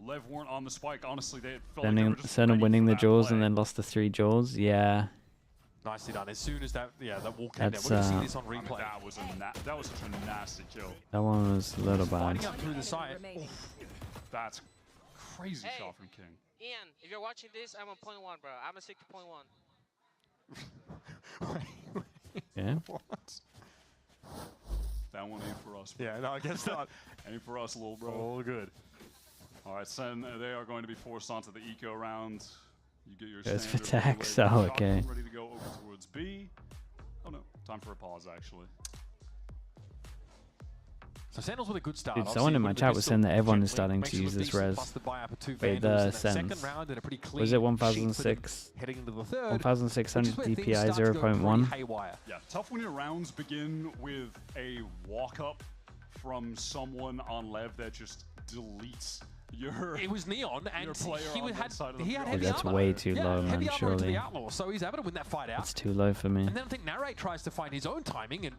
Lev weren't on the spike. Honestly, they felt Senna winning the jaws and then lost the 3 jaws. Yeah. Nicely done. As soon as that wall came down, we'll see this on replay. I mean, that was such a nasty kill. That one was a little bad. Up through the side. That's crazy shot from King. Ian, if you're watching this, I'm on .1, bro. I'm a 60.1. Yeah. What? That one ain't for us, bro. Yeah, no, I guess not. Ain't for us, little bro. All good. All right, Sen, they are going to be forced onto the eco round. You get your goes for standard tax. Oh, okay. Ready to go over towards B. Oh no, time for a pause actually. So Sentinels with a good start. Dude, someone in my chat was saying that everyone is starting to use this res. Wait, the Sens. Was it 1006? 1600 DPI 0.1? Yeah, tough when your rounds begin with a walk up from someone on Lev that just deletes your. It was Neon, and he had heavy that's armor. way too low, man. Heavy armor into Surely. the Outlaw, so he's able to win that fight out. It's too low for me. And then I think Narrate tries to find his own timing, and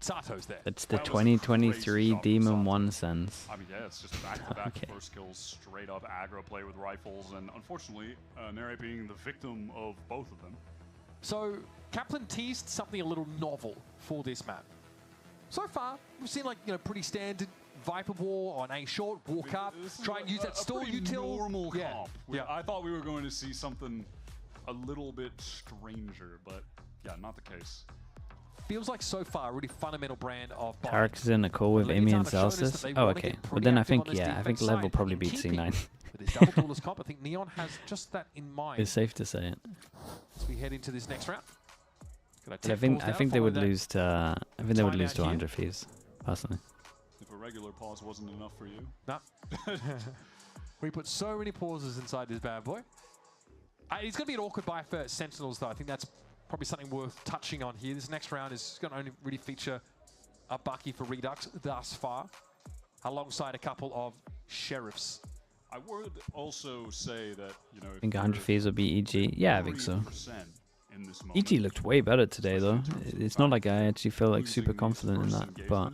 Sato's there. It's the 2023 Demon 1 Sens. I mean, yeah, it's just back-to-back first kills, straight up aggro play with rifles, and unfortunately, Narrate being the victim of both of them. So Kaplan teased something a little novel for this map. So far, we've seen pretty standard Viper War on A short, walk up, try and use that stall util. Normal comp. Yeah, I thought we were going to see something a little bit stranger, but yeah, not the case. Feels like so far a really fundamental brand of Tarek is in a call with Amy and Celsius. Oh, okay. But then I think Lev will probably beat C9. For this double duelist comp, I think Neon has just that in mind. It's safe to say it. As we head into this next round. I think they would lose to 100 Thieves, personally. If a regular pause wasn't enough for you. No. We put so many pauses inside this bad boy. It's going to be an awkward buy for Sentinels, though. I think that's probably something worth touching on here. This next round is going to only really feature a Bucky for Redux thus far, alongside a couple of Sheriffs. I would also say that, you know, I think 100 fees will be EG. Yeah, I think so. EG looked way better today, though. It's not like I actually feel like super confident in that, but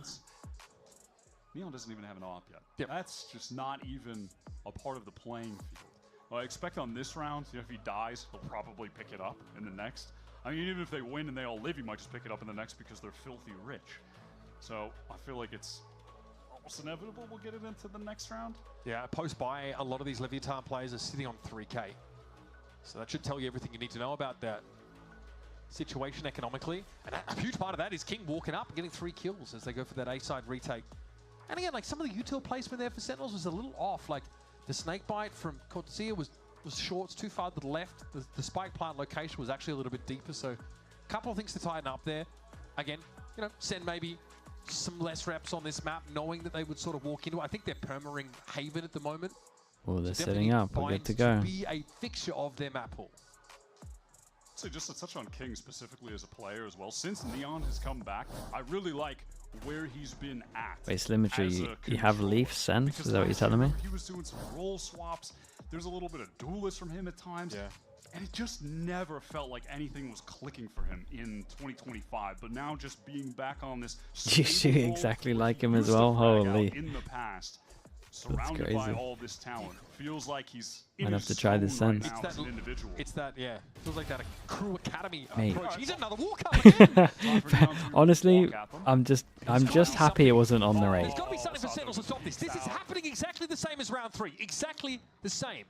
Neon doesn't even have an AWP yet. Yep. That's just not even a part of the playing field. Well, I expect on this round, you know, if he dies, he'll probably pick it up in the next. I mean, even if they win and they all live, he might just pick it up in the next because they're filthy rich. So I feel like it's almost inevitable we'll get it into the next round. Yeah, post-buy, a lot of these Leviathan players are sitting on 3K. So that should tell you everything you need to know about that situation economically. And a huge part of that is King walking up and getting 3 kills as they go for that A-side retake. And again, like some of the util placement there for Sentinels was a little off. Like the snake bite from Cortesia was short, it's too far to the left. The spike plant location was actually a little bit deeper. So a couple of things to tighten up there. Again, you know, send maybe some less reps on this map, knowing that they would sort of walk into it. I think they're permaring Haven at the moment. oh, they're setting up. We're good to go. Be a fixture of their map pool. So just to touch on King specifically as a player as well, since Neon has come back, I really like where he's been at. Base Symmetry, you have Leaf Sen? Is that what you're telling me? He was doing some role swaps. There's a little bit of duelist from him at times. Yeah. And it just never felt like anything was clicking for him in 2025. But now just being back on this... You shoot exactly like him as well? Holy. In the past, surrounded by all this talent. Feels like he's in Might have to try this Sen. It's that, yeah. Feels like that crew academy Mate. approach. He's another walk up again. Honestly, I'm just happy it wasn't on the rate. There's got to be something for Sentinels to stop this. This is happening exactly the same as round 3. Exactly the same.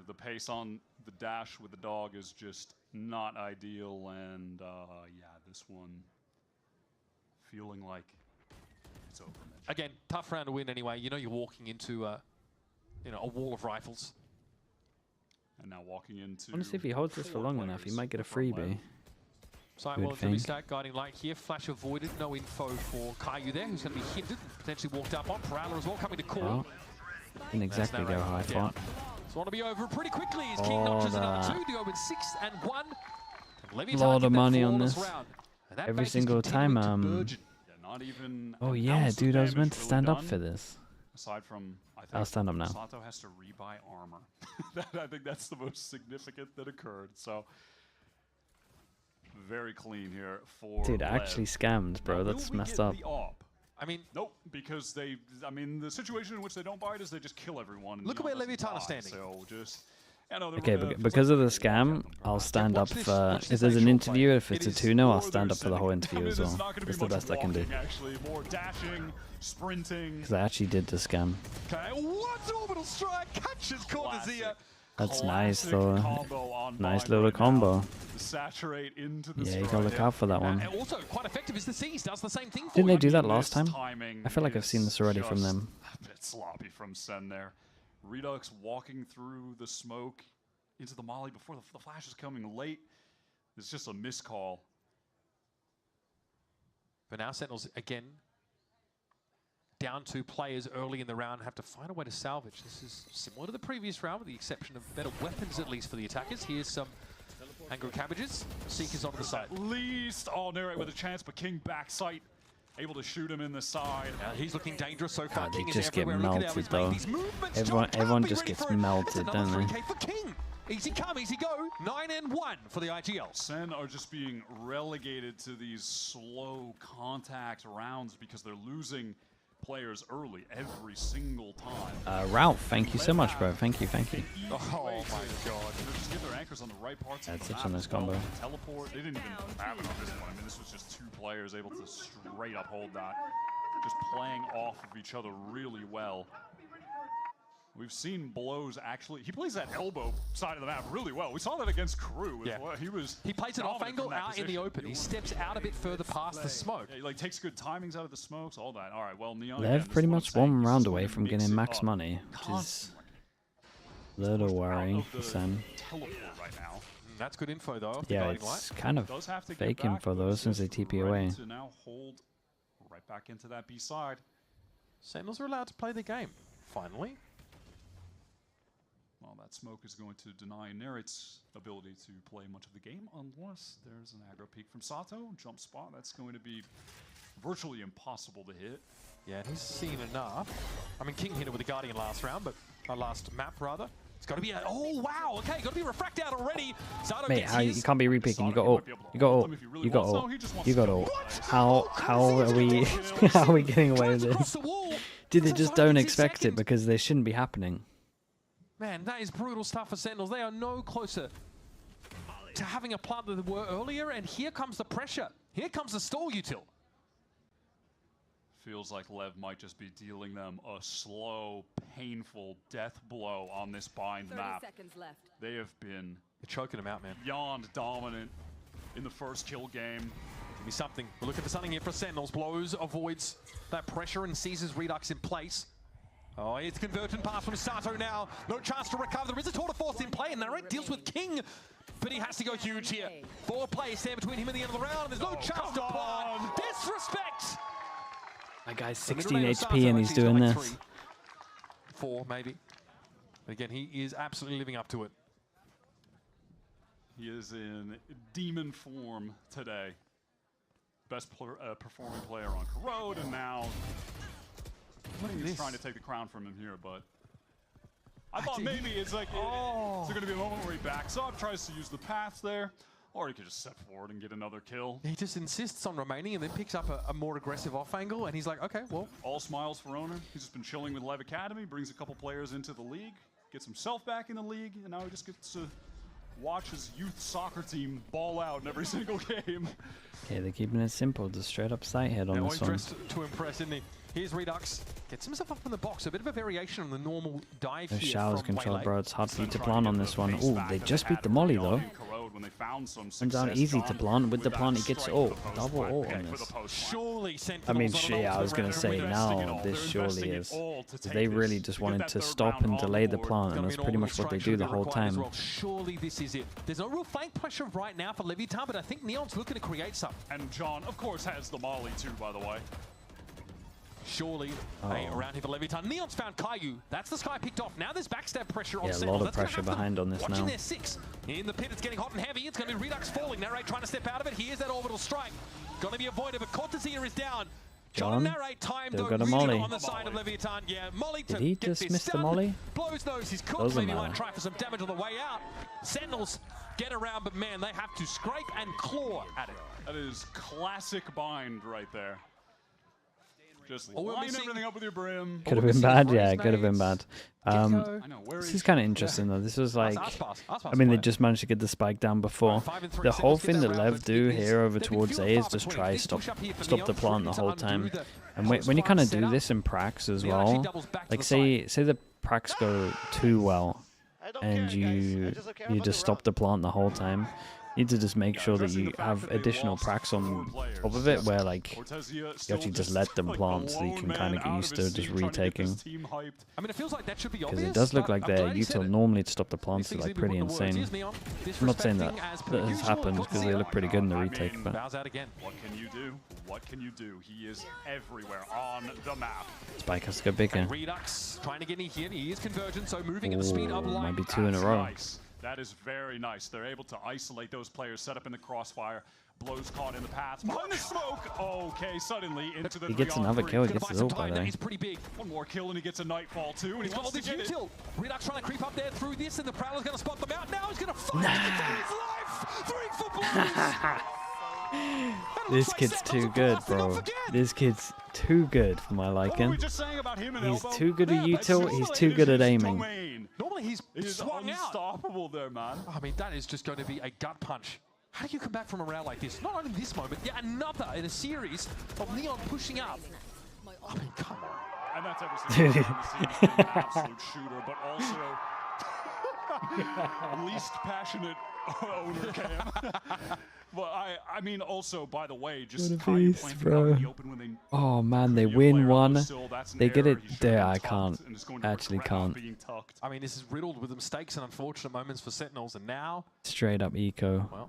The pace on the dash with the dog is just not ideal, and yeah, this one feeling like it's over. Again, tough round to win anyway. You know you're walking into you know, a wall of rifles. And now walking into... Honestly, if he holds this for long enough, he might get a freebie. Sidewall to be stacked, guiding light here. Flash avoided, no info for Caillou there, who's going to be hindered, potentially walked up on. Prowler as well coming to core. Oh, didn't exactly go high for. So want to be over pretty quickly as King notches another 2 to go with 6 and 1. A lot of money on this. Every single time. Oh yeah, dude, I was meant to stand up for this. Aside from, I think I'll stand up now. Sato has to rebuy armor. I think that's the most significant that occurred. So very clean here for Dude, Lev. actually scammed, bro. That's messed up. I mean, nope, because they, I mean, the situation in which they don't buy it is they just kill everyone. Look at where Leviatán are standing. So just, you know, Okay, because of the scam, I'll stand up for, if there's an interview, if it's a 2-0, I'll stand up for the whole interview as well. That's the best I can do. Actually, more dashing, sprinting. Because I actually did the scam. Okay, what orbital strike catches Cortesia. That's nice, though. Nice little combo. Saturate into the Yeah, you gotta look out for that one. And also, quite effective is the Seas, does the same thing for Didn't they you. do that last time? I feel like I've seen this already from them. A bit sloppy from Sen there. Redux walking through the smoke into the molly before the flash is coming late. It's just a miscall. But now Sentinels, again, down 2 players early in the round, have to find a way to salvage. This is similar to the previous round, with the exception of better weapons, at least for the attackers. Here's some Angry Cabbages. Seekers onto the side. At least, oh, Nerate with a chance, but King backsight, able to shoot him in the side. He's looking dangerous so far. God, they King just is get everywhere. melted, though. Everyone just gets melted, don't they? 3K for King. Easy come, easy go. 9 and 1 for the IGL. Sen are just being relegated to these slow contact rounds because they're losing players early every single time. Ralph, thank you so much, bro. Thank you, thank you. Oh my god. They just get their anchors on the right parts That's of the such a map nice as well. combo. Teleport. They didn't even have it on this one. I mean, this was just 2 players able to straight up hold that. Just playing off of each other really well. We've seen Blows actually. He plays that elbow side of the map really well. We saw that against Crew as well. He plays it off angle out in the open. He steps out a bit further past the smoke. Yeah, he like takes good timings out of the smokes, all that. All right, well, Neon. Lev pretty much 1 round away from getting max money, which is a little worrying for Sen. Teleport right now. That's good info though. Yeah, it's kind of fake info though, since they TP away. To now hold right back into that B side. Sentinels are allowed to play the game, finally. Well, that smoke is going to deny Nerit's ability to play much of the game unless there's an aggro peek from Sato. Jump spot, that's going to be virtually impossible to hit. Yeah, he's seen enough. I mean, King hit it with a Guardian last round, but last map rather. It's got to be a, oh wow, okay, got to be refract out already. Sato Mate, how, you can't be repicking. You got ult. You got ult. You got ult. You got ult. How are we how are we getting away with this? Dude, they just don't expect it because they shouldn't be happening. Man, that is brutal stuff for Sentinels. They are no closer to having a plant than they were earlier, and here comes the pressure. Here comes the stall util. Feels like Lev might just be dealing them a slow, painful death blow on this bind 30 map. seconds left. They have been choking them out, man. Beyond dominant in the first kill game. Give me something. We're looking for something here for Sentinels. Blows, avoids that pressure and sees his Redux in place. Oh, it's conversion pass from Sato now. No chance to recover. There is a tour de force in play, and Narek deals with King. But he has to go huge here. 4 plays stand between him and the end of the round. There's no chance to plant. Disrespect! That guy's 16 HP and he's doing this. 4 maybe. But again, he is absolutely living up to it. He is in demon form today. Best performing player on Corrode, and now he's trying to take the crown from him here, but I thought maybe it's like it's going to be a moment where he backs up, tries to use the paths there, or he could just step forward and get another kill. He just insists on remaining and then picks up a more aggressive off angle, and he's like, okay, well. All smiles for Owner. He's just been chilling with LEV Academy, brings a couple players into the league, gets himself back in the league, and now he just gets to watch his youth soccer team ball out in every single game. Okay, they're keeping it simple. Just straight up sight hit on this one. Always dressed to impress, isn't he? Here's Redux. Gets himself up in the box. A bit of a variation on the normal dive Those here showers from control, Waylay. bro. It's hard for you to plant on this one. Oh, they just beat the molly, though. Comes down easy to plant. With the plant, he gets double ult on this. Surely I mean, yeah, I was going to say now, this surely is. They really just wanted to stop and delay the plant, and that's pretty much what they do the whole time. Surely this is it. There's no real flank pressure right now for Leviathan, but I think Neon's looking to create something. And John, of course, has the molly too, by the way. Surely around here for Leviathan. Neon's found Caillou. That's the Sky picked off. Now there's backstab pressure on Yeah, a Sentinels. lot of pressure behind on this now. Watching their 6. In the pit, it's getting hot and heavy. It's going to be Redux falling. Narrate trying to step out of it. Here's that orbital strike. Going to be avoided, but Cortesia is down. John, Narrate time, still though, got a really molly. on the side of Leviathan. Yeah, molly to Did he get this dismiss the done. molly? Blows those. He's cooked. Doesn't Maybe matter. might try for some damage on the way out. Sentinels get around, but man, they have to scrape and claw at it. That is classic bind right there. Just we're line missing- everything up with your brim. Could have been bad, yeah, it could have been bad. This is kind of interesting though. This was like, I mean, they just managed to get the spike down before. The whole thing that Lev do here over towards A is just try stop the plant the whole time. And when you kind of do this in pracs as well, like say the pracs go too well, and you just stop the plant the whole time. You need to just make sure that you have additional pracs on top of it, where like you actually just let them plant, so you can kind of get used to just retaking. I mean, it feels like that should be Because obvious. it does look like but I'm their glad he said util it. normally to stop the plants is like pretty insane. I'm not saying that has happened because they look pretty good in the retake, but Bows out again. What can you do? What can you do? He is everywhere on the map. Spike has to go bigger. Redux trying to get in here. He is convergent, so moving at the speed of light. Might be 2 in a row. Nice. That is very nice. They're able to isolate those players, set up in the crossfire. Blows caught in the path. Behind the smoke. Okay, suddenly into the He gets another kill. He gets his ult, by the way. It's pretty big. One more kill and he gets a nightfall too. And He's got all wants this to get it. util. Redux trying to creep up there through this, and the Prowler's going to spot them out. Now he's going to fight to defend his life. 3 for blows. This kid's too good, bro. This kid's too good for my liking. He's too good at util. He's too good at aiming. Normally he's swung out. Unstoppable there, man. I mean, that is just going to be a gut punch. How do you come back from a round like this? Not only this moment, yet another in a series of Neon pushing up. I mean, come on. And that's every single time we've seen an absolute shooter, but also least passionate owner cam. But I mean, also, by the way, just What a Caillou beast, planting out in bro. the open when they Oh man, they win one. They get it there. I can't. Actually can't. I mean, this is riddled with mistakes and unfortunate moments for Sentinels, and now Straight up eco. well,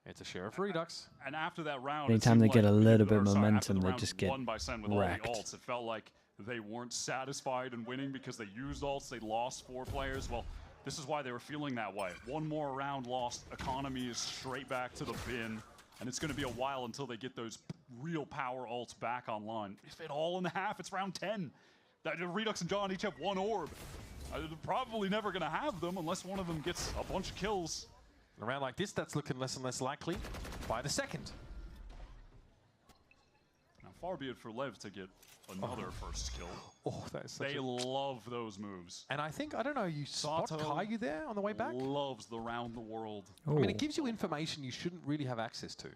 it's a Sheriff Redux. And after that round, Anytime they get a little bit of after momentum, the they round just get won by Sen with all wrecked. the ults, it felt like they weren't satisfied in winning because they used ults. They lost 4 players. Well, This is why they were feeling that way. One more round lost, economy is straight back to the bin, and it's going to be a while until they get those real power ults back online. If it all in the half, it's round 10. That Redux and John each have one orb. They're probably never going to have them unless one of them gets a bunch of kills. In a round like this, that's looking less and less likely by the second. Now, far be it for Lev to get another first kill. Oh, that's such They love those moves. And I think, I don't know, you spot Caillou there on the way back? Loves the round the world. I mean, it gives you information you shouldn't really have access to.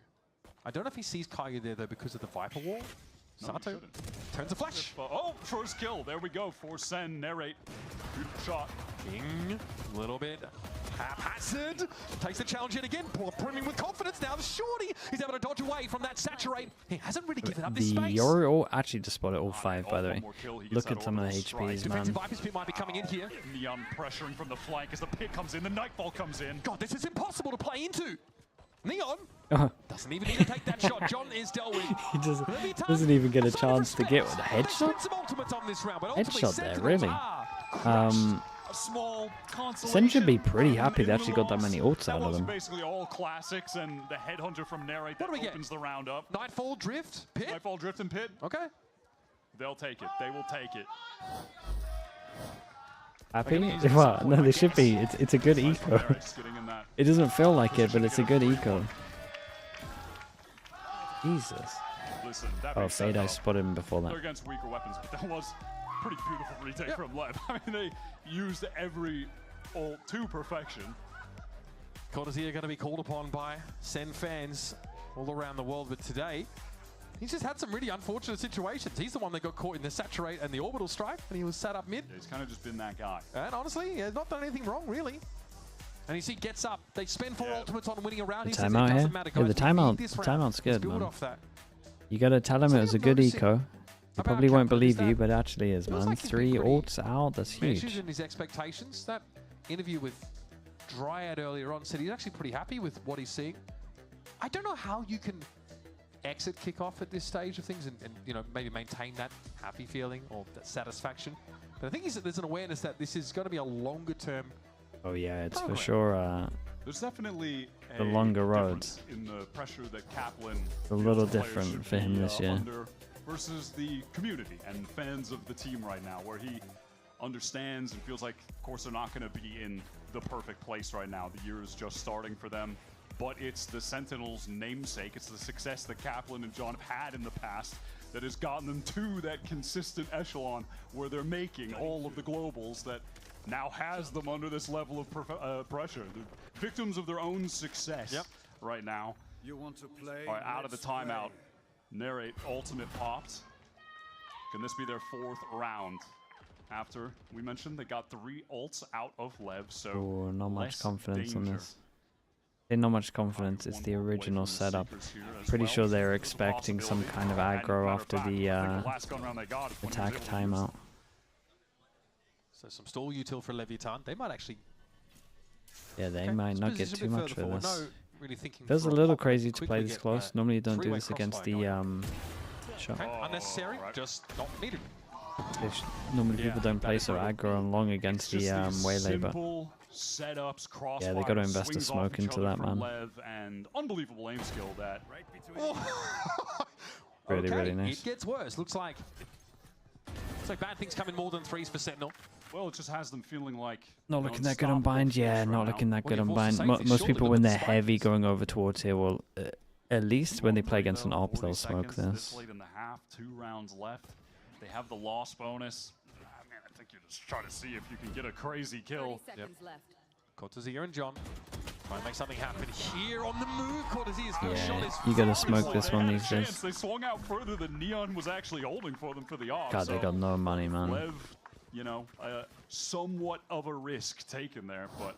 I don't know if he sees Caillou there, though, because of the Viper wall. No, Sato turns a flash. Oh, first kill. There we go for Sen. Narrate. Beautiful shot. King, a little bit haphazard. Takes the challenge yet again. Brimming with confidence now. The shorty is able to dodge away from that saturate. He hasn't really given up this space. Yori actually just spotted all 5, by the way. Look at some of the HPs, man. Viper's pit might be coming in here. Neon pressuring from the flank as the pit comes in. The Nightfall comes in. God, this is impossible to play into. Neon doesn't even need to take that shot. John is dealt with. He doesn't even get a chance to get with a headshot. Headshot there, really. Sen should be pretty happy they actually got that many ults out of them. Basically all classics, and the headhunter from Narrate that opens the round up. Nightfall, Drift, Pit. Nightfall, Drift, and Pit. Okay. They'll take it. They will take it. Happy? Well, no, they should be. It's a good eco. It doesn't feel like it, but it's a good eco. Jesus. Listen, Oh, Fade, I spotted him before that. They're against weaker weapons, but that was pretty beautiful retake from Lev. I mean, they used every ult to perfection. Cortezia going to be called upon by Sen fans all around the world, but today he's just had some really unfortunate situations. He's the one that got caught in the saturate and the orbital strike, and he was sat up mid. Yeah, he's kind of just been that guy. And honestly, he has not done anything wrong, really. And you see, gets up. They spend 4 ultimates on winning a round. The timeout here? Yeah, the timeout's good, man. You gotta tell him it was a good eco. He probably won't believe you, but it actually is, man. 3 ults out, that's huge. In his expectations, that interview with Dryad earlier on said he's actually pretty happy with what he's seeing. I don't know how you can exit kickoff at this stage of things and you know, maybe maintain that happy feeling or that satisfaction. But I think there's an awareness that this is going to be a longer term. Oh yeah, it's for sure. There's definitely the longer road. In the pressure that Kaplan a little different for him this year. Versus the community and fans of the team right now, where he understands and feels like, of course, they're not going to be in the perfect place right now. The year is just starting for them. But it's the Sentinels' namesake. It's the success that Kaplan and John have had in the past that has gotten them to that consistent echelon where they're making all of the globals that now has them under this level of pressure. The victims of their own success right now. You want to play? All right, out of the timeout. Narrate ultimate popped. Can this be their 4th round? After we mentioned they got 3 ults out of Lev, so oh, not much confidence on this. Not much confidence. It's the original setup. Pretty sure they were expecting some kind of aggro after the attack timeout. So some stall util for Leviatán. They might actually. Yeah, they might not get too much for this. No, really feels a little crazy to play this close. Normally you don't do this against the shot. Okay. Unnecessary, just not needed. Normally people don't play so aggro and long against the waylay, but setups, yeah, they got to invest a smoke into that, man. Lev and unbelievable aim skill that. Really, really nice. It gets worse. Looks like bad things coming more than 3s for Sentinel. Well, it just has them feeling like not looking that good on bind. Yeah, not looking that good on bind. Most people, when they're heavy going over towards here, will at least when they play against an op, they'll smoke this. In the half, 2 rounds left. They have the loss bonus. Man, I think you're just trying to see if you can get a crazy kill. Cortezia and John trying to make something happen here on the move. Cortezia's first shot is you gotta smoke this one these days. They swung out further than Neon was actually holding for them for the off. God, they got no money, man. Lev, you know, somewhat of a risk taken there, but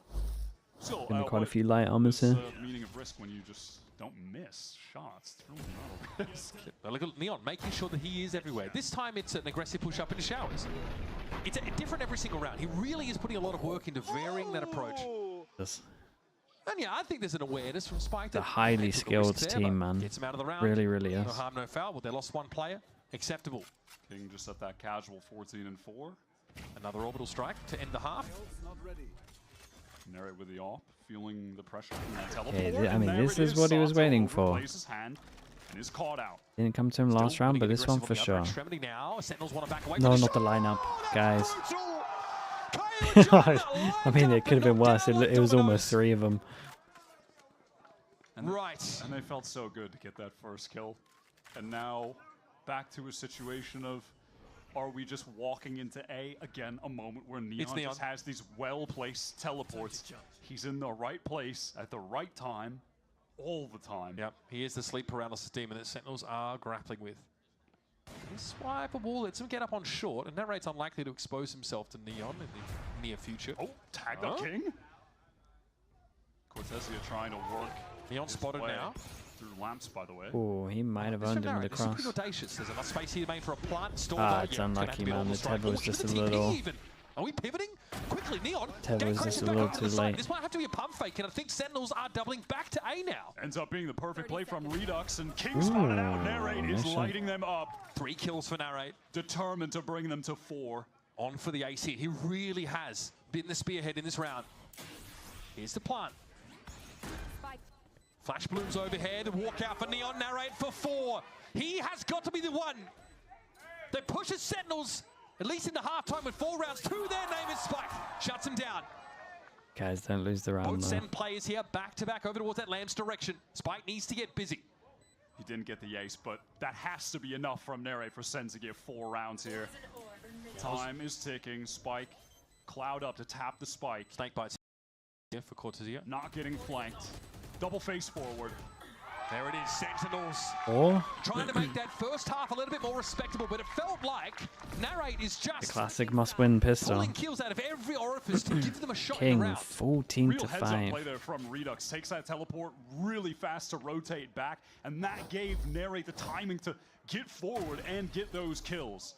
still. Quite a few light armors here. Meaning of risk when you just don't miss shots. It's really not a risk. Look at Neon making sure that he is everywhere. This time it's an aggressive push up in the showers. It's different every single round. He really is putting a lot of work into varying that approach. Yes. And yeah, I think there's an awareness from Spike. The highly skilled team, man. Gets him out of the round. Really, really is. No harm, no foul. Well, they lost 1 player. Acceptable. King just at that casual 14-4. Another orbital strike to end the half. Narrate with the AWP, feeling the pressure from that teleport. Okay, I mean, this is what he was waiting for. His hand and is caught out. Didn't come to him last round, but this one for sure. No, not the lineup, guys. I mean, it could have been worse. It was almost 3 of them. And and they felt so good to get that first kill. And now back to a situation of, are we just walking into A? Again, a moment where Neon just has these well-placed teleports. He's in the right place at the right time, all the time. Yep, he is the sleep paralysis demon that Sentinels are grappling with. This swipe a wall lets him get up on short, and Narrate's unlikely to expose himself to Neon in the near future. Oh, tag the King. Cortesia trying to work. Neon spotted now. Through lamps, by the way. Oh, he might have earned him with the cross. There's enough space here made for a plant storm. It's unlucky, man. The tether was just a little... Are we pivoting? Quickly, Neon. Tether was just a little too late. This might have to be a pump fake, and I think Sentinels are doubling back to A now. Ends up being the perfect play from Redux, and King spotted out. Narrate is lighting them up. 3 kills for Narrate. Determined to bring them to 4. On for the ace here. He really has been the spearhead in this round. Here's the plant. Flash blooms overhead, walk out for Neon, Narrate for 4. He has got to be the one that pushes Sentinels, at least in the halftime with 4 rounds, to their name is Spike. Shuts him down. Guys, don't lose the round, Both though. Sen players here, back to back over towards that Lamb's direction. Spike needs to get busy. He didn't get the ace, but that has to be enough from Narrate for Sen to get 4 rounds here. Time is ticking. Spike, Cloud up to tap the spike. Snake bites here for Cortesia. Not getting flanked. Double face forward. There it is, Sentinels. Oh. Trying to make that first half a little bit more respectable, but it felt like Narrate is just The classic must-win pistol. pulling kills out of every orifice to give them a shot in King, the round. 14 Real to heads-up 5. play there from Redux. Takes that teleport really fast to rotate back, and that gave Narrate the timing to get forward and get those kills.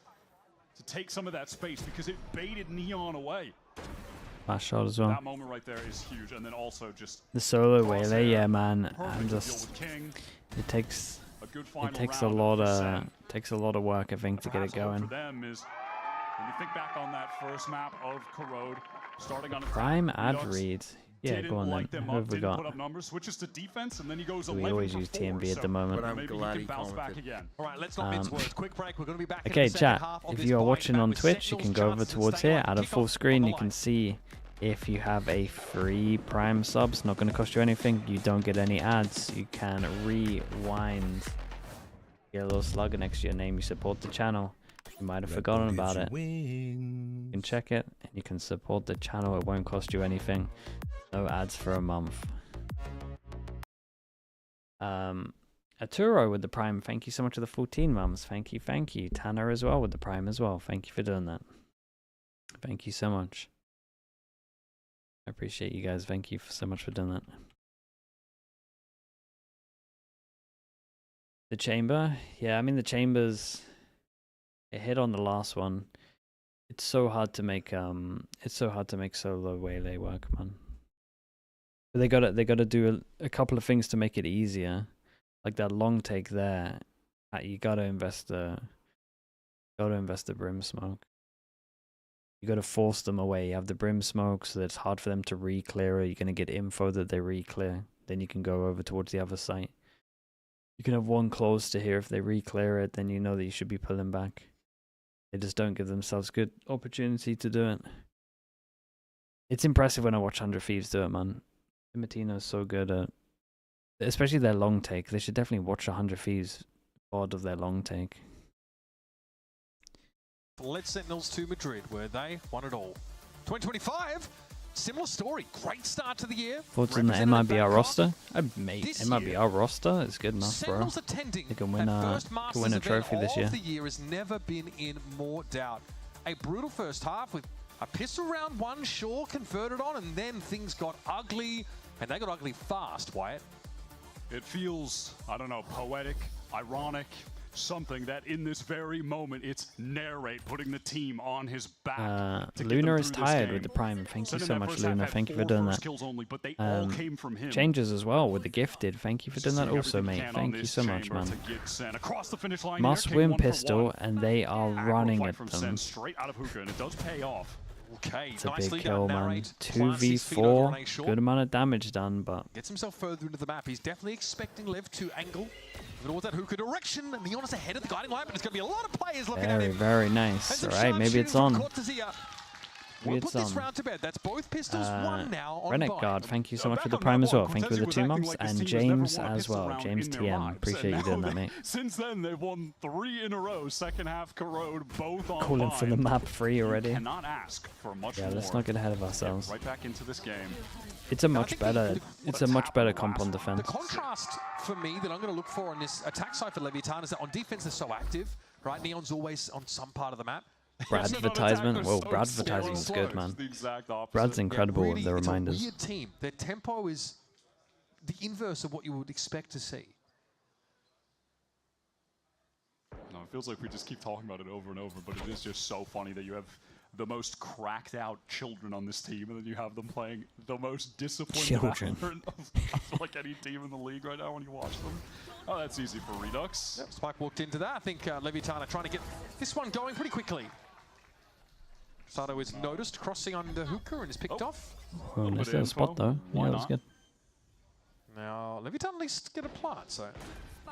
To take some of that space, because it baited Neon away. Last shot as well. That moment right there is huge, and then also just The solo waylay, yeah, man. I'm perfect just... deal with King. It takes... A good final It takes round a lot of of Sen. takes a lot of work, I think, to get it Perhaps hope going. for them is, when you think back on that first map of Corrode, starting on a Prime ad Redux read. Yeah, didn't go on light then. them Who up, have we didn't got? put up numbers, switches to defense, and then he goes We 11 always for use 4, TMB at the so moment. maybe he can bounce back again. All right, let's not mince words. Quick break. We're going to be back in Okay, the second chat. half of If this you are fight. watching Back on with Twitch, you can Sentinels go over chances to towards stay here, on add a kickoff full on screen. the You can line. see if you have a free Prime sub. It's not going to cost you anything. You don't get any ads. You can rewind. Get a little slugger next to your name. You support the channel. You might have forgotten about it. You can check it, and you can support the channel. It won't cost you anything. No ads for a month. Arturo with the Prime. Thank you so much for the 14 mums. Thank you, thank you. Tanner as well with the Prime as well. Thank you for doing that. Thank you so much. I appreciate you guys. Thank you so much for doing that. The chamber, yeah, I mean the chambers. It hit on the last one. It's so hard to make solo waylay work, man. But they gotta do a couple of things to make it easier, like that long take there. You gotta invest the brim smoke. You gotta force them away. You have the brim smoke, so that it's hard for them to re-clear it. You're gonna get info that they re-clear. Then you can go over towards the other site. You can have one close to here. If they re-clear it, then you know that you should be pulling back. They just don't give themselves good opportunity to do it. It's impressive when I watch 100 Thieves do it, man. Timatino's so good at, especially their long take. They should definitely watch 100 Thieves VOD of their long take. Let's Sentinels to Madrid, where they won it all. 2025, similar story. Great start to the year. Thoughts on the MIBR roster? Mate, MIBR roster is good enough, bro. Sentinels attending They can win a trophy this year. The year has never been in more doubt. A brutal first half with a pistol round one, sure, converted on, and then things got ugly, and they got ugly fast, Wyatt. It feels, I don't know, poetic, ironic, something that in this very moment it's Narrate putting the team on his back. Luna is tired with the Prime. Thank you so much, Luna. Thank you for doing that. Only, but they all came from him. Changes as well with the gifted. Thank you for doing that also, mate. Thank you so much, man. Must win pistol, and they are running at them. Straight out of hookah, and it does pay off. Okay, It's a nicely big kill, done, man. Narrate. 2v4. Good amount of damage done, but Gets himself further into the map. He's definitely expecting Lev to angle towards that hookah direction. And Neon is ahead of the guiding light, but there's going to be a lot of players looking at very, him. very nice. All right, maybe it's on. We'll put this round to bed. That's both pistols, one now on Renegade, thank you so much for the prime as well. Thank you for the 2 months. And James as well. James TM. Appreciate you doing that, mate. Since then, they've won 3 in a row. Second half corrode, both on Calling for the map 3 already. Cannot ask for much more. Let's not get ahead of ourselves. Right back into this game. It's a much better comp on defense. The contrast for me that I'm going to look for on this attack side for Leviatán is that on defense they're so active, right? Neon's always on some part of the map. Bradvertisement. Whoa, Bradvertisement is good, man. Brad's incredible with the reminders. It's a weird team. Their tempo is the inverse of what you would expect to see. No, it feels like we just keep talking about it over and over, but it is just so funny that you have the most cracked out children on this team, and then you have them playing the most disciplined Valorant of like any team in the league right now when you watch them. Oh, that's easy for Redux. Yep, Spike walked into that. I think Leviatán are trying to get this one going pretty quickly. Sato is noticed crossing under hookah and is picked off. Well, nice little spot though. Yeah, that was good. Now, Leviatán at least get a plant, so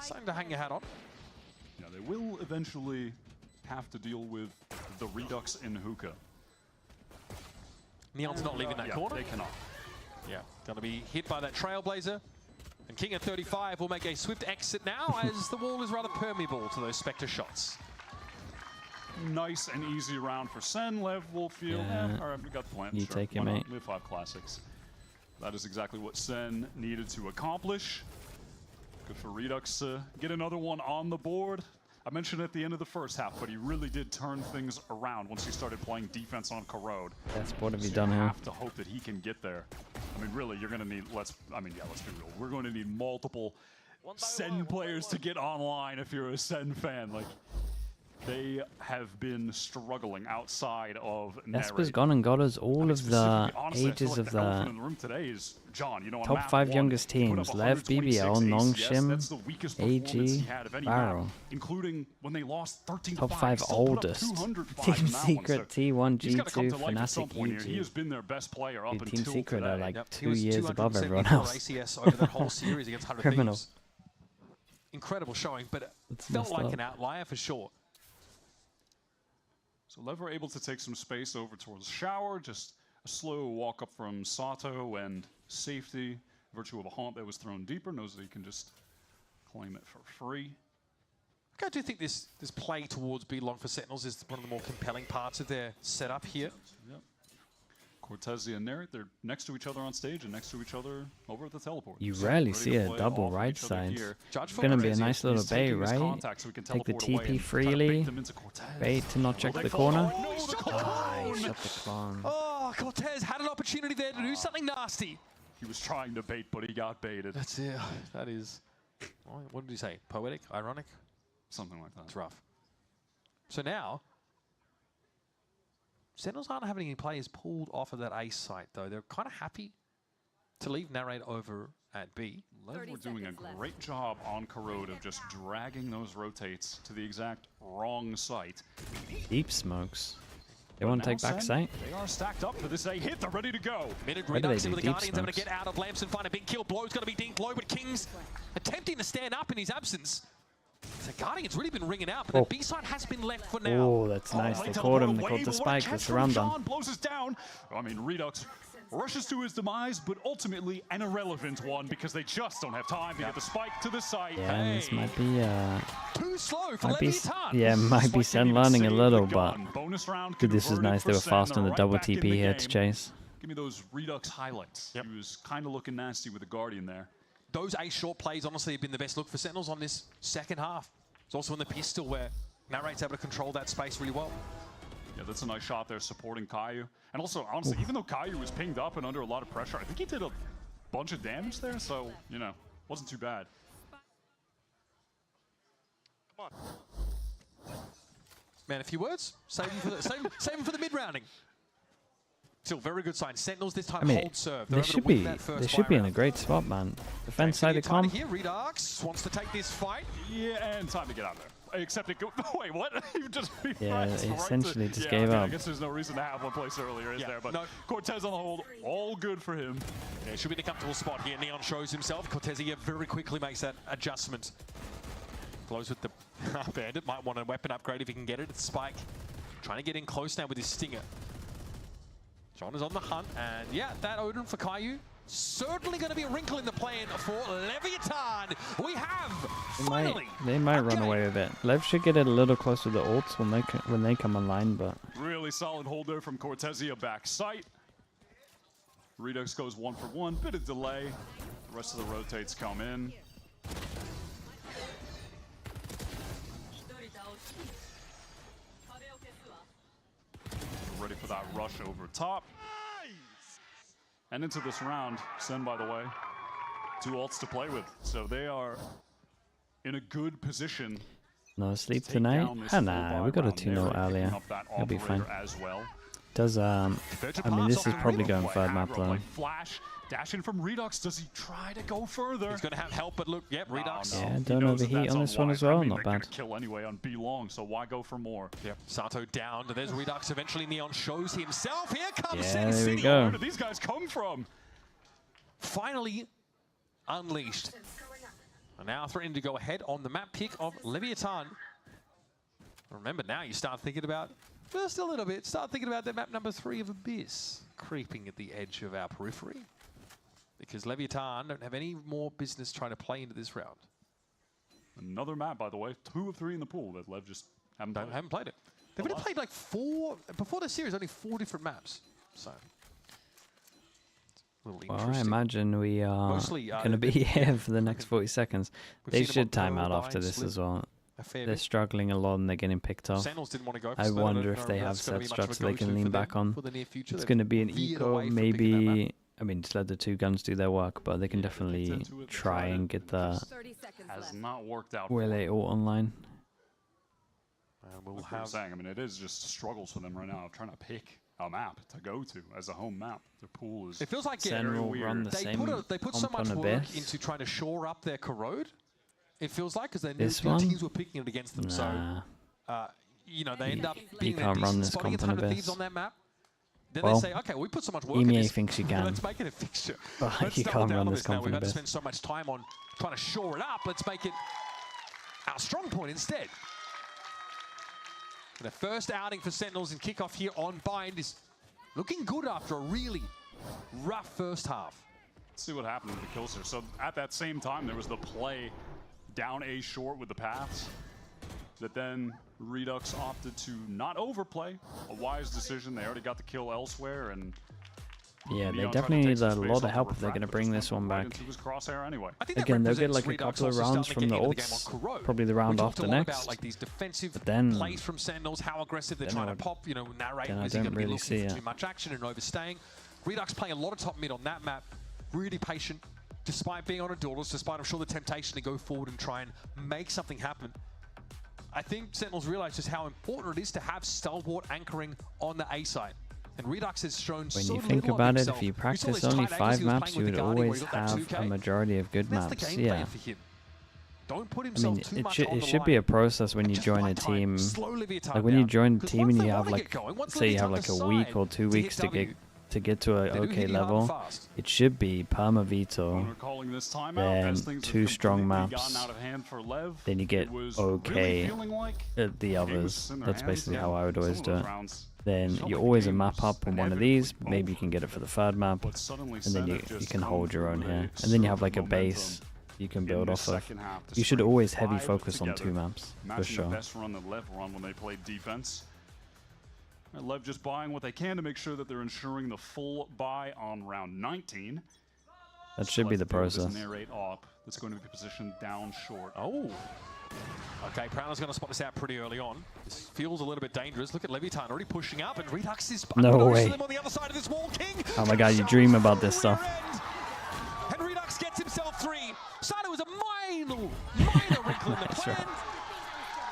something to hang your hat on. Yeah, they will eventually have to deal with the Redux in hookah. Neon's not leaving that corner. They cannot. Yeah, going to be hit by that Trailblazer. And King at 35 will make a swift exit now as the wall is rather permeable to those Spectre shots. Nice and easy round for Sen. Lev will feel, all right, we got the plant. You take it, mate. We have 5 classics. That is exactly what Sen needed to accomplish. Good for Redux to get another one on the board. I mentioned at the end of the first half, but he really did turn things around once he started playing defense on corrode. Yes, what have you done here? You have to hope that he can get there. I mean, really, you're going to need, let's be real. We're going to need multiple Sen players to get online if you're a Sen fan. Like, they have been struggling outside of Esper's gone and got us all of the ages of the top 5 youngest teams. Lev, BBL, Nongshim, AG, Barrel. Including when they lost 13 top 5 oldest. Team Secret, T1, G2, Fnatic, EG. He has been their best player up until Team Secret today. are like 2 years above everyone else. ACS over that whole series against 100 Criminal. Thieves. Incredible showing, but it felt like an outlier for sure. So Lev were able to take some space over towards Shower, just a slow walk up from Sato and safety. Virtue of a haunt that was thrown deeper, knows that he can just claim it for free. I do think this play towards B long for Sentinels is one of the more compelling parts of their setup here. Yep. Cortezia and Narrate, they're next to each other on stage and next to each other over at the teleport. You rarely see a double right side. It's going to be a nice little bait, right? Take the TP freely. Bait to not check the corner. Ah, he shot the clone. Oh, Cortez had an opportunity there to do something nasty. He was trying to bait, but he got baited. That's it. That is, what did he say? Poetic? Ironic? Something like that. It's rough. So now, Sentinels aren't having any players pulled off of that ace site, though. They're kind of happy to leave Narrate over at B. Lev were doing a great job on corrode of just dragging those rotates to the exact wrong site. Deep smokes. They want to take back site. They are stacked up for this A hit. They're ready to go. Minute Redux in with the Guardians having to get out of lamps and find a big kill. Blow's going to be dinked low, but King's attempting to stand up in his absence. The Guardian's really been ringing out, but the B side has been left for now. Oh, that's nice. They caught him. They caught the spike. Let's surround them. Blows us down. I mean, Redux rushes to his demise, but ultimately an irrelevant one because they just don't have time to get the spike to the site. Yeah, this might be too slow for Leviatán. Yeah, might be Sen learning a little, but dude, this is nice. They were fast on the double TP here to chase. Give me those Redux highlights. He was kind of looking nasty with the Guardian there. Those ace short plays honestly have been the best look for Sentinels on this second half. It's also in the pistol where Narrate's able to control that space really well. Yeah, that's a nice shot there supporting Caillou. And also, honestly, even though Caillou was pinged up and under a lot of pressure, I think he did a bunch of damage there, so, you know, wasn't too bad. Come on. Man, a few words? Save them for the, save them for the mid-rounding. Still, very good sign. Sentinels this time hold serve. They should be in a great spot, man. Defense side of comp. Here, Redux wants to take this fight. Yeah, and time to get out of there. except it go. Wait, what? You just Yeah, essentially just gave I up. guess there's no reason to have one place earlier, is there? But no. Cortez on the hold, all good for him. Yeah, it should be in a comfortable spot here. Neon shows himself. Cortezia very quickly makes that adjustment. Blows with the Bandit. Might want a weapon upgrade if he can get it. It's Spike trying to get in close now with his Stinger. John is on the hunt, and yeah, that Odin for Caillou. Certainly going to be a wrinkle in the plan for Leviatán. We have finally. They might run away with it. Lev should get it a little closer to the ults when they come online, but Really solid hold there from Cortezia back sight. Redux goes 1 for 1, bit of delay. The rest of the rotates come in. Ready for that rush over top. And into this round, Sen, by the way, 2 ults to play with. So they are in a good position. no sleep tonight. Ah, nah, we got a 2-0 earlier. It'll be fine. As well. Does I mean, this is probably going third map though. Flash, dashing from Redux. Does he try to go further? He's going to have help, but look, yep, Redux. Yeah, don't overheat on this one as well. Not bad. Kill anyway on B long, so why go for more? Yep, Sato down. There's Redux. Eventually, Neon shows himself. Here comes Yeah, Sin there we City. go. Where did these guys come from? Finally unleashed. And now threatening to go ahead on the map pick of Leviatán. Remember, now you start thinking about, just a little bit, start thinking about the map number 3 of Abyss creeping at the edge of our periphery. Because Leviatán don't have any more business trying to play into this round. Another map, by the way. 2 of 3 in the pool that Lev just haven't played it. They've only played like 4, before the series, only 4 different maps. So, a little Well, I interesting. imagine we are Mostly, going to be here for the next 40 seconds. They seen them should on time Pearl out after Vine this slip as well. a fair They're bit. struggling a lot and they're getting picked off. Sentinels didn't want to go for I Split. wonder don't if know they if have that's gonna set be much of a struts they can go-to lean for back them on. for the near future. It's They've going to be an veered eco, away from picking that map. maybe. I mean, just let the 2 guns do their work, but they can definitely try and get the has not worked out. Relay ult online. We'll have saying. I mean, it is just struggles for them right now, trying to pick a map to go to as a home map. The pool is. It feels like Sen will run the same they put so comp on much work Abyss. into trying to shore up their corrode. It feels like because they knew This the one? teams were picking it against them. Nah. So, you know, they end up being in a can't run decent this spot against comp on 100 Thieves Abyss. on that map. Then Well, they say, okay, we put so much work EMEA in this. thinks you can. Let's make it a fixture. But Let's you double can't down run on this now. comp We've on had to Abyss. spend so much time on trying to shore it up. Let's make it our strong point instead. The first outing for Sentinels in kickoff here on Bind is looking good after a really rough first half. Let's see what happened with the kills here. So at that same time, there was the play down A short with the paths that then Redux opted to not overplay. A wise decision. They already got the kill elsewhere, and Yeah, they Neon tried to definitely take need some a space lot off of the help if they're refract, going to but bring just this went one right back. into his crosshair anyway. Again, they'll get like a Redux couple of also rounds starting from to the get into the game on ults, Corrode. probably the round We talked after a lot next. about like these defensive But then- plays from Sentinels, how aggressive they're then trying I to pop, you know, narrate. then I Is he don't going to be really see looking for it. too much action and overstaying? Redux playing a lot of top mid on that map, really patient, despite being on a duelist, despite I'm sure the temptation to go forward and try and make something happen. I think Sentinels realize just how important it is to have stalwart anchoring on the A side. And Redux has shown When so you think little of about it, himself. if you We saw practice those only tight 5 angles he was maps, you playing would with the Guardian where always he got that have 2K. a majority of good That's the maps. game Yeah. plan for him. Don't put I himself mean, too it much should on it the should line. be a process when you Just the join a right time, team. slow Leviatán Like when you down. join a 'Cause team once and they you have wanna like, get going, once say you have Leviatán like a week or 2 decide weeks to to hit get to get to a They do okay hit you hard and level, fast. it should be perma veto, We're calling this timeout then as things have 2 strong completely maps, gotten out of hand for Lev. then you get It was okay really feeling like at the game was others. in their That's hands, basically and how I would some always of do those it. rounds Then felt you're like always the a game map was up on one of inevitably these. Maybe you can get it for the 3rd map, But suddenly and then Sen you have just can come hold your own through here, a and then you have surge like a of base momentum you can in build this off of. second half to You should string always heavy 5 focus on together, 2 maps for matching sure. the best run that Lev run when they played defense. And Lev just buying what they can to make sure that they're ensuring the full buy on round 19. That should be the Let's process. narrate op that's going to be positioned down short. Oh. Okay, Prowler's going to spot this out pretty early on. This feels a little bit dangerous. Look at Leviatán already pushing up, and Redux is No way. on the other side of this wall. King. Oh my god, you dream about this stuff. And Redux gets himself 3. Sato is a minor wrinkle in the That's plan. right.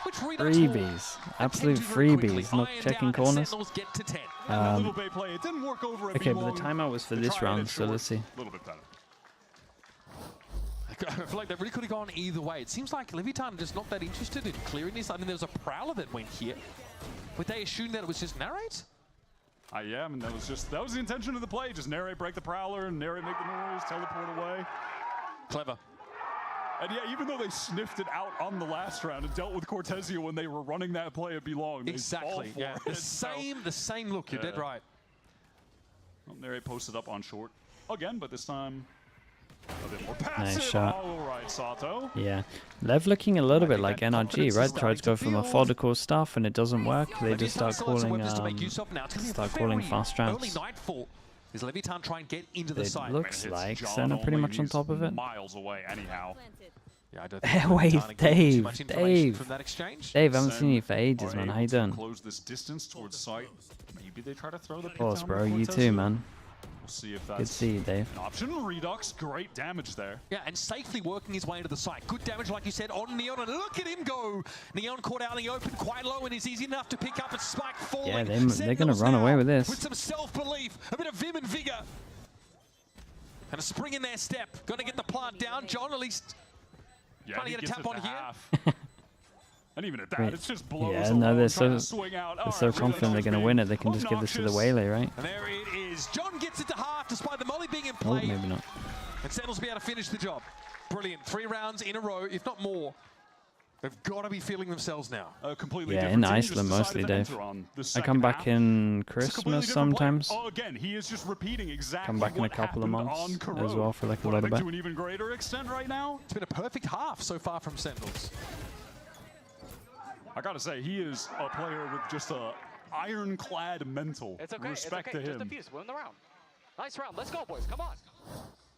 Which Redux will Freebies, absolute freebies, not checking corners. Sentinels get to 10. A little bit play. It didn't work over at Okay, but B-long. the timeout was for They this tried it round, so short, let's see. A little bit better. I feel like that really could have gone either way. It seems like Leviatán just not that interested in clearing this. I mean, there was a Prowler that went here. Would they assume that it was just Narrate? Yeah, I mean, that was the intention of the play. Just Narrate break the Prowler, and Narrate make the noise, teleport away. Clever. And yeah, even though they sniffed it out on the last round and dealt with Cortezio when they were running that play at B-Long. Exactly, yeah. The same look, you're dead right. Well, Narrate posted up on short again, but this time a bit more passive. Nice shot. All right, Sato. Yeah. Lev looking a little bit like NRG, right? Tries to go for methodical stuff and it doesn't work. They just start calling fast rounds. Only Nightfall. Is Leviatán trying to get into the side? It looks like Sen are pretty much on top of it. Miles away, anyhow. Yeah, I don't think Wait, Dave, from that exchange. Dave, I haven't seen you for ages, man. How you doing? Close this distance towards site. Maybe they try to throw the Of course, down bro. with You too, man. We'll see if that's Good to see you, Dave. an option. Redux, great damage there. Yeah, and safely working his way into the site. Good damage, like you said, on Neon, and look at him go! Neon caught out in the open quite low, and is easy enough to pick up a spike falling. Yeah, they're going to run away with this. With some self-belief, a bit of vim and vigor. And a spring in their step. Going to get the plant down. John, at least, trying to get a tap on here. And even at that, it's just blows. Yeah, no, they're so Right, confident they're going to win it. They can just give this to the Waylay, right? And there it is. John gets it to half, despite the molly being in Oh, play. maybe not. And Sentinels will be able to finish the job. Brilliant. 3 rounds in a row, if not more. They've got to be feeling themselves now. Completely Yeah, in Iceland mostly, Dave. I come back in Christmas sometimes. Oh, again, he is just repeating exactly Come back in a couple of months as well for like a little bit. To an even greater extent right now. It's been a perfect half so far from Sentinels. I gotta say, he is a player with just a ironclad mental. It's okay. Respect it's okay. to him. Just defuse. Win the round. Nice round. Let's go, boys. Come on.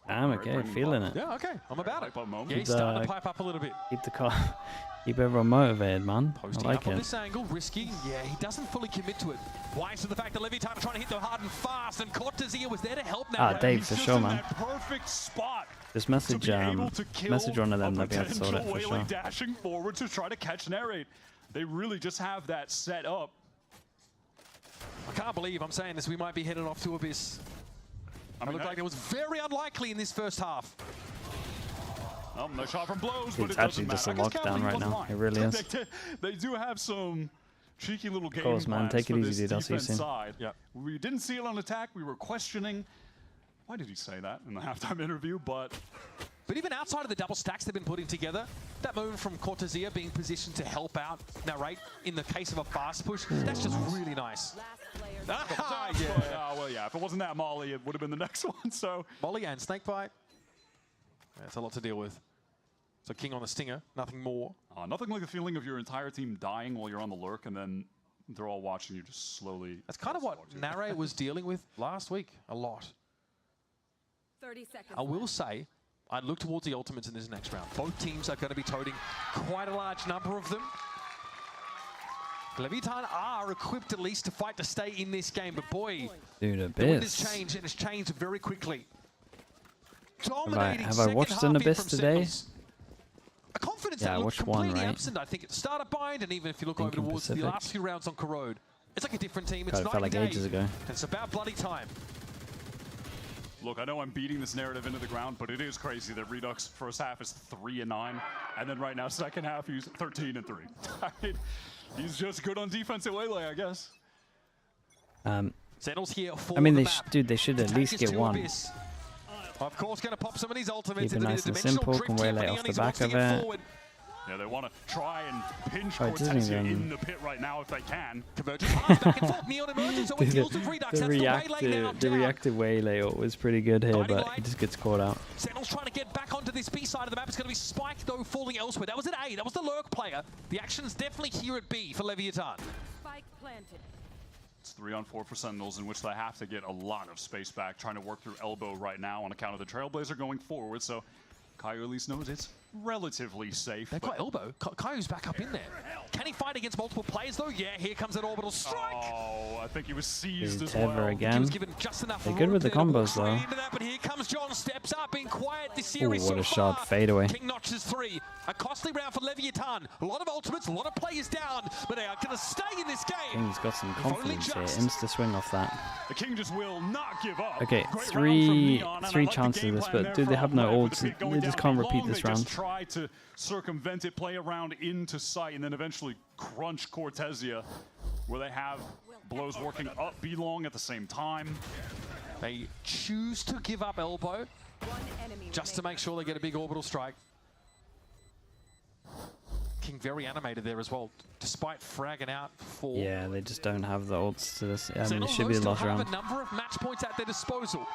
I'm okay, feeling it. Yeah, okay. I'm about it. Yeah, he's Keep, starting to pipe up a little bit. Keep everyone motivated, man. Posting I like up on it. this angle, risky. Yeah, he doesn't fully commit to it. Wise to the fact that Leviatán are trying to hit the hard and fast, and Cortezia was there to help now. Dave, for sure, man. Perfect spot. Just message one of them, they'll be able to sort it for sure. Dashing forward to try to catch Narrate. They really just have that set up. I can't believe I'm saying this. We might be heading off to Abyss. It looked like it was very unlikely in this first half. Oh, no shot from blows, but It's it actually doesn't just matter. a lockdown right now. It really is. They do have some cheeky little game Of course, man. plans Take it for easy, this dude. I'll see you defense soon. side. Yeah. We didn't see it on attack. We were questioning. Why did he say that in the halftime interview? But even outside of the double stacks they've been putting together, that move from Cortezia being positioned to help out Narrate in the case of a fast push, that's just really nice. Well, yeah. If it wasn't that Molly, it would have been the next one. So Molly and Snakebite. That's a lot to deal with. So King on the Stinger, nothing more. Nothing like the feeling of your entire team dying while you're on the lurk, and then they're all watching you just slowly. That's kind of what Narrate was dealing with last week, a lot. 30 seconds. I will say, I'd look towards the ultimates in this next round. Both teams are going to be toting quite a large number of them. Leviatán are equipped at least to fight to stay in this game, but boy, Dude, the wind has Abyss. changed, and it's changed very quickly. Have I watched an Abyss today? A confidence Yeah, that I looked watched one, completely right? absent, I think, at the start of Bind, and even if you look over Thinking towards the Pacific. last few rounds on Corrode, it's like a different team. It's God, it night felt like and day. ages ago. It's about bloody time. Look, I know I'm beating this narrative into the ground, but it is crazy that Redux first half is 3-9, and then right now second half he's 13-3. I mean, he's just good on defense at Waylay, I guess. Sentinels here for I mean, the they map. dude, they should at Take least us get to one. Abyss. Of course, going to pop some of these ultimates. Keep it nice and simple. Can Waylay off the back of it. Yeah, they want to try and pinch Oh, it doesn't Cortezia even- in the pit right now if they can. Convergence pass back and forth. Neon emerges, so it deals with Redux. That's the Waylay now The down. reactive Waylay was pretty good here, but he just gets caught out. Sentinels trying to get back onto this B side of the map. It's going to be Spike, though, falling elsewhere. That was at A. That was the lurk player. The action's definitely here at B for Leviatán. Spike planted. It's 3-on-4 for Sentinels, in which they have to get a lot of space back, trying to work through elbow right now on account of the Trailblazer going forward. So Caio at least knows it's relatively safe. They've got elbow. Caio's back up in there. Can he fight against against multiple players, though. Yeah, here comes an orbital strike. Oh, I think he was seized as Tever well. again. He was given just enough They're good with the combos, though. into that, but here comes John, steps up, being quiet this Ooh, series what so a shot. far. Fade away. King notches 3. A costly round for Leviatán. A lot of ultimates, a lot of players down, but they are going to stay in this game. King's got some confidence here. Insta swing off that. The King just will not give up. Okay, Great three like chances of this, but dude, they have no ults. They just can't repeat this round. Just try to circumvent it, play around into sight, and then eventually crunch Cortezia, where they have blows working up B long at the same time. They choose to give up elbow just to make sure they get a big orbital strike. King very animated there as well, despite fragging out for... Yeah, they just don't have the ults to this. I mean, it Sentinels should be a still lost have round. a number of match points at their disposal.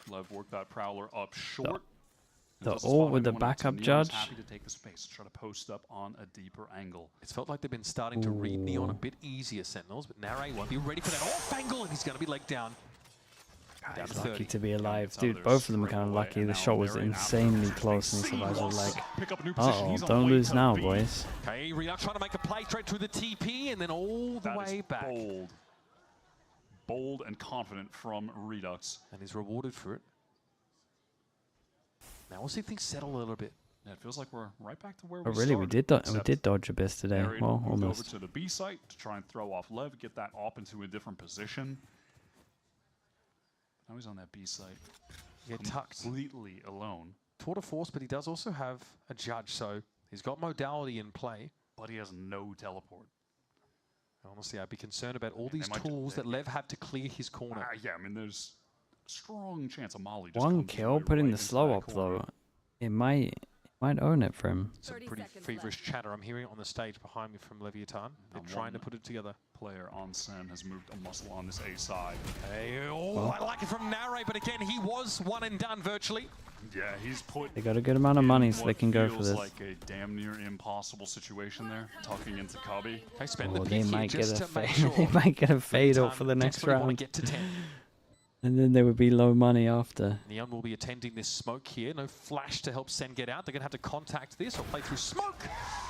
Lev worked that Prowler up short. The ult with the backup judge. Happy to take the space to try to post up on a deeper angle. It's felt like they've been starting to read Neon a bit easier, Sentinels, but Nare won't be ready for that off angle, and he's going to be legged down. God, he's lucky to be alive. Dude, both of them are kind of lucky. The shot was insanely close and he survives with leg. Uh-oh, don't lose now, boys. Okay, Redux trying to make a play straight through the TP and then all the way back. Bold and confident from Redux. And he's rewarded for it. Now we'll see if things settle a little bit. Yeah, it feels like we're right back to where Oh, we really? started. We did dodge Abyss today. Arian Well, moved almost. over to the B site to try and throw off Lev, get that op into a different position. Now he's on that B site. Yeah, tucked. Completely alone. Tour de force, but he does also have a judge, so he's got modality in play. But he has no teleport. Honestly, I'd be concerned about all these tools that Lev have to clear his corner. Yeah, I mean, there's a strong chance of Molly just One comes kill, right putting the into slow that up corner. though. It might own it for him. Some pretty feverish chatter. I'm hearing it on the stage behind me from Leviatán. They're trying to put it together. Player on Sen has moved a muscle on this A side. Hey, oh, I like it from Nare, but again, he was one and done virtually. Yeah, he's put. They got a good amount of money, so they can go for feels this. like a damn near impossible situation there, tucking into Cubby. They spend Oh, the they peak might here get just a to make fade. sure. They might get a fade out for the next desperately want round. to get to 10. And then there would be low money after. Neon will be attending this smoke here. No flash to help Sen get out. They're going to have to contact this or play through smoke.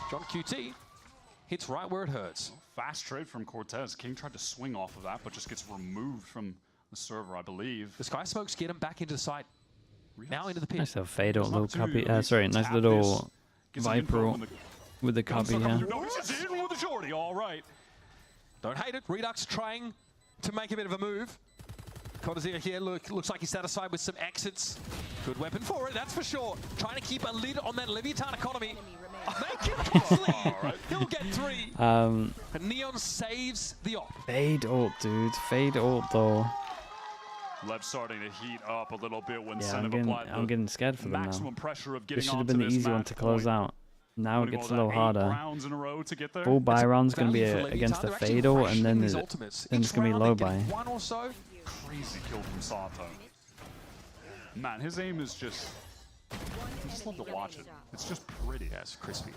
John QT hits right where it hurts. Fast trade from Cortez. King tried to swing off of that, but just gets removed from the server, I believe. The Sky Smokes get him back into the side. Now into the pit. Nice little fade out, little cubby. Nice Nice little Viper ult with the cubby, yeah. All right. Don't hate it. Redux trying to make a bit of a move. Cortezia here looks like he's satisfied with some exits. Good weapon for it, that's for sure. Trying to keep a lid on that Leviatán economy. Make it costly. He'll get 3. And Neon saves the op. Fade ult, dude. Fade ult, though. Lev starting to heat up a little bit when Yeah, Sen I'm getting scared for them maximum now. pressure of This getting should have onto been the this easy one match to close point. out. Now it Winning gets a all little that 8 harder. rounds in a row to get there. Full buy round's going to be value for against the Leviatán. They're fade actually ult, and then rationing these it's ultimates. going Each to be round low they buy. get 1 or so. Crazy kill from Sato. Man, his aim is just... I just love to watch it. It's just pretty. Yeah, it's crispy.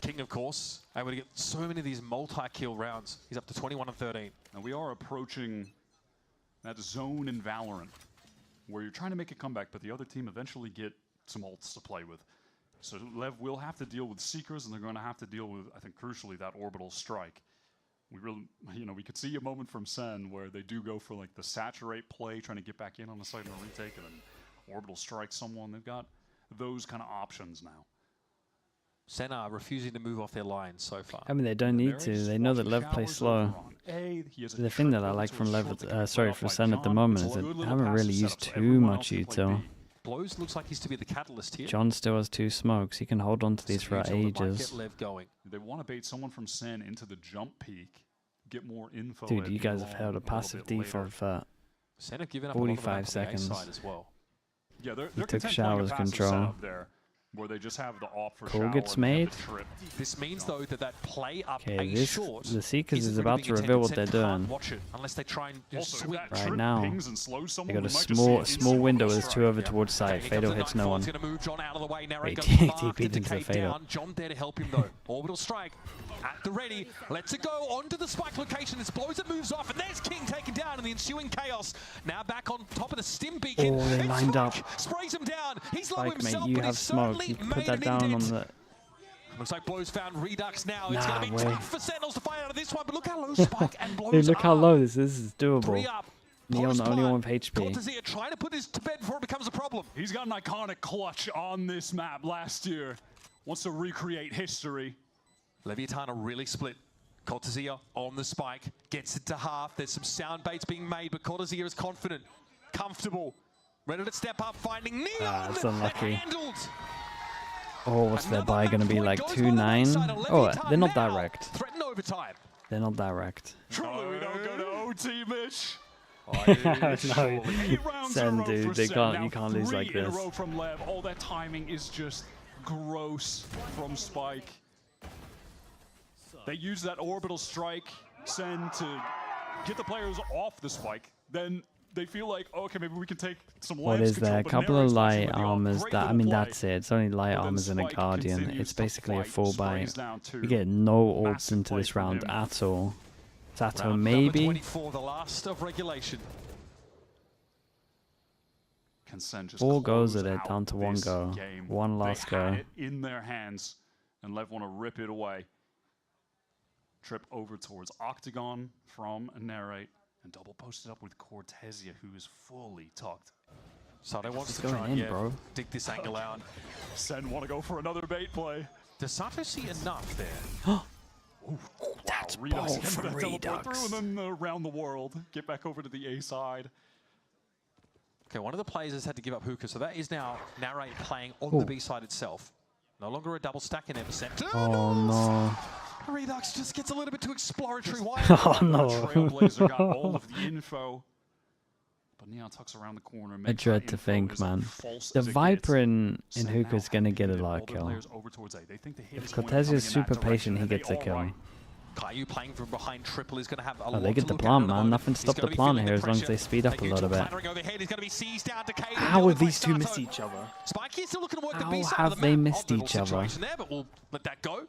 King, of course, able to get so many of these multi-kill rounds. He's up to 21 and 13. And we are approaching that zone in Valorant where you're trying to make a comeback, but the other team eventually get some ults to play with. So Lev will have to deal with Seekers, and they're going to have to deal with, I think, crucially, that orbital strike. We really, we could see a moment from Sen where they do go for like the saturate play, trying to get back in on the site and retake it, and orbital strike someone. They've got those kind of options now. Sen are refusing to move off their line so far. I mean, they don't need to. They know that Lev plays slow. The thing that I like from from Sen at the moment is that they haven't really used too much util. Blows looks like he's to be the catalyst here. John still has 2 smokes. He can hold on to these for ages. They want to bait someone from Sen into the jump peak, get more info. Dude, you guys have held a passive default for Sen have given up a lot of 45 that on the A seconds. side as well. Yeah, they're He took content playing a Shower's passive control. setup there. where they just have the op for Call shower gets and they have made. the trip. This means though that play up Okay, A this short. the Seekers is isn't really about to being reveal what intended. they're Sen can't doing. watch it unless they try and just Also, if swing. that Right trip now, pings and slows they someone, got we a might just see small an small instant window. cross There's two strike. over towards side. Here Fado comes the hits no Nightfall's one. gonna move John out of the way. Narrate Wait, goes he marked TP'd into into the Cave Fado. down. John there to help him though. Orbital strike at the ready. Lets it go onto the spike location. Explodes it, moves off, and there's King taken down in the ensuing chaos. Now back on top of the stim beacon. Oh, they It's lined up. Spike. Sprays him down. He's low Spike, himself, mate, you but have he's smoke. certainly You can made put that an down on indent. the. Looks like Blow's found Redux now. Nah, It's going to be way. tough for Sentinels to find out of this one, but look how low Spike and Blow's Dude, look how are. low this is. This is doable. 3 up. Neon the only one with HP. Cortezia trying to put this to bed before it becomes a problem. He's got an iconic clutch on this map last year. Wants to recreate history. Leviatán are really split. Cortezia on the spike, gets it to half. There's some sound baits being made, but Cortezia is confident, comfortable, ready to step up, finding Neon. That's unlucky. Handled. Oh, what's their buy gonna be like 2-9? Oh, they're not direct. Threaten overtime. They're not direct. Truly, we don't go to OT, Mitch. No, rounds Sen, in a row dude, for they Sen. can't. Now You can't lose 3 like in this. a row from Lev. All that timing is just gross from Spike. They use that orbital strike, Sen, to get the players off the spike. Then they feel like, okay, maybe we can take some What lance is there? A control, but couple of Nero's touching light with the op. armors. Great That I little mean, play. that's it. It's only light But then armors and a Spike guardian. continues It's to basically a fight, full sprays buy. down two. We get no ults Massive into play this from round him. at all. Sato Round maybe. number 24, the last of regulation. Can Sen just 4 goes close at it, out down to 1 this go. game? 1 last They had go. it in their hands, and Lev want to rip it away. Trip over towards Octagon from Narrate, and double posted up with Cortezia, who is fully tucked. Sato wants It's to try going and in, bro. dig this angle out. Sen want to go for another bait play. Does Sato see enough there? That's Redux bold gets from that teleport Redux. through, and then around the world. Get back over to the A side. Okay, one of the players has had to give up hookah, so that is now Narrate playing on the B side itself. No longer a double stack in Everset. Oh no. Redux just gets a little bit too exploratory. Why? Oh no. Trailblazer got all of the info. But Neon tucks around the corner. I makes dread that to info think, as man. false The as it Viper gets. in Sen hookah is now gonna get a leading all lot the kill. players over towards A. They think the hit If is going Cortezia is coming in that super patient, he direction, gets a and they kill. all right. Caillou playing from behind Triple is going to have a Oh, lot they get to the look plant, at the man. moment. Nothing to He's stop gonna the be plant feeling here the as long as pressure. they speed up a Taking little two bit. clattering overhead. He's going to be seized down to Cade. How have these two missed each other? Spikey is still looking to work the How B side have of the they map. missed Odd little each other? situation there, but we'll let that go.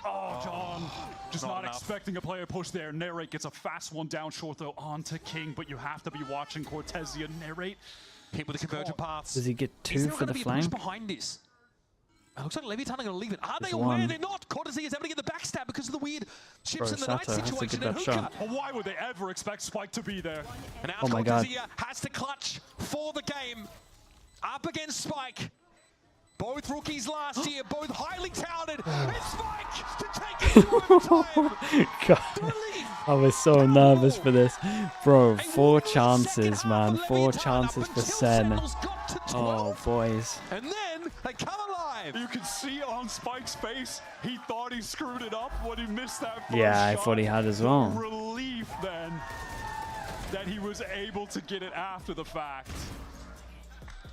Oh, John, just not enough. expecting a player push there. Narrate gets a fast one down short, though, onto King, but you have to be watching Cortezia. Narrate. Hit with the convergent paths. Does he get Is 2 there for gonna the be a flank? push behind this? It looks like Leviatán are going to leave it. Are they There's aware? one. They're not. Cortezia is able to get the backstab because of the weird chips Bro, in the night Sato has to situation get in that hookah. shot. Well, why would they ever expect Spike to be there? And now Oh my God. Cortezia has to clutch for the game. Up against Spike. Both rookies last year, both highly touted. It's Spike to take it to overtime. God, I was so nervous for this. Bro, 4 chances, man. 4 chances for Sen. Oh, boys. And then they come alive. You can see on Spike's face, he thought he screwed it up when he missed that first Yeah, I shot. thought he had as well. Relief then that he was able to get it after the fact.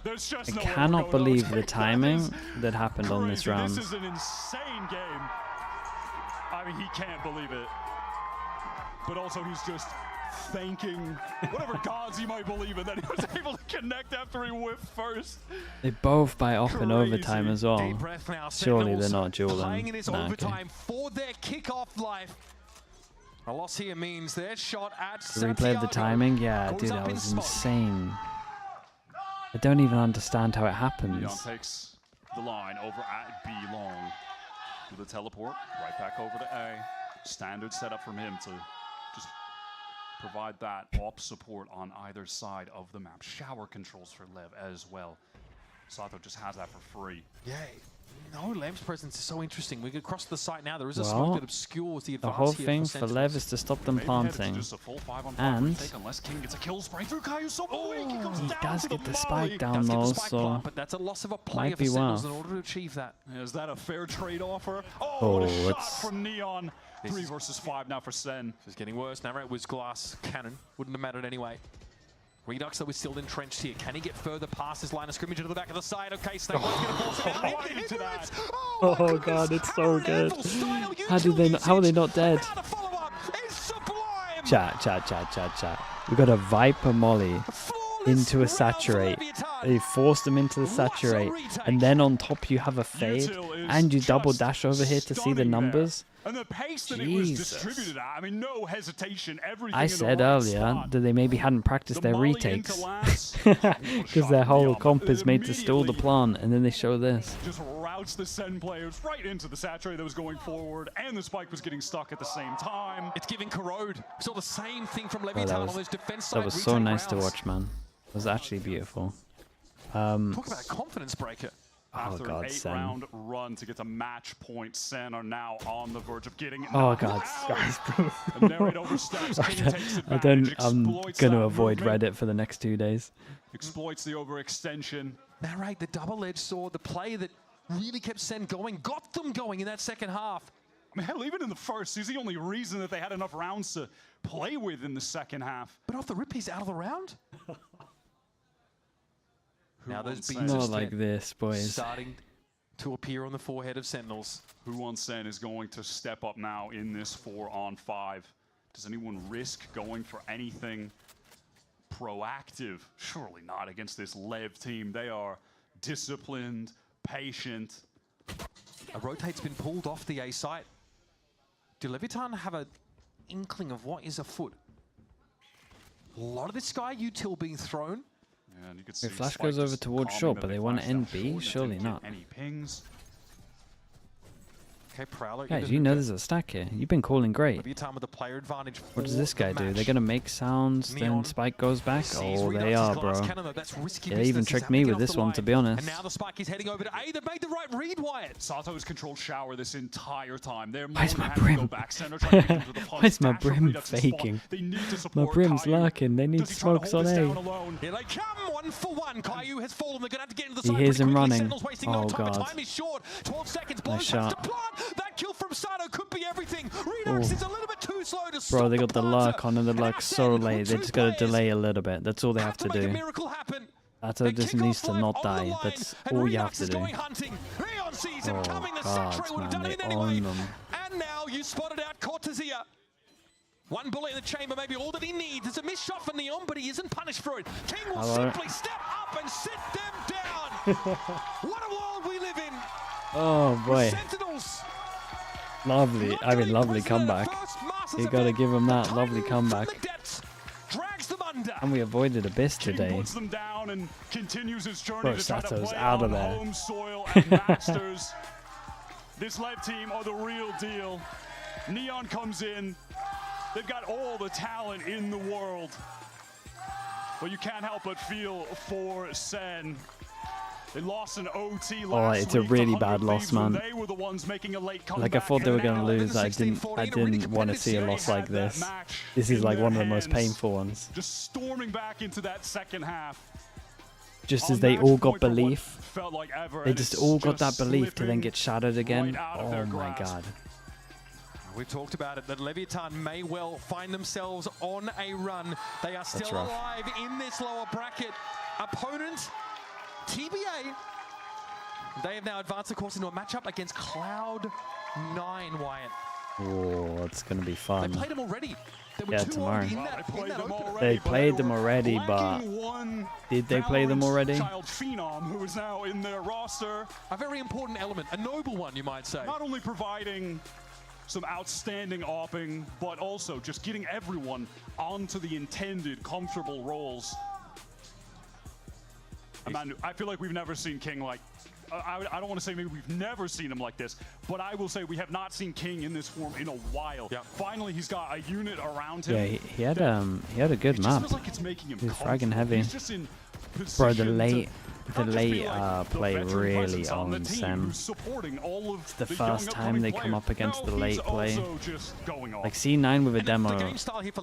There's just I no way we're cannot going believe OT. the timing That is that happened on this crazy. round. This is an insane game. I mean, he can't believe it. But also, he's just thanking whatever gods he might believe in that he was able to connect after he whiffed first. They both buy off in Crazy. overtime as well. Deep breath now. Surely they're Sentinels not playing in dueling. this Nah, okay. overtime for their kickoff life. A loss here means their shot at The replay of the timing? Yeah, goes dude, up that in was smoke. insane. I don't even understand how it Leon happens. takes the line over at B long. With a teleport, right back over to A. Standard setup from him to just provide that op support on either side of the map. Shower controls for Lev as well. Sato just has that for free. Yeah, no, Lev's presence is so interesting. We could cross the site now. There is a Well, smoke that obscures the The advance whole here thing for for Lev Sentinels. is to stop them Maybe headed to planting. just a full 5-on-5 And retake unless King gets a kill spray through Caillou so weak. He comes he down does to get the molly. spike down Does get the low, spike so plant, but that's a loss of a player might for be Sentinels worth. in order to achieve that. Is that a fair trade offer? Oh, Oh, what a shot it's- from Neon. This 3 is- versus 5 now for Sen. This is getting worse. Narrate was glass cannon. Wouldn't have mattered anyway. Redux, though, is still entrenched here. Can he get further past his line of scrimmage into the back of the side? Okay, Snake going to force it out right into that. Oh god, it's so good. How are they not dead? Chat. We got a Viper Molly into a saturate. They forced them into the saturate, and then on top you have a fade, and you double dash over here to see the numbers. And the pace that it was distributed at, I mean, no hesitation. Everything I said earlier that they maybe hadn't practiced their retakes because their whole comp is made to stall the plant, and then they show this. Just routes the Sen players right into the saturate that was going forward, and the spike was getting stuck at the same time. It's giving corrode. We saw the same thing from Leviatán on those defense side. That was so nice to watch, man. It was actually beautiful. Talk about a confidence breaker. After God, an 8-round run to get to match point, Sen are now on the verge of getting it. Oh god, guys. I'm gonna avoid Reddit for the next 2 days. Exploits the overextension. Narrate the double-edged sword, the play that really kept Sen going, got them going in that second half. I mean, hell, even in the first, he's the only reason that they had enough rounds to play with in the second half. But off the rip, he's out of the round. Now those beats not like this, boys. Starting to appear on the forehead of Sentinels. Who on Sen is going to step up now in this 4-on-5? Does anyone risk going for anything proactive? Surely not against this LEV team. They are disciplined, patient. A rotate's been pulled off the A site. Do Leviatán have an inkling of what is afoot? A lot of this sky util being thrown. Yeah, and you could If Flash goes over towards short, but they want to end B, surely not. Any pings? Okay, Prowler. Guys, you know there's a stack here. You've been calling great. Leviatán with the player advantage. What does this guy do? They're gonna make sounds, then Spike goes back. Oh, they are, bro. They even tricked me with this one, to be honest. And now the Spike is heading over to A. They made the right read, Wyatt. Sato has controlled shower this entire time. They're Why's my brim? Why's my brim faking? My brim's lurking. They need smokes on A. Here they come, 1-for-1. Caillou has fallen. They're gonna have to get into the side. He hears him running. Oh god. Time is short. 12 seconds. Nice shot. That kill from Sato could be everything. Redux is a little bit too slow to Bro, they got the lurk on and the lurk so late. They just gotta delay a little bit. That's all they have to do. Sato just needs to not die. That's all you have to do. Oh god, man, they own them. And now you spotted out Cortezia. One bullet in the chamber, maybe all that he needs. It's a missed shot for Neon, but he isn't punished for it. King will simply step up and sit them down. What a world we live in. Oh boy. Sentinels. Lovely, I mean lovely comeback. You gotta give him that lovely comeback. And we avoided Abyss today. Puts them down and continues his journey Bro, to try to Sato's play out of on there. home soil at Masters. This LEV team are the real deal. Neon comes in. They've got all the talent in the world. But you can't help but feel for Sen. They lost an OT last it's a really bad loss, man. They were the ones making a late Like I thought they were gonna lose. I didn't want to see a loss like this. This is like one of the most painful ones. Just storming back into that second half. Just as they all got belief, they just all got that belief to then get shattered again. Oh my god. We've talked about it, that Leviatán may well find themselves on a run. They are still alive in this lower bracket. Opponent, TBA. They have now advanced, of course, into a matchup against Cloud9, Wyatt. Oh, it's going to be fun. They played them already. Yeah, tomorrow. They played them already, but did they play them already? Child Phenom, who is now in their roster. A very important element, a noble one, you might say. Not only providing some outstanding opping, but also just getting everyone onto the intended comfortable roles. I feel like we've never seen King like, I don't want to say maybe we've never seen him like this, but I will say we have not seen King in this form in a while. Yeah. Finally, he's got a unit around him. Yeah, he had a good map. Feels like it's making him He's fragging heavy. He's just in Bro, the late play really owns Sen. It's the first time they come up against the late play. Like C9 with a demo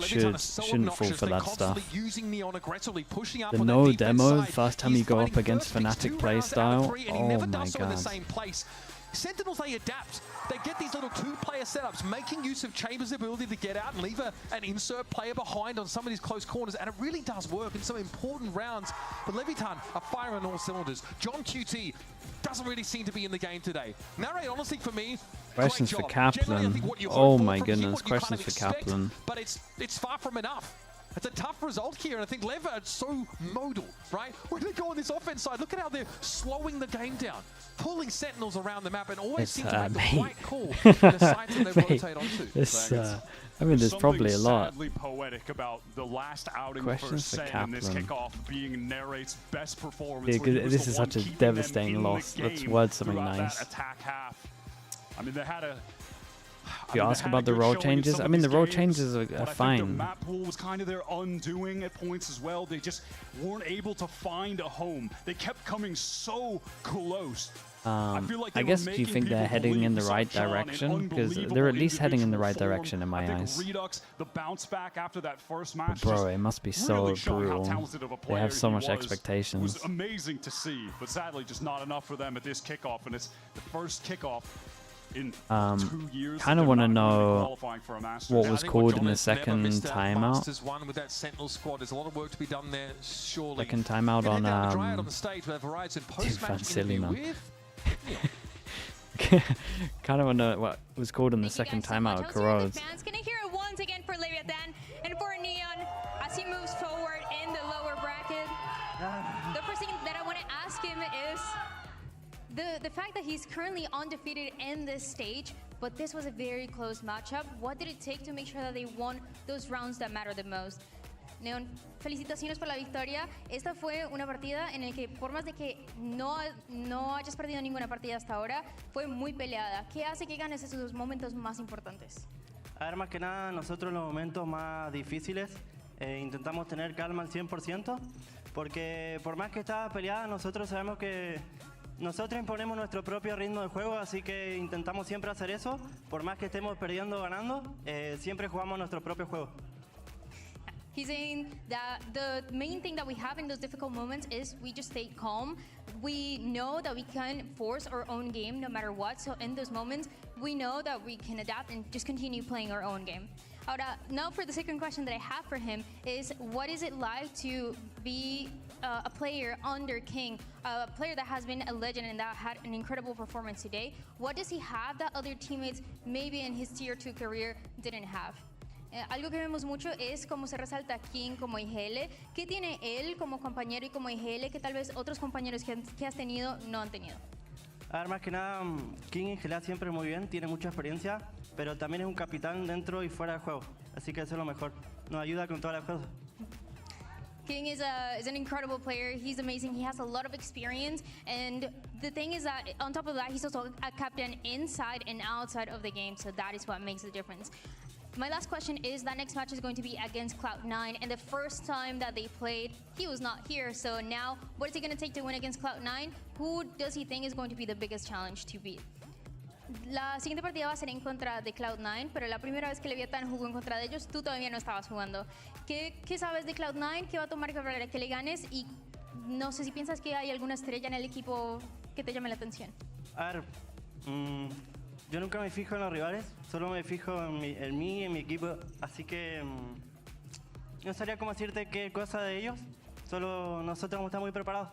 shouldn't fall for that stuff. The no demo, first time you go up against Fnatic playstyle, oh my god. Sentinels, they adapt. They get these little two-player setups, making use of Chambers' ability to get out and leave an insert player behind on some of these close corners, and it really does work in some important rounds. But Leviatán are firing on all cylinders. John QT doesn't really seem to be in the game today. Narrate, honestly, for me, questions for Kaplan. Oh my goodness, questions for Kaplan. But it's far from enough. It's a tough result here, and I think Lev are so modal, right? When they go on this offense side, look at how they're slowing the game down, pulling Sentinels around the map, and always seem to make the right call in the sites that they rotate onto. I mean, there's probably a lot. Sadly poetic about the last outing Questions for Sen in this Kaplan. kickoff being Narrate's best performance. Yeah, this is such a devastating loss. Let's word something nice. Attack half. I mean, they had a. If you ask about the role changes, I mean, the role changes are fine. The map pool was kind of their undoing at points as well. They just weren't able to find a home. They kept coming so close. I guess, do you think they're heading in the right direction? Because they're at least heading in the right direction in my eyes. Redux, the bounce back after that first match, Bro, it must be so brutal. They have so much It expectations. was amazing to see, but sadly just not enough for them at this kickoff, and it's the first kickoff in 2 years. Kind of want to know what And was I think called John in the has never second missed a timeout. Masters one with that Sentinel squad. There's a lot of work to be done there, surely. Second timeout And then down the on Dryad on the stage with Verizon dude, post-match that's silly, interview man. with Kind of want to know what was called in the second timeout of Corrodes. Fans gonna hear it once again for Leviatán and for Neon as he moves forward in the lower bracket. The first thing that I want to ask him is the fact that he's currently undefeated in this stage, but this was a very close matchup. What did it take to make sure that they won those rounds that matter the most? Neon, felicitaciones por la victoria. Esta fue una partida en la que, por más de que no hayas perdido ninguna partida hasta ahora, fue muy peleada. ¿Qué hace que ganes esos momentos más importantes? A ver, más que nada, nosotros en los momentos más difíciles intentamos tener calma al 100%, porque por más que estaba peleada, nosotros sabemos que nosotros imponemos nuestro propio ritmo de juego, así que intentamos siempre hacer eso. Por más que estemos perdiendo o ganando, siempre jugamos nuestro propio juego. He's saying that the main thing that we have in those difficult moments is we just stay calm. We know that we can force our own game no matter what. So in those moments, we know that we can adapt and just continue playing our own game. Ahora, now for the second question that I have for him is, what is it like to be a player under King, a player that has been a legend and that had an incredible performance today? What does he have that other teammates maybe in his tier 2 career didn't have? Algo que vemos mucho es cómo se resalta King como IGL. ¿Qué tiene él como compañero y como IGL que tal vez otros compañeros que has tenido no han tenido? A ver, más que nada, King gelea siempre muy bien, tiene mucha experiencia, pero también es un capitán dentro y fuera del juego. Así que eso es lo mejor. Nos ayuda con todas las cosas. King is an incredible player. He's amazing. He has a lot of experience. And the thing is that on top of that, he's also a captain inside and outside of the game. So that is what makes the difference. My last question is, that next match is going to be against Cloud9, and the first time that they played, he was not here. So now, what is he going to take to win against Cloud9? Who does he think is going to be the biggest challenge to beat? La siguiente partida va a ser en contra de Cloud9, pero la primera vez que Leviatán jugó en contra de ellos, tú todavía no estabas jugando. ¿Qué sabes de Cloud9? ¿Qué va a tomar para que le ganes? Y no sé si piensas que hay alguna estrella en el equipo que te llame la atención. A ver, yo nunca me fijo en los rivales, solo me fijo en mí y en mi equipo, así que no sabría cómo decirte qué cosa de ellos, solo nosotros vamos a estar muy preparados.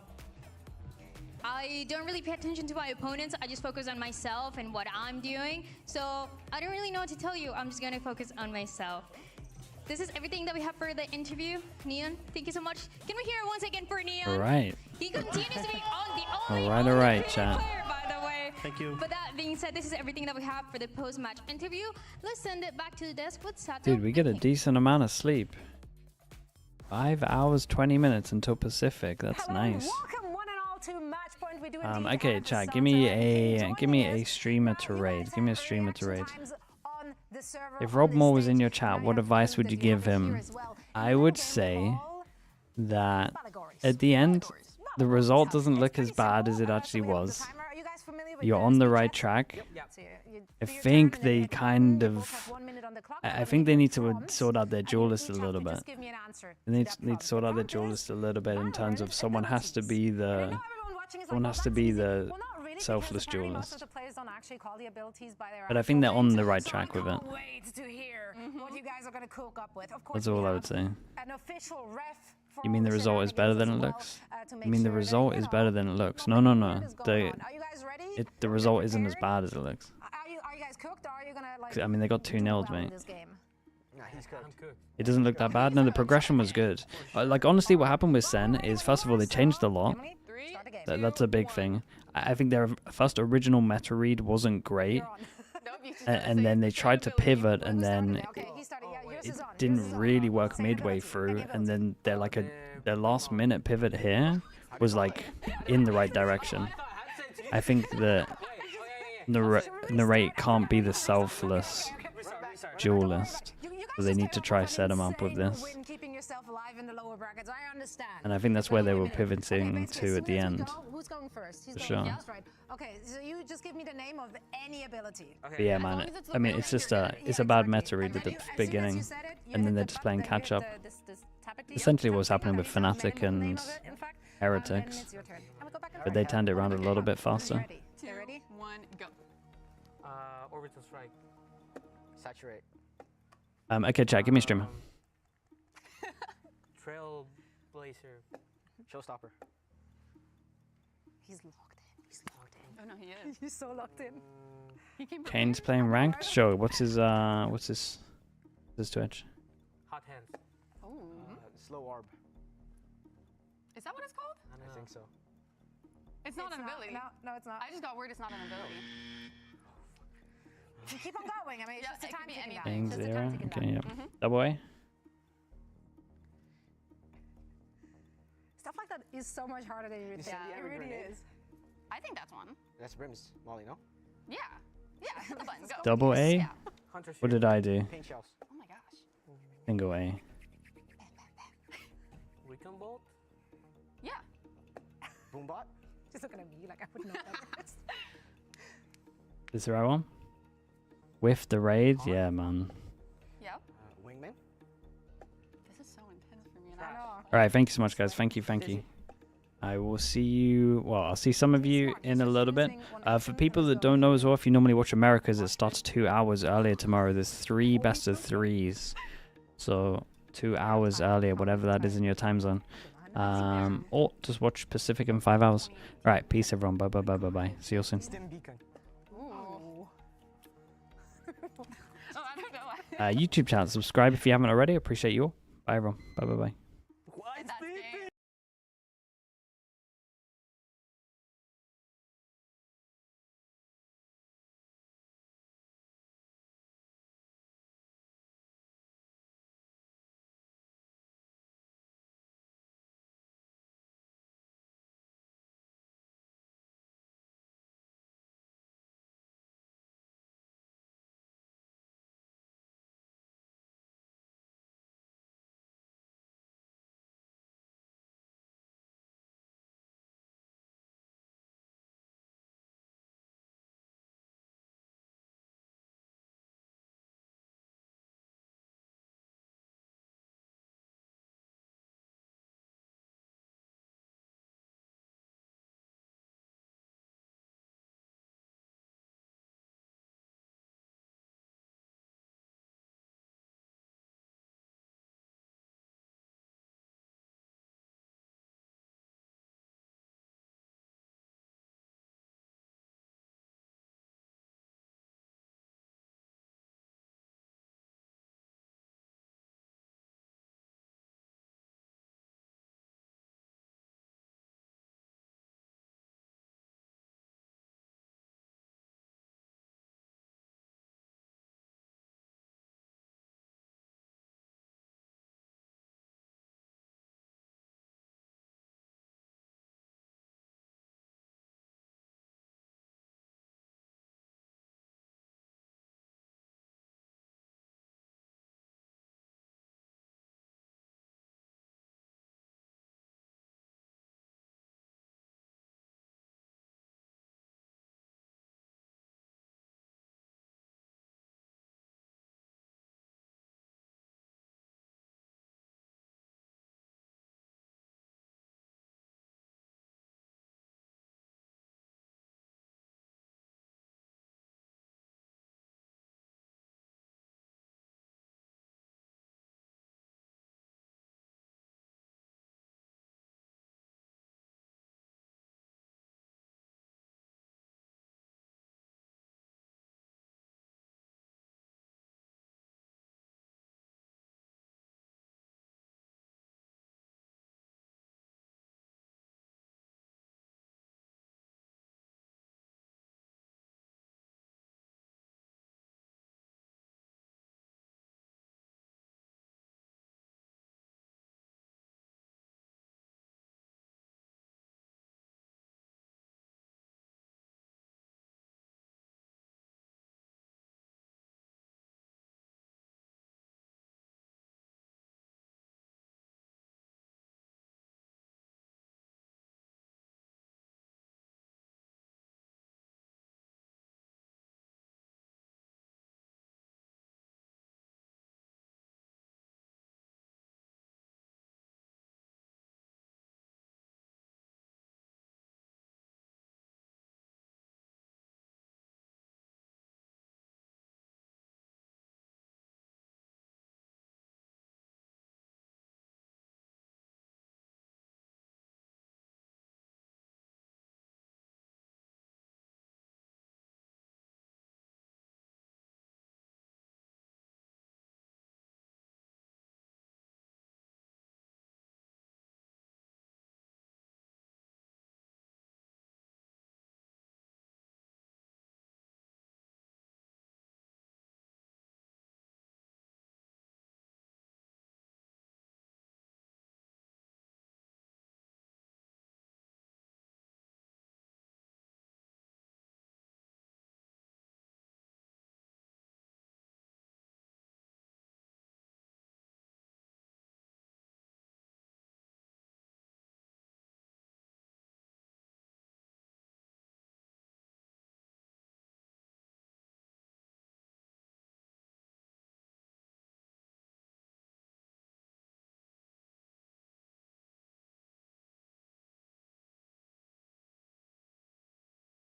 I don't really pay attention to my opponents. I just focus on myself and what I'm doing. So I don't really know what to tell you. I'm just going to focus on myself. This is everything that we have for the interview. Neon, thank you so much. Can we hear it once again for Neon? All right. He continues to be the only all right, chat. player, by the way. Thank you. But that being said, this is everything that we have for the post-match interview. Let's send it back to the desk with Sato. Dude, we get a decent amount of sleep. 5 hours, 20 minutes until Pacific. That's nice. Welcome one and all to Match Point. We do Okay, chat. Give me a streamer to raid. Give me a streamer to raid. If Rob Moore was in your chat, what advice would you give him? I would say that at the end, the result doesn't look as bad as it actually was. You're on the right track. I think they kind of... I think they need to sort out their duelist a little bit. They need to sort out their duelist a little bit in terms of someone has to be the selfless duelist. actually call the abilities by their But I think they're on the right track with it. wait to hear what you guys are going to cook up with. Of course, That's all I would say. an official ref. You mean the result is better than it looks? You mean the result is better than it looks? No, no, no. The result isn't as bad as it looks. Are you guys cooked, or are you going to like? I mean, they got 2-0, mate. Nah, he's cooked. It doesn't look that bad. No, the progression was good. Like, honestly, what happened with Sen is, first of all, they changed a lot. That's a big thing. I think their first original meta read wasn't great. And then they tried to pivot, and then it didn't really work midway through. And then their last minute pivot here was like in the right direction. I think the narrate can't be the selfless duelist. So they need to try set him up with this. And I think that's where they were pivoting to at the end. Who's going first? For sure. Okay, so you just give me the name of any ability. But yeah, man. I mean, it's just it's a bad meta read at the beginning, and then they're just playing catch up. Essentially, what was happening with Fnatic and Heretics, but they turned it around a little bit faster. 2, 1, go. Orbital strike. Saturate. Okay, chat. Give me a streamer. Trailblazer. Showstopper. He's locked in. He's locked in. Oh no, he is. He's so locked in. He came Kane's playing ranked. Sure. What's his Twitch? Hot hands. Oh. Slow orb. Is that what it's called? I think so. It's not an ability. No, it's not. I just got word it's not an ability. You keep on going. I mean, it's just a time ticking Ping down. 0. Okay, yep. Double A. Stuff like that is so much harder than you would think. It really is. I think that's one. That's Brim's Molly, no? Yeah. Yeah, hit the button, go. Double A? Yeah. What did I do? Pink shells. Oh my gosh. Single A. Weekend bolt? Yeah. Boombot? Just looking at me like I would know that. Is the right one? With the raid? Yeah, man. Yep. Wingman? This is so intense for me, and I know. Alright, thank you so much, guys. Thank you, thank you. I will see you... Well, I'll see some of you in a little bit. For people that don't know as well, if you normally watch Americas, it starts 2 hours earlier tomorrow. There's 3 best of 3s. So, 2 hours earlier, whatever that is in your time zone. Or just watch Pacific in 5 hours. Alright, peace everyone. Bye, bye, bye, bye, bye. See you soon. YouTube channel, subscribe if you haven't already. Appreciate you all. Bye everyone. Bye, bye, bye.